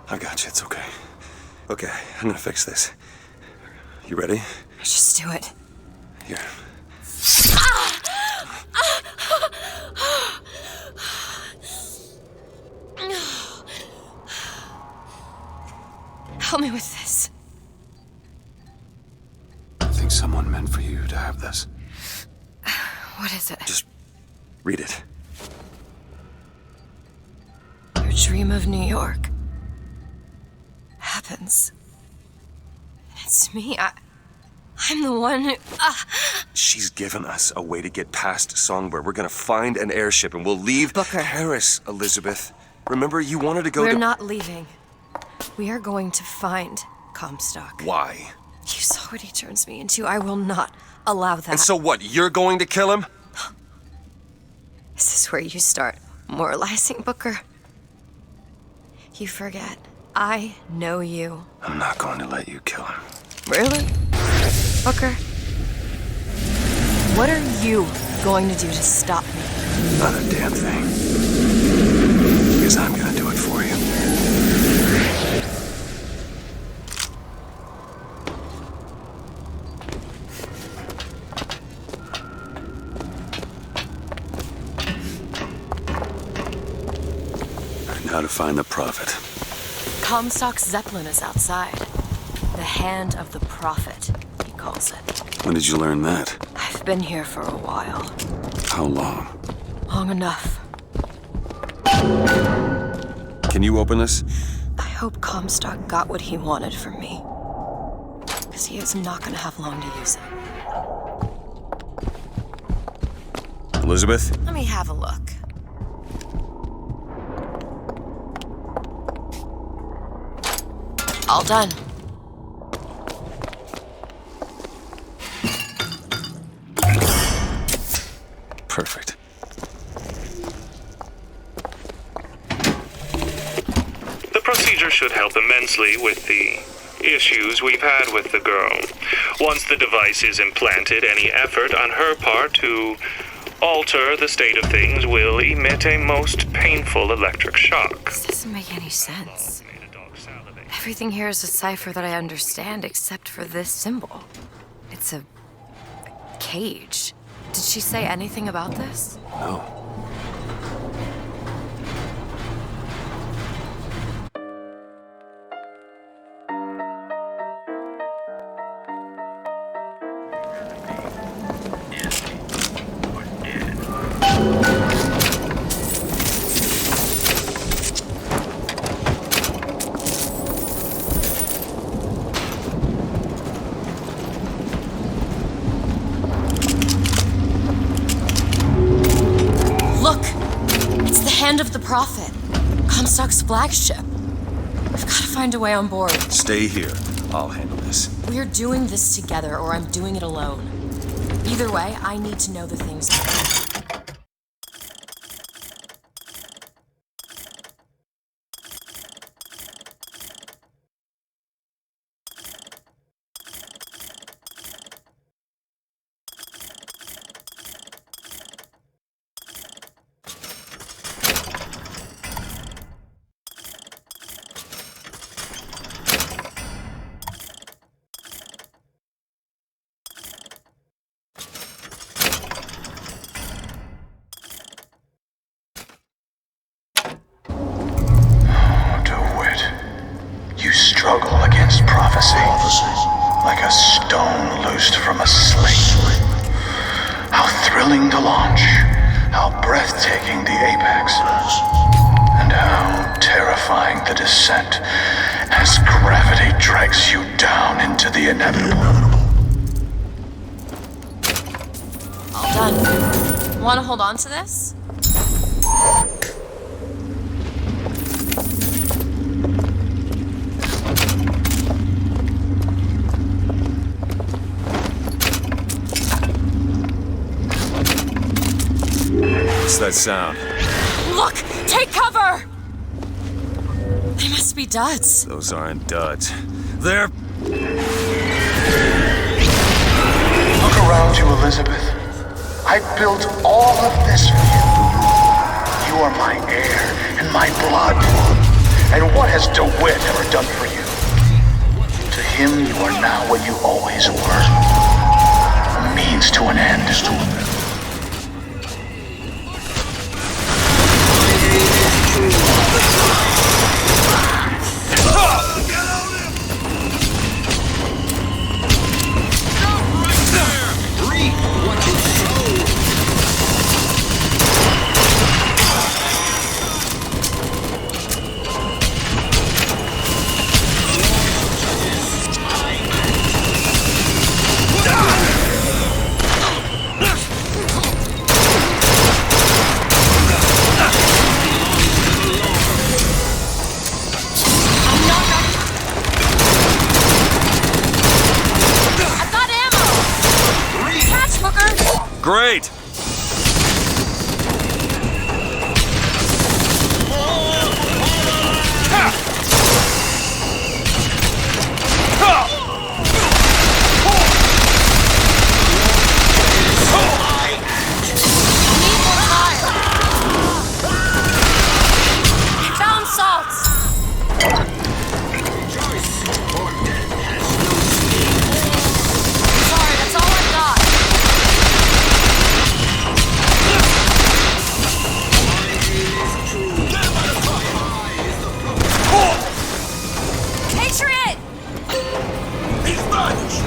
I got you, it's okay. Okay, I'm gonna fix this. You ready?
Just do it.
Here.
Help me with this.
I think someone meant for you to have this.
What is it?
Just read it.
Your dream of New York happens. It's me. I'm the one who...
She's given us a way to get past Songbird. We're gonna find an airship and we'll leave Paris, Elizabeth. Remember, you wanted to go to...
We're not leaving. We are going to find Comstock.
Why?
You saw what he turns me into. I will not allow that.
And so what, you're going to kill him?
Is this where you start moralizing, Booker? You forget. I know you.
I'm not going to let you kill him.
Really? Booker? What are you going to do to stop me?
Not a damn thing. Because I'm gonna do it for you. Now to find the Prophet.
Comstock's Zeppelin is outside. The Hand of the Prophet, he calls it.
When did you learn that?
I've been here for a while.
How long?
Long enough.
Can you open this?
I hope Comstock got what he wanted from me. Because he is not going to have long to use it.
Elizabeth?
Let me have a look. All done.
Perfect.
The procedure should help immensely with the issues we've had with the girl. Once the device is implanted, any effort on her part to alter the state of things will emit a most painful electric shock.
This doesn't make any sense. Everything here is a cipher that I understand except for this symbol. It's a cage. Did she say anything about this?
No.
Hand of the Prophet, Comstock's flagship. We've got to find a way on board.
Stay here. I'll handle this.
We're doing this together, or I'm doing it alone. Either way, I need to know the things.
Struggle against prophecy, like a stone loosed from a sling. How thrilling the launch, how breathtaking the apex, and how terrifying the descent as gravity drags you down into the inevitable.
All done. Want to hold on to this?
What's that sound?
Look! Take cover! They must be duds.
Those aren't duds. They're...
Look around you, Elizabeth. I built all of this for you. You are my air and my blood. And what has DeWitt ever done for you? To him, you are now what you always were. A means to an end.
Great!
Found salts! Sorry, that's all I've got. Patriot!
He's vanished!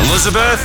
Elizabeth?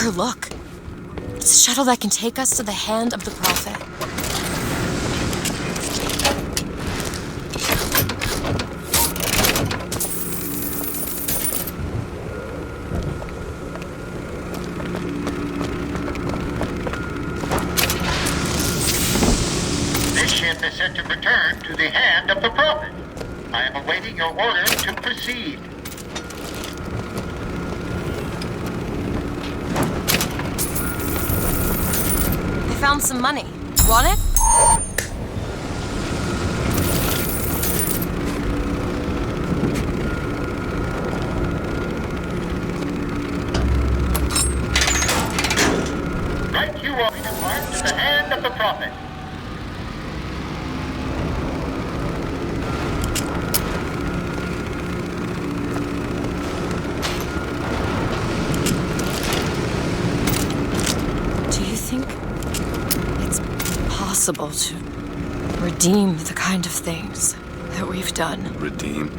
Booker, look. It's a shuttle that can take us to the hand of the Prophet.
This ship is set to return to the hand of the Prophet. I am awaiting your order to proceed.
I found some money. Want it?
Right you are to march to the hand of the Prophet.
Do you think it's possible to redeem the kind of things that we've done?
Redeem?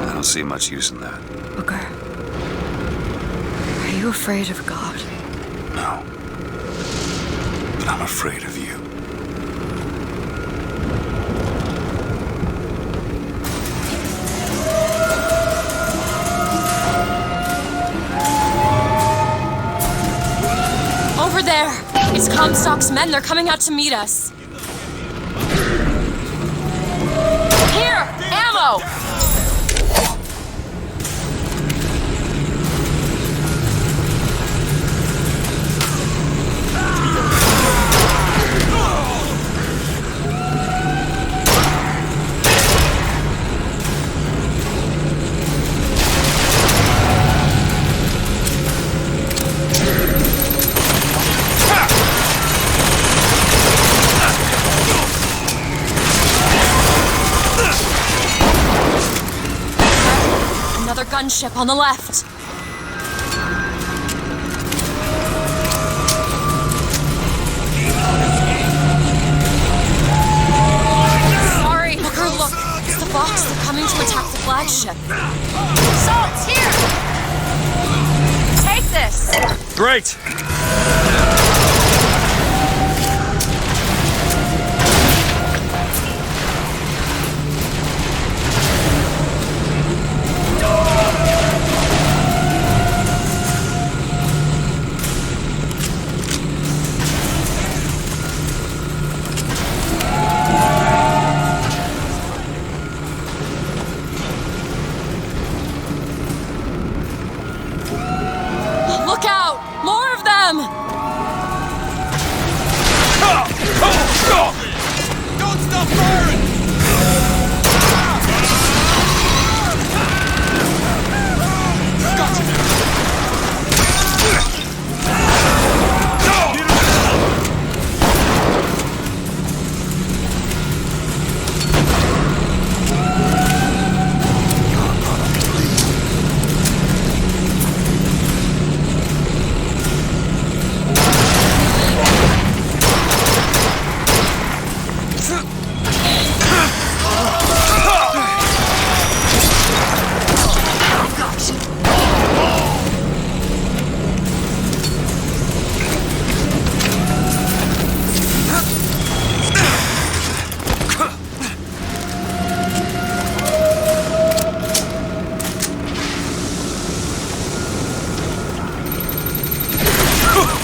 I don't see much use in that.
Booker, are you afraid of God?
No. But I'm afraid of you.
Over there! It's Comstock's men. They're coming out to meet us. Here! Ammo! Another gunship on the left. Sorry, Booker, look. It's the box. They're coming to attack the flagship. Salt's here! Take this!
Great!
Look out! More of them!
Don't stop firing!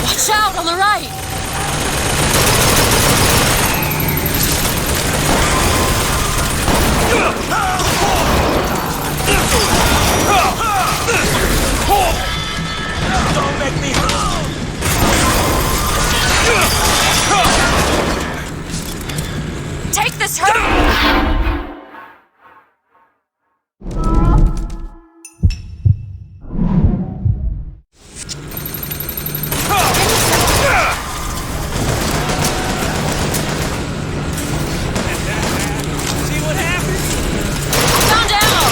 Watch out on the right!
Don't make me
Take this, hurt!
See what happens?
Found ammo!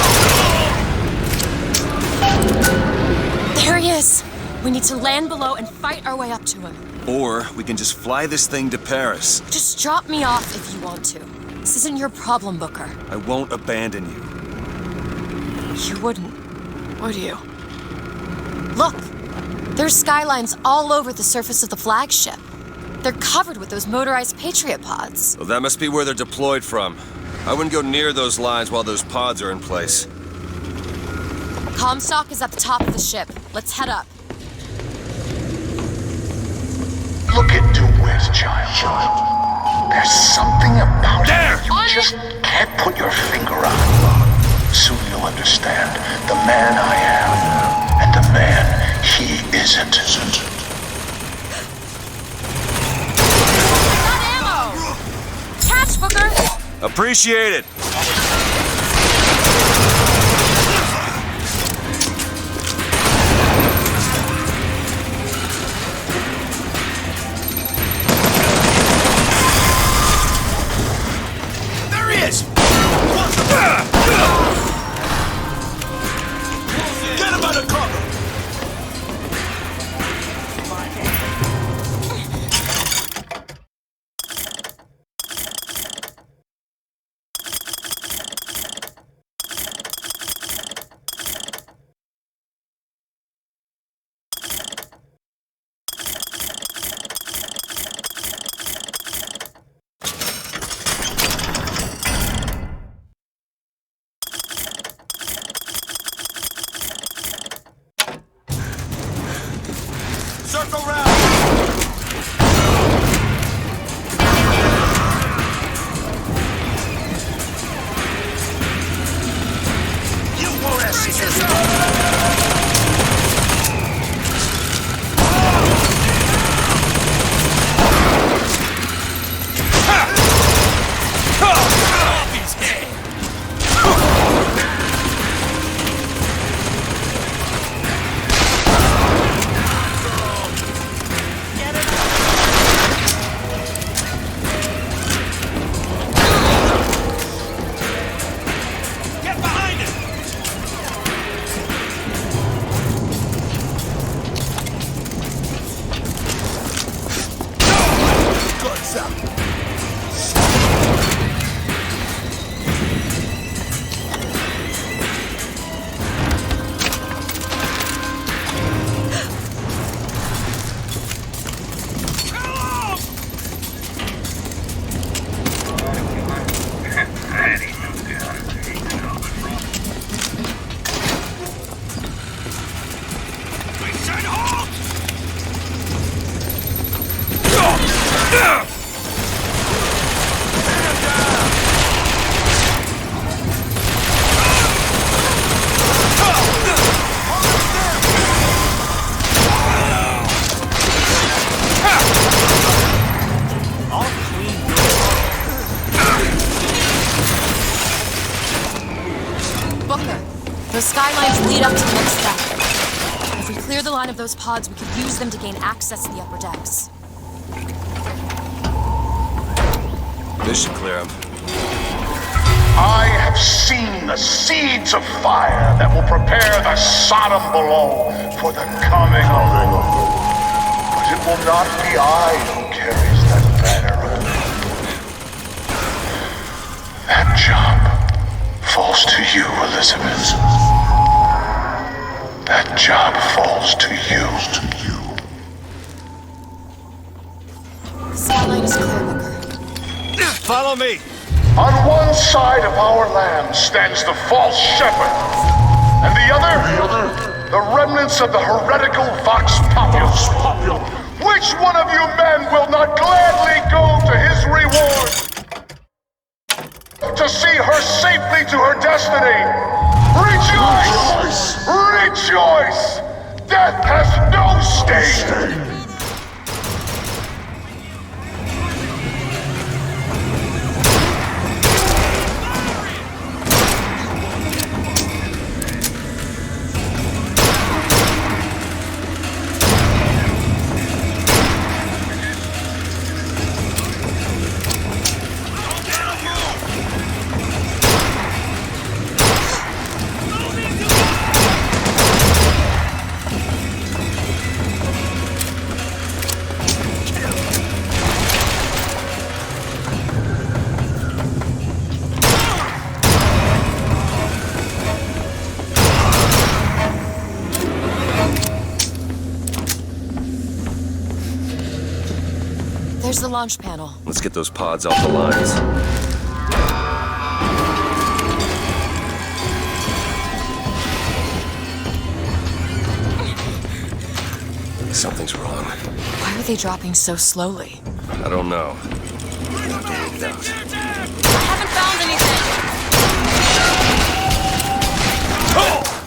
There he is! We need to land below and fight our way up to him.
Or we can just fly this thing to Paris.
Just drop me off if you want to. This isn't your problem, Booker.
I won't abandon you.
You wouldn't, would you?
Look! There's skylines all over the surface of the flagship. They're covered with those motorized Patriot pods.
Well, that must be where they're deployed from. I wouldn't go near those lines while those pods are in place.
Comstock is at the top of the ship. Let's head up.
Look into it, child. There's something about it you just can't put your finger on. Soon you'll understand the man I am and the man he isn't.
Got ammo! Catch, Booker!
Appreciate it!
There he is! Get him out of cover! Circle round! You won't escape! Get behind it! Good stuff.
Booker, those skylines lead up to the next step. If we clear the line of those pods, we could use them to gain access to the upper decks.
This should clear them.
I have seen the seeds of fire that will prepare the Sodom below for the coming of the Lord. But it will not be I who carries that banner alone. That job falls to you, Elizabeth. That job falls to you.
The skyline is clear, Booker.
Follow me!
On one side of our land stands the false shepherd, and the other, the remnants of the heretical Vox Populus. Which one of you men will not gladly go to his reward to see her safely to her destiny? Rejoice! Rejoice! Death has no sting!
the launch panel.
Let's get those pods off the lines. Something's wrong.
Why are they dropping so slowly?
I don't know. We'll have to wait it out.
I haven't found anything!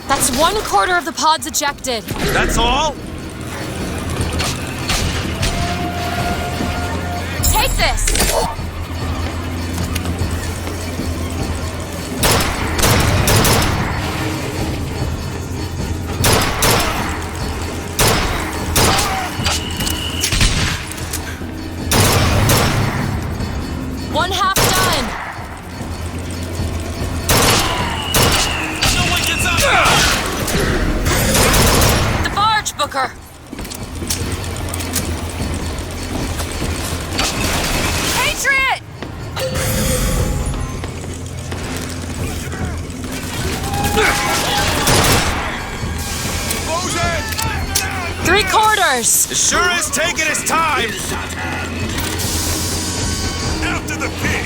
That's 1/4 of the pods ejected.
That's all?
Take this! One half done.
No one gets up!
The barge, Booker. Patriot! Three-quarters.
It sure is taking its time!
After the pig!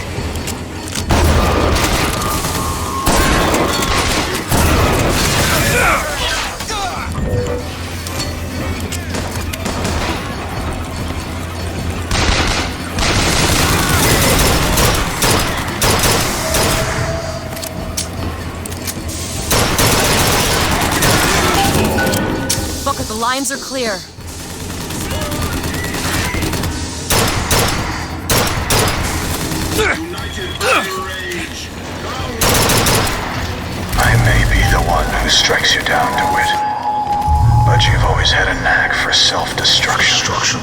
Booker, the lines are clear.
I may be the one who strikes you down, DeWitt, but you've always had a knack for self-destruction.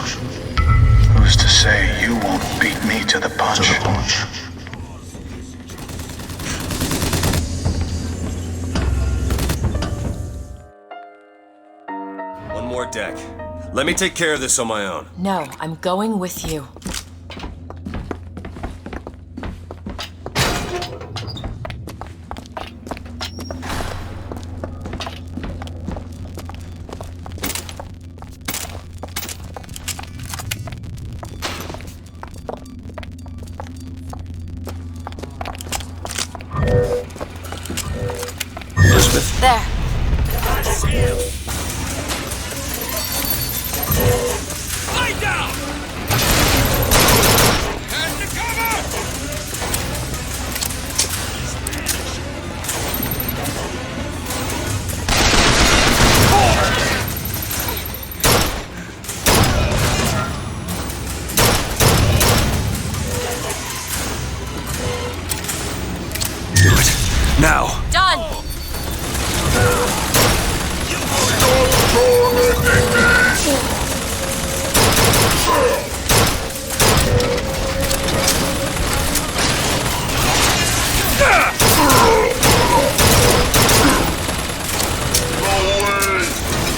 Who's to say you won't beat me to the punch?
One more deck. Let me take care of this on my own.
No, I'm going with you.
Elizabeth?
There.
Lay down! Head to cover!
Do it. Now!
Done!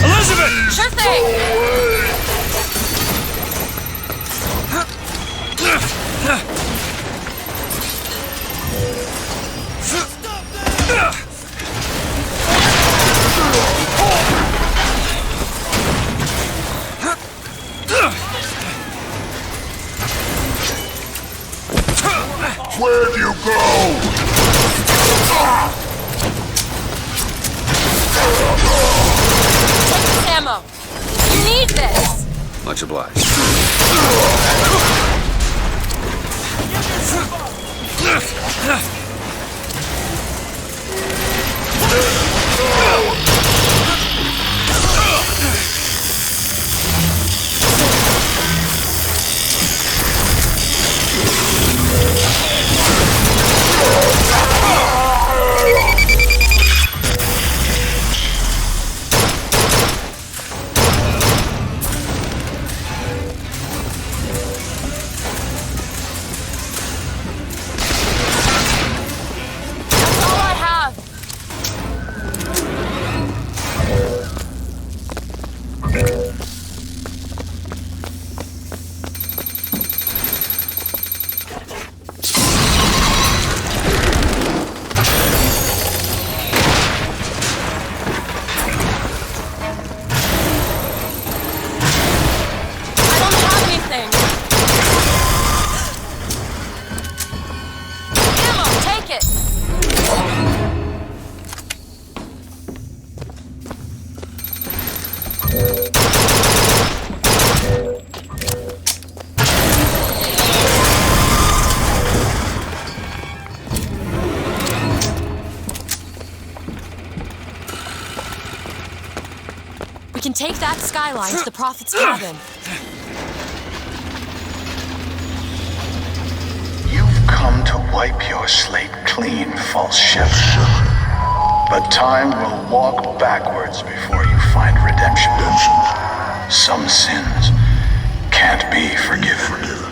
Elizabeth!
Sure thing!
Where'd you go?
Take this ammo. You need this.
Much obliged.
We can take that skyline to the Prophet's cabin.
You've come to wipe your slate clean, false shepherd. But time will walk backwards before you find redemption. Some sins can't be forgiven.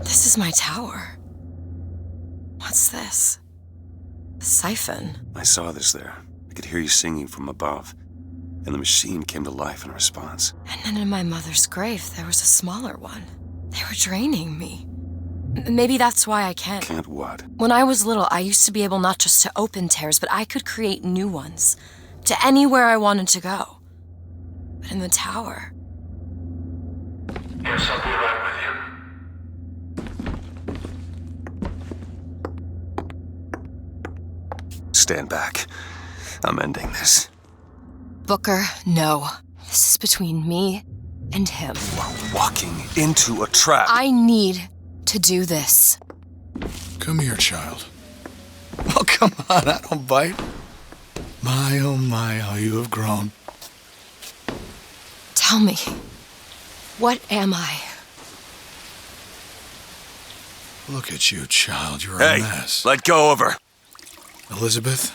This is my tower. What's this? A siphon.
I saw this there. I could hear you singing from above. And the machine came to life in response.
And then in my mother's grave, there was a smaller one. They were draining me. Maybe that's why I can't.
Can't what?
When I was little, I used to be able not just to open tears, but I could create new ones. To anywhere I wanted to go. But in the tower...
Yes, I'll be right with you.
Stand back. I'm ending this.
Booker, no. This is between me and him.
You are walking into a trap.
I need to do this.
Come here, child. Oh, come on, I don't bite. My, oh my, how you have grown.
Tell me, what am I?
Look at you, child. You're a mess.
Let go of her.
Elizabeth,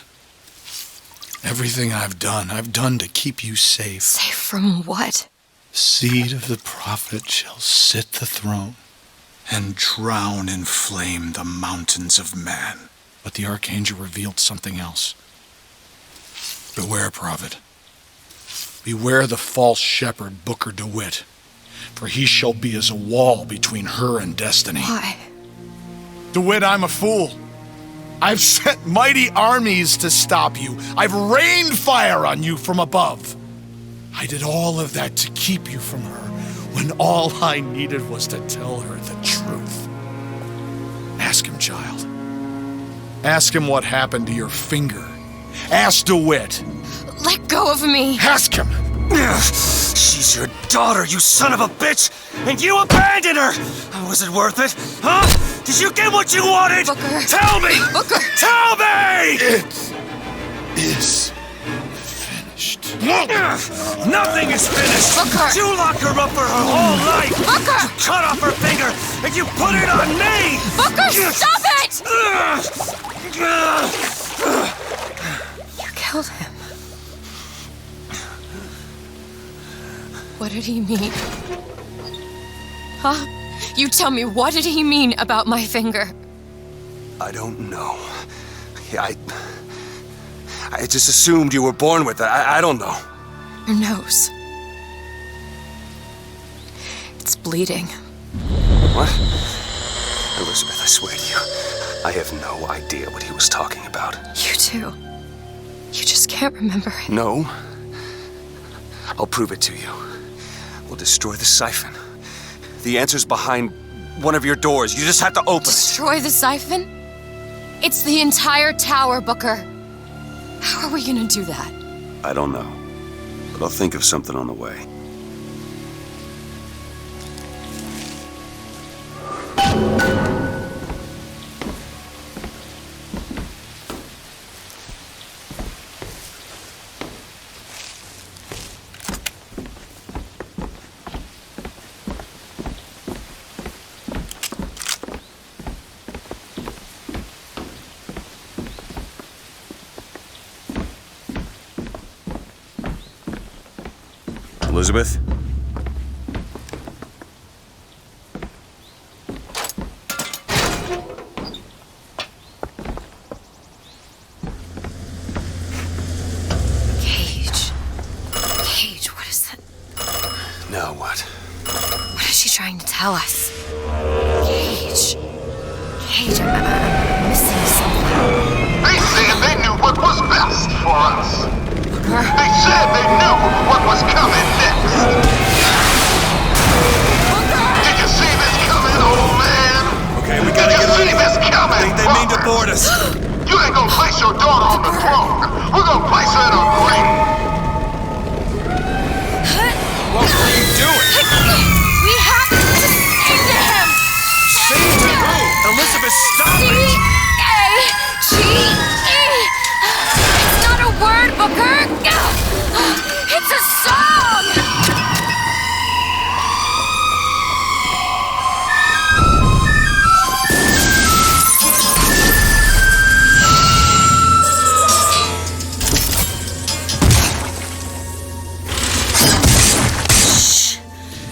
everything I've done to keep you safe.
Safe from what?
Seed of the prophet shall sit the throne and drown in flame the mountains of man. But the archangel revealed something else. Beware, prophet. Beware the false shepherd, Booker DeWitt, for he shall be as a wall between her and destiny.
Why?
DeWitt, I'm a fool. I've sent mighty armies to stop you. I've rained fire on you from above. I did all of that to keep you from her, when all I needed was to tell her the truth. Ask him, child. Ask him what happened to your finger. Ask DeWitt.
Let go of me.
Ask him.
She's your daughter, you son of a bitch! And you abandoned her! Was it worth it? Huh? Did you get what you wanted?
Booker.
Tell me!
Booker!
Tell me!
It is finished.
Nothing is finished!
Booker!
You locked her up for her whole life!
Booker!
You cut off her finger, and you put it on me!
Booker, stop it! You killed him. What did he mean? Huh? You tell me, what did he mean about my finger?
I don't know. I just assumed you were born with it. I don't know.
Your nose. It's bleeding.
What? Elizabeth, I swear to you, I have no idea what he was talking about.
You too. You just can't remember it.
No. I'll prove it to you. We'll destroy the siphon. The answer's behind one of your doors. You just have to open it.
Destroy the siphon? It's the entire tower, Booker. How are we gonna do that?
I don't know. But I'll think of something on the way. Elizabeth?
Cage, what is that?
Now what?
What is she trying to tell us? Cage, I'm missing something.
They said they knew what was best for us. They said they knew what was coming next. Did you see this coming, old man?
Okay, we gotta get on.
Did you see this coming?
They mean to board us.
You You ain't gonna place your daughter on the throne. We're gonna place her in a grave.
What are you doing?
We have to sing to him!
Sing to who? Elizabeth, stop it!
C-A-G-E! It's not a word, Booker! It's a song!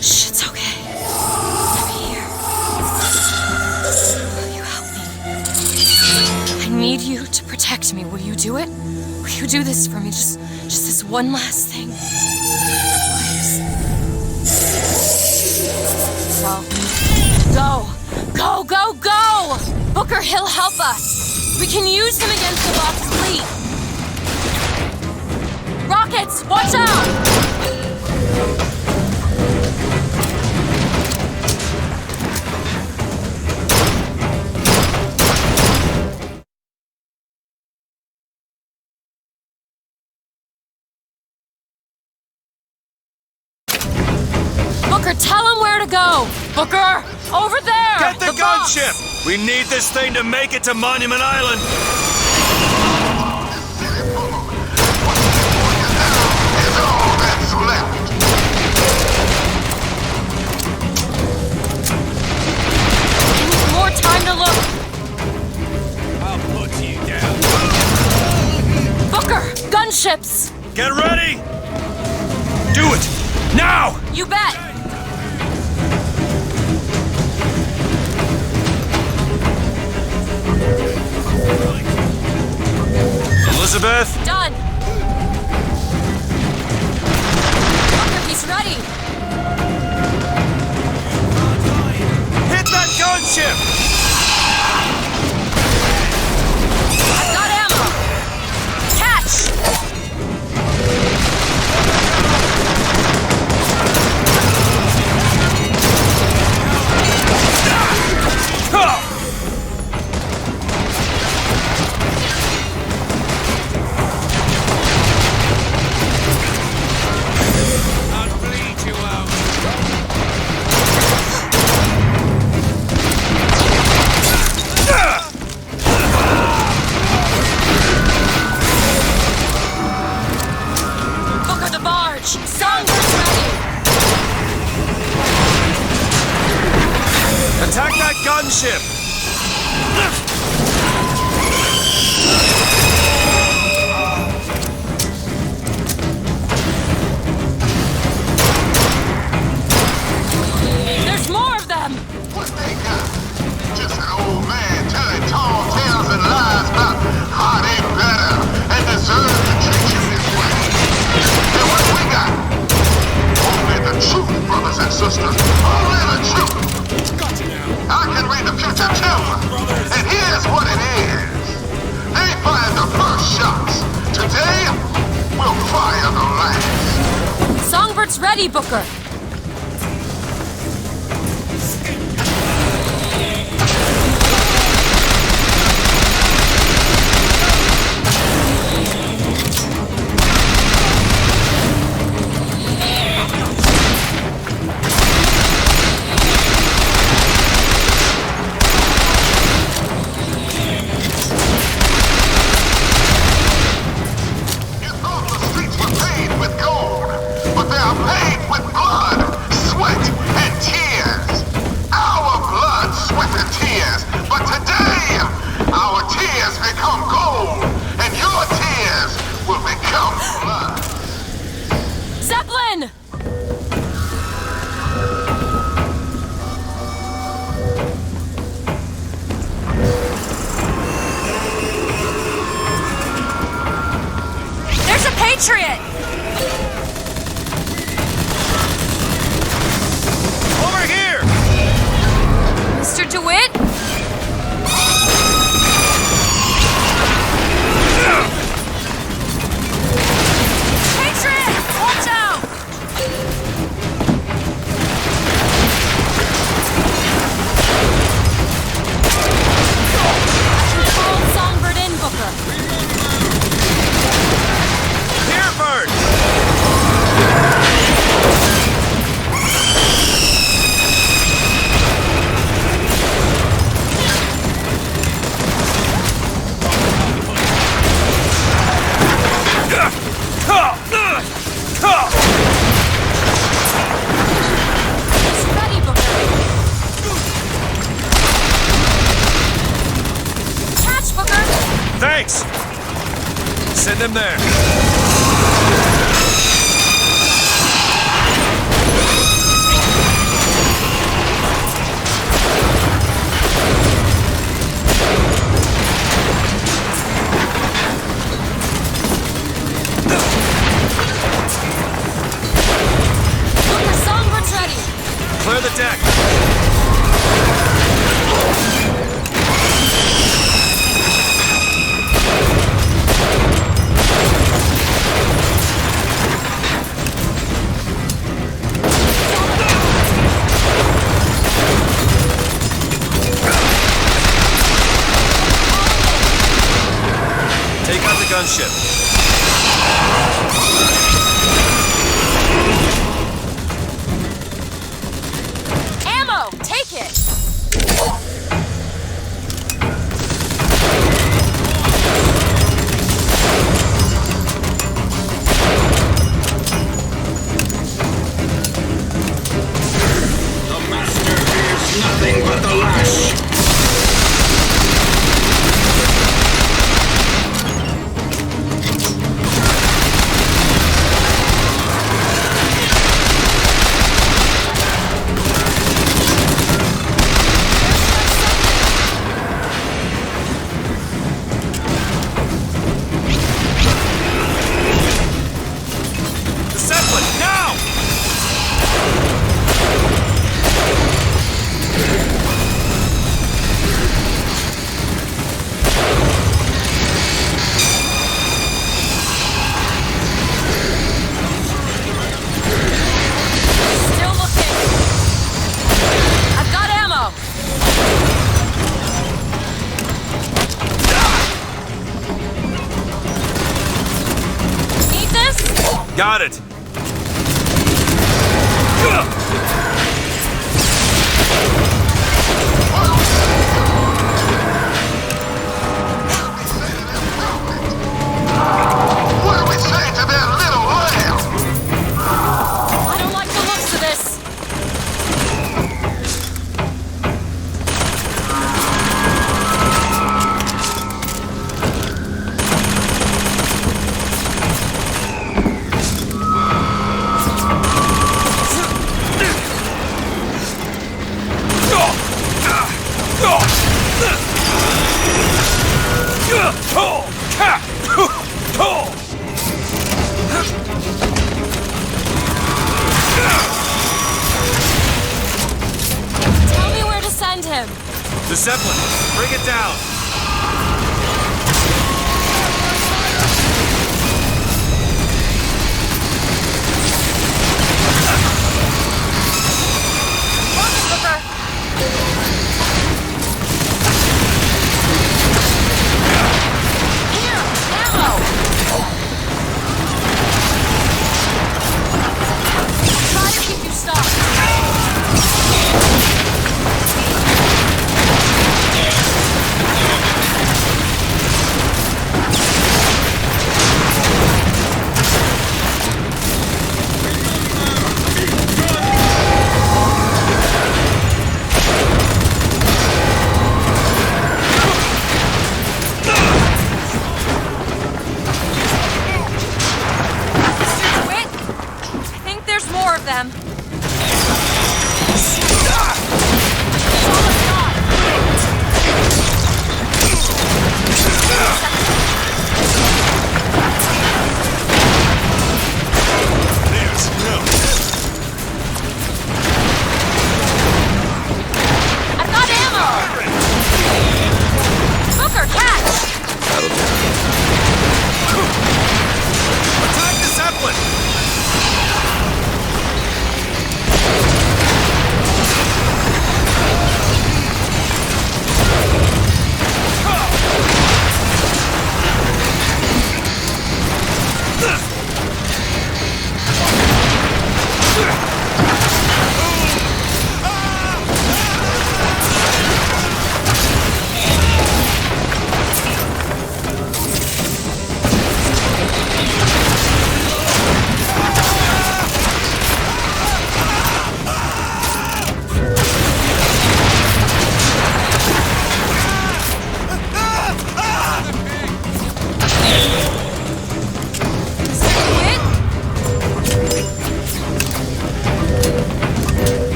Shh, it's okay. I'm here. Will you help me? I need you to protect me. Will you do it? Will you do this for me? Just this one last thing. Please. Go! Go! Booker, he'll help us. We can use him against the Bob's fleet. Rockets, watch out! Booker, tell him where to go! Booker, over there!
Get the
box!
gunship! We need this thing to make it to Monument Island!
I need more time to look!
I'll put you down.
Booker, gunships!
Get ready! Do it! Now!
You bet!
Elizabeth?
Done! Booker, he's ready!
Hit that gunship!
I've got ammo! Catch!
I'll bleed you out.
Booker, the barge! Songbirds ready!
Attack that gunship!
There's more of them!
What they got? Just an old man telling tall tales and lies about how they better and deserve to treat you this way. And what we got? Only the truth, brothers and sisters. Only the truth. I can read the future too. And here's what it is. They fired the first shots. Today, we'll fire the last.
Songbirds ready, Booker!
You thought the streets were paved with gold, but they are paved with blood, sweat, and tears. Our blood, sweat, and tears. But today, our tears become gold, and your tears will become blood.
Zeppelin! There's a Patriot!
Over here!
Mr. DeWitt? Patriot! Watch out! Control Songbird in, Booker.
Thanks! Send him there. Clear the deck! Take out the gunship.
Take it!
The master fears nothing but the lash.
Got it!
What do we say to that little lamb?
I don't like the looks of this. Tell me where to send him.
The Zeppelin, bring it down!
Try to keep you stopped.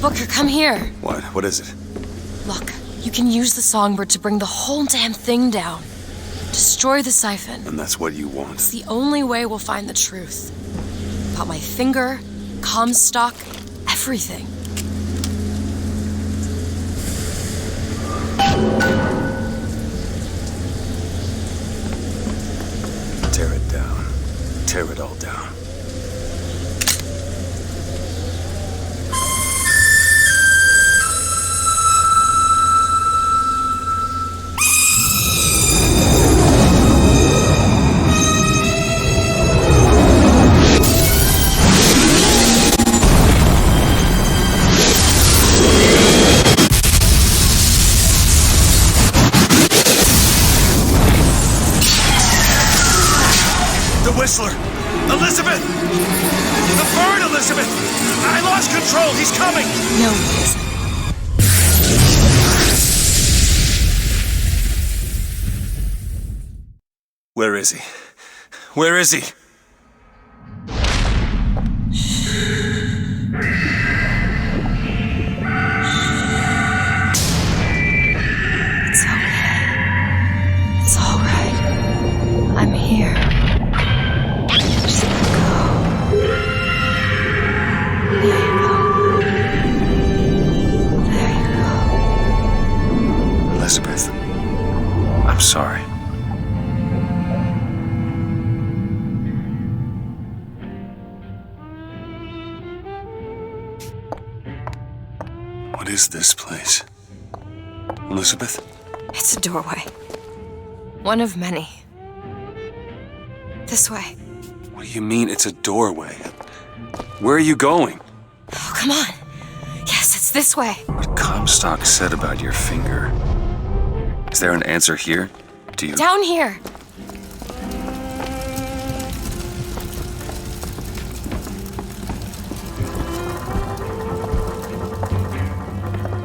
Booker, come here.
What? What is it?
Look, you can use the songbird to bring the whole damn thing down. Destroy the siphon.
And that's what you want?
It's the only way we'll find the truth. About my finger, Comstock, everything.
Tear it down. Tear it all down.
Whistler! Elizabeth! The bird, Elizabeth! I lost control! He's coming!
No, he isn't.
Where is he? Where is he?
It's okay. It's all right. I'm here. Just let go. There you go. There you go.
Elizabeth, I'm sorry. What is this place? Elizabeth?
It's a doorway. One of many. This way.
What do you mean it's a doorway? Where are you going?
Oh, come on. Yes, it's this way.
What Comstock said about your finger. Is there an answer here? Do you...
Down here.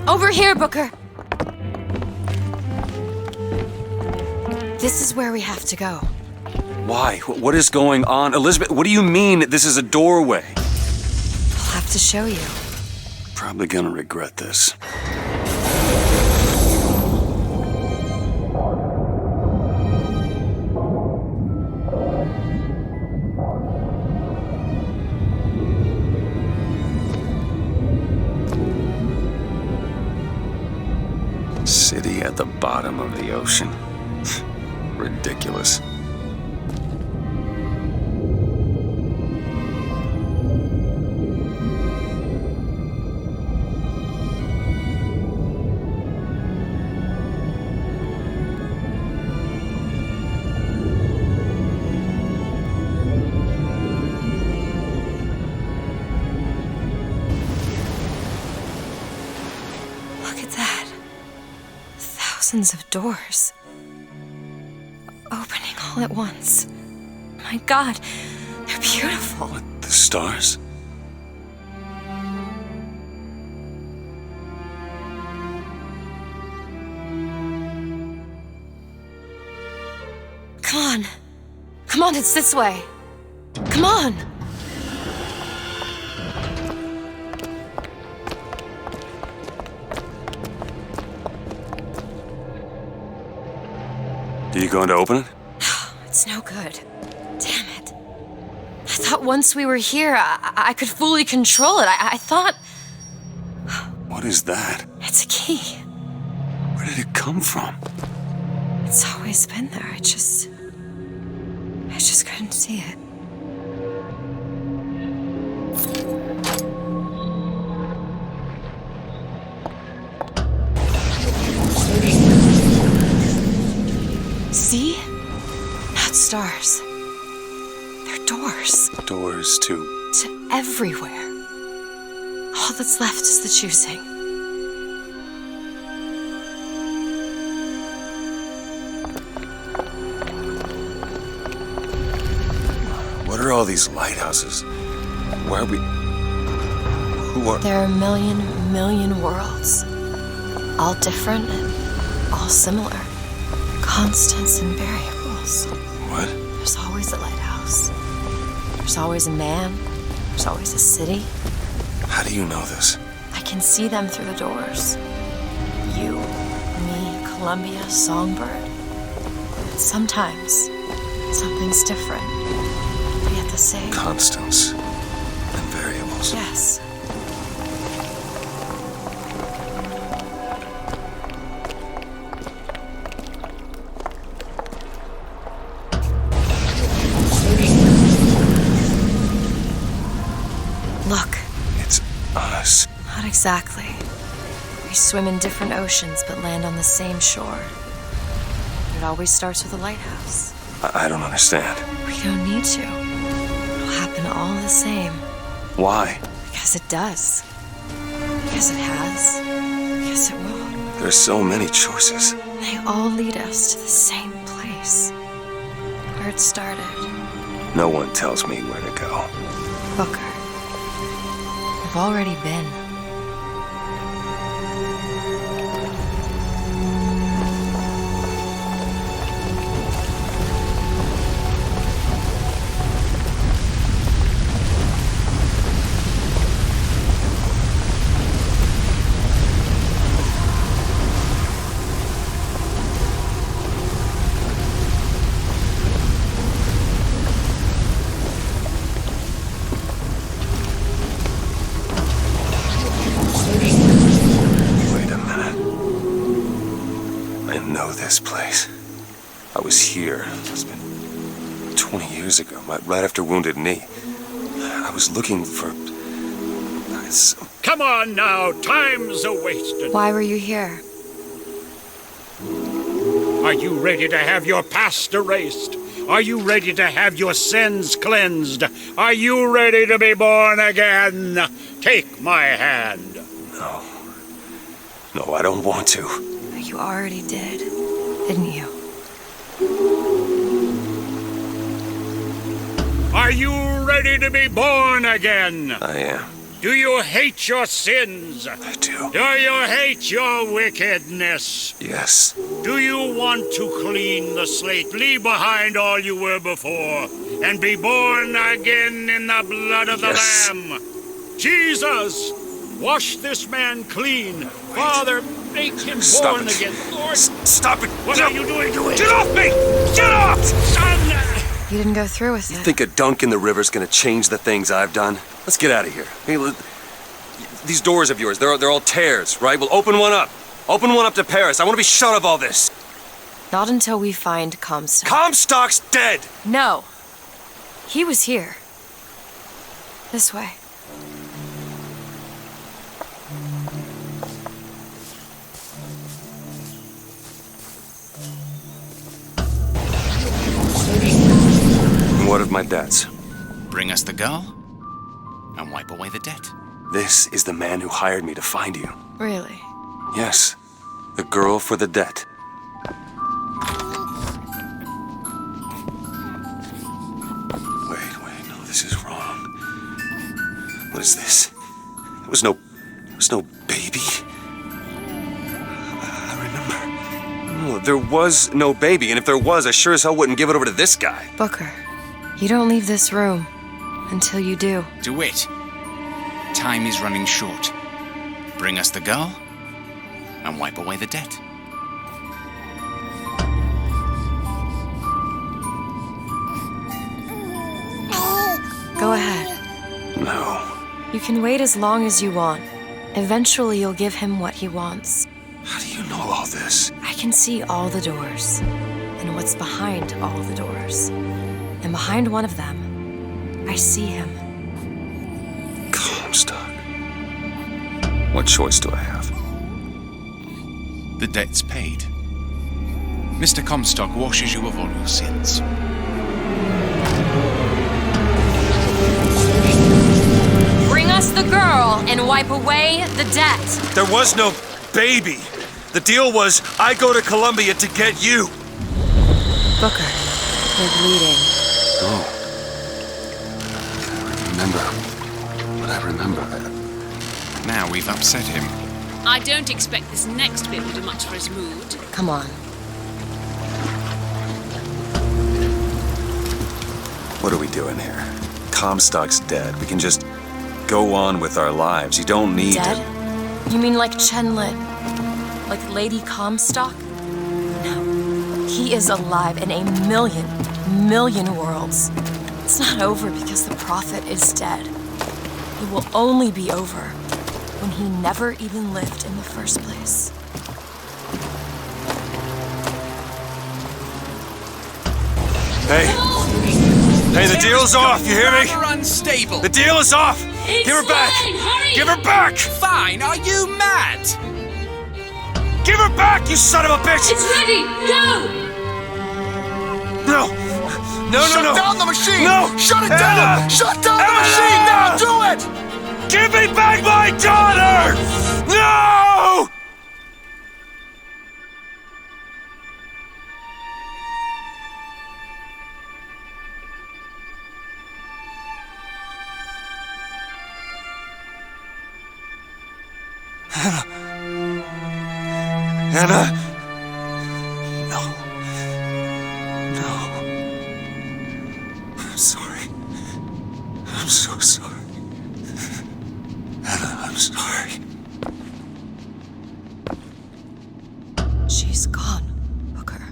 Over here, Booker. This is where we have to go.
Why? What is going on? Elizabeth, what do you mean this is a doorway?
I'll have to show you.
Probably gonna regret this. City at the bottom of the ocean. Ridiculous.
Look at that. Thousands of doors. Opening all at once. My God, they're beautiful.
The stars?
Come on. Come on, it's this way. Come on.
Are you going to open it?
It's no good. Damn it. I thought once we were here, I could fully control it. I thought...
What is that?
It's a key.
Where did it come from?
It's always been there. I just couldn't see it. See? Not stars. They're doors.
Doors to...
To everywhere. All that's left is the choosing.
What are all these lighthouses? Why are we... Who are...
There are a million worlds. All different and all similar. Constants and variables.
What?
There's always a lighthouse. There's always a man. There's always a city.
How do you know this?
I can see them through the doors. You, me, Columbia, Songbird. Sometimes, something's different, but yet the same.
Constants and variables.
Yes. Look.
It's us.
Not exactly. We swim in different oceans but land on the same shore. It always starts with a lighthouse.
I don't understand.
We don't need to. It'll happen all the same.
Why?
Because it does. Because it has. Because it will.
There's so many choices.
They all lead us to the same place. Where it started.
No one tells me where to go.
Booker. We've already been.
This place. I was here. It's been 20 years ago, right after Wounded Knee. I was looking for...
Come on now, time's a-wasted.
Why were you here?
Are you ready to have your past erased? Are you ready to have your sins cleansed? Are you ready to be born again? Take my hand.
No. No, I don't want to.
You already did, didn't you?
Are you ready to be born again?
I am.
Do you hate your sins?
I do.
Do you hate your wickedness?
Yes.
Do you want to clean the slate, leave behind all you were before, and be born again in the blood of the Lamb? Jesus, wash this man clean. Father, make him born again. Lord,
stop it.
What are you doing to him?
Get off me! Get off!
Son!
You didn't go through with it.
You think a dunk in the river's gonna change the things I've done? Let's get out of here. Hey, these doors of yours, they're all tears, right? Well, open one up. Open one up to Paris. I want to be shut of all this.
Not until we find Comstock.
Comstock's dead!
No. He was here. This way.
What of my debts?
Bring us the girl, and wipe away the debt.
This is the man who hired me to find you.
Really?
Yes. The girl for the debt. Wait, no, this is wrong. What is this? There was no baby. I remember. No, there was no baby, and if there was, I sure as hell wouldn't give it over to this guy.
Booker, you don't leave this room until you do.
DeWitt, time is running short. Bring us the girl, and wipe away the debt.
Go ahead.
No.
You can wait as long as you want. Eventually, you'll give him what he wants.
How do you know all this?
I can see all the doors, and what's behind all the doors. And behind one of them, I see him.
Comstock. What choice do I have?
The debt's paid. Mr. Comstock washes you of all your sins.
Bring us the girl and wipe away the debt.
There was no baby. The deal was I go to Columbia to get you.
Booker, you're bleeding.
Oh. I remember.
Now we've upset him.
I don't expect this next bit will do much for his mood.
Come on.
What are we doing here? Comstock's dead. We can just go on with our lives. You don't need
Dead?
You mean like Chenlin? Like Lady Comstock? No. He is alive in a million worlds. It's not over because the Prophet is dead. It will only be over when he never even lived in the first place.
Hey! Hey, the deal's off, you hear me?
Rather unstable.
The deal is off! Give her back! Give her back!
Fine, are you mad?
Give her back, you son of a bitch!
It's ready! Go!
No! No!
Shut down the machine!
No!
Shut it
Anna!
down! Shut down the
Anna!
machine! Now do it!
Give me back my daughter! No! Anna! No. I'm sorry. I'm so sorry. Anna, I'm sorry.
She's gone, Booker.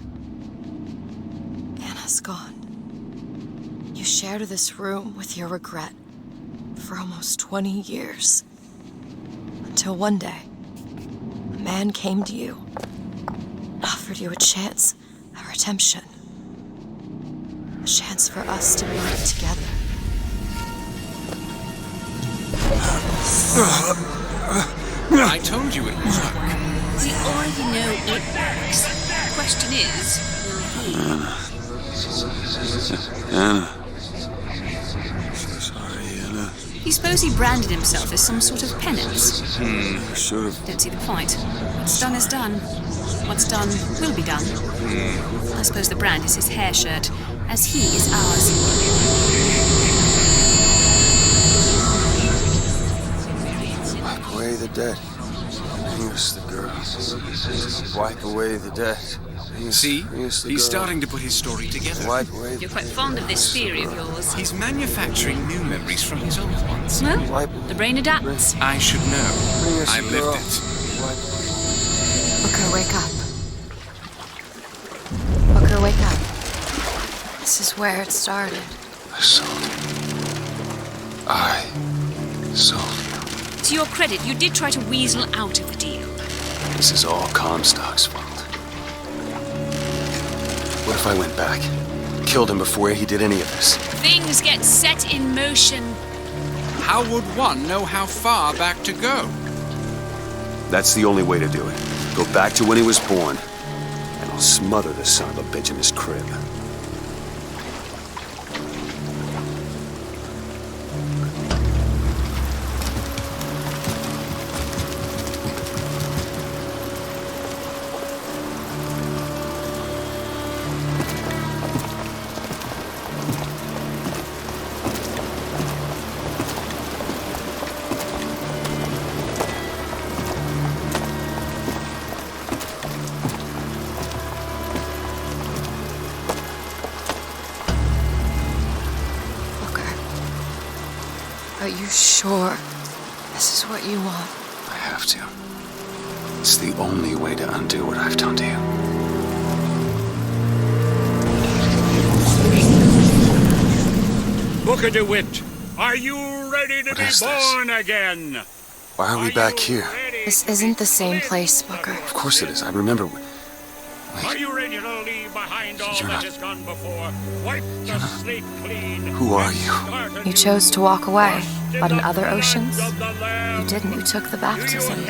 Anna's gone. You shared this room with your regret for almost 20 years. Until one day, a man came to you and offered you a chance at redemption. A chance for us to be together.
I told you it would work.
We already know it works. The question is, will he?
Anna.
You suppose he branded himself as some sort of penance?
Should have.
Don't see the point. What's done is done. What's done will be done. I suppose the brand is his hair shirt, as he is ours.
Wipe away the dead. Bring us the girl. Wipe away the dead.
See? He's starting to put his story together.
Wipe away.
You're quite fond of this theory of yours.
He's manufacturing new memories from his old ones.
Well, the brain adapts.
I should know. I've lived it.
Booker, wake up. Booker, wake up. This is where it started.
I sold you. I sold you.
To your credit, you did try to weasel out of the deal.
This is all Comstock's fault. What if I went back? Killed him before he did any of this?
Things get set in motion.
How would one know how far back to go?
That's the only way to do it. Go back to when he was born, and I'll smother the son of a bitch in his crib.
Are you sure this is what you want?
I have to. It's the only way to undo what I've done to you.
Booker DeWitt, are you ready to be born again?
Why are we back here?
This isn't the same place, Booker.
Of course it is. I remember.
Are you ready to leave behind all that has gone before? Wipe the slate clean.
Who are you?
You chose to walk away, but in other oceans, you didn't. You took the baptism.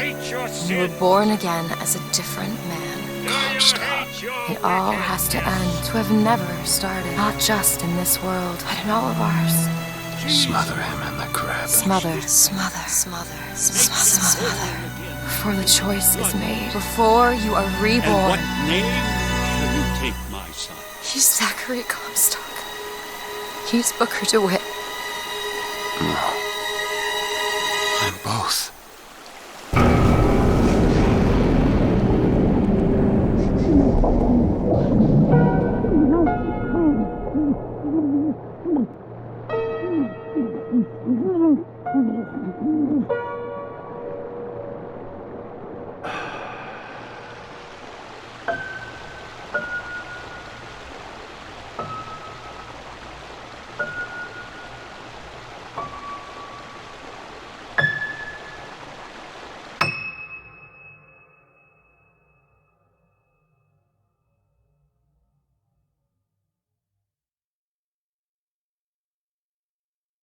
You were born again as a different man. It all has to end, to have never started, not just in this world, but in all of ours.
Smother him in the crib.
Smother, smother, smother, smother, smother. Before the choice is made, before you are reborn.
And what name should you take, my son?
He's Zachary Comstock. He's Booker DeWitt.
No. I'm both.